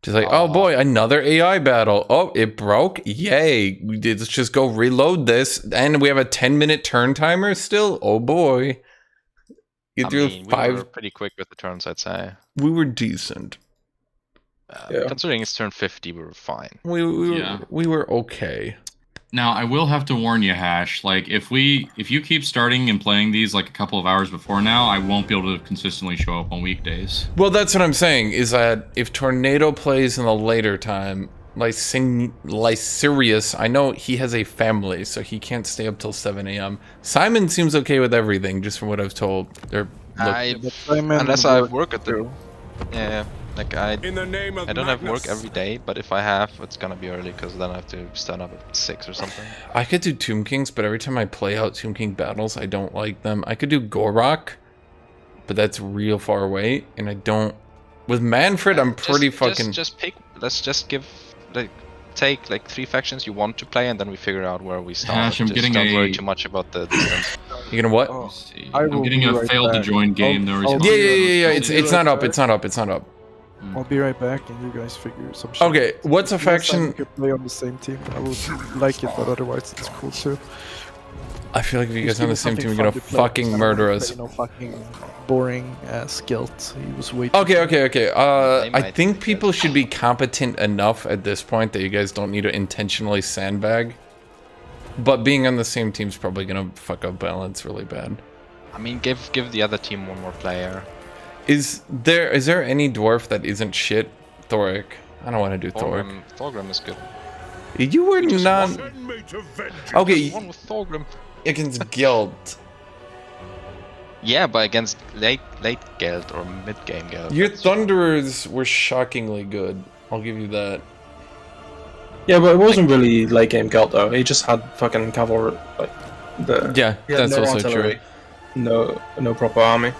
Just like, oh boy, another AI battle. Oh, it broke? Yay. Let's just go reload this. And we have a 10-minute turn timer still? Oh boy.
We were pretty quick with the turns, I'd say.
We were decent.
Considering it's turn 50, we were fine.
We were okay.
Now, I will have to warn you, Hash. Like, if you keep starting and playing these like a couple of hours before now, I won't be able to consistently show up on weekdays.
Well, that's what I'm saying, is that if Tornado plays in the later time, like Sirius, I know he has a family, so he can't stay up till 7 AM. Simon seems okay with everything, just from what I've told.
Unless I work at the... Yeah, like I don't have work every day, but if I have, it's gonna be early, because then I have to start up at 6 or something.
I could do Tomb Kings, but every time I play out Tomb King battles, I don't like them. I could do Gorok, but that's real far away, and I don't... With Mannfred, I'm pretty fucking...
Just pick... Let's just give... take like 3 factions you want to play, and then we figure out where we start.
Hash, I'm getting
don't worry too much about the distance.
You gonna what?
I'm getting a failed to join game.
Yeah. It's not up. It's not up.
I'll be right back, and you guys figure some shit.
Okay, what's a faction?
We could play on the same team. I would like it, but otherwise it's cool too.
I feel like if you guys are on the same team, you're gonna fucking murder us.
No fucking boring ass guilt. He was way.
Okay. I think people should be competent enough at this point that you guys don't need to intentionally sandbag. But being on the same team's probably gonna fuck up balance really bad.
I mean, give the other team one more player.
Is there any dwarf that isn't shit? Thoric. I don't want to do Thoric.
Thorgrim is good.
You were not... Okay.
One with Thorgrim.
Against Guild.
Yeah, but against late Geld or mid-game Geld.
Your Thunderers were shockingly good. I'll give you that.
Yeah, but it wasn't really late game Gelt though. He just had fucking cavalry, like
Yeah, that's
no
also
artillery, no proper army.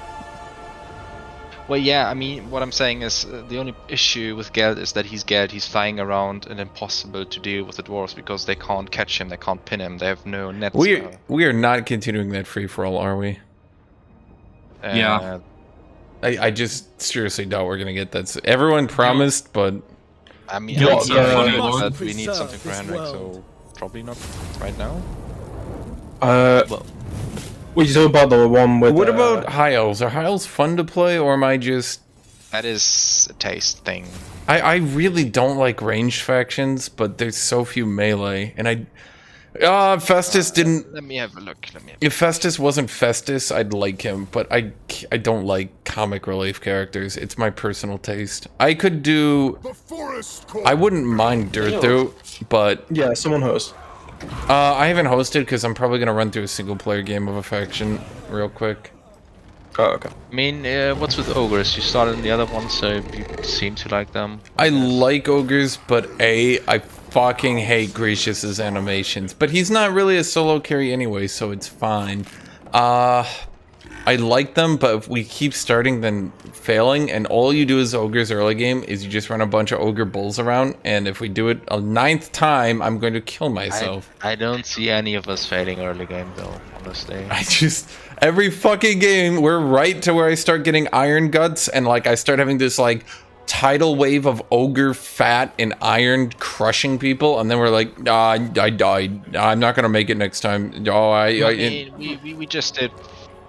Well, yeah, I mean, what I'm saying is the only issue with Geld is that he's Geld, he's flying around and impossible to deal with the dwarves because they can't catch him, they can't pin him, they have no nets.
We are not continuing that free-for-all, are we?
Yeah.
I just seriously doubt we're gonna get that. Everyone promised, but...
I mean,
Lord.
we need something for Henrik, so probably not right now.
Well, what you talking about the one with?
What about High Elves? Are High Elves fun to play, or am I just...
That is a taste thing.
I really don't like ranged factions, but there's so few melee, and I... Festus didn't...
Let me have a look.
If Festus wasn't Festus, I'd like him, but I don't like comic relief characters. It's my personal taste. I could do... I wouldn't mind Dirthu, but...
Yeah, someone host.
I haven't hosted because I'm probably going to run through a single player game of a faction real quick.
Oh, okay.
I mean, what's with ogres? You started in the other one, so you seem to like them.
I like ogres, but I fucking hate Grecius's animations. But he's not really a solo carry anyway, so it's fine. I like them, but if we keep starting then failing, and all you do as ogres early game is you just run a bunch of ogre bulls around, and if we do it a 9th time, I'm going to kill myself.
I don't see any of us failing early game though, honestly.
Every fucking game, we're right to where I start getting iron guts, and like I start having this like tidal wave of ogre fat and iron crushing people, and then we're like, I died. I'm not gonna make it next time.
We just did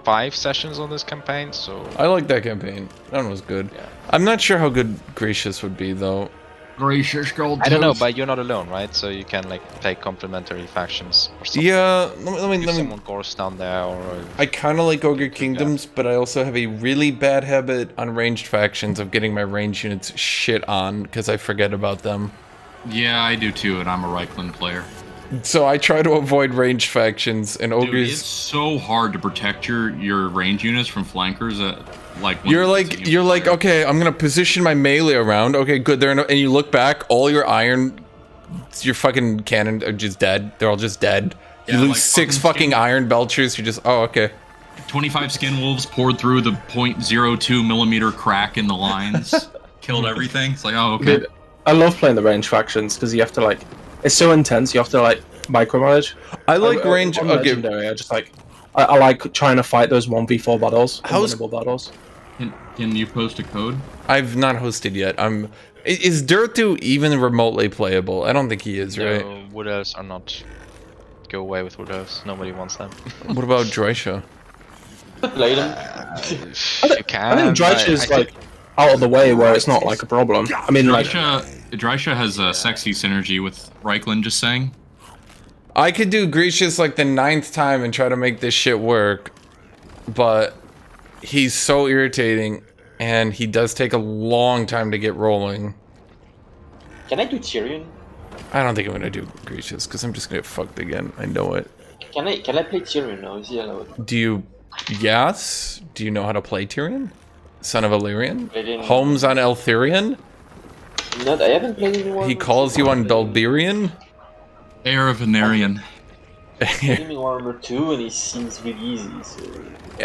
5 sessions on this campaign, so...
I like that campaign. That one was good.
Yeah.
I'm not sure how good Gracious would be, though.
Gracious gold.
I don't know, but you're not alone, right? So you can, like, play complementary factions or something.
Yeah, let me...
someone Gorse down there, or...
I kind of like Ogre Kingdoms, but I also have a really bad habit on ranged factions of getting my ranged units shit on, because I forget about them.
Yeah, I do too, and I'm a Reichland player.
So I try to avoid ranged factions, and ogres...
Dude, it's so hard to protect your range units from flankers.
You're like, okay, I'm gonna position my melee around. Okay, good. And you look back, all your fucking cannon are just dead. They're all just dead.
Yeah,
you lose
like
6 fucking iron belchers. You're just, oh, okay.
25 skin wolves poured through the 0.02 millimeter crack in the lines, killed everything. It's like, oh, okay.
Dude, I love playing the range factions because you have to like. It's so intense. You have to like micromanage.
I like range.
On Legendary, I just like. I like trying to fight those 1v4 battles. Unwinnable battles.
Can you post a code?
I've not hosted yet. Is Dirthu even remotely playable? I don't think he is, right?
No, Wood Elves are not. Go away with Wood Elves. Nobody wants them.
What about Droisha?
Play them.
You can.
I think Droisha is like out of the way where it's not like a problem. I mean,
Droisha has a sexy synergy with Reichland, just saying.
I could do Grecius like the 9th time and try to make this shit work, but he's so irritating, and he does take a long time to get rolling.
Can I do Tyrion?
I don't think I'm gonna do Grecius, because I'm just gonna get fucked again. I know it.
Can I play Tyrion now? Is he allowed?
Do you... Yes? Do you know how to play Tyrion? Son of Illyrian?
Played
Homes on Elthirion?
I haven't played anyone.
He calls you on Belberian?
Heir of Venerian.
Played in Warhammer 2 and he seems really easy, so...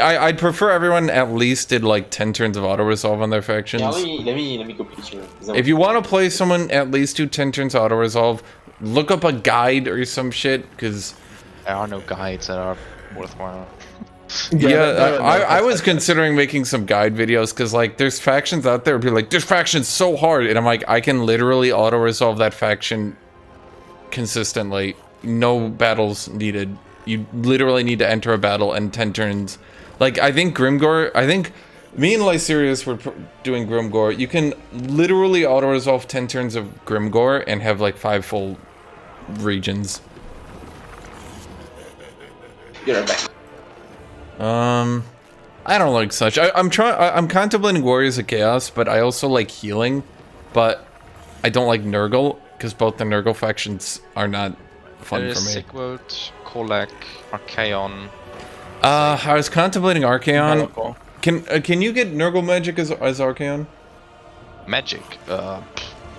I'd prefer everyone at least did like 10 turns of auto-resolve on their factions.
Yeah, let me go play Tyrion.
If you want to play someone, at least do 10 turns auto-resolve. Look up a guide or some shit, because...
There are no guides that are worthwhile.
Yeah, I was considering making some guide videos, because like there's factions out there be like, this faction's so hard, and I'm like, I can literally auto-resolve that faction consistently. No battles needed. You literally need to enter a battle and 10 turns. Like, I think me and Lyserius were doing Grimgore. You can literally auto-resolve 10 turns of Grimgore and have like 5 full regions.
You're right back.
I don't like such. I'm contemplating Warriors of Chaos, but I also like healing. But I don't like Nurgle, because both the Nurgle factions are not fun for me.
Sigvald, Kolak, Archaon.
I was contemplating Archaon.
Cool.
Can you get Nurgle magic as Archaon?
Magic? I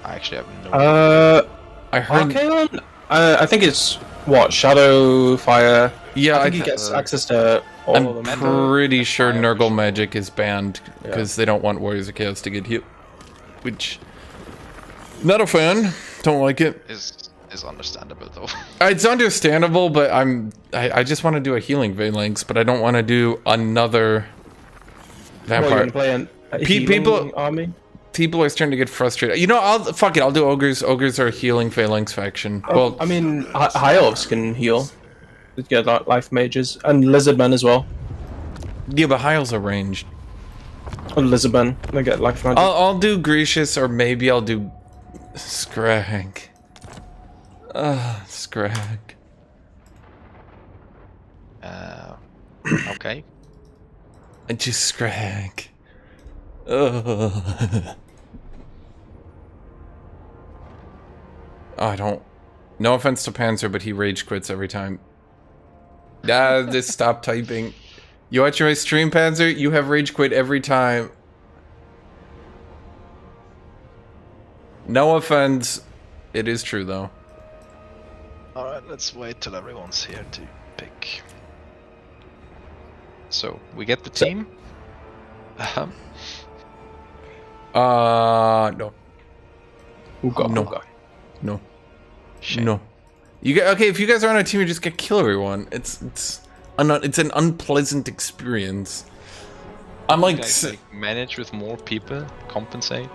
actually have no idea.
I heard.
Archaon? I think it's what, Shadow, Fire.
Yeah,
I think he gets access to all
I'm
of them.
pretty sure Nurgle magic is banned because they don't want Warriors of Chaos to get hit. Which, not a fan. Don't like it.
Is understandable though.
It's understandable, but I just want to do a healing phalanx, but I don't want to do another vampire.
People army.
People are starting to get frustrated. You know, I'll do ogres. Ogres are a healing phalanx faction. Well,
I mean, high elves can heal. They get life mages and lizardmen as well.
Yeah, but high elves are ranged.
Or lizardmen, they get life magic.
I'll do Grecius, or maybe I'll do Scrag. Scrag.
Okay.
Just Scrag. Oh, I don't. No offense to Panzer, but he rage quits every time. Just stop typing. You watch my stream, Panzer? You have rage quit every time. No offense. It is true, though.
Alright, let's wait till everyone's here to pick. So, we get the team?
No.
No.
No.
Shame.
No. You get okay if you guys are on a team, you just get kill everyone. It's an unpleasant experience. I'm like,
manage with more people, compensate.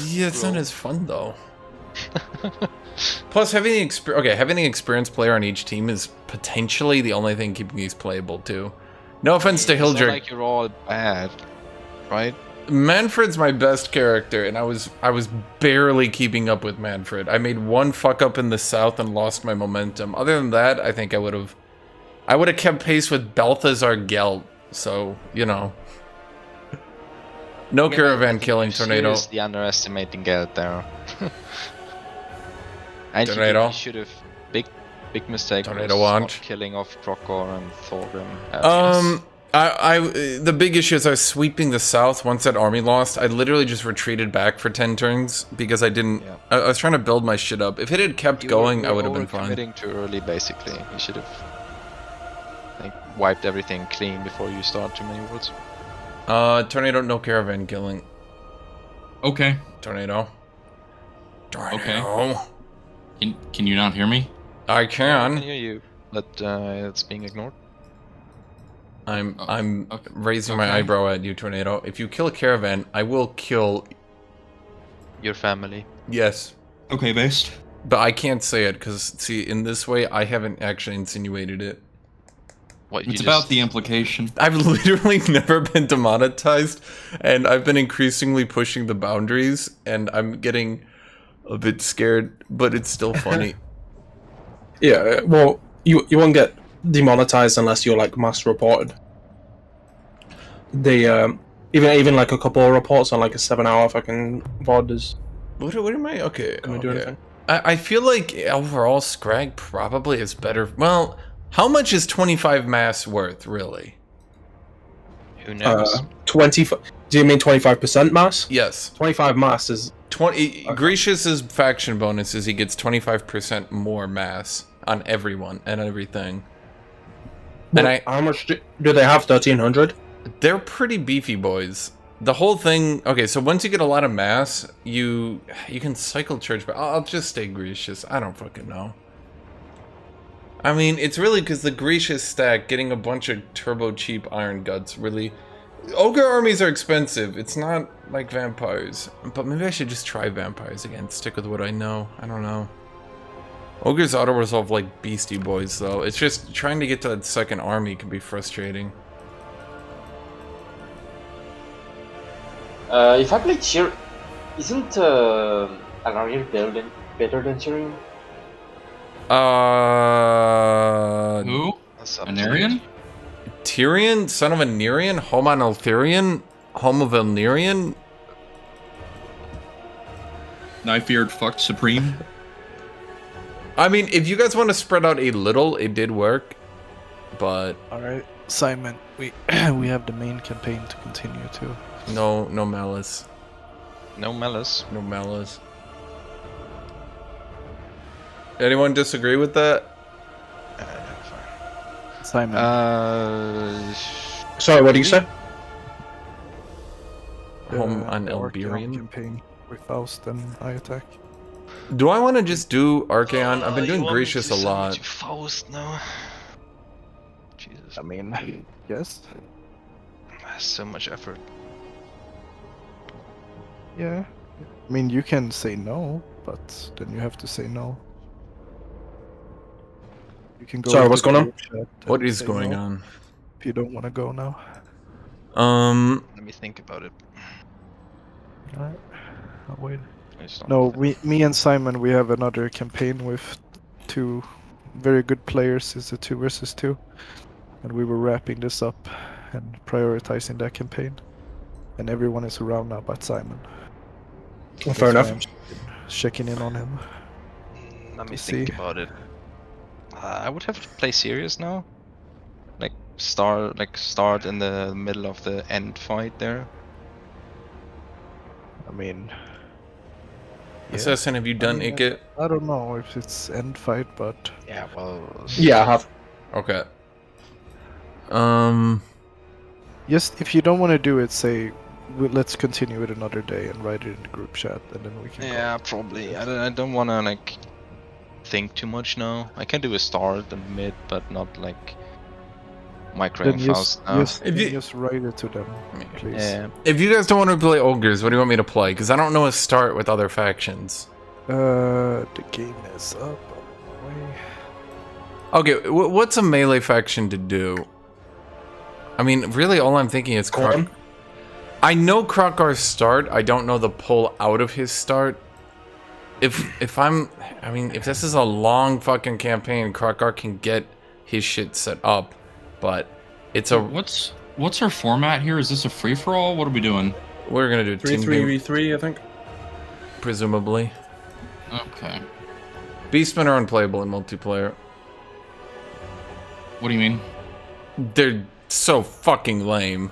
Yeah, it's not as fun though. Plus, having the experienced player on each team is potentially the only thing keeping these playable too. No offense to Hildred.
It's not like you're all bad, right?
Mannfred's my best character, and I was barely keeping up with Mannfred. I made one fuck up in the south and lost my momentum. Other than that, I think I would have kept pace with Balthazar Gelt. So you know, no caravan killing tornado.
The underestimating Gelt there. And
tornado.
You should have big mistake.
Tornado
was
launch.
Not killing off Procor and Thorgrim.
The big issue is I was sweeping the south once that army lost. I literally just retreated back for 10 turns because I didn't. Yeah. I was trying to build my shit up. If it had kept going, I would have been fine.
Committing too early, basically. You should have wiped everything clean before you start too many woods.
Tornado, no caravan killing.
Okay.
Tornado.
Okay. Can you not hear me?
I can.
I can hear you, but it's being ignored.
I'm raising my eyebrow at you, Tornado. If you kill a caravan, I will kill
your family.
Yes.
Okay, based.
But I can't say it because, see, in this way, I haven't actually insinuated it.
What?
It's about the implication.
I've literally never been demonetized, and I've been increasingly pushing the boundaries, and I'm getting a bit scared, but it's still funny.
Yeah, well, you won't get demonetized unless you're like mass reported. They even like a couple of reports on like a 7-hour fucking VOD is.
What am I? Okay.
Can we do anything?
I feel like overall Scrag probably is better. Well, how much is 25 mass worth really?
Who knows?
25. Do you mean 25% mass?
Yes.
25 mass is
20. Okay. Grecius's faction bonus is he gets 25% more mass on everyone and everything.
Well, and how much do they have? 1,300.
They're pretty beefy boys. The whole thing. Okay, so once you get a lot of mass, you can cycle church. But I'll just stay Grecius. I don't fucking know. I mean, it's really because the Grecius stack, getting a bunch of turbo cheap iron guts, really. Ogre armies are expensive. It's not like vampires. But maybe I should just try vampires again. Stick with what I know. I don't know. Ogres auto-resolve like beastie boys, though. It's just trying to get to that second army can be frustrating.
If I play Tyr, isn't Alariel better than Tyrion?
Who? Anarian?
Tyrion? Son of a Nerian? Home on Eltharion? Home of Elnerian?
Knife-eared fucked supreme?
I mean, if you guys want to spread out a little, it did work, but...
Alright. Simon, we we have the main campaign to continue too.
No malice.
No malice.
No malice. Anyone disagree with that?
Simon.
Sorry, what do you say?
Home on
the Archeon
Elberian?
campaign with Faust and I attack.
Do I want to just do Archeon? I've been doing
You want me
Gracious
to
a
send
lot.
to Faust now? Jesus.
I mean, yes.
That's so much effort.
Yeah. I mean, you can say no, but then you have to say no. You can go.
Sorry,
into
what's
the
going on?
group chat
What
and
is
say
going
no
on?
If you don't want to go now.
Let me think about it.
Alright. I'll wait.
I just don't
No,
think-
me and Simon, we have another campaign with 2 very good players. It's a 2 versus 2, and we were wrapping this up and prioritizing that campaign. And everyone is around now but Simon.
Well, fair
That's
enough.
why I'm checking in on him.
Let me
to
think
see.
about it. I would have to play serious now. Like start in the middle of the end fight there.
I mean,
Assassin, have you done
mean,
Ikit?
I don't know if it's end fight, but
Yeah, well.
Yeah, I have.
Okay.
just if you don't want to do it, say let's continue it another day and write it in the group chat, and then we can.
Yeah, probably. I don't wanna like think too much now. I can do a start and mid, but not like
Then
microing Faust now.
just write it to them, please.
Yeah.
If you guys don't want to play Ogres, what do you want me to play? Because I don't know a start with other factions.
The game is up. Way.
Okay, what's a melee faction to do? I mean, really, all I'm thinking is Krok. I know Krokar's start. I don't know the pull out of his start. If this is a long fucking campaign, Krokar can get his shit set up, but it's a.
What's our format here? Is this a free for all? What are we doing?
We're gonna do
3-3-3, I think.
Presumably.
Okay.
Beastmen are unplayable in multiplayer.
What do you mean?
They're so fucking lame.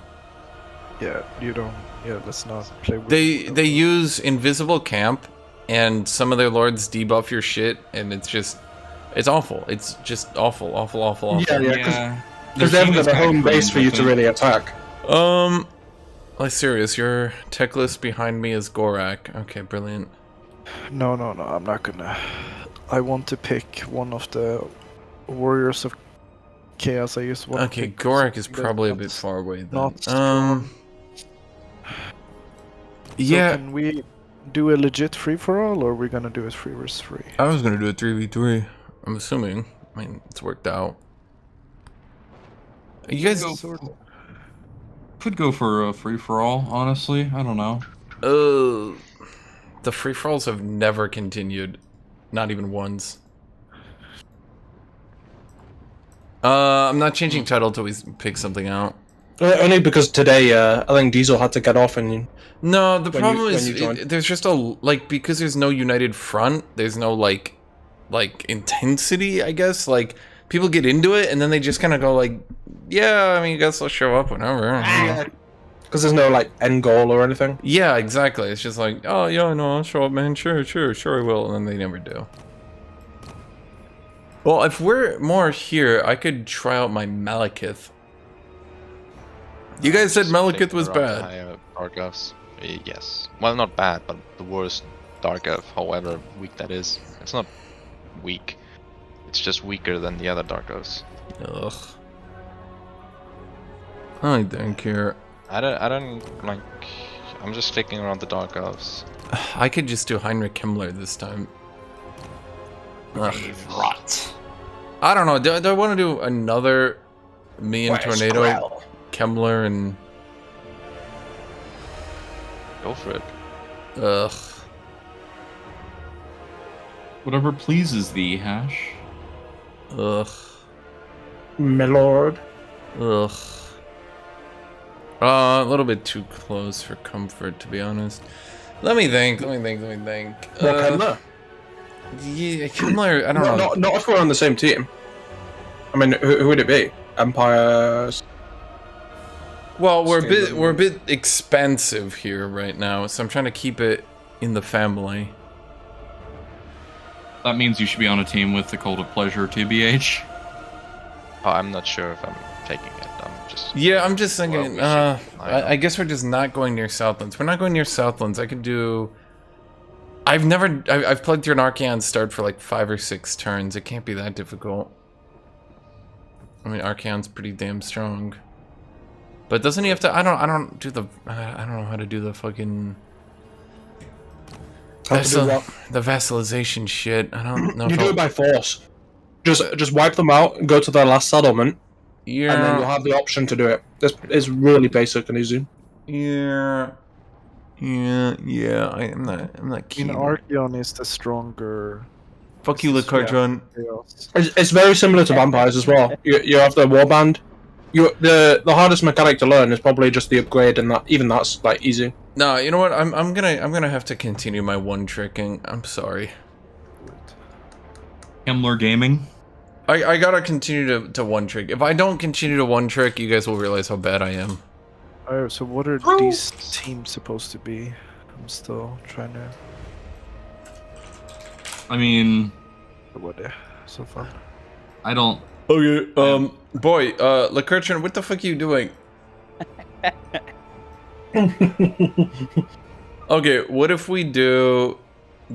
Yeah, you don't. Yeah, let's not play with.
They use invisible camp, and some of their lords debuff your shit, and it's awful. It's just awful.
Yeah, because they haven't got a home base for you to really attack.
Like serious, your tech list behind me is Gorak. Okay, brilliant.
No, I'm not gonna. I want to pick one of the warriors of chaos. I just want.
Okay, Gorak is probably a bit far away then.
Not strong.
Yeah.
So can we do a legit free for all, or are we gonna do it 3 versus 3?
I was gonna do a 3v3. I'm assuming. I mean, it's worked out. You guys
Could go for a free for all. Honestly, I don't know.
The free for alls have never continued, not even once. I'm not changing title till we pick something out.
Only because today, I think Diesel had to get off and.
No, the
when
problem
you
is
joined.
there's just because there's no united front. There's no like intensity. I guess like people get into it and then they just kind of go like, yeah, I mean, I guess I'll show up whenever.
Because there's no like end goal or anything.
Yeah, exactly. It's just like, oh yeah, no, I'll show up, man. Sure, I will, and then they never do. Well, if we're more here, I could try out my Malekith. You guys said Malekith was bad.
Dark Elves. Yes. Well, not bad, but the worst Dark Elf, however weak that is. It's not weak. It's just weaker than the other Dark Elves.
Ugh. I don't care.
I don't like. I'm just clicking around the Dark Elves.
I could just do Heinrich Himmler this time. Ugh.
Rot.
I don't know. Do I want to do another me and
Where's
Tornado,
Krell?
Kemmler, and
Go for it.
ugh.
Whatever pleases thee, Hash.
Ugh.
My lord.
Ugh. A little bit too close for comfort, to be honest. Let me think.
What
Kemmler? Yeah, Kemmler. I don't know.
Not if we're on the same team. I mean, who would it be? Empire.
Well, we're a bit expensive here right now, so I'm trying to keep it in the family.
That means you should be on a team with the Cult of Pleasure, TBH.
Oh, I'm not sure if I'm taking it.
Yeah, I'm just thinking.
Well,
I guess we're just not going near Southlands. We're not going near Southlands. I could do. I've played through an Archaon start for like 5 or 6 turns. It can't be that difficult. I mean, Archaon's pretty damn strong. But doesn't he have to? I don't know how to do the fucking. The vassalization shit. I don't know.
You do it by force. Just wipe them out and go to their last settlement.
Yeah.
And then you'll have the option to do it. It's really basic and easy.
Yeah. I'm not keen.
Archeon is the stronger.
Fuck you, Licardron.
It's very similar to vampires as well. You have the warband. The hardest mechanic to learn is probably just the upgrade, and even that's like easy.
No, you know what? I'm gonna have to continue my one tricking. I'm sorry.
Himmler Gaming.
I gotta continue to one trick. If I don't continue to one trick, you guys will realize how bad I am.
Alright, so what are these teams supposed to be? I'm still trying to.
I mean,
what? So fun.
I don't.
Okay, boy, Lakurtron, what the fuck are you doing? Okay, what if we do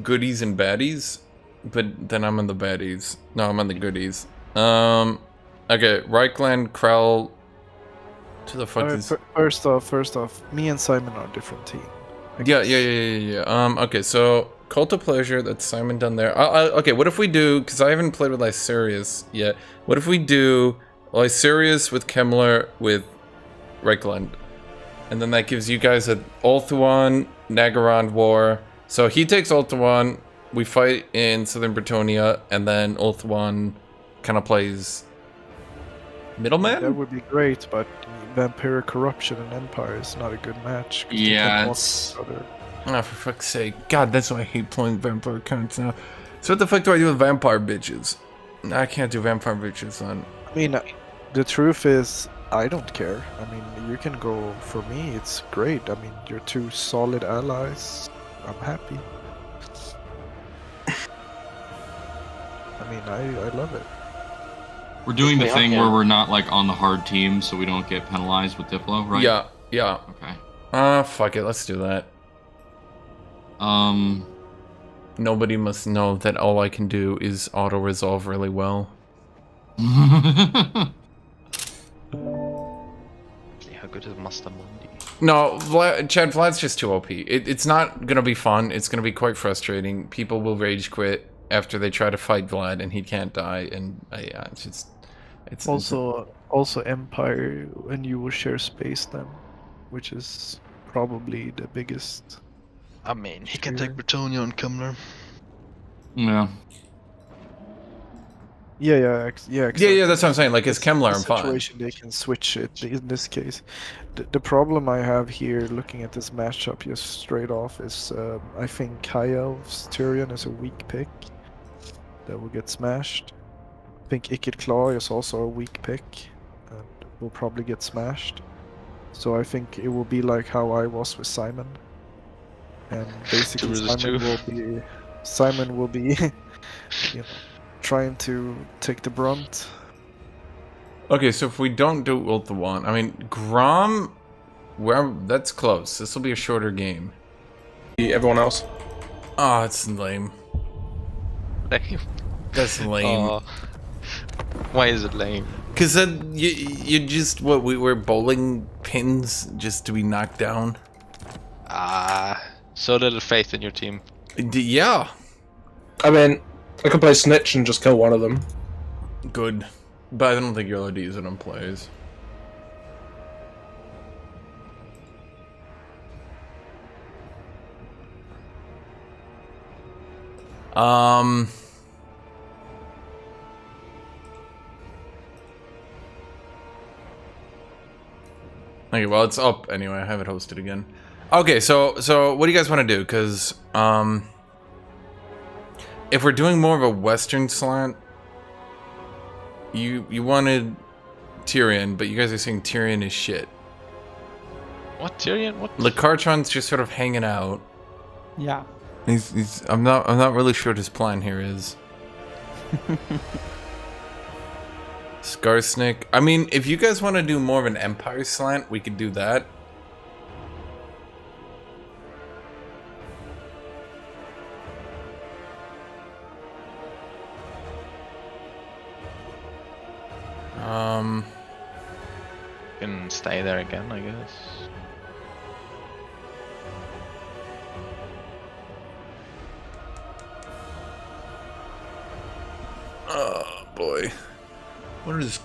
goodies and baddies? But then I'm on the baddies. No, I'm on the goodies. Okay, Reichland, Krell. To the fuck is...
First off, me and Simon are a different team.
Yeah. Okay, so Cult of Pleasure, that's Simon done there. Okay, what if we do, because I haven't played with Lysarius yet, what if we do Lysarius with Kemmler with Reichland? And then that gives you guys an Ulthuan, Nagarond war. So he takes Ulthuan, we fight in Southern Bretonnia, and then Ulthuan kind of plays middleman?
That would be great, but Vampiric Corruption and Empire is not a good match.
Yeah, it's...
Oh, for fuck's sake. God, that's why I hate playing vampire cards now. So what the fuck do I do with vampire bitches? I can't do vampire bitches on...
I mean, the truth is, I don't care. I mean, you can go... For me, it's great. I mean, you're 2 solid allies. I'm happy. I mean, I love it.
We're doing the thing where we're not like on the hard team, so we don't get penalized with Diplo, right?
Yeah.
Okay.
Fuck it, let's do that. Nobody must know that all I can do is auto-resolve really well.
How good is Master Mundi?
No, Chad, Vlad's just too OP. It's not gonna be fun, it's gonna be quite frustrating. People will rage quit after they try to fight Vlad and he can't die, and yeah, it's just...
Also Empire, and you will share space then, which is probably the biggest...
I mean, he can take Bretonnia and Kemmler.
Yeah.
Yeah, exactly.
Yeah, that's what I'm saying. Like, it's Kemmler, I'm fine.
Situation they can switch it in this case. The problem I have here, looking at this matchup just straight off, is I think High Elves Tyrion is a weak pick that will get smashed. I think Iked Claw is also a weak pick and will probably get smashed. So I think it will be like how I was with Simon. And basically Simon will be you know, trying to take the brunt.
Okay, so if we don't do Ulthuan, I mean, Grom, that's close. This will be a shorter game.
Everyone else?
Oh, it's lame.
Lame?
That's lame.
Why is it lame?
Because then you just, we were bowling pins just to be knocked down.
So little faith in your team.
Yeah.
I mean, I could play Snitch and just kill one of them.
Good. But I don't think you're allowed to use it on plays. Okay, well, it's up anyway. I have it hosted again. Okay, so what do you guys want to do? Because if we're doing more of a Western slant, you wanted Tyrion, but you guys are saying Tyrion is shit.
What, Tyrion? What?
Lakartron's just sort of hanging out.
Yeah.
I'm not really sure what his plan here is. Skarsnik. I mean, if you guys want to do more of an Empire slant, we could do that.
Can stay there again, I guess.
Oh boy. What is...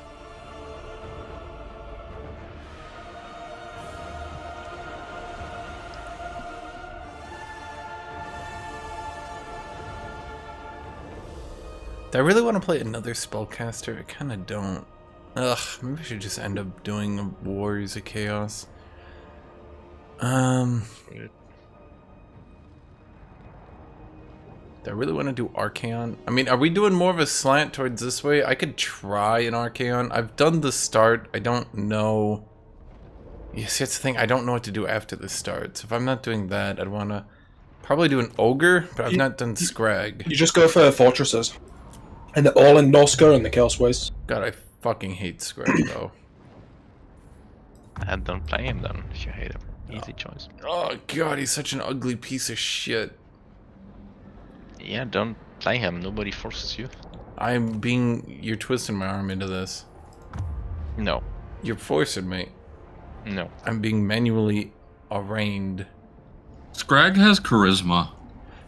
Do I really want to play another spellcaster? I kind of don't. Ugh, maybe I should just end up doing a Warriors of Chaos. Do I really want to do Archaon? I mean, are we doing more of a slant towards this way? I could try an Archaon. I've done the start. I don't know. Yes, that's the thing. I don't know what to do after the start. So if I'm not doing that, I'd want to probably do an Ogre, but I've not done Scrag.
You just go for Fortresses. And they're all in Noska and the Chaos Waste.
God, I fucking hate Scrag, though.
And don't play him then, if you hate him. Easy choice.
Oh god, he's such an ugly piece of shit.
Yeah, don't play him. Nobody forces you.
You're twisting my arm into this.
No.
You're forcing me.
No.
I'm being manually arraigned.
Scrag has charisma.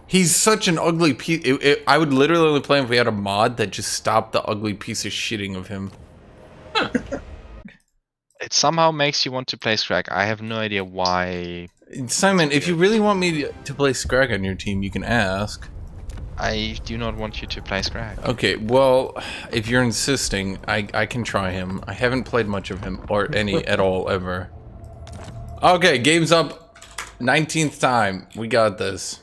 He's such an ugly piece. I would literally only play him if we had a mod that just stopped the ugly piece of shitting of him.
It somehow makes you want to play Scrag. I have no idea why.
Simon, if you really want me to play Scrag on your team, you can ask.
I do not want you to play Scrag.
Okay, well, if you're insisting, I can try him. I haven't played much of him, or any at all, ever. Okay, game's up. 19th time. We got this.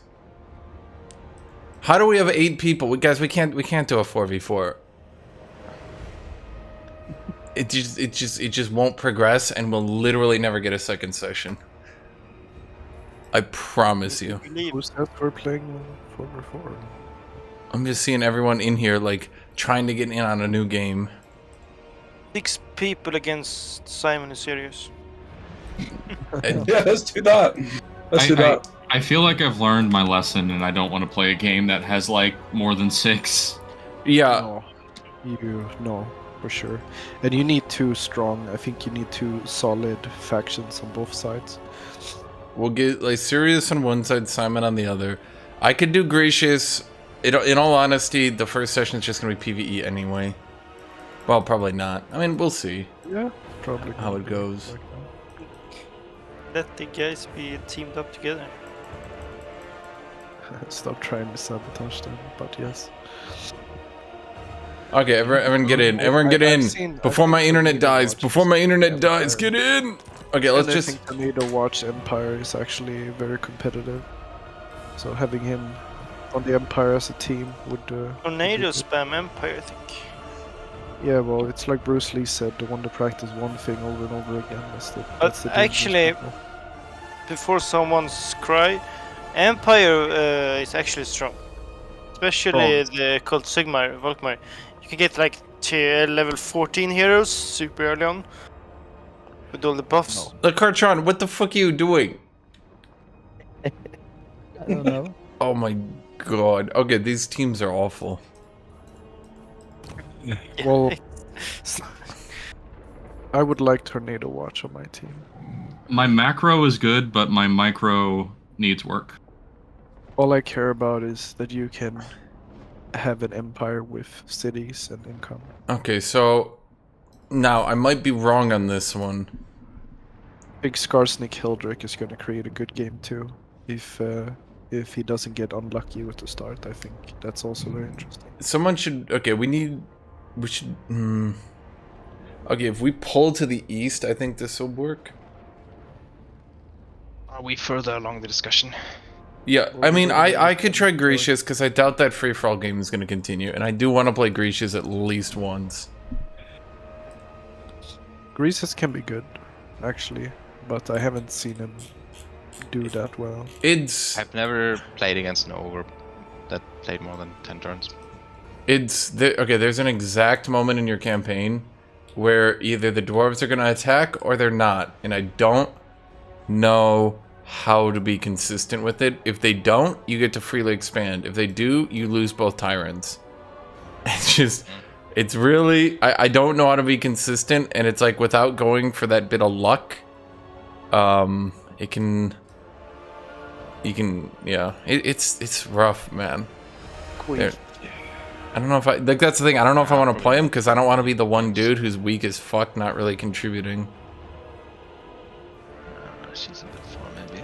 How do we have 8 people? Guys, we can't do a 4v4. It just won't progress, and we'll literally never get a second session. I promise you.
Who's that we're playing 4v4?
I'm just seeing everyone in here, like, trying to get in on a new game.
6 people against Simon is serious.
Yeah, let's do that. Let's do that.
I feel like I've learned my lesson, and I don't want to play a game that has, like, more than 6.
Yeah.
No, for sure. And you need 2 strong. I think you need 2 solid factions on both sides.
We'll get, like, Sirius on one side, Simon on the other. I could do Gracious. In all honesty, the first session is just going to be PvE anyway. Well, probably not. I mean, we'll see.
Yeah, probably.
How it goes.
Let the guys be teamed up together.
Stop trying to sabotage them, but yes.
Okay, everyone get in. Everyone get in. Before my internet dies. Before my internet dies, get in. Okay, let's just...
I think Tornado Watch Empire is actually very competitive. So having him on the Empire as a team would...
Tornado spam Empire, I think.
Yeah, well, it's like Bruce Lee said, the one to practice one thing over and over again. That's the
actually, before someone's cry, Empire is actually strong. Especially the Cult Sigmar, Volkmar. You can get like level 14 heroes super early on. With all the buffs.
Look, Kartron, what the fuck are you doing?
I don't know.
Oh my god. Okay, these teams are awful.
Well, I would like Tornado Watch on my team.
My macro is good, but my micro needs work.
All I care about is that you can have an empire with cities and income.
Okay, so now I might be wrong on this one.
Big Skarsnik Hildrick is going to create a good game too. If he doesn't get unlucky with the start, I think that's also very interesting.
Someone should... Okay, we should... Okay, if we pull to the east, I think this will work.
Are we further along the discussion?
Yeah, I mean, I could try Gracious, because I doubt that free-for-all game is going to continue, and I do want to play Gracious at least once.
Gracious can be good, actually. but I haven't seen him do that well.
I've never played against an ogre that played more than 10 turns.
Okay, there's an exact moment in your campaign where either the dwarves are going to attack or they're not, and I don't know how to be consistent with it. If they don't, you get to freely expand. If they do, you lose both tyrants. It's just, it's really, I don't know how to be consistent, and it's like without going for that bit of luck, it can, yeah, it's rough, man. I don't know if like that's the thing. I don't know if I want to play him because I don't want to be the one dude who's weak as fuck, not really contributing.
She's a bit far, maybe.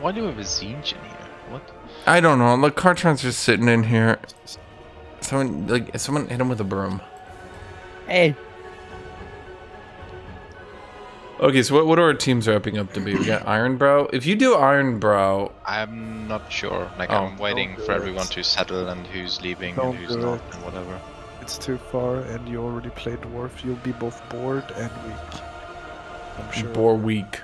Why do we have a Hashinshin here? What?
I don't know. Look, Cartron's just sitting in here. Someone hit him with a broom.
Hey.
Okay, so what are our teams wrapping up to be? We got Ironbrow. If you do Ironbrow,
I'm not sure. Like I'm waiting for everyone to settle and who's leaving and who's not and whatever.
It's too far, and you already played dwarf. You'll be both bored and weak. I'm sure.
Bore weak.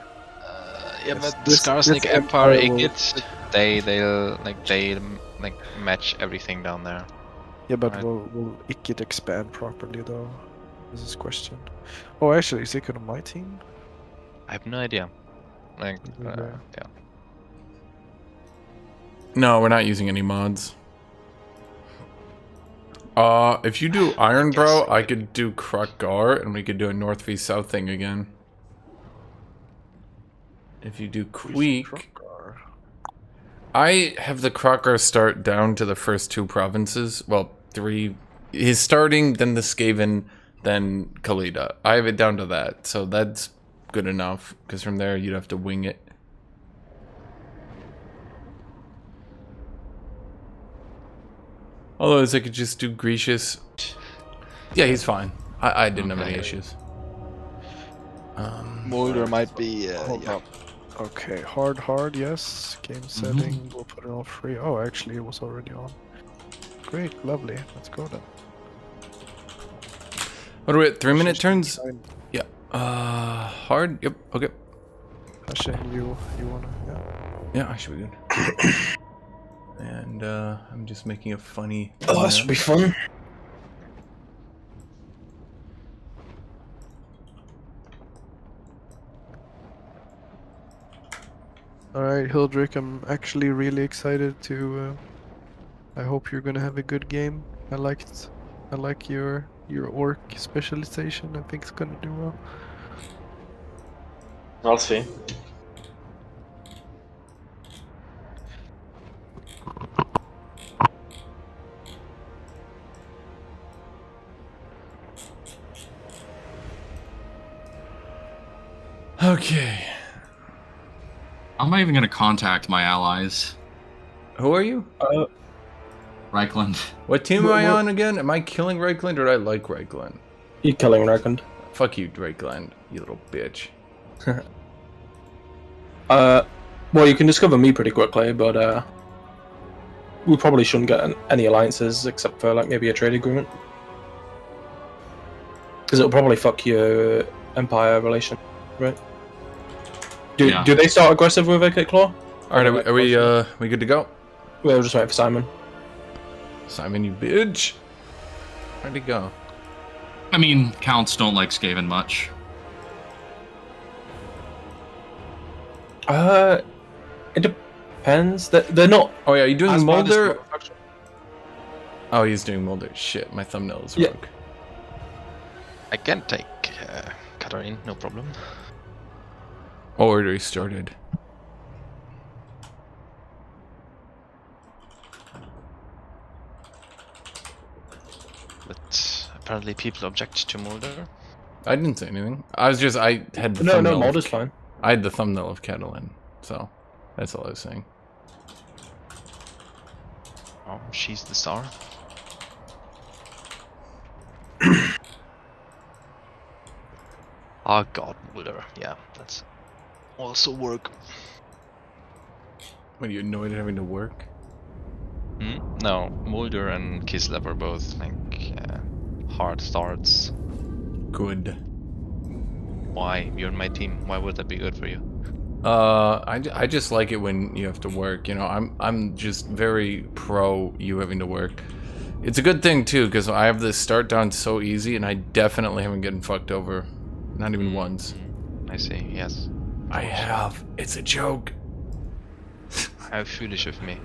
Yeah, but the Skarsnik Empire Igit, they'll match everything down there.
Yeah, but will Igit expand properly though? This is question. Oh, actually, is Igit on my team?
I have no idea. Like, yeah.
No, we're not using any mods. If you do Ironbrow, I could do Krukgar, and we could do a north v south thing again. If you do Queek, I have the Krukgar start down to the first 2 provinces. Well, 3. He's starting, then the Skaven, then Khalida. I have it down to that, so that's good enough, because from there you'd have to wing it. Otherwise, I could just do Grecius. Yeah, he's fine. I didn't have any issues.
Mulder might be.
Yeah. Okay, hard, yes. Game setting, we'll put it on free. Oh, actually, it was already on. Great, lovely. Let's go then.
What are we at? 3-minute turns? Yeah. Hard? Yep, okay.
Hashin, you wanna? Yeah.
Yeah, I should be good. And, I'm just making a funny...
Oh, this will be fun.
Alright, Hildrick, I'm actually really excited to... I hope you're gonna have a good game. I like your orc specialization. I think it's gonna do well.
I'll see.
Okay.
How am I even going to contact my allies?
Who are you?
Reichland.
What team am I on again? Am I killing Reichland or do I like Reichland?
You're killing Reichland.
Fuck you, Reichland, you little bitch.
Well, you can discover me pretty quickly, but we probably shouldn't get any alliances except for like maybe a trade agreement. Because it'll probably fuck your Empire relation, right? Do they start aggressive with Vacate Claw?
Alright, are we good to go?
We'll just wait for Simon.
Simon, you bitch! Where'd he go?
I mean, counts don't like Skaven much.
It depends. They're not.
Oh yeah, are you doing Mulder?
As
oh, he's doing Mulder. Shit, my thumbnail is broke.
I can take Katarine, no problem.
Already started.
But apparently people object to Mulder.
I didn't say anything. I had the
No, Mulder's fine.
I had the thumbnail of Catalan, so that's all I was saying.
Oh, she's the star. Oh god, Mulder. Yeah, that's also work.
When you annoyed at having to work?
No, Mulder and Kislev are both like hard starts.
Good.
Why? You're on my team. Why would that be good for you?
I just like it when you have to work. You know, I'm just very pro you having to work. It's a good thing too, because I have this start down so easy, and I definitely haven't gotten fucked over, not even once.
I see. Yes.
I have. It's a joke.
How foolish of me.